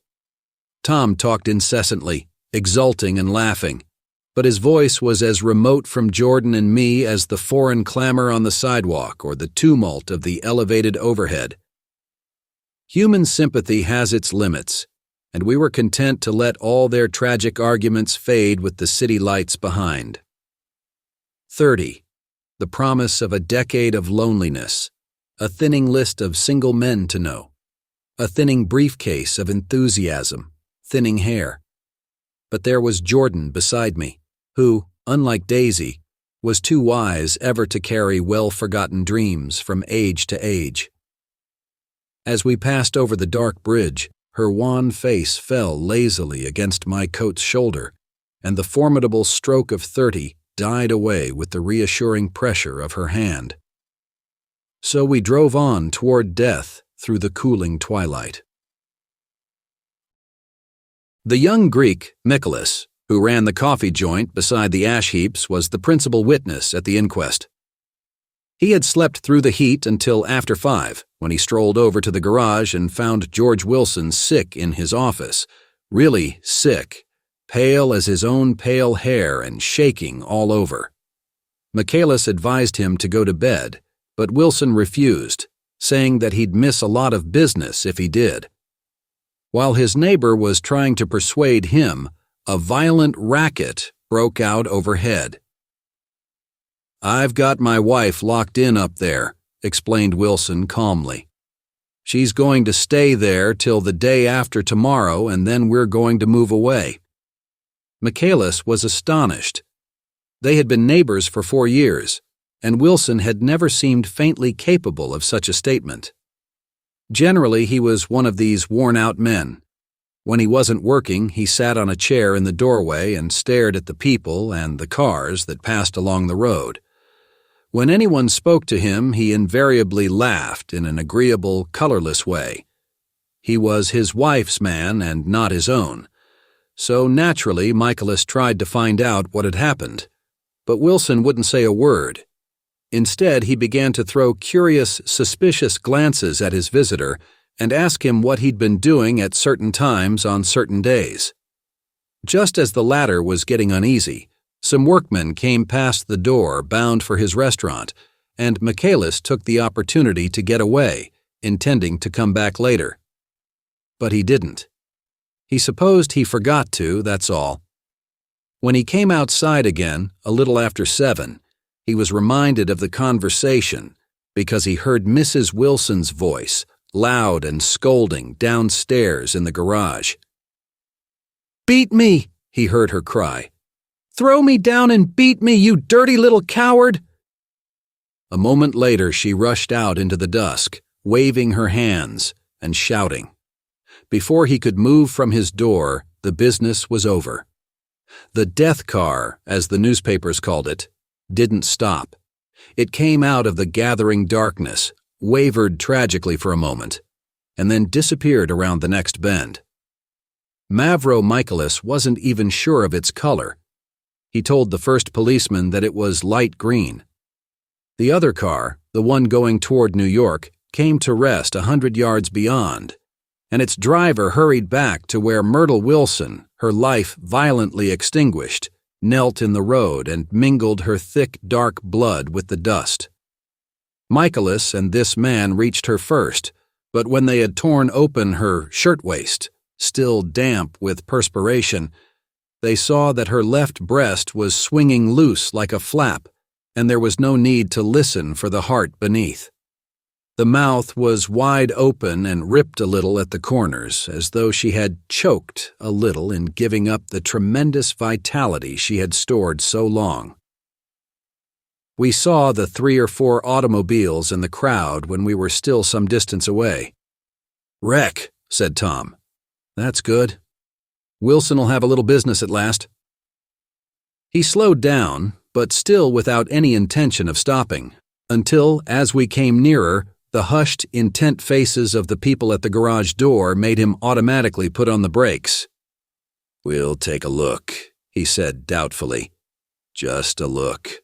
Tom talked incessantly, exulting and laughing, but his voice was as remote from Jordan and me as the foreign clamor on the sidewalk or the tumult of the elevated overhead. Human sympathy has its limits, and we were content to let all their tragic arguments fade with the city lights behind. 30. The promise of a decade of loneliness, a thinning list of single men to know, a thinning briefcase of enthusiasm, thinning hair. But there was Jordan beside me, who, unlike Daisy, was too wise ever to carry well-forgotten dreams from age to age. As we passed over the dark bridge, her wan face fell lazily against my coat's shoulder, and the formidable stroke of 30 died away with the reassuring pressure of her hand. So we drove on toward death through the cooling twilight. The young Greek, Nicholas, who ran the coffee joint beside the ash heaps, was the principal witness at the inquest. He had slept through the heat until after 5, when he strolled over to the garage and found George Wilson sick in his office, really sick, pale as his own pale hair and shaking all over. Michaelis advised him to go to bed, but Wilson refused, saying that he'd miss a lot of business if he did. While his neighbor was trying to persuade him, a violent racket broke out overhead. "I've got my wife locked in up there," explained Wilson calmly. "She's going to stay there till the day after tomorrow, and then we're going to move away." Michaelis was astonished. They had been neighbors for 4 years, and Wilson had never seemed faintly capable of such a statement. Generally, he was one of these worn-out men. When he wasn't working, he sat on a chair in the doorway and stared at the people and the cars that passed along the road. When anyone spoke to him, he invariably laughed in an agreeable, colorless way. He was his wife's man and not his own, so naturally Michaelis tried to find out what had happened, but Wilson wouldn't say a word. Instead, he began to throw curious, suspicious glances at his visitor and ask him what he'd been doing at certain times on certain days. Just as the latter was getting uneasy, some workmen came past the door bound for his restaurant, and Michaelis took the opportunity to get away, intending to come back later. But he didn't. He supposed he forgot to, that's all. When he came outside again, a little after 7, he was reminded of the conversation because he heard Mrs. Wilson's voice, loud and scolding, downstairs in the garage. "Beat me," he heard her cry. "Throw me down and beat me, you dirty little coward!" A moment later, she rushed out into the dusk, waving her hands and shouting. Before he could move from his door, the business was over. The death car, as the newspapers called it, didn't stop. It came out of the gathering darkness, wavered tragically for a moment, and then disappeared around the next bend. Mavro Michaelis wasn't even sure of its color. He told the first policeman that it was light green. The other car, the one going toward New York, came to rest 100 yards beyond, and its driver hurried back to where Myrtle Wilson, her life violently extinguished, knelt in the road and mingled her thick, dark blood with the dust. Michaelis and this man reached her first, but when they had torn open her shirtwaist, still damp with perspiration, they saw that her left breast was swinging loose like a flap, and there was no need to listen for the heart beneath. The mouth was wide open and ripped a little at the corners, as though she had choked a little in giving up the tremendous vitality she had stored so long. We saw the 3 or 4 automobiles in the crowd when we were still some distance away. "Wreck," said Tom. "That's good. Wilson'll have a little business at last." He slowed down, but still without any intention of stopping, until, as we came nearer, the hushed, intent faces of the people at the garage door made him automatically put on the brakes. "We'll take a look," he said doubtfully. "Just a look."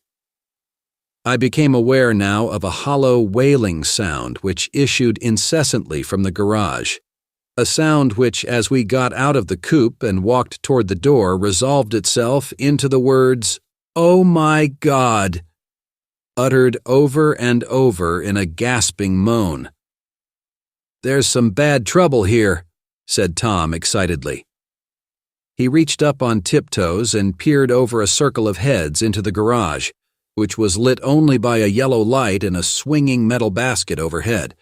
I became aware now of a hollow wailing sound which issued incessantly from the garage, a sound which, as we got out of the coupe and walked toward the door, resolved itself into the words, "Oh my God!" uttered over and over in a gasping moan. "There's some bad trouble here," said Tom excitedly. He reached up on tiptoes and peered over a circle of heads into the garage, which was lit only by a yellow light in a swinging metal basket overhead.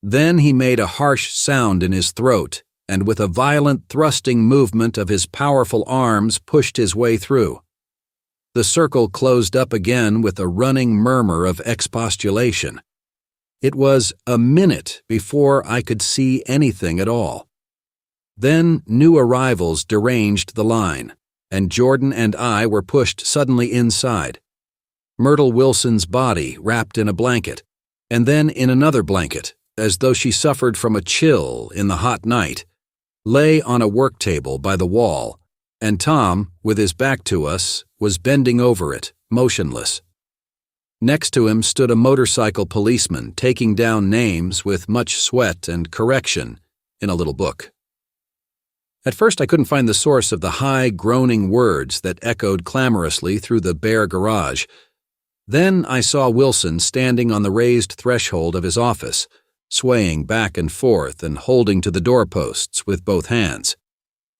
Then he made a harsh sound in his throat and with a violent thrusting movement of his powerful arms pushed his way through. The circle closed up again with a running murmur of expostulation. It was a minute before I could see anything at all. Then new arrivals deranged the line, and Jordan and I were pushed suddenly inside. Myrtle Wilson's body wrapped in a blanket, and then in another blanket, as though she suffered from a chill in the hot night, lay on a work table by the wall, and Tom, with his back to us, was bending over it, motionless. Next to him stood a motorcycle policeman taking down names with much sweat and correction in a little book. At first I couldn't find the source of the high, groaning words that echoed clamorously through the bare garage. Then I saw Wilson standing on the raised threshold of his office, swaying back and forth and holding to the doorposts with both hands.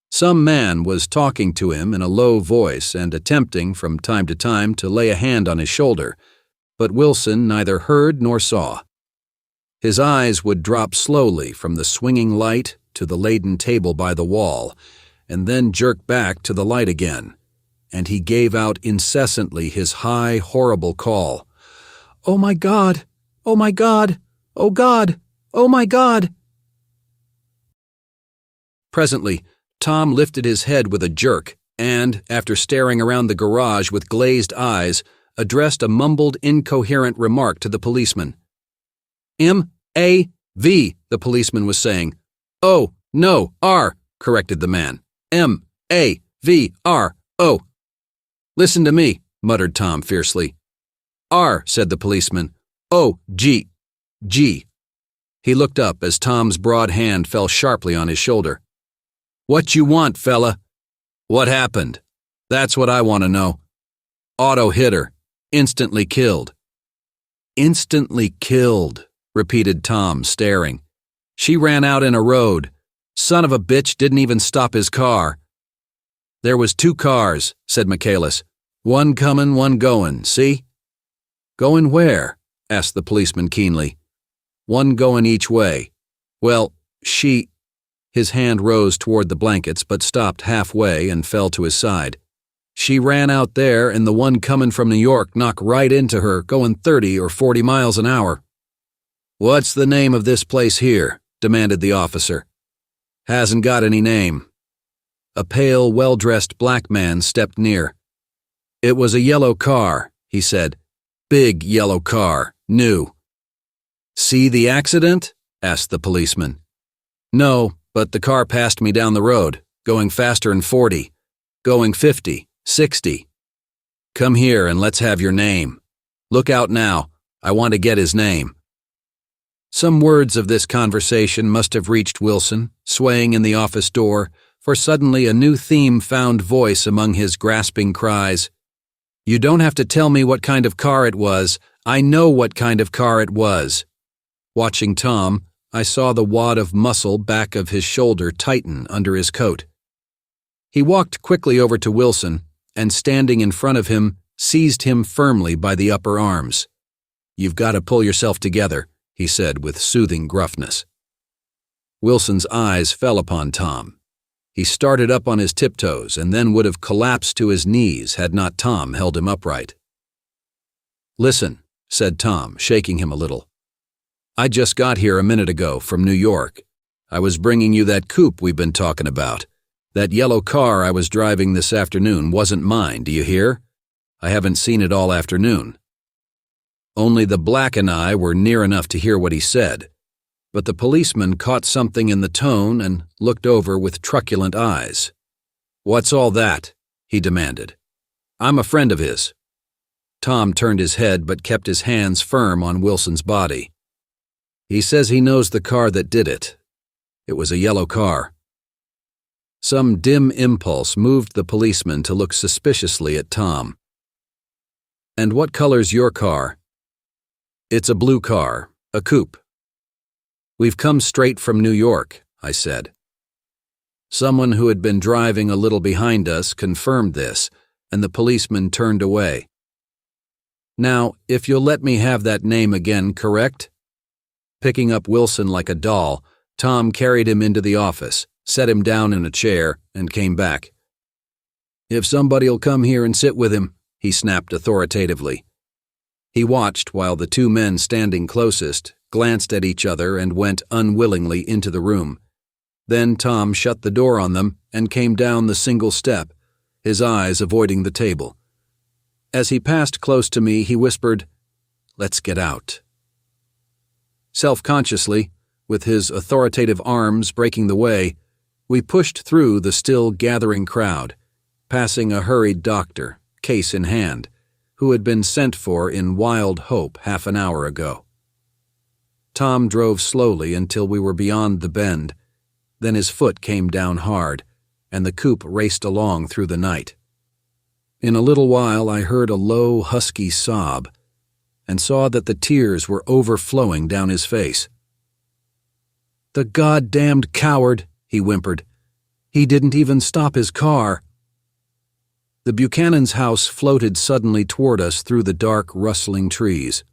Some man was talking to him in a low voice and attempting from time to time to lay a hand on his shoulder, but Wilson neither heard nor saw. His eyes would drop slowly from the swinging light to the laden table by the wall, and then jerk back to the light again, and he gave out incessantly his high, horrible call, "Oh my God! Oh my God! Oh God! Oh my God!" Presently, Tom lifted his head with a jerk and, after staring around the garage with glazed eyes, addressed a mumbled, incoherent remark to the policeman. "M-A-V," the policeman was saying. "Oh, no, R," corrected the man. "M-A-V-R-O." "Listen to me," muttered Tom fiercely. "R," said the policeman. "O-G. G." He looked up as Tom's broad hand fell sharply on his shoulder. "What you want, fella?" "What happened?" "That's what I want to know." "Auto hit her. Instantly killed." "Instantly killed," repeated Tom, staring. "She ran out in a road. Son of a bitch didn't even stop his car." "There was 2 cars," said Michaelis. "One comin', one goin', see?" "Goin' where?" asked the policeman keenly. "One goin' each way. Well, she—" His hand rose toward the blankets but stopped halfway and fell to his side. "She ran out there and the one comin' from New York knocked right into her, goin' 30 or 40 miles an hour." "What's the name of this place here?" demanded the officer. "Hasn't got any name." A pale, well-dressed black man stepped near. "It was a yellow car," he said. "Big yellow car, new." "See the accident?" asked the policeman. "No, but the car passed me down the road, going faster'n 40, going 50, 60. Come here and let's have your name. Look out now, I want to get his name." Some words of this conversation must have reached Wilson, swaying in the office door, for suddenly a new theme found voice among his grasping cries. "You don't have to tell me what kind of car it was. I know what kind of car it was." Watching Tom, I saw the wad of muscle back of his shoulder tighten under his coat. He walked quickly over to Wilson and, standing in front of him, seized him firmly by the upper arms. "You've got to pull yourself together," he said with soothing gruffness. Wilson's eyes fell upon Tom. He started up on his tiptoes and then would have collapsed to his knees had not Tom held him upright. "Listen," said Tom, shaking him a little. "I just got here a minute ago from New York. I was bringing you that coupe we've been talking about. That yellow car I was driving this afternoon wasn't mine, do you hear? I haven't seen it all afternoon." Only the black and I were near enough to hear what he said, but the policeman caught something in the tone and looked over with truculent eyes. "What's all that?" he demanded. "I'm a friend of his." Tom turned his head but kept his hands firm on Wilson's body. "He says he knows the car that did it. It was a yellow car." Some dim impulse moved the policeman to look suspiciously at Tom. "And what color's your car?" "It's a blue car, a coupe." "We've come straight from New York," I said. Someone who had been driving a little behind us confirmed this, and the policeman turned away. "Now, if you'll let me have that name again, correct?" Picking up Wilson like a doll, Tom carried him into the office, set him down in a chair, and came back. "If somebody'll come here and sit with him," he snapped authoritatively. He watched while the two men standing closest glanced at each other and went unwillingly into the room. Then Tom shut the door on them and came down the single step, his eyes avoiding the table. As he passed close to me, he whispered, "Let's get out." Self-consciously, with his authoritative arms breaking the way, we pushed through the still gathering crowd, passing a hurried doctor, case in hand, who had been sent for in wild hope half an hour ago. Tom drove slowly until we were beyond the bend. Then his foot came down hard, and the coupe raced along through the night. In a little while I heard a low, husky sob, and saw that the tears were overflowing down his face. "The goddamned coward," he whimpered. "He didn't even stop his car." The Buchanan's house floated suddenly toward us through the dark, rustling trees.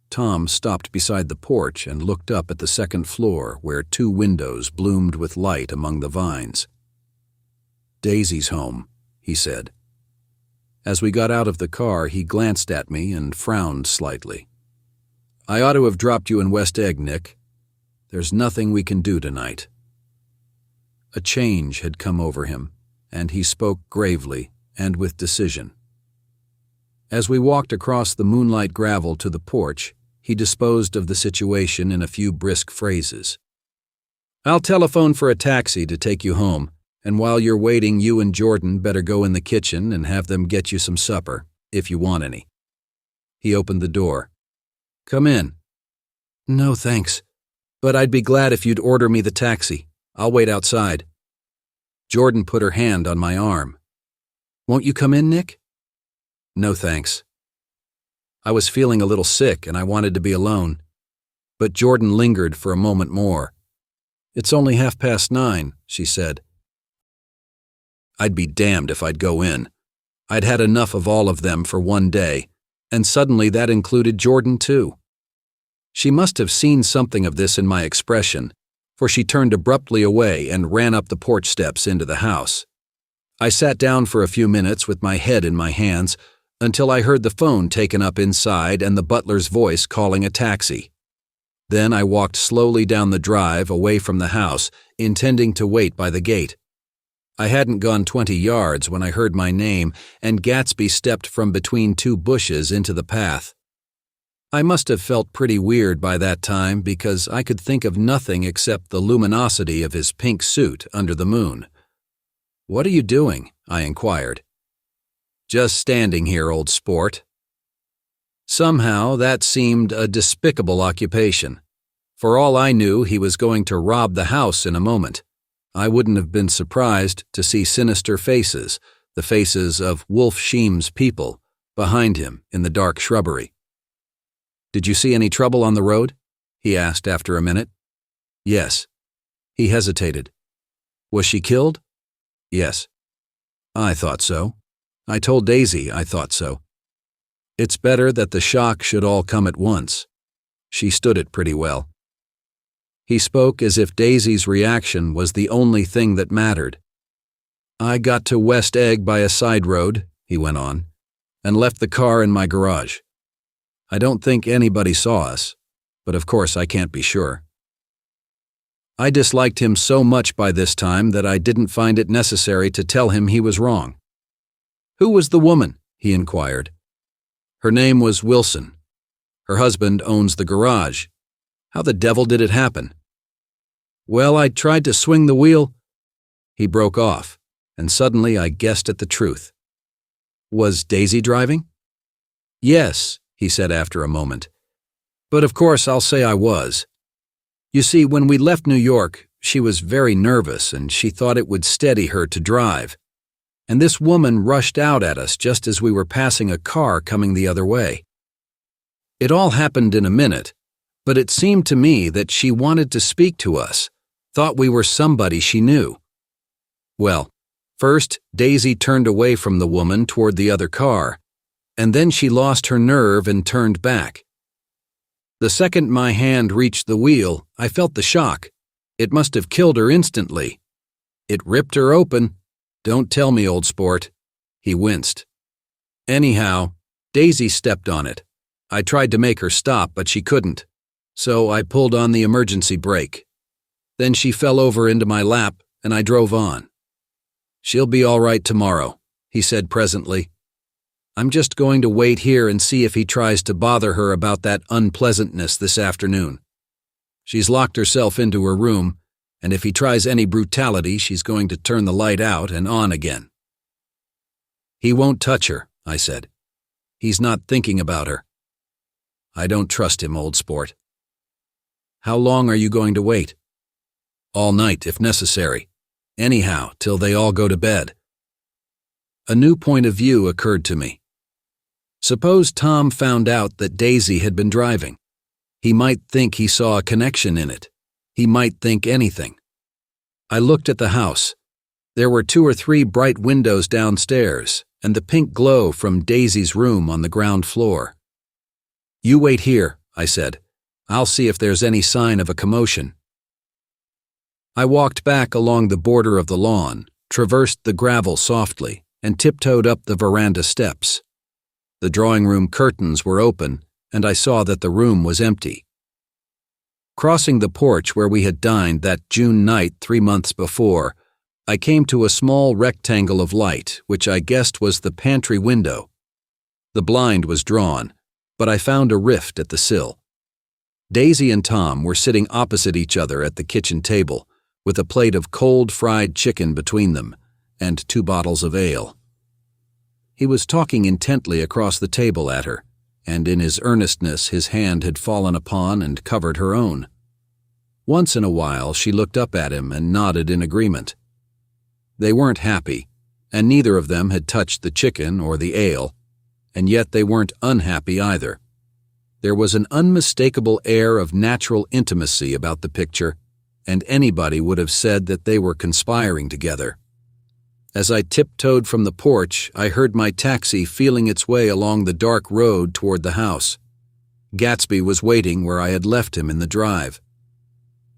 Tom stopped beside the porch and looked up at the second floor where 2 windows bloomed with light among the vines. "Daisy's home," he said. As we got out of the car, he glanced at me and frowned slightly. "I ought to have dropped you in West Egg, Nick. There's nothing we can do tonight." A change had come over him, and he spoke gravely and with decision. As we walked across the moonlight gravel to the porch, he disposed of the situation in a few brisk phrases. "I'll telephone for a taxi to take you home, and while you're waiting, you and Jordan better go in the kitchen and have them get you some supper, if you want any." He opened the door. "Come in." "No, thanks. But I'd be glad if you'd order me the taxi. I'll wait outside." Jordan put her hand on my arm. "Won't you come in, Nick?" "No, thanks." I was feeling a little sick and I wanted to be alone, but Jordan lingered for a moment more. "It's only 9:30, she said. I'd be damned if I'd go in. I'd had enough of all of them for one day, and suddenly that included Jordan too. She must have seen something of this in my expression, for she turned abruptly away and ran up the porch steps into the house. I sat down for a few minutes with my head in my hands until I heard the phone taken up inside and the butler's voice calling a taxi. Then I walked slowly down the drive away from the house, intending to wait by the gate. I hadn't gone 20 yards when I heard my name, and Gatsby stepped from between 2 bushes into the path. I must have felt pretty weird by that time because I could think of nothing except the luminosity of his pink suit under the moon. "What are you doing?" I inquired. "Just standing here, old sport." Somehow that seemed a despicable occupation. For all I knew, he was going to rob the house in a moment. I wouldn't have been surprised to see sinister faces, the faces of Wolf Sheem's people, behind him in the dark shrubbery. "Did you see any trouble on the road?" he asked after a minute. "Yes." He hesitated. "Was she killed?" "Yes." "I thought so. I told Daisy I thought so. It's better that the shock should all come at once. She stood it pretty well." He spoke as if Daisy's reaction was the only thing that mattered. "I got to West Egg by a side road," he went on, "and left the car in my garage. I don't think anybody saw us, but of course I can't be sure." I disliked him so much by this time that I didn't find it necessary to tell him he was wrong. "Who was the woman?" he inquired. "Her name was Wilson. Her husband owns the garage. How the devil did it happen?" "Well, I tried to swing the wheel." He broke off, and suddenly I guessed at the truth. "Was Daisy driving?" "Yes," he said after a moment. "But of course I'll say I was. You see, when we left New York, she was very nervous and she thought it would steady her to drive. And this woman rushed out at us just as we were passing a car coming the other way. It all happened in a minute, but it seemed to me that she wanted to speak to us, thought we were somebody she knew. Well, first Daisy turned away from the woman toward the other car, and then she lost her nerve and turned back. The second my hand reached the wheel, I felt the shock. It must have killed her instantly, It ripped her open. Don't tell me, old sport. He winced. Anyhow, Daisy stepped on it. I tried to make her stop, but she couldn't. So I pulled on the emergency brake. Then she fell over into my lap, and I drove on. She'll be all right tomorrow, he said presently. I'm just going to wait here and see if he tries to bother her about that unpleasantness this afternoon. She's locked herself into her room, and if he tries any brutality, she's going to turn the light out and on again. He won't touch her, I said. He's not thinking about her. I don't trust him, old sport. How long are you going to wait? All night, if necessary. Anyhow, till they all go to bed. A new point of view occurred to me. Suppose Tom found out that Daisy had been driving. He might think he saw a connection in it. He might think anything. I looked at the house. There were 2 or 3 bright windows downstairs, and the pink glow from Daisy's room on the ground floor. You wait here, I said. I'll see if there's any sign of a commotion. I walked back along the border of the lawn, traversed the gravel softly, and tiptoed up the veranda steps. The drawing room curtains were open, and I saw that the room was empty. Crossing the porch where we had dined that June night 3 months before, I came to a small rectangle of light, which I guessed was the pantry window. The blind was drawn, but I found a rift at the sill. Daisy and Tom were sitting opposite each other at the kitchen table, with a plate of cold fried chicken between them, and 2 bottles of ale. He was talking intently across the table at her, and in his earnestness his hand had fallen upon and covered her own. Once in a while she looked up at him and nodded in agreement. They weren't happy, and neither of them had touched the chicken or the ale, and yet they weren't unhappy either. There was an unmistakable air of natural intimacy about the picture, and anybody would have said that they were conspiring together. As I tiptoed from the porch, I heard my taxi feeling its way along the dark road toward the house. Gatsby was waiting where I had left him in the drive.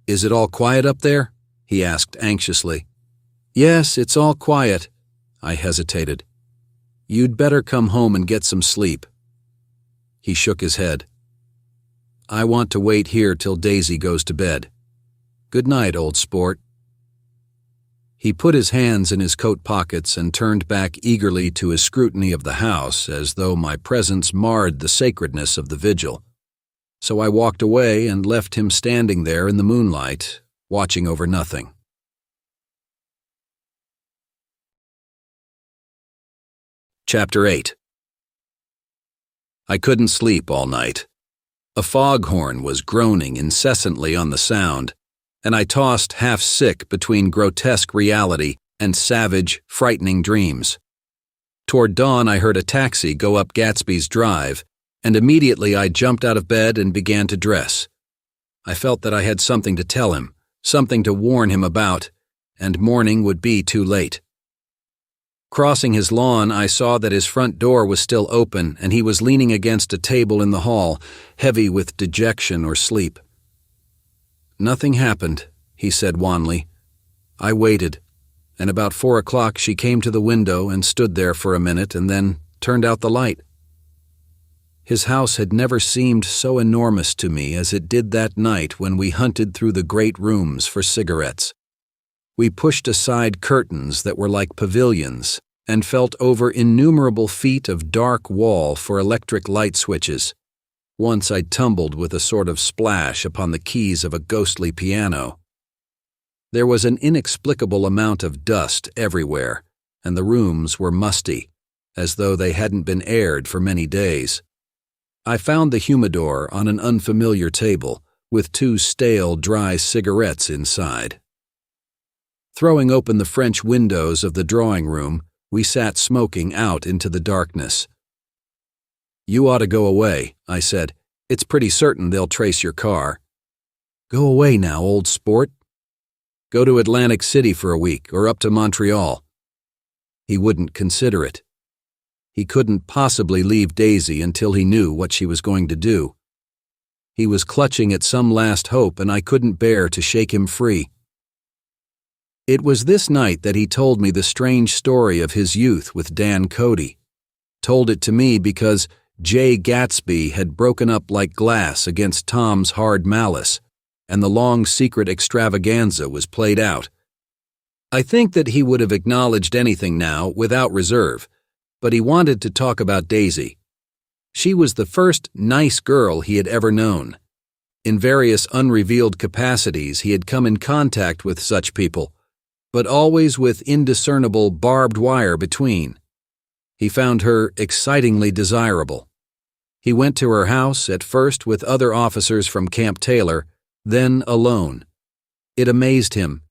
Is it all quiet up there? He asked anxiously. Yes, it's all quiet. I hesitated. You'd better come home and get some sleep. He shook his head. I want to wait here till Daisy goes to bed. Good night, old sport. He put his hands in his coat pockets and turned back eagerly to his scrutiny of the house, as though my presence marred the sacredness of the vigil. So I walked away and left him standing there in the moonlight, watching over nothing. Chapter 8. I couldn't sleep all night. A foghorn was groaning incessantly on the sound, and I tossed half-sick between grotesque reality and savage, frightening dreams. Toward dawn I heard a taxi go up Gatsby's drive, and immediately I jumped out of bed and began to dress. I felt that I had something to tell him, something to warn him about, and morning would be too late. Crossing his lawn, I saw that his front door was still open, and he was leaning against a table in the hall, heavy with dejection or sleep. Nothing happened, he said wanly. I waited, and about 4 o'clock she came to the window and stood there for a minute and then turned out the light. His house had never seemed so enormous to me as it did that night when we hunted through the great rooms for cigarettes. We pushed aside curtains that were like pavilions and felt over innumerable feet of dark wall for electric light switches. Once I tumbled with a sort of splash upon the keys of a ghostly piano. There was an inexplicable amount of dust everywhere, and the rooms were musty, as though they hadn't been aired for many days. I found the humidor on an unfamiliar table, with 2 stale, dry cigarettes inside. Throwing open the French windows of the drawing room, we sat smoking out into the darkness. You ought to go away, I said. It's pretty certain they'll trace your car. Go away now, old sport. Go to Atlantic City for a week or up to Montreal. He wouldn't consider it. He couldn't possibly leave Daisy until he knew what she was going to do. He was clutching at some last hope, and I couldn't bear to shake him free. It was this night that he told me the strange story of his youth with Dan Cody. Told it to me because J. Gatsby had broken up like glass against Tom's hard malice, and the long secret extravaganza was played out. I think that he would have acknowledged anything now without reserve, but he wanted to talk about Daisy. She was the first nice girl he had ever known. In various unrevealed capacities he had come in contact with such people, but always with indiscernible barbed wire between. He found her excitingly desirable. He went to her house at first with other officers from Camp Taylor, then alone. It amazed him.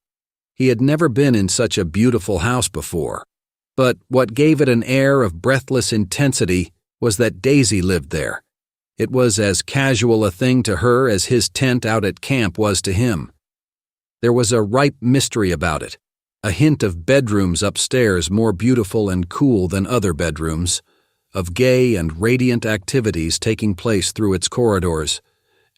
He had never been in such a beautiful house before. But what gave it an air of breathless intensity was that Daisy lived there. It was as casual a thing to her as his tent out at camp was to him. There was a ripe mystery about it, a hint of bedrooms upstairs more beautiful and cool than other bedrooms, of gay and radiant activities taking place through its corridors,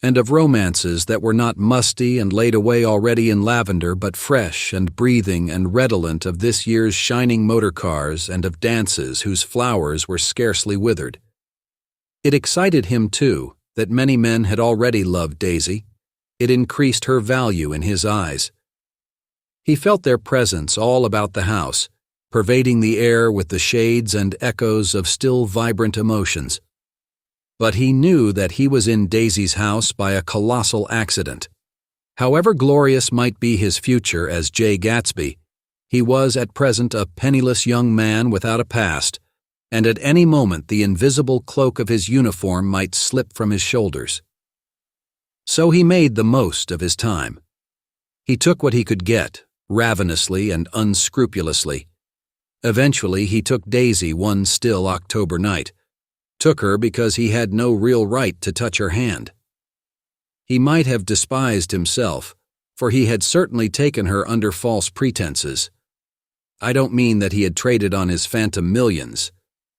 and of romances that were not musty and laid away already in lavender but fresh and breathing and redolent of this year's shining motor cars and of dances whose flowers were scarcely withered. It excited him, too, that many men had already loved Daisy. It increased her value in his eyes. He felt their presence all about the house, pervading the air with the shades and echoes of still vibrant emotions. But he knew that he was in Daisy's house by a colossal accident. However glorious might be his future as J. Gatsby, he was at present a penniless young man without a past, and at any moment the invisible cloak of his uniform might slip from his shoulders. So he made the most of his time. He took what he could get, ravenously and unscrupulously. Eventually he took Daisy one still October night. Took her because he had no real right to touch her hand. He might have despised himself, for he had certainly taken her under false pretenses. I don't mean that he had traded on his phantom millions,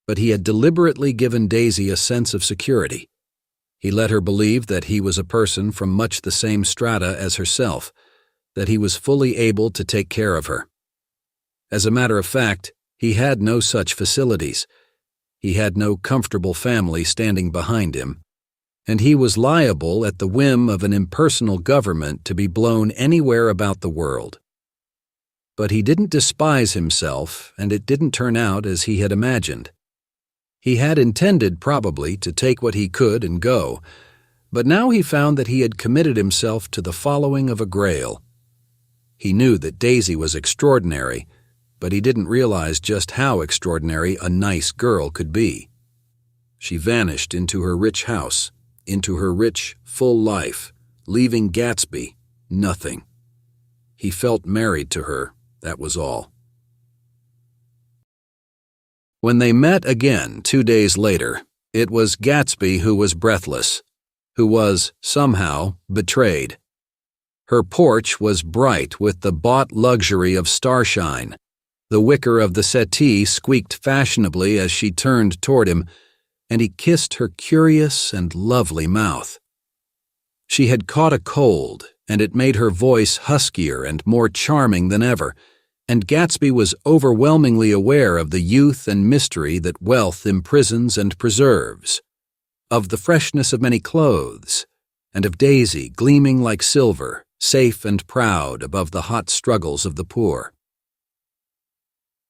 but he had deliberately given Daisy a sense of security. He let her believe that he was a person from much the same strata as herself, that he was fully able to take care of her. As a matter of fact, he had no such facilities. He had no comfortable family standing behind him, and he was liable at the whim of an impersonal government to be blown anywhere about the world. But he didn't despise himself, and it didn't turn out as he had imagined. He had intended, probably, to take what he could and go, but now he found that he had committed himself to the following of a grail. He knew that Daisy was extraordinary, but he didn't realize just how extraordinary a nice girl could be. She vanished into her rich house, into her rich, full life, leaving Gatsby nothing. He felt married to her, that was all. When they met again 2 days later, it was Gatsby who was breathless, who was, somehow, betrayed. Her porch was bright with the bought luxury of starshine. The wicker of the settee squeaked fashionably as she turned toward him, and he kissed her curious and lovely mouth. She had caught a cold, and it made her voice huskier and more charming than ever, and Gatsby was overwhelmingly aware of the youth and mystery that wealth imprisons and preserves, of the freshness of many clothes, and of Daisy gleaming like silver, safe and proud above the hot struggles of the poor.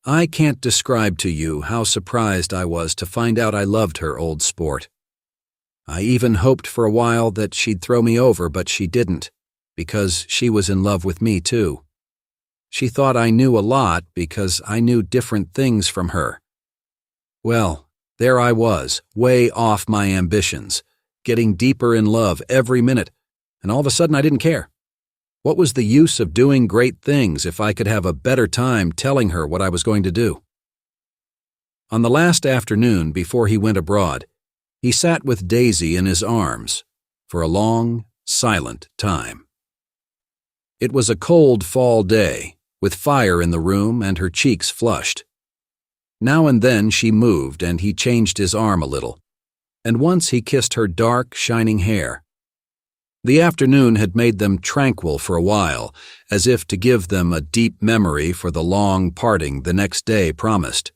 I can't describe to you how surprised I was to find out I loved her, old sport. I even hoped for a while that she'd throw me over, but she didn't, because she was in love with me too. She thought I knew a lot because I knew different things from her. Well, there I was, way off my ambitions, getting deeper in love every minute, and all of a sudden I didn't care. What was the use of doing great things if I could have a better time telling her what I was going to do? On the last afternoon before he went abroad, he sat with Daisy in his arms for a long, silent time. It was a cold fall day, with fire in the room and her cheeks flushed. Now and then she moved and he changed his arm a little, and once he kissed her dark, shining hair. The afternoon had made them tranquil for a while, as if to give them a deep memory for the long parting the next day promised.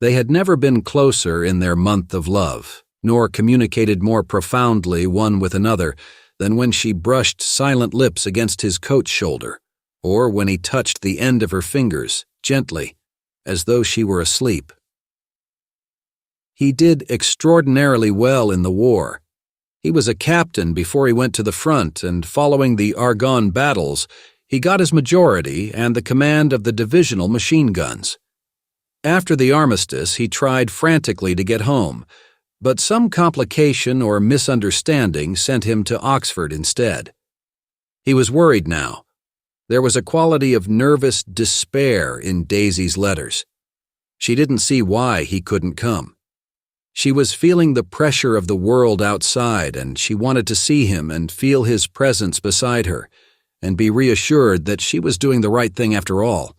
They had never been closer in their month of love, nor communicated more profoundly one with another than when she brushed silent lips against his coat shoulder, or when he touched the end of her fingers, gently, as though she were asleep. He did extraordinarily well in the war. He was a captain before he went to the front, and following the Argonne battles, he got his majority and the command of the divisional machine guns. After the armistice, he tried frantically to get home, but some complication or misunderstanding sent him to Oxford instead. He was worried now. There was a quality of nervous despair in Daisy's letters. She didn't see why he couldn't come. She was feeling the pressure of the world outside, and she wanted to see him and feel his presence beside her, and be reassured that she was doing the right thing after all.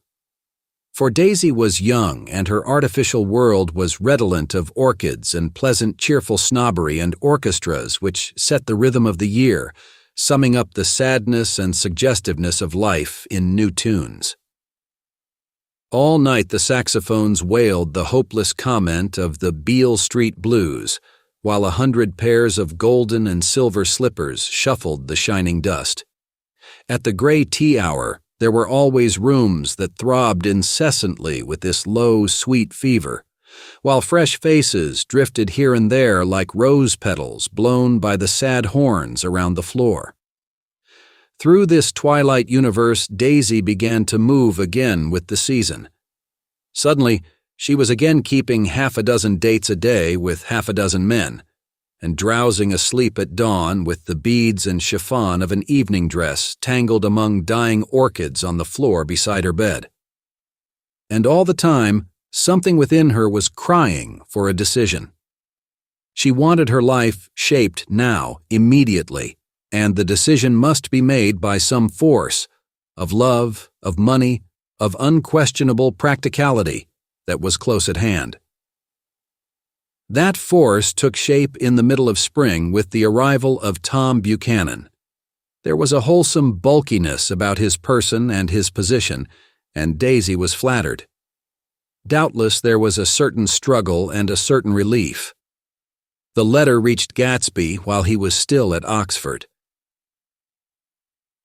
For Daisy was young, and her artificial world was redolent of orchids and pleasant, cheerful snobbery and orchestras which set the rhythm of the year, summing up the sadness and suggestiveness of life in new tunes. All night the saxophones wailed the hopeless comment of the Beale Street Blues, while 100 pairs of golden and silver slippers shuffled the shining dust. At the gray tea hour, there were always rooms that throbbed incessantly with this low, sweet fever, while fresh faces drifted here and there like rose petals blown by the sad horns around the floor. Through this twilight universe, Daisy began to move again with the season. Suddenly, she was again keeping 6 dates a day with 6 men, and drowsing asleep at dawn with the beads and chiffon of an evening dress tangled among dying orchids on the floor beside her bed. And all the time, something within her was crying for a decision. She wanted her life shaped now, immediately, and the decision must be made by some force, of love, of money, of unquestionable practicality, that was close at hand. That force took shape in the middle of spring with the arrival of Tom Buchanan. There was a wholesome bulkiness about his person and his position, and Daisy was flattered. Doubtless there was a certain struggle and a certain relief. The letter reached Gatsby while he was still at Oxford.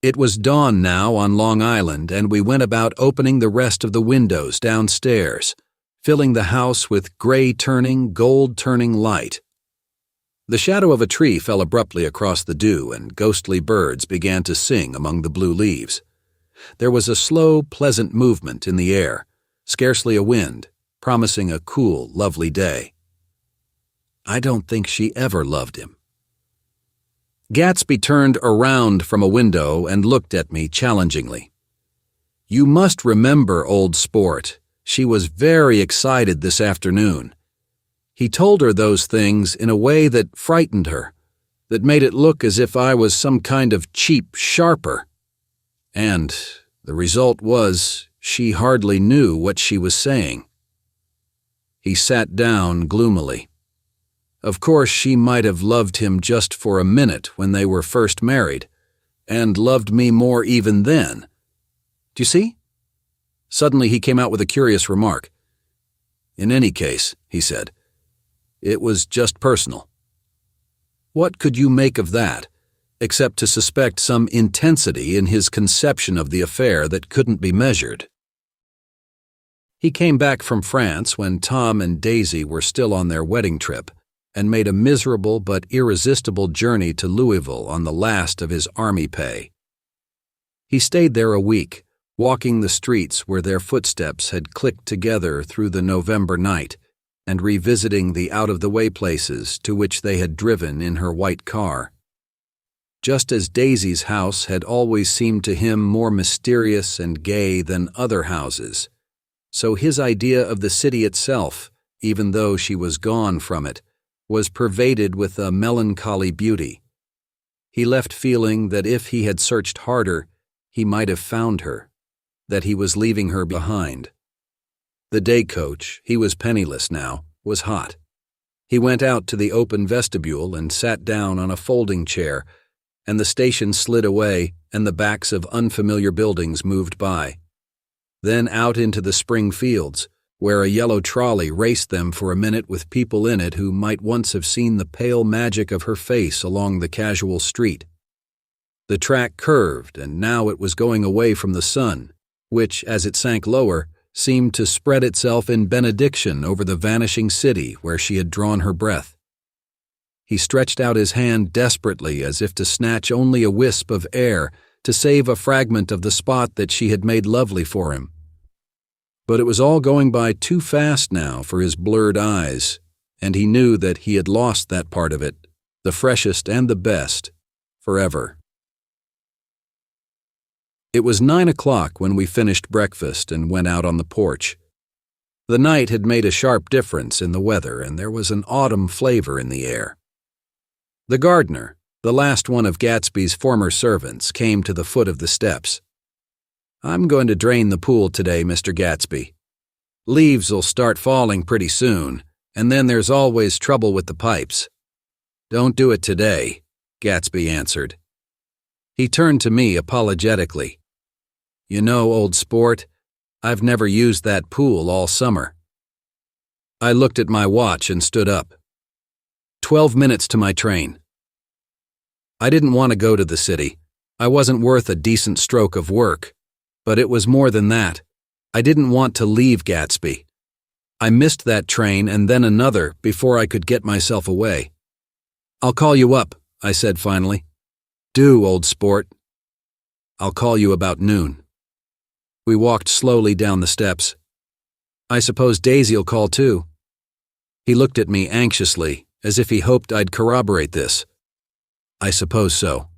It was dawn now on Long Island, and we went about opening the rest of the windows downstairs, filling the house with gray-turning, gold-turning light. The shadow of a tree fell abruptly across the dew, and ghostly birds began to sing among the blue leaves. There was a slow, pleasant movement in the air, scarcely a wind, promising a cool, lovely day. I don't think she ever loved him. Gatsby turned around from a window and looked at me challengingly. "You must remember, old sport, she was very excited this afternoon. He told her those things in a way that frightened her, that made it look as if I was some kind of cheap sharper. And the result was she hardly knew what she was saying." He sat down gloomily. Of course, she might have loved him just for a minute when they were first married, and loved me more even then. Do you see? Suddenly he came out with a curious remark. "In any case," he said, "it was just personal." What could you make of that, except to suspect some intensity in his conception of the affair that couldn't be measured? He came back from France when Tom and Daisy were still on their wedding trip, and made a miserable but irresistible journey to Louisville on the last of his army pay. He stayed there a week, walking the streets where their footsteps had clicked together through the November night, and revisiting the out-of-the-way places to which they had driven in her white car. Just as Daisy's house had always seemed to him more mysterious and gay than other houses, so his idea of the city itself, even though she was gone from it, was pervaded with a melancholy beauty. He left feeling that if he had searched harder, he might have found her, that he was leaving her behind. The day coach, he was penniless now, was hot. He went out to the open vestibule and sat down on a folding chair, and the station slid away, and the backs of unfamiliar buildings moved by. Then out into the spring fields, where a yellow trolley raced them for a minute with people in it who might once have seen the pale magic of her face along the casual street. The track curved, and now it was going away from the sun, which, as it sank lower, seemed to spread itself in benediction over the vanishing city where she had drawn her breath. He stretched out his hand desperately as if to snatch only a wisp of air, to save a fragment of the spot that she had made lovely for him. But it was all going by too fast now for his blurred eyes, and he knew that he had lost that part of it, the freshest and the best, forever. It was 9 o'clock when we finished breakfast and went out on the porch. The night had made a sharp difference in the weather, and there was an autumn flavor in the air. The gardener, the last one of Gatsby's former servants, came to the foot of the steps. "I'm going to drain the pool today, Mr. Gatsby. Leaves'll start falling pretty soon, and then there's always trouble with the pipes." "Don't do it today," Gatsby answered. He turned to me apologetically. "You know, old sport, I've never used that pool all summer." I looked at my watch and stood up. 12 minutes to my train. I didn't want to go to the city. I wasn't worth a decent stroke of work. But it was more than that. I didn't want to leave Gatsby. I missed that train and then another before I could get myself away. "I'll call you up," I said finally. "Do, old sport." "I'll call you about noon." We walked slowly down the steps. "I suppose Daisy'll call too." He looked at me anxiously, as if he hoped I'd corroborate this. "I suppose so."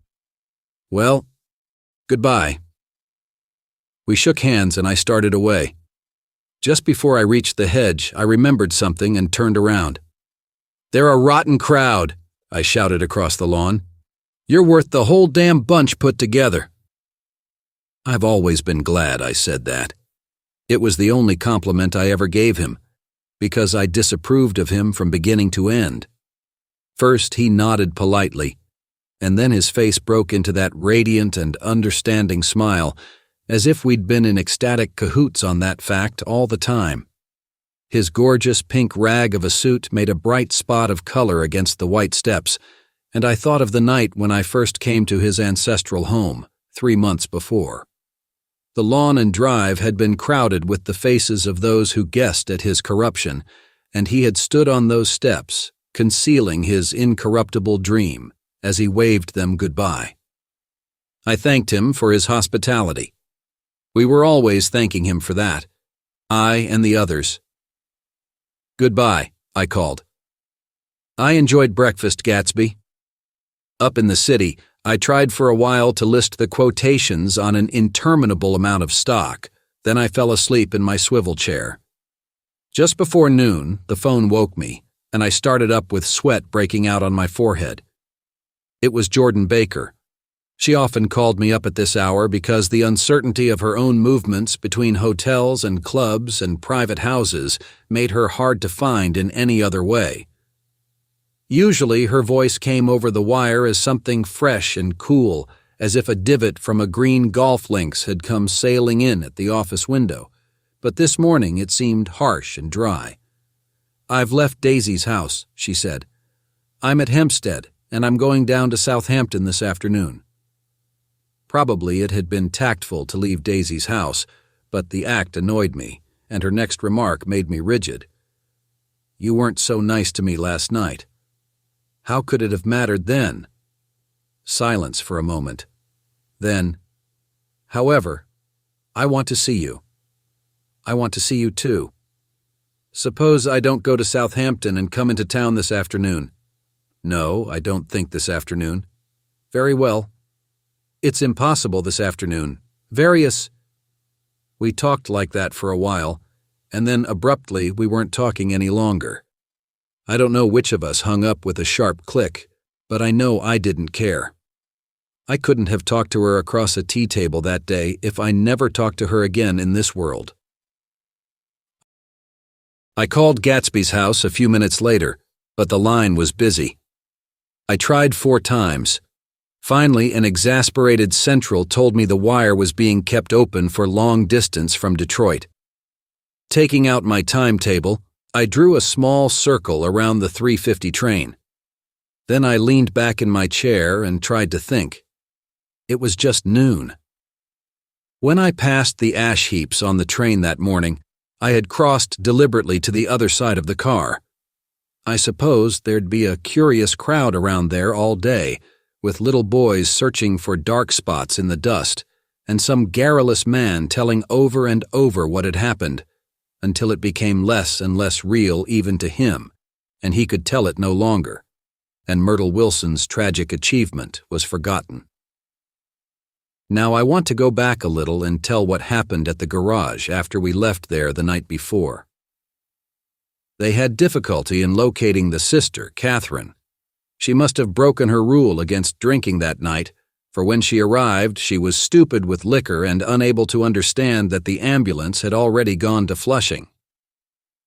"Well, goodbye." We shook hands and I started away. Just before I reached the hedge, I remembered something and turned around. "They're a rotten crowd," I shouted across the lawn. "You're worth the whole damn bunch put together." I've always been glad I said that. It was the only compliment I ever gave him, because I disapproved of him from beginning to end. First he nodded politely, and then his face broke into that radiant and understanding smile, as if we'd been in ecstatic cahoots on that fact all the time. His gorgeous pink rag of a suit made a bright spot of color against the white steps, and I thought of the night when I first came to his ancestral home, 3 months before. The lawn and drive had been crowded with the faces of those who guessed at his corruption, and he had stood on those steps, concealing his incorruptible dream, as he waved them goodbye. I thanked him for his hospitality. We were always thanking him for that, I and the others. "Goodbye," I called. I enjoyed breakfast, Gatsby. Up in the city, I tried for a while to list the quotations on an interminable amount of stock, then I fell asleep in my swivel chair. Just before noon, the phone woke me, and I started up with sweat breaking out on my forehead. It was Jordan Baker. She often called me up at this hour because the uncertainty of her own movements between hotels and clubs and private houses made her hard to find in any other way. Usually her voice came over the wire as something fresh and cool, as if a divot from a green golf links had come sailing in at the office window, but this morning it seemed harsh and dry. "I've left Daisy's house," she said. "I'm at Hempstead, and I'm going down to Southampton this afternoon." Probably it had been tactful to leave Daisy's house, but the act annoyed me, and her next remark made me rigid. "You weren't so nice to me last night." How could it have mattered then? Silence for a moment. Then, "However, I want to see you. I want to see you too. Suppose I don't go to Southampton and come into town this afternoon." "No, I don't think this afternoon." "Very well. It's impossible this afternoon. We talked like that for a while, and then abruptly we weren't talking any longer. I don't know which of us hung up with a sharp click, but I know I didn't care. I couldn't have talked to her across a tea table that day if I never talked to her again in this world. I called Gatsby's house a few minutes later, but the line was busy. I tried 4 times. Finally, an exasperated central told me the wire was being kept open for long distance from Detroit. Taking out my timetable, I drew a small circle around the 3:50 train. Then I leaned back in my chair and tried to think. It was just noon. When I passed the ash heaps on the train that morning, I had crossed deliberately to the other side of the car. I supposed there'd be a curious crowd around there all day, with little boys searching for dark spots in the dust, and some garrulous man telling over and over what had happened, until it became less and less real even to him, and he could tell it no longer, and Myrtle Wilson's tragic achievement was forgotten. Now I want to go back a little and tell what happened at the garage after we left there the night before. They had difficulty in locating the sister, Catherine. She must have broken her rule against drinking that night, for when she arrived, she was stupid with liquor and unable to understand that the ambulance had already gone to Flushing.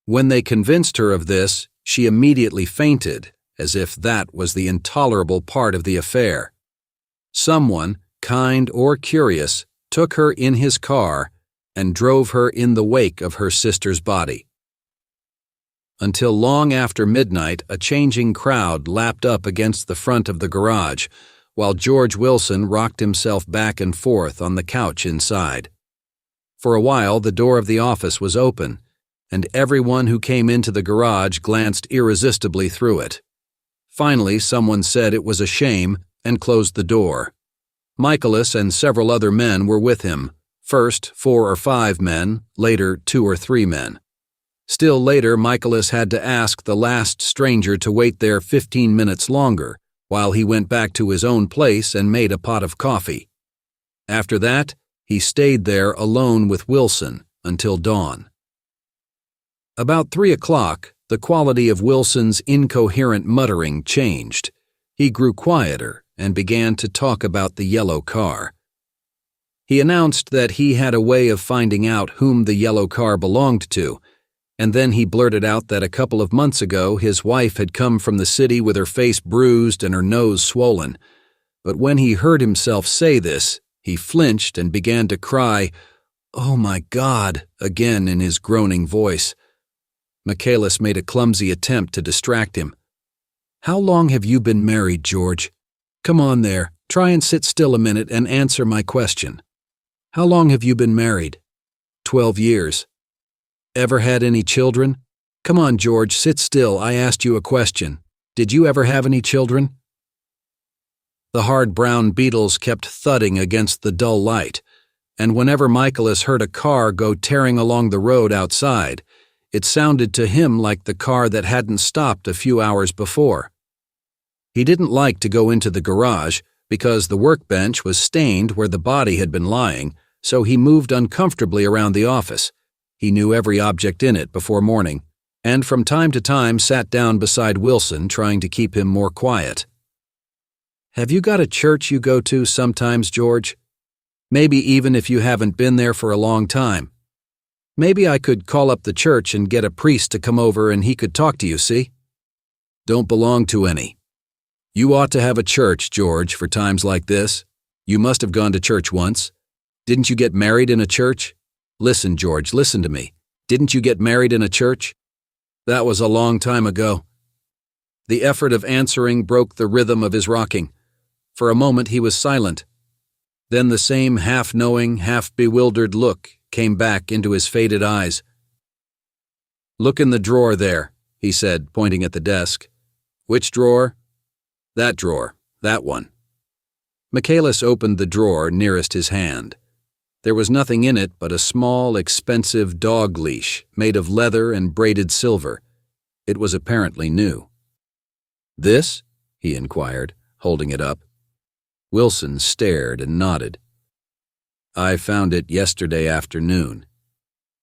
When they convinced her of this, she immediately fainted, as if that was the intolerable part of the affair. Someone, kind or curious, took her in his car and drove her in the wake of her sister's body. Until long after midnight, a changing crowd lapped up against the front of the garage, while George Wilson rocked himself back and forth on the couch inside. For a while, the door of the office was open, and everyone who came into the garage glanced irresistibly through it. Finally, someone said it was a shame and closed the door. Michaelis and several other men were with him, first 4 or 5 men, later 2 or 3 men. Still later, Michaelis had to ask the last stranger to wait there 15 minutes longer, while he went back to his own place and made a pot of coffee. After that, he stayed there alone with Wilson until dawn. About 3 o'clock, the quality of Wilson's incoherent muttering changed. He grew quieter and began to talk about the yellow car. He announced that he had a way of finding out whom the yellow car belonged to, and then he blurted out that a couple of months ago his wife had come from the city with her face bruised and her nose swollen. But when he heard himself say this, he flinched and began to cry, "Oh my God," again in his groaning voice. Michaelis made a clumsy attempt to distract him. "How long have you been married, George? Come on there, try and sit still a minute and answer my question. How long have you been married?" 12 years. Ever had any children? Come on, George, sit still. I asked you a question. Did you ever have any children? The hard brown beetles kept thudding against the dull light, and whenever Michaelis heard a car go tearing along the road outside, it sounded to him like the car that hadn't stopped a few hours before. He didn't like to go into the garage because the workbench was stained where the body had been lying, so he moved uncomfortably around the office. He knew every object in it before morning, and from time to time sat down beside Wilson, trying to keep him more quiet. "Have you got a church you go to sometimes, George? Maybe even if you haven't been there for a long time. Maybe I could call up the church and get a priest to come over and he could talk to you, see? Don't belong to any. You ought to have a church, George, for times like this. You must have gone to church once. Didn't you get married in a church? Listen, George, listen to me. Didn't you get married in a church? That was a long time ago." The effort of answering broke the rhythm of his rocking. For a moment he was silent. Then the same half-knowing, half-bewildered look came back into his faded eyes. "Look in the drawer there," he said, pointing at the desk. "Which drawer?" "That drawer, that one." Michaelis opened the drawer nearest his hand. There was nothing in it but a small, expensive dog leash made of leather and braided silver. It was apparently new. "This?" he inquired, holding it up. Wilson stared and nodded. "I found it yesterday afternoon.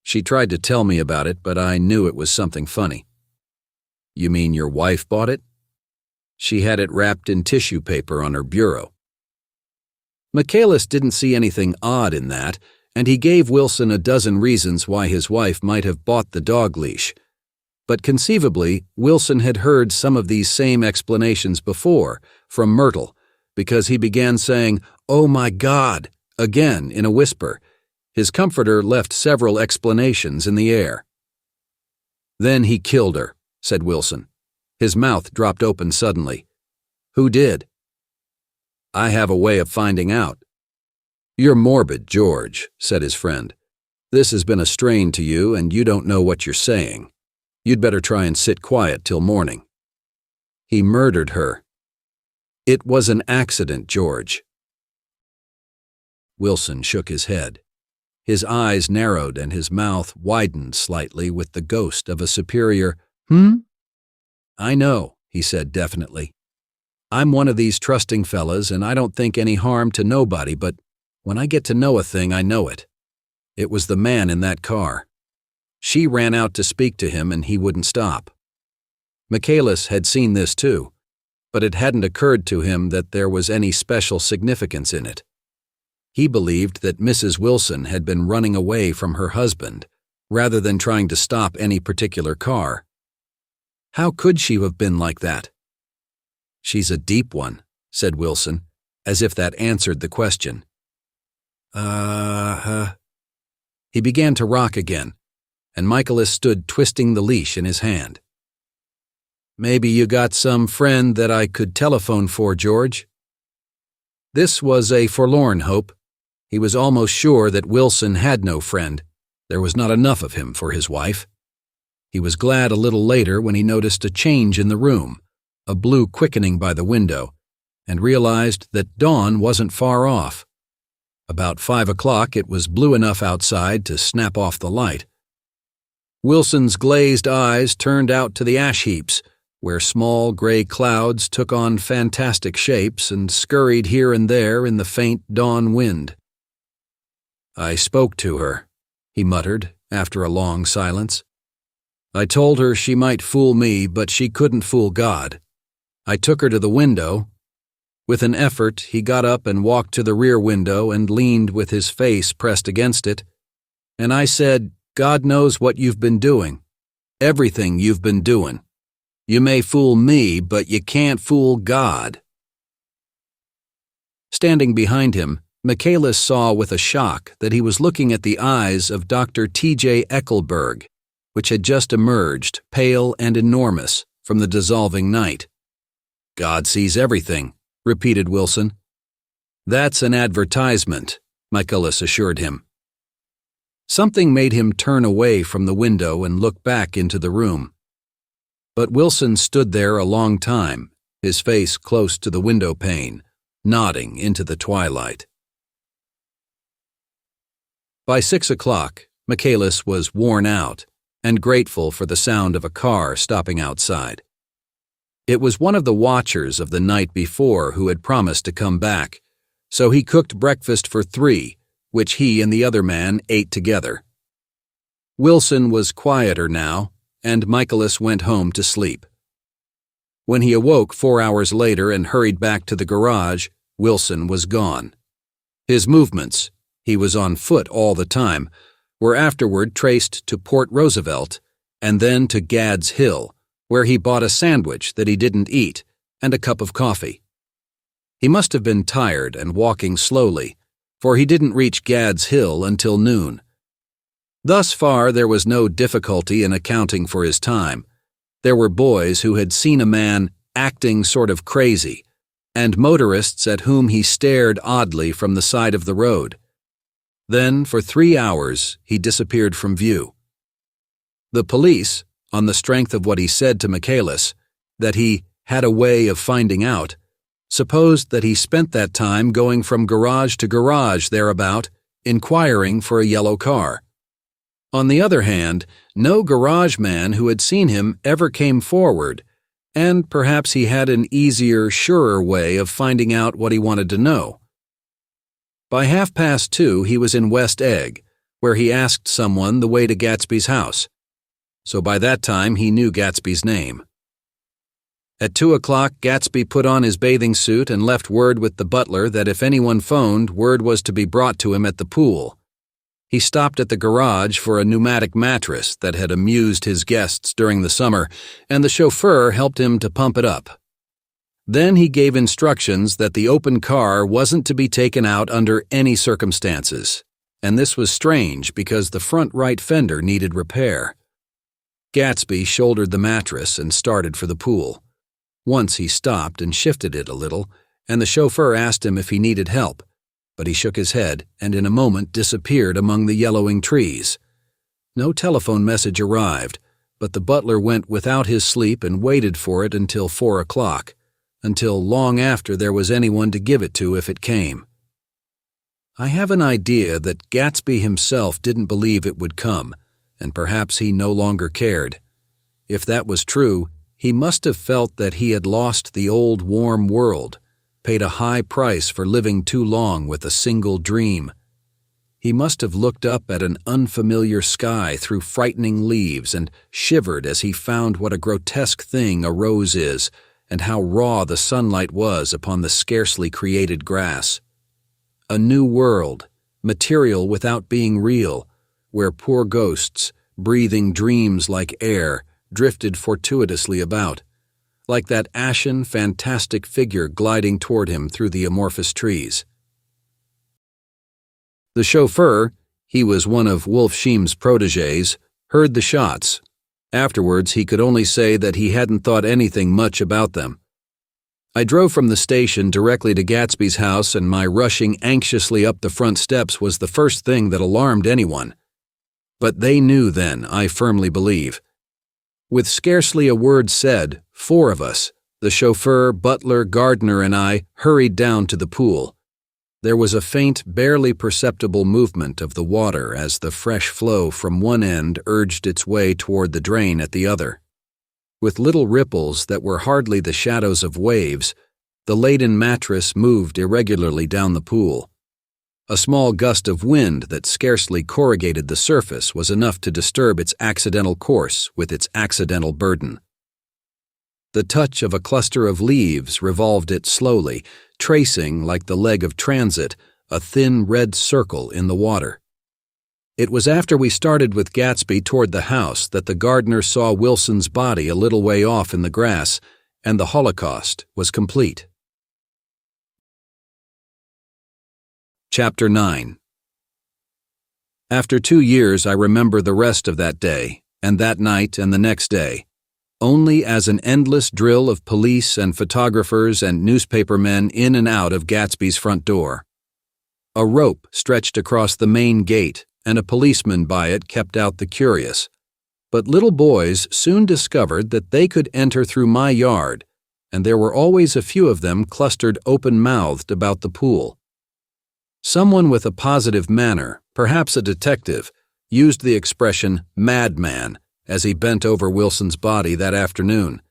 She tried to tell me about it, but I knew it was something funny." "You mean your wife bought it?" "She had it wrapped in tissue paper on her bureau." Michaelis didn't see anything odd in that, and he gave Wilson a dozen reasons why his wife might have bought the dog leash. But conceivably, Wilson had heard some of these same explanations before, from Myrtle, because he began saying, "Oh my God," again in a whisper. His comforter left several explanations in the air. "Then he killed her," said Wilson. His mouth dropped open suddenly. "Who did?" "I have a way of finding out." "You're morbid, George," said his friend. "This has been a strain to you, and you don't know what you're saying. You'd better try and sit quiet till morning." "He murdered her." "It was an accident, George." Wilson shook his head. His eyes narrowed and his mouth widened slightly with the ghost of a superior, "I know," he said definitely. "I'm one of these trusting fellas, and I don't think any harm to nobody, but when I get to know a thing, I know it. It was the man in that car. She ran out to speak to him, and he wouldn't stop." Michaelis had seen this too, but it hadn't occurred to him that there was any special significance in it. He believed that Mrs. Wilson had been running away from her husband, rather than trying to stop any particular car. How could she have been like that? "She's a deep one," said Wilson, as if that answered the question. He began to rock again, and Michaelis stood twisting the leash in his hand. "Maybe you got some friend that I could telephone for, George?" This was a forlorn hope. He was almost sure that Wilson had no friend. There was not enough of him for his wife. He was glad a little later when he noticed a change in the room, a blue quickening by the window, and realized that dawn wasn't far off. About 5 o'clock, it was blue enough outside to snap off the light. Wilson's glazed eyes turned out to the ash heaps, where small gray clouds took on fantastic shapes and scurried here and there in the faint dawn wind. "I spoke to her," he muttered after a long silence. "I told her she might fool me, but she couldn't fool God. I took her to the window." With an effort, he got up and walked to the rear window and leaned with his face pressed against it. "And I said, God knows what you've been doing. Everything you've been doing. You may fool me, but you can't fool God." Standing behind him, Michaelis saw with a shock that he was looking at the eyes of Dr. T.J. Eckelberg, which had just emerged, pale and enormous, from the dissolving night. "God sees everything," repeated Wilson. "That's an advertisement," Michaelis assured him. Something made him turn away from the window and look back into the room. But Wilson stood there a long time, his face close to the window pane, nodding into the twilight. By 6 o'clock, Michaelis was worn out and grateful for the sound of a car stopping outside. It was one of the watchers of the night before who had promised to come back, so he cooked breakfast for 3, which he and the other man ate together. Wilson was quieter now, and Michaelis went home to sleep. When he awoke 4 hours later and hurried back to the garage, Wilson was gone. His movements, he was on foot all the time, were afterward traced to Port Roosevelt and then to Gads Hill, where he bought a sandwich that he didn't eat and a cup of coffee. He must have been tired and walking slowly, for he didn't reach Gads Hill until noon. Thus far, there was no difficulty in accounting for his time. There were boys who had seen a man acting sort of crazy, and motorists at whom he stared oddly from the side of the road. Then, for 3 hours, he disappeared from view. The police, on the strength of what he said to Michaelis, that he had a way of finding out, supposed that he spent that time going from garage to garage thereabout, inquiring for a yellow car. On the other hand, no garage man who had seen him ever came forward, and perhaps he had an easier, surer way of finding out what he wanted to know. By 2:30 he was in West Egg, where he asked someone the way to Gatsby's house. So by that time he knew Gatsby's name. At 2 o'clock, Gatsby put on his bathing suit and left word with the butler that if anyone phoned, word was to be brought to him at the pool. He stopped at the garage for a pneumatic mattress that had amused his guests during the summer, and the chauffeur helped him to pump it up. Then he gave instructions that the open car wasn't to be taken out under any circumstances, and this was strange because the front right fender needed repair. Gatsby shouldered the mattress and started for the pool. Once he stopped and shifted it a little, and the chauffeur asked him if he needed help, but he shook his head and in a moment disappeared among the yellowing trees. No telephone message arrived, but the butler went without his sleep and waited for it until 4 o'clock, until long after there was anyone to give it to if it came. I have an idea that Gatsby himself didn't believe it would come, and perhaps he no longer cared. If that was true, he must have felt that he had lost the old warm world, paid a high price for living too long with a single dream. He must have looked up at an unfamiliar sky through frightening leaves and shivered as he found what a grotesque thing a rose is and how raw the sunlight was upon the scarcely created grass. A new world, material without being real, where poor ghosts, breathing dreams like air, drifted fortuitously about, like that ashen, fantastic figure gliding toward him through the amorphous trees. The chauffeur, he was one of Wolfsheim's protégés, heard the shots. Afterwards, he could only say that he hadn't thought anything much about them. I drove from the station directly to Gatsby's house, and my rushing anxiously up the front steps was the first thing that alarmed anyone. But they knew then, I firmly believe. With scarcely a word said, 4 of us, the chauffeur, butler, gardener, and I, hurried down to the pool. There was a faint, barely perceptible movement of the water as the fresh flow from one end urged its way toward the drain at the other. With little ripples that were hardly the shadows of waves, the laden mattress moved irregularly down the pool. A small gust of wind that scarcely corrugated the surface was enough to disturb its accidental course with its accidental burden. The touch of a cluster of leaves revolved it slowly, tracing, like the leg of transit, a thin red circle in the water. It was after we started with Gatsby toward the house that the gardener saw Wilson's body a little way off in the grass, and the Holocaust was complete. Chapter 9. After 2 years, I remember the rest of that day, and that night and the next day, only as an endless drill of police and photographers and newspapermen in and out of Gatsby's front door. A rope stretched across the main gate, and a policeman by it kept out the curious. But little boys soon discovered that they could enter through my yard, and there were always a few of them clustered open-mouthed about the pool. Someone with a positive manner, perhaps a detective, used the expression madman as he bent over Wilson's body that afternoon,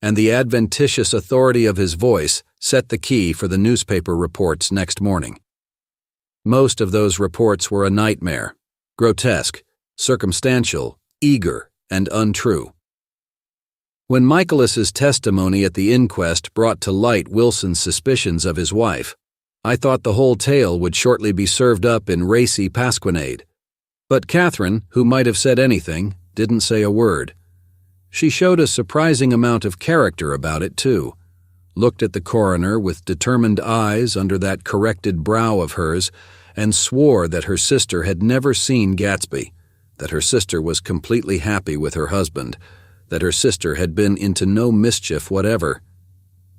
and the adventitious authority of his voice set the key for the newspaper reports next morning. Most of those reports were a nightmare, grotesque, circumstantial, eager, and untrue. When Michaelis's testimony at the inquest brought to light Wilson's suspicions of his wife, I thought the whole tale would shortly be served up in racy pasquinade. But Catherine, who might have said anything, didn't say a word. She showed a surprising amount of character about it, too. Looked at the coroner with determined eyes under that corrected brow of hers, and swore that her sister had never seen Gatsby, that her sister was completely happy with her husband, that her sister had been into no mischief whatever.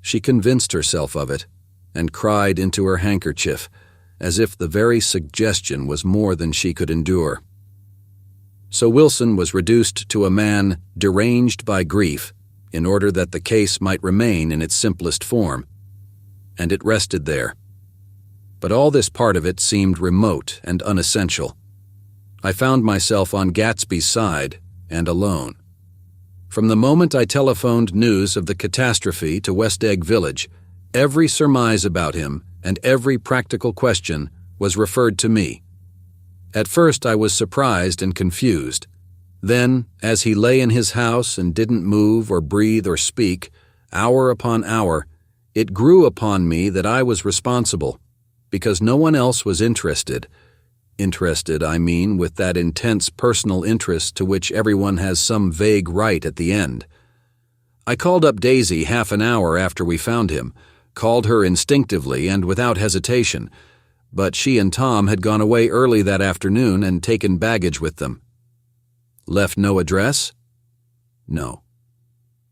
She convinced herself of it, and cried into her handkerchief, as if the very suggestion was more than she could endure. So Wilson was reduced to a man deranged by grief, in order that the case might remain in its simplest form, and it rested there. But all this part of it seemed remote and unessential. I found myself on Gatsby's side and alone. From the moment I telephoned news of the catastrophe to West Egg Village, every surmise about him and every practical question was referred to me. At first I was surprised and confused. Then, as he lay in his house and didn't move or breathe or speak, hour upon hour, it grew upon me that I was responsible, because no one else was interested. Interested, I mean, with that intense personal interest to which everyone has some vague right at the end. I called up Daisy half an hour after we found him, called her instinctively and without hesitation, but she and Tom had gone away early that afternoon and taken baggage with them. Left no address? No.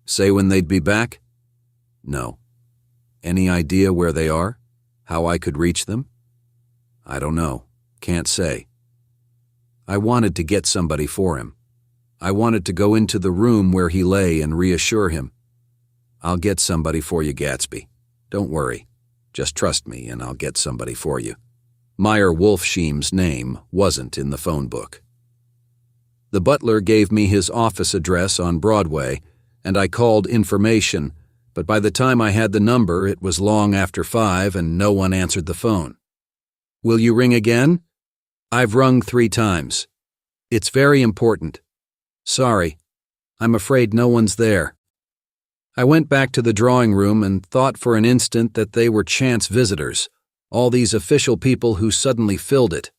Say when they'd be back? No. Any idea where they are? How I could reach them? I don't know. Can't say. I wanted to get somebody for him. I wanted to go into the room where he lay and reassure him. I'll get somebody for you, Gatsby. Don't worry. Just trust me and I'll get somebody for you. Meyer Wolfsheim's name wasn't in the phone book. The butler gave me his office address on Broadway, and I called information, but by the time I had the number, it was long after 5 and no one answered the phone. Will you ring again? I've rung 3 times. It's very important. Sorry. I'm afraid no one's there. I went back to the drawing room and thought for an instant that they were chance visitors, all these official people who suddenly filled it.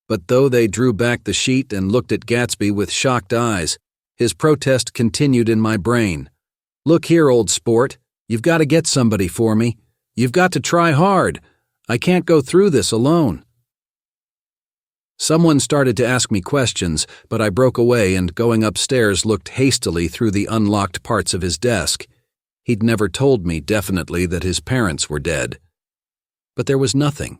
But though they drew back the sheet and looked at Gatsby with shocked eyes, his protest continued in my brain. Look here, old sport. You've got to get somebody for me. You've got to try hard. I can't go through this alone. Someone started to ask me questions, but I broke away and going upstairs looked hastily through the unlocked parts of his desk. He'd never told me definitely that his parents were dead. But there was nothing.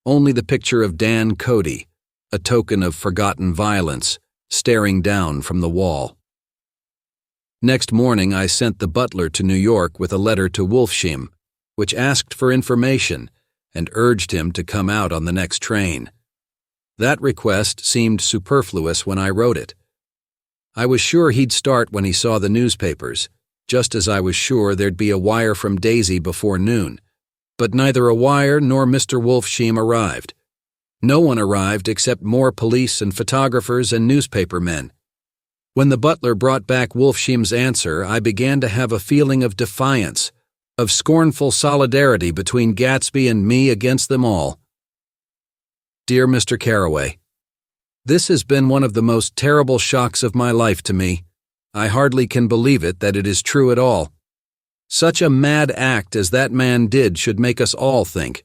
Only the picture of Dan Cody, a token of forgotten violence, staring down from the wall. Next morning I sent the butler to New York with a letter to Wolfsheim, which asked for information and urged him to come out on the next train. That request seemed superfluous when I wrote it. I was sure he'd start when he saw the newspapers, just as I was sure there'd be a wire from Daisy before noon. But neither a wire nor Mr. Wolfsheim arrived. No one arrived except more police and photographers and newspaper men. When the butler brought back Wolfsheim's answer, I began to have a feeling of defiance, of scornful solidarity between Gatsby and me against them all. Dear Mr. Carraway, this has been one of the most terrible shocks of my life to me. I hardly can believe it that it is true at all. Such a mad act as that man did should make us all think.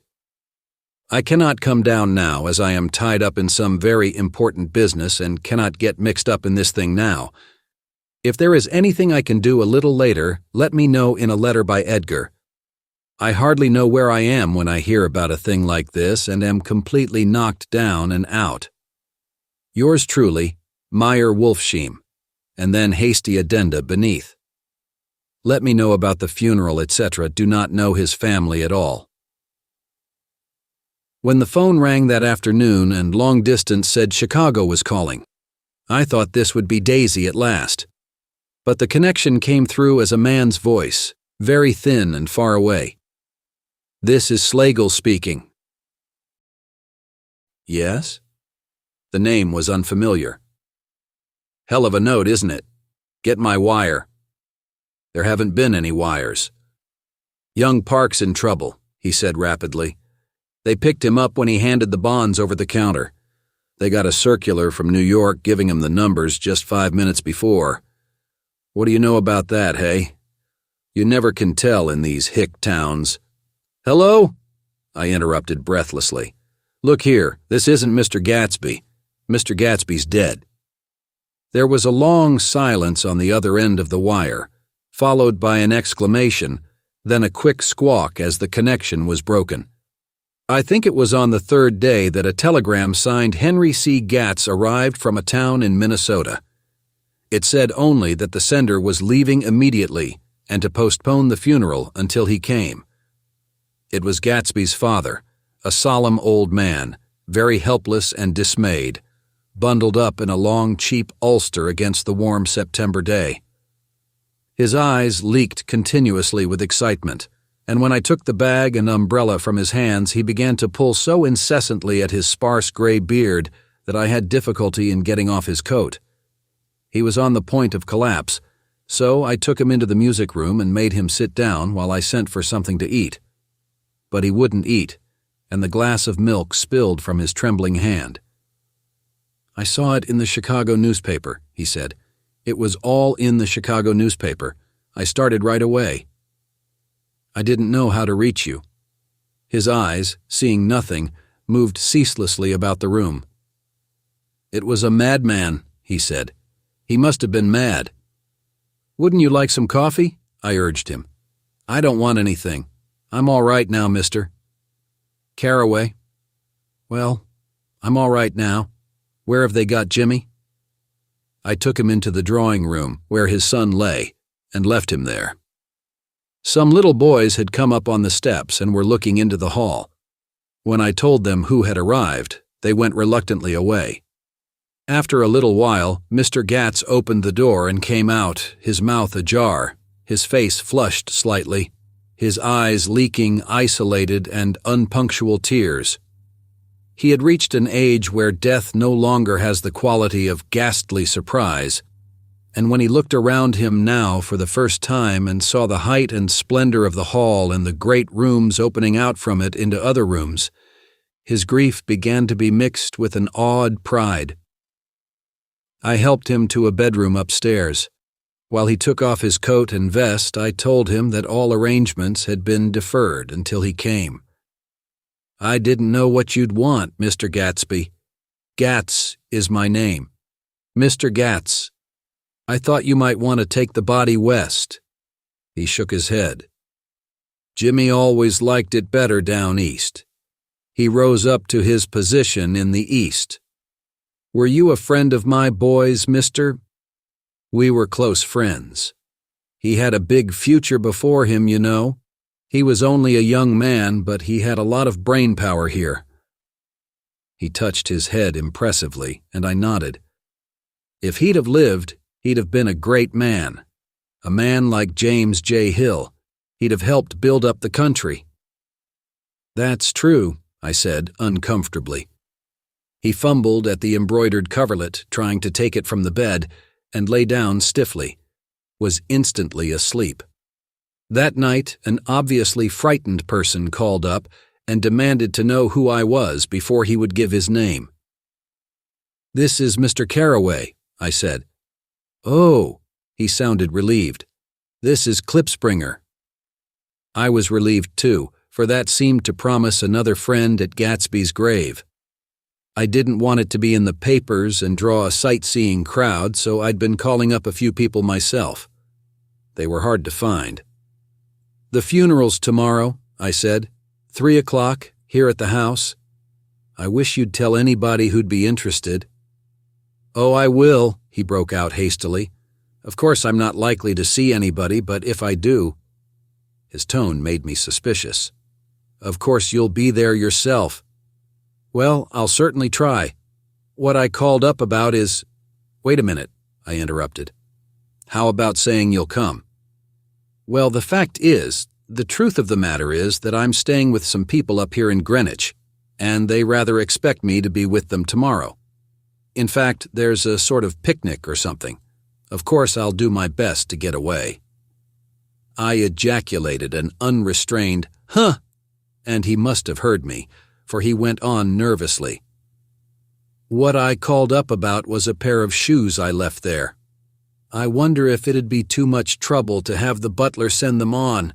I cannot come down now as I am tied up in some very important business and cannot get mixed up in this thing now. If there is anything I can do a little later, let me know in a letter by Edgar. I hardly know where I am when I hear about a thing like this and am completely knocked down and out. Yours truly, Meyer Wolfsheim, and then hasty addenda beneath. Let me know about the funeral, etc. Do not know his family at all. When the phone rang that afternoon and long distance said Chicago was calling, I thought this would be Daisy at last. But the connection came through as a man's voice, very thin and far away. This is Slagle speaking. Yes? The name was unfamiliar. Hell of a note, isn't it? Get my wire. There haven't been any wires. Young Park's in trouble, he said rapidly. They picked him up when he handed the bonds over the counter. They got a circular from New York giving him the numbers just 5 minutes before. What do you know about that, hey? You never can tell in these hick towns. Hello? I interrupted breathlessly. Look here, this isn't Mr. Gatsby. Mr. Gatsby's dead. There was a long silence on the other end of the wire, followed by an exclamation, then a quick squawk as the connection was broken. I think it was on the 3rd day that a telegram signed Henry C. Gatz arrived from a town in Minnesota. It said only that the sender was leaving immediately and to postpone the funeral until he came. It was Gatsby's father, a solemn old man, very helpless and dismayed, bundled up in a long, cheap ulster against the warm September day. His eyes leaked continuously with excitement, and when I took the bag and umbrella from his hands, he began to pull so incessantly at his sparse gray beard that I had difficulty in getting off his coat. He was on the point of collapse, so I took him into the music room and made him sit down while I sent for something to eat. But he wouldn't eat, and the glass of milk spilled from his trembling hand. I saw it in the Chicago newspaper, he said. It was all in the Chicago newspaper. I started right away. I didn't know how to reach you." His eyes, seeing nothing, moved ceaselessly about the room. "It was a madman," he said. "He must have been mad." "Wouldn't you like some coffee?" I urged him. "I don't want anything. I'm all right now, mister." "Carraway." "Well, I'm all right now. Where have they got Jimmy?" I took him into the drawing room, where his son lay, and left him there. Some little boys had come up on the steps and were looking into the hall. When I told them who had arrived, they went reluctantly away. After a little while, Mr. Gats opened the door and came out, his mouth ajar, his face flushed slightly, his eyes leaking isolated and unpunctual tears. He had reached an age where death no longer has the quality of ghastly surprise, and when he looked around him now for the first time and saw the height and splendor of the hall and the great rooms opening out from it into other rooms, his grief began to be mixed with an awed pride. I helped him to a bedroom upstairs. While he took off his coat and vest, I told him that all arrangements had been deferred until he came. "I didn't know what you'd want, Mr. Gatsby. Gats is my name. Mr. Gats. I thought you might want to take the body west." He shook his head. "Jimmy always liked it better down east. He rose up to his position in the east. Were you a friend of my boy's, mister?" "We were close friends. He had a big future before him, you know. He was only a young man, but he had a lot of brain power here." He touched his head impressively, and I nodded. "If he'd have lived, he'd have been a great man. A man like James J. Hill. He'd have helped build up the country." "That's true," I said uncomfortably. He fumbled at the embroidered coverlet, trying to take it from the bed, and lay down stiffly, was instantly asleep. That night, an obviously frightened person called up and demanded to know who I was before he would give his name. "This is Mr. Carraway," I said. "Oh," he sounded relieved. "This is Klipspringer." I was relieved too, for that seemed to promise another friend at Gatsby's grave. I didn't want it to be in the papers and draw a sightseeing crowd, so I'd been calling up a few people myself. They were hard to find. "The funeral's tomorrow," I said. 3 o'clock, here at the house. I wish you'd tell anybody who'd be interested." "Oh, I will," he broke out hastily. "Of course I'm not likely to see anybody, but if I do—" His tone made me suspicious. "Of course you'll be there yourself." "Well, I'll certainly try. What I called up about is—" "Wait a minute," I interrupted. "How about saying you'll come?" "Well, the fact is, the truth of the matter is that I'm staying with some people up here in Greenwich, and they rather expect me to be with them tomorrow. In fact, there's a sort of picnic or something. Of course, I'll do my best to get away." I ejaculated an unrestrained, "Huh!" and he must have heard me, for he went on nervously. "What I called up about was a pair of shoes I left there. I wonder if it'd be too much trouble to have the butler send them on.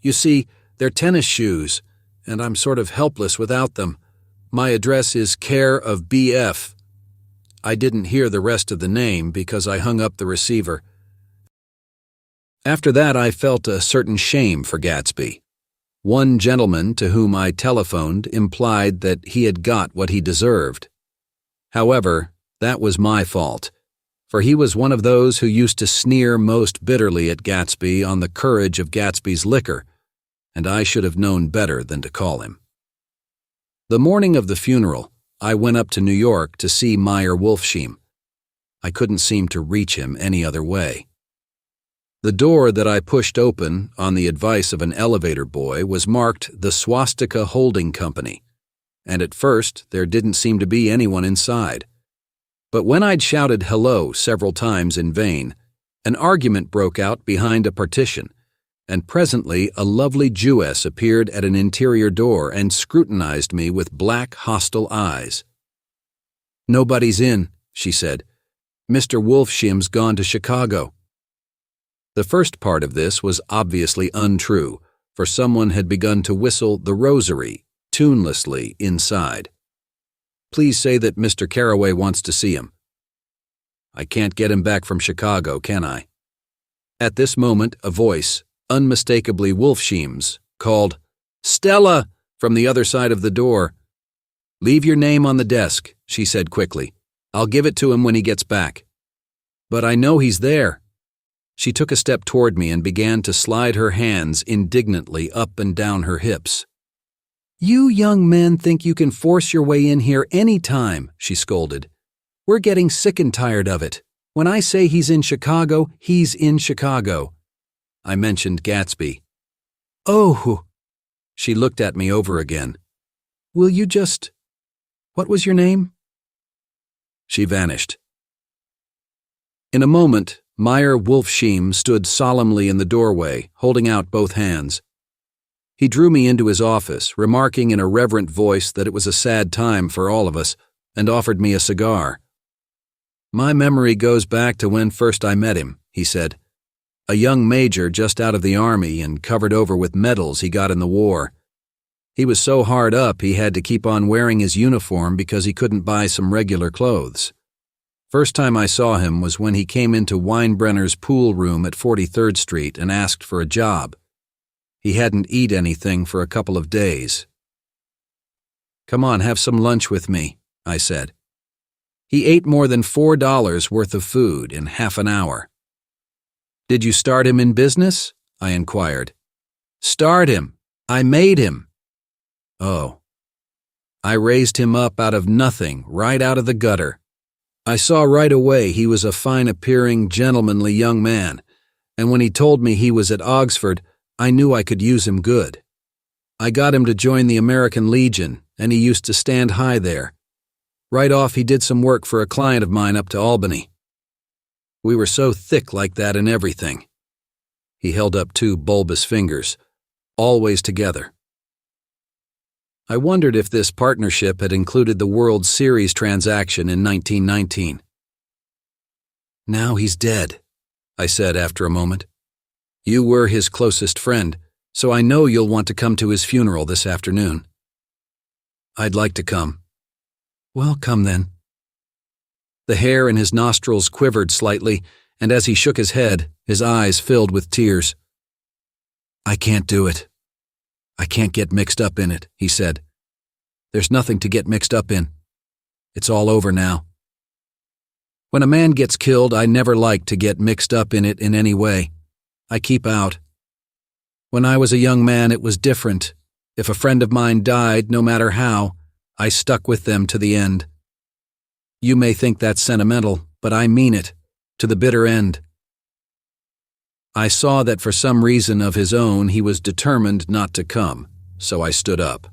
You see, they're tennis shoes, and I'm sort of helpless without them. My address is care of B.F. I didn't hear the rest of the name because I hung up the receiver. After that, I felt a certain shame for Gatsby. One gentleman to whom I telephoned implied that he had got what he deserved. However, that was my fault, for he was one of those who used to sneer most bitterly at Gatsby on the courage of Gatsby's liquor, and I should have known better than to call him. The morning of the funeral, I went up to New York to see Meyer Wolfsheim. I couldn't seem to reach him any other way. The door that I pushed open, on the advice of an elevator boy, was marked the Swastika Holding Company, and at first there didn't seem to be anyone inside. But when I'd shouted hello several times in vain, an argument broke out behind a partition, and presently a lovely Jewess appeared at an interior door and scrutinized me with black, hostile eyes. "Nobody's in," she said. "Mr. Wolfsheim's gone to Chicago." The first part of this was obviously untrue, for someone had begun to whistle the rosary, tunelessly, inside. Please say that Mr. Carraway wants to see him. I can't get him back from Chicago, can I? At this moment, a voice, unmistakably Wolfsheim's, called, "Stella!" from the other side of the door. "Leave your name on the desk," she said quickly. "I'll give it to him when he gets back." "But I know he's there." She took a step toward me and began to slide her hands indignantly up and down her hips. "You young men think you can force your way in here any time," she scolded. "We're getting sick and tired of it. When I say he's in Chicago, he's in Chicago." I mentioned Gatsby. "Oh," she looked at me over again. "Will you just... What was your name?" She vanished. In a moment, Meyer Wolfsheim stood solemnly in the doorway, holding out both hands. He drew me into his office, remarking in a reverent voice that it was a sad time for all of us, and offered me a cigar. "My memory goes back to when first I met him," he said. "A young major just out of the army and covered over with medals he got in the war. He was so hard up he had to keep on wearing his uniform because he couldn't buy some regular clothes. First time I saw him was when he came into Weinbrenner's pool room at 43rd Street and asked for a job. He hadn't eat anything for a couple of days. "Come on, have some lunch with me," I said. He ate more than $4 worth of food in half an hour. "Did you start him in business?" I inquired. "Start him. I made him." "Oh." "I raised him up out of nothing, right out of the gutter. I saw right away he was a fine-appearing, gentlemanly young man, and when he told me he was at Oxford, I knew I could use him good. I got him to join the American Legion, and he used to stand high there. Right off he did some work for a client of mine up to Albany. We were so thick like that in everything." He held up two bulbous fingers, "always together." I wondered if this partnership had included the World Series transaction in 1919. "Now he's dead," I said after a moment. "You were his closest friend, so I know you'll want to come to his funeral this afternoon." "I'd like to come." "Well, come then." The hair in his nostrils quivered slightly, and as he shook his head, his eyes filled with tears. "I can't do it. I can't get mixed up in it," he said. "There's nothing to get mixed up in. It's all over now. When a man gets killed, I never like to get mixed up in it in any way. I keep out. When I was a young man, it was different. If a friend of mine died, no matter how, I stuck with them to the end. You may think that's sentimental, but I mean it, to the bitter end." I saw that for some reason of his own he was determined not to come, so I stood up.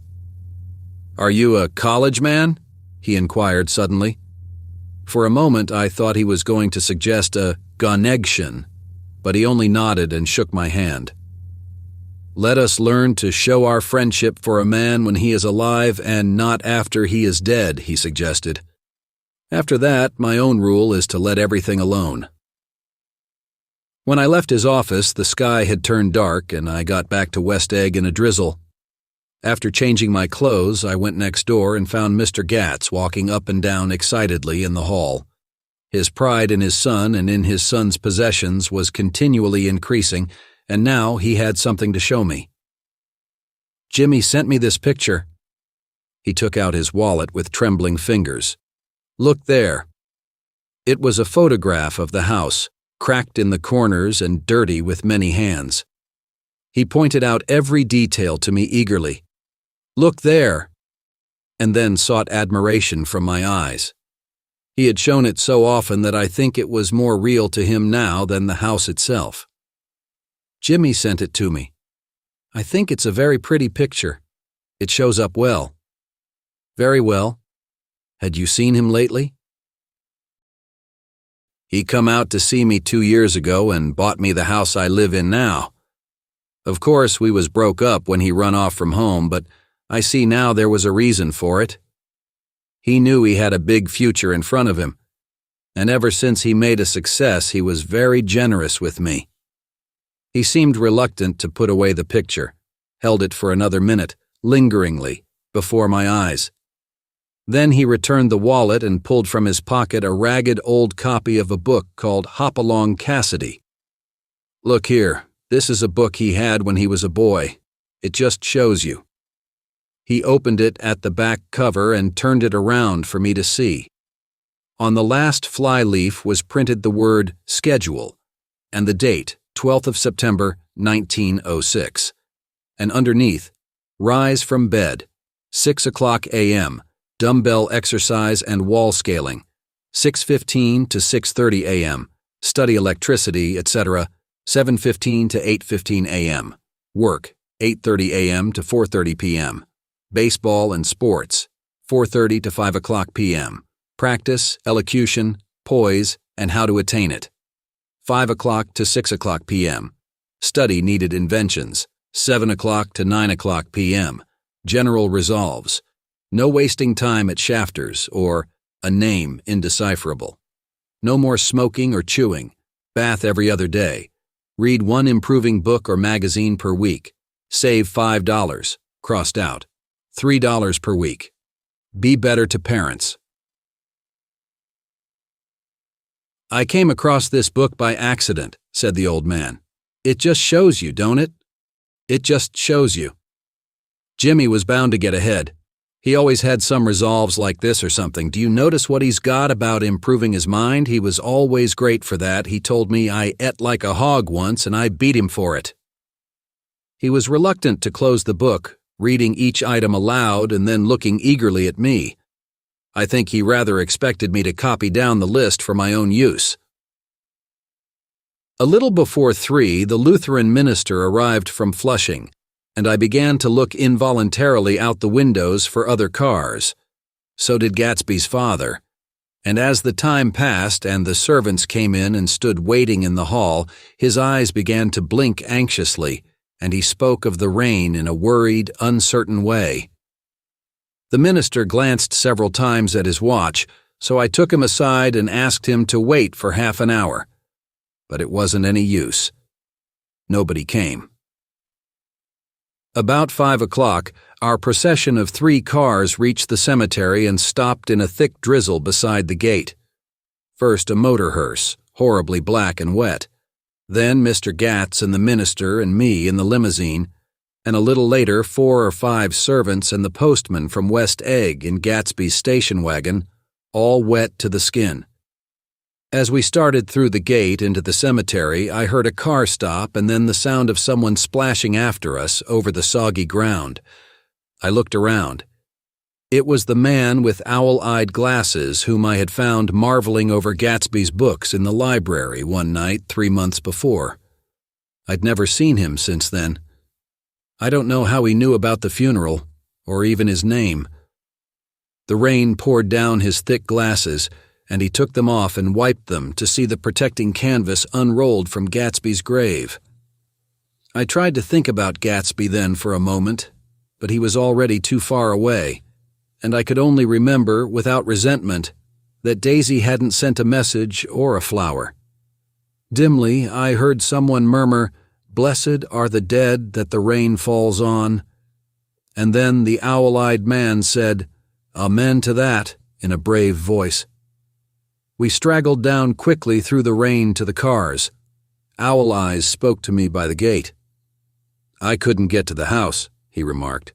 "Are you a college man?" he inquired suddenly. For a moment I thought he was going to suggest a connection, but he only nodded and shook my hand. "Let us learn to show our friendship for a man when he is alive and not after he is dead," he suggested. After that, my own rule is to let everything alone. When I left his office, the sky had turned dark and I got back to West Egg in a drizzle. After changing my clothes, I went next door and found Mr. Gatz walking up and down excitedly in the hall. His pride in his son and in his son's possessions was continually increasing, and now he had something to show me. "Jimmy sent me this picture." He took out his wallet with trembling fingers. "Look there." It was a photograph of the house, cracked in the corners and dirty with many hands. He pointed out every detail to me eagerly. "Look there," and then sought admiration from my eyes. He had shown it so often that I think it was more real to him now than the house itself. "Jimmy sent it to me. I think it's a very pretty picture. It shows up well." "Very well. Had you seen him lately?" "He come out to see me 2 years ago and bought me the house I live in now. Of course, we was broke up when he run off from home, but I see now there was a reason for it. He knew he had a big future in front of him, and ever since he made a success, he was very generous with me. He seemed reluctant to put away the picture, held it for another minute, lingeringly, before my eyes. Then he returned the wallet and pulled from his pocket a ragged old copy of a book called Hop-Along Cassidy. "Look here, this is a book he had when he was a boy. It just shows you." He opened it at the back cover and turned it around for me to see. On the last flyleaf was printed the word schedule and the date, 12th of September, 1906. And underneath, rise from bed, 6 o'clock a.m., dumbbell exercise and wall scaling, 6:15 to 6:30 a.m., study electricity, etc., 7:15 to 8:15 a.m., work, 8:30 a.m. to 4:30 p.m., baseball and sports, 4:30 to 5 o'clock p.m., practice, elocution, poise, and how to attain it, 5 o'clock to 6 o'clock p.m., study needed inventions, 7 o'clock to 9 o'clock p.m., general resolves, no wasting time at shafters, or a name indecipherable, no more smoking or chewing, bath every other day, read one improving book or magazine per week, save $5, crossed out, $3 per week, be better to parents. "I came across this book by accident," said the old man. "It just shows you, don't it? It just shows you." Jimmy was bound to get ahead. He always had some resolves like this or something. "Do you notice what he's got about improving his mind? He was always great for that. He told me I ate like a hog once and I beat him for it." He was reluctant to close the book, reading each item aloud and then looking eagerly at me. I think he rather expected me to copy down the list for my own use. A little before 3, the Lutheran minister arrived from Flushing, and I began to look involuntarily out the windows for other cars. So did Gatsby's father. And as the time passed and the servants came in and stood waiting in the hall, his eyes began to blink anxiously, and he spoke of the rain in a worried, uncertain way. The minister glanced several times at his watch, so I took him aside and asked him to wait for half an hour. But it wasn't any use. Nobody came. About 5 o'clock, our procession of 3 cars reached the cemetery and stopped in a thick drizzle beside the gate. First a motor hearse, horribly black and wet. Then Mr. Gats and the minister and me in the limousine, and a little later 4 or 5 servants and the postman from West Egg in Gatsby's station wagon, all wet to the skin. As we started through the gate into the cemetery, I heard a car stop and then the sound of someone splashing after us over the soggy ground. I looked around. It was the man with owl-eyed glasses whom I had found marveling over Gatsby's books in the library one night 3 months before. I'd never seen him since then. I don't know how he knew about the funeral, or even his name. The rain poured down his thick glasses, and he took them off and wiped them to see the protecting canvas unrolled from Gatsby's grave. I tried to think about Gatsby then for a moment, but he was already too far away, and I could only remember, without resentment, that Daisy hadn't sent a message or a flower. Dimly, I heard someone murmur, "Blessed are the dead that the rain falls on," and then the owl-eyed man said, "Amen to that," in a brave voice. We straggled down quickly through the rain to the cars. Owl Eyes spoke to me by the gate. "I couldn't get to the house," he remarked.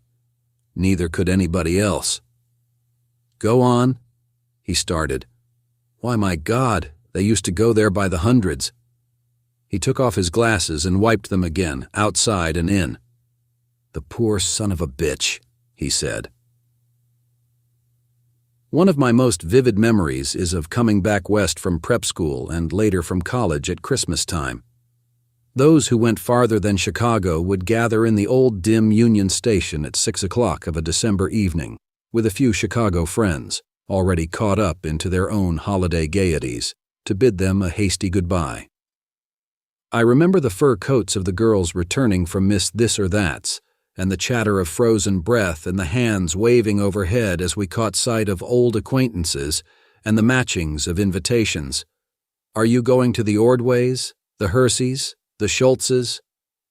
"Neither could anybody else." "Go on," he started. "Why, my God, they used to go there by the hundreds." He took off his glasses and wiped them again, outside and in. "The poor son of a bitch," he said. One of my most vivid memories is of coming back west from prep school and later from college at Christmas time. Those who went farther than Chicago would gather in the old dim Union Station at 6 o'clock of a December evening, with a few Chicago friends, already caught up into their own holiday gaieties, to bid them a hasty goodbye. I remember the fur coats of the girls returning from Miss This or That's, and the chatter of frozen breath and the hands waving overhead as we caught sight of old acquaintances and the matchings of invitations. "Are you going to the Ordways, the Herseys, the Schultzes,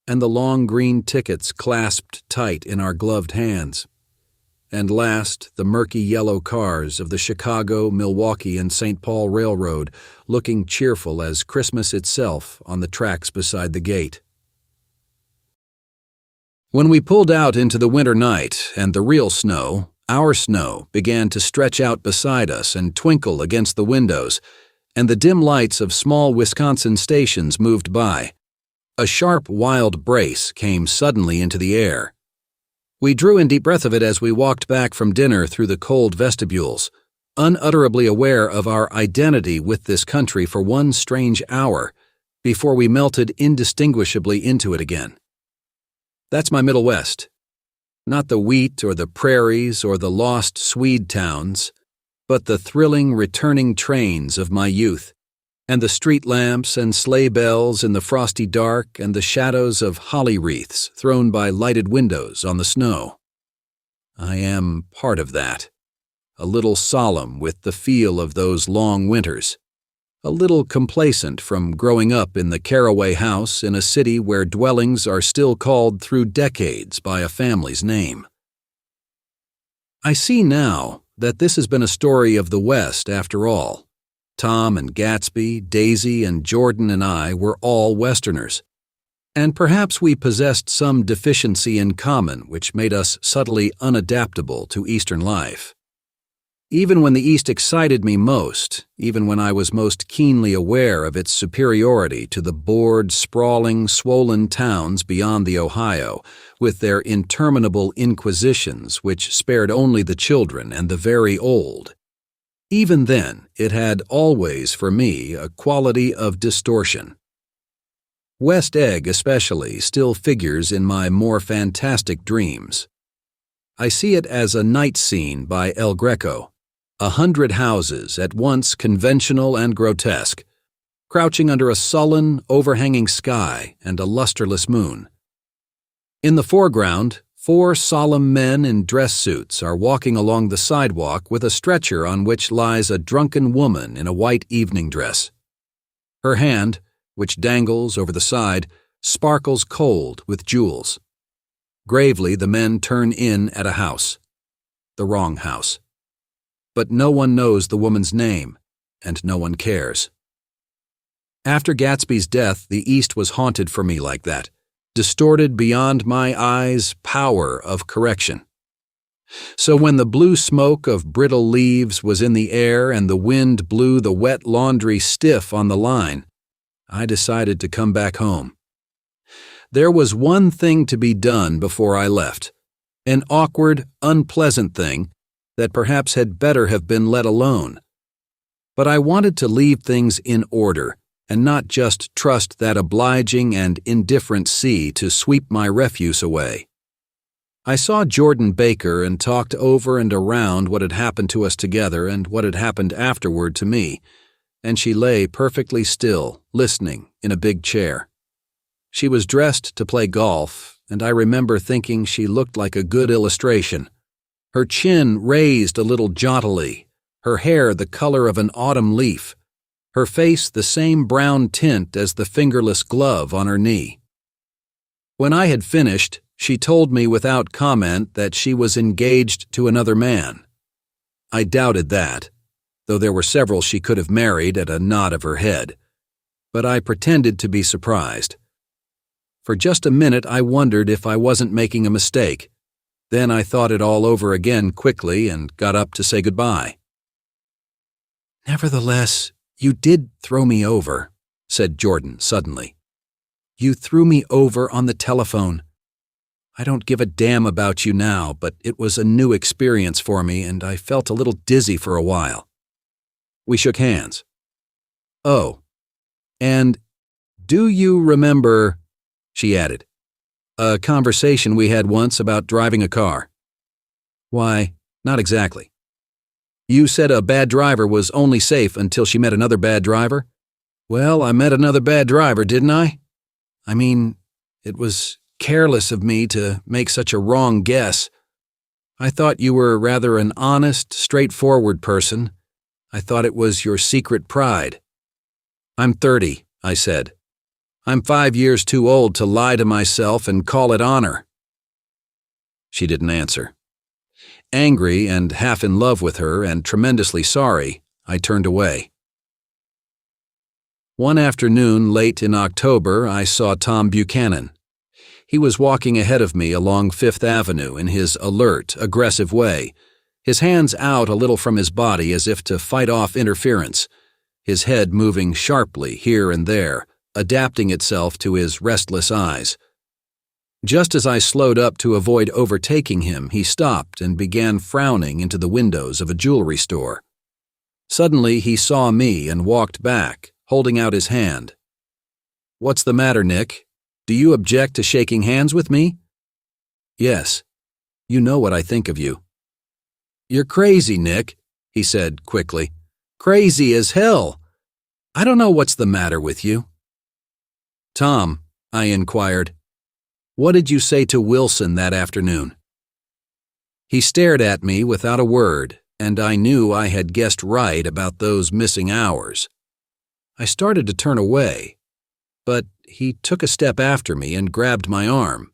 and the long green tickets clasped tight in our gloved hands. And last, the murky yellow cars of the Chicago, Milwaukee, and St. Paul Railroad, looking cheerful as Christmas itself on the tracks beside the gate. When we pulled out into the winter night and the real snow, our snow, began to stretch out beside us and twinkle against the windows, and the dim lights of small Wisconsin stations moved by, a sharp, wild brace came suddenly into the air. We drew in deep breath of it as we walked back from dinner through the cold vestibules, unutterably aware of our identity with this country for one strange hour, before we melted indistinguishably into it again. That's my Middle West. Not the wheat or the prairies or the lost Swede towns, but the thrilling returning trains of my youth, and the street lamps and sleigh bells in the frosty dark and the shadows of holly wreaths thrown by lighted windows on the snow. I am part of that, a little solemn with the feel of those long winters, a little complacent from growing up in the Carraway house in a city where dwellings are still called through decades by a family's name. I see now that this has been a story of the West after all. Tom and Gatsby, Daisy and Jordan and I were all Westerners, and perhaps we possessed some deficiency in common which made us subtly unadaptable to Eastern life. Even when the East excited me most, even when I was most keenly aware of its superiority to the bored, sprawling, swollen towns beyond the Ohio, with their interminable inquisitions which spared only the children and the very old, even then, it had always, for me, a quality of distortion. West Egg, especially, still figures in my more fantastic dreams. I see it as a night scene by El Greco, 100 houses at once conventional and grotesque, crouching under a sullen, overhanging sky and a lusterless moon. In the foreground, 4 solemn men in dress suits are walking along the sidewalk with a stretcher on which lies a drunken woman in a white evening dress. Her hand, which dangles over the side, sparkles cold with jewels. Gravely, the men turn in at a house. The wrong house. But no one knows the woman's name, and no one cares. After Gatsby's death, the East was haunted for me like that, distorted beyond my eyes' power of correction. So when the blue smoke of brittle leaves was in the air and the wind blew the wet laundry stiff on the line, I decided to come back home. There was one thing to be done before I left, an awkward, unpleasant thing that perhaps had better have been let alone. But I wanted to leave things in order, and not just trust that obliging and indifferent sea to sweep my refuse away. I saw Jordan Baker and talked over and around what had happened to us together and what had happened afterward to me, and she lay perfectly still, listening, in a big chair. She was dressed to play golf, and I remember thinking she looked like a good illustration. Her chin raised a little jauntily, her hair the color of an autumn leaf, her face the same brown tint as the fingerless glove on her knee. When I had finished, she told me without comment that she was engaged to another man. I doubted that, though there were several she could have married at a nod of her head. But I pretended to be surprised. For just a minute I wondered if I wasn't making a mistake. Then I thought it all over again quickly and got up to say goodbye. "Nevertheless, you did throw me over," said Jordan suddenly. "You threw me over on the telephone. I don't give a damn about you now, but it was a new experience for me, and I felt a little dizzy for a while." We shook hands. "Oh, and do you remember," she added, "a conversation we had once about driving a car?" "Why, not exactly." "You said a bad driver was only safe until she met another bad driver?" "Well, I met another bad driver, didn't I? I mean, it was careless of me to make such a wrong guess. I thought you were rather an honest, straightforward person. I thought it was your secret pride." "I'm 30, I said. I'm 5 years too old to lie to myself and call it honor." She didn't answer. Angry and half in love with her and tremendously sorry, I turned away. One afternoon late in October, I saw Tom Buchanan. He was walking ahead of me along Fifth Avenue in his alert, aggressive way, his hands out a little from his body as if to fight off interference, his head moving sharply here and there, adapting itself to his restless eyes. Just as I slowed up to avoid overtaking him, he stopped and began frowning into the windows of a jewelry store. Suddenly he saw me and walked back, holding out his hand. "What's the matter, Nick? Do you object to shaking hands with me?" "Yes. You know what I think of you." "You're crazy, Nick," he said quickly. "Crazy as hell. I don't know what's the matter with you." "Tom," I inquired, "what did you say to Wilson that afternoon?" He stared at me without a word, and I knew I had guessed right about those missing hours. I started to turn away, but he took a step after me and grabbed my arm.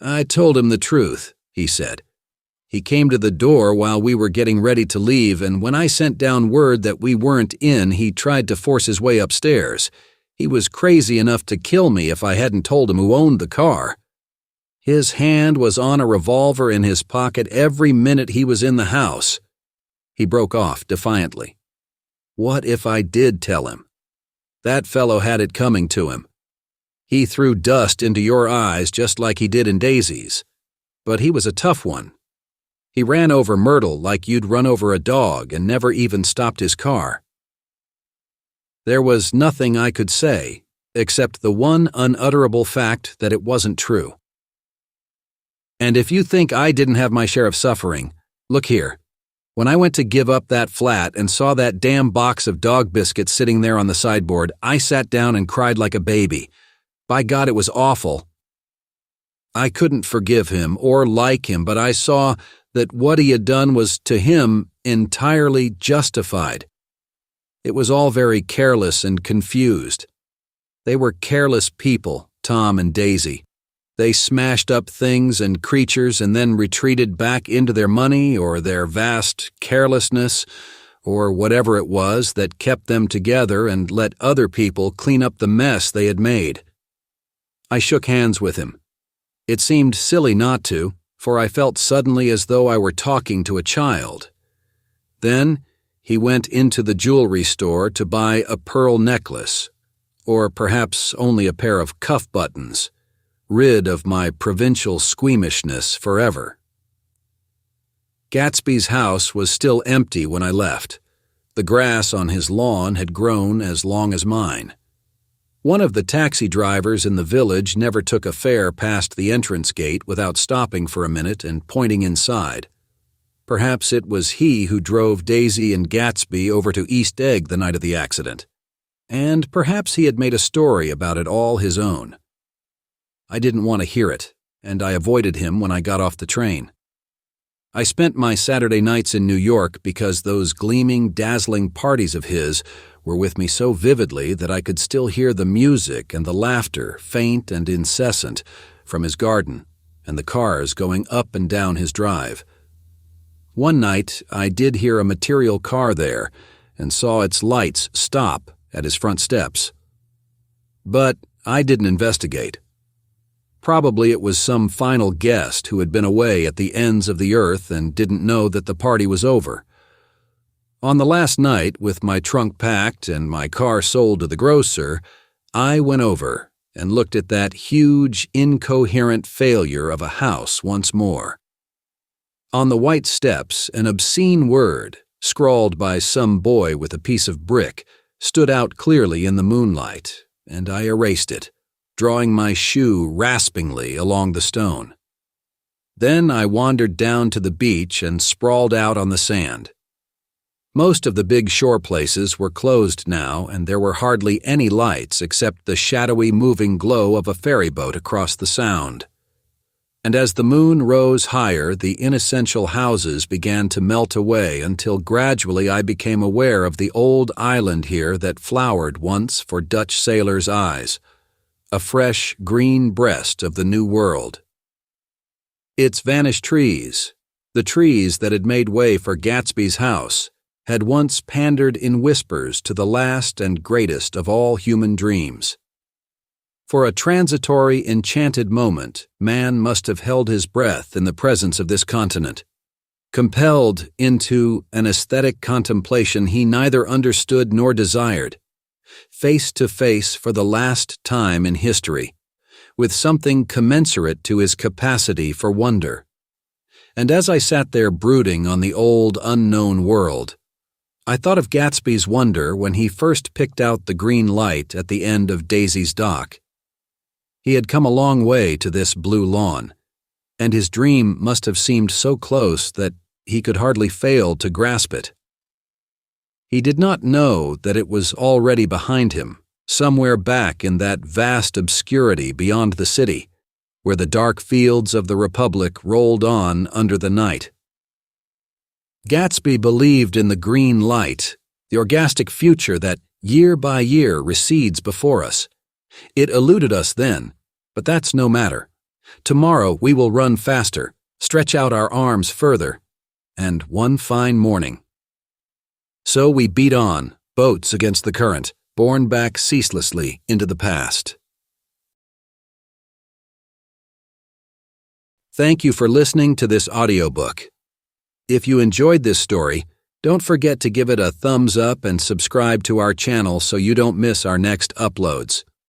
"I told him the truth," he said. "He came to the door while we were getting ready to leave, and when I sent down word that we weren't in, he tried to force his way upstairs. He was crazy enough to kill me if I hadn't told him who owned the car. His hand was on a revolver in his pocket every minute he was in the house." He broke off defiantly. "What if I did tell him? That fellow had it coming to him. He threw dust into your eyes just like he did in Daisy's. But he was a tough one. He ran over Myrtle like you'd run over a dog and never even stopped his car." There was nothing I could say, except the one unutterable fact that it wasn't true. "And if you think I didn't have my share of suffering, look here. When I went to give up that flat and saw that damn box of dog biscuits sitting there on the sideboard, I sat down and cried like a baby. By God, it was awful. I couldn't forgive him or like him, but I saw that what he had done was, to him, entirely justified. It was all very careless and confused. They were careless people, Tom and Daisy. They smashed up things and creatures and then retreated back into their money or their vast carelessness or whatever it was that kept them together and let other people clean up the mess they had made." I shook hands with him. It seemed silly not to, for I felt suddenly as though I were talking to a child. Then he went into the jewelry store to buy a pearl necklace, or perhaps only a pair of cuff buttons, rid of my provincial squeamishness forever. Gatsby's house was still empty when I left. The grass on his lawn had grown as long as mine. One of the taxi drivers in the village never took a fare past the entrance gate without stopping for a minute and pointing inside. Perhaps it was he who drove Daisy and Gatsby over to East Egg the night of the accident. And perhaps he had made a story about it all his own. I didn't want to hear it, and I avoided him when I got off the train. I spent my Saturday nights in New York because those gleaming, dazzling parties of his were with me so vividly that I could still hear the music and the laughter, faint and incessant, from his garden and the cars going up and down his drive. One night I did hear a material car there and saw its lights stop at his front steps. But I didn't investigate. Probably it was some final guest who had been away at the ends of the earth and didn't know that the party was over. On the last night, with my trunk packed and my car sold to the grocer, I went over and looked at that huge, incoherent failure of a house once more. On the white steps, an obscene word, scrawled by some boy with a piece of brick, stood out clearly in the moonlight, and I erased it, drawing my shoe raspingly along the stone. Then I wandered down to the beach and sprawled out on the sand. Most of the big shore places were closed now, and there were hardly any lights except the shadowy moving glow of a ferry boat across the sound. And as the moon rose higher, the inessential houses began to melt away until gradually I became aware of the old island here that flowered once for Dutch sailors' eyes, a fresh green breast of the New World. Its vanished trees, the trees that had made way for Gatsby's house, had once pandered in whispers to the last and greatest of all human dreams. For a transitory, enchanted moment, man must have held his breath in the presence of this continent, compelled into an aesthetic contemplation he neither understood nor desired, face to face for the last time in history, with something commensurate to his capacity for wonder. And as I sat there brooding on the old, unknown world, I thought of Gatsby's wonder when he first picked out the green light at the end of Daisy's dock. He had come a long way to this blue lawn, and his dream must have seemed so close that he could hardly fail to grasp it. He did not know that it was already behind him, somewhere back in that vast obscurity beyond the city, where the dark fields of the Republic rolled on under the night. Gatsby believed in the green light, the orgastic future that year by year recedes before us. It eluded us then, but that's no matter. Tomorrow we will run faster, stretch out our arms further, and one fine morning. So we beat on, boats against the current, borne back ceaselessly into the past. Thank you for listening to this audiobook. If you enjoyed this story, don't forget to give it a thumbs up and subscribe to our channel so you don't miss our next uploads.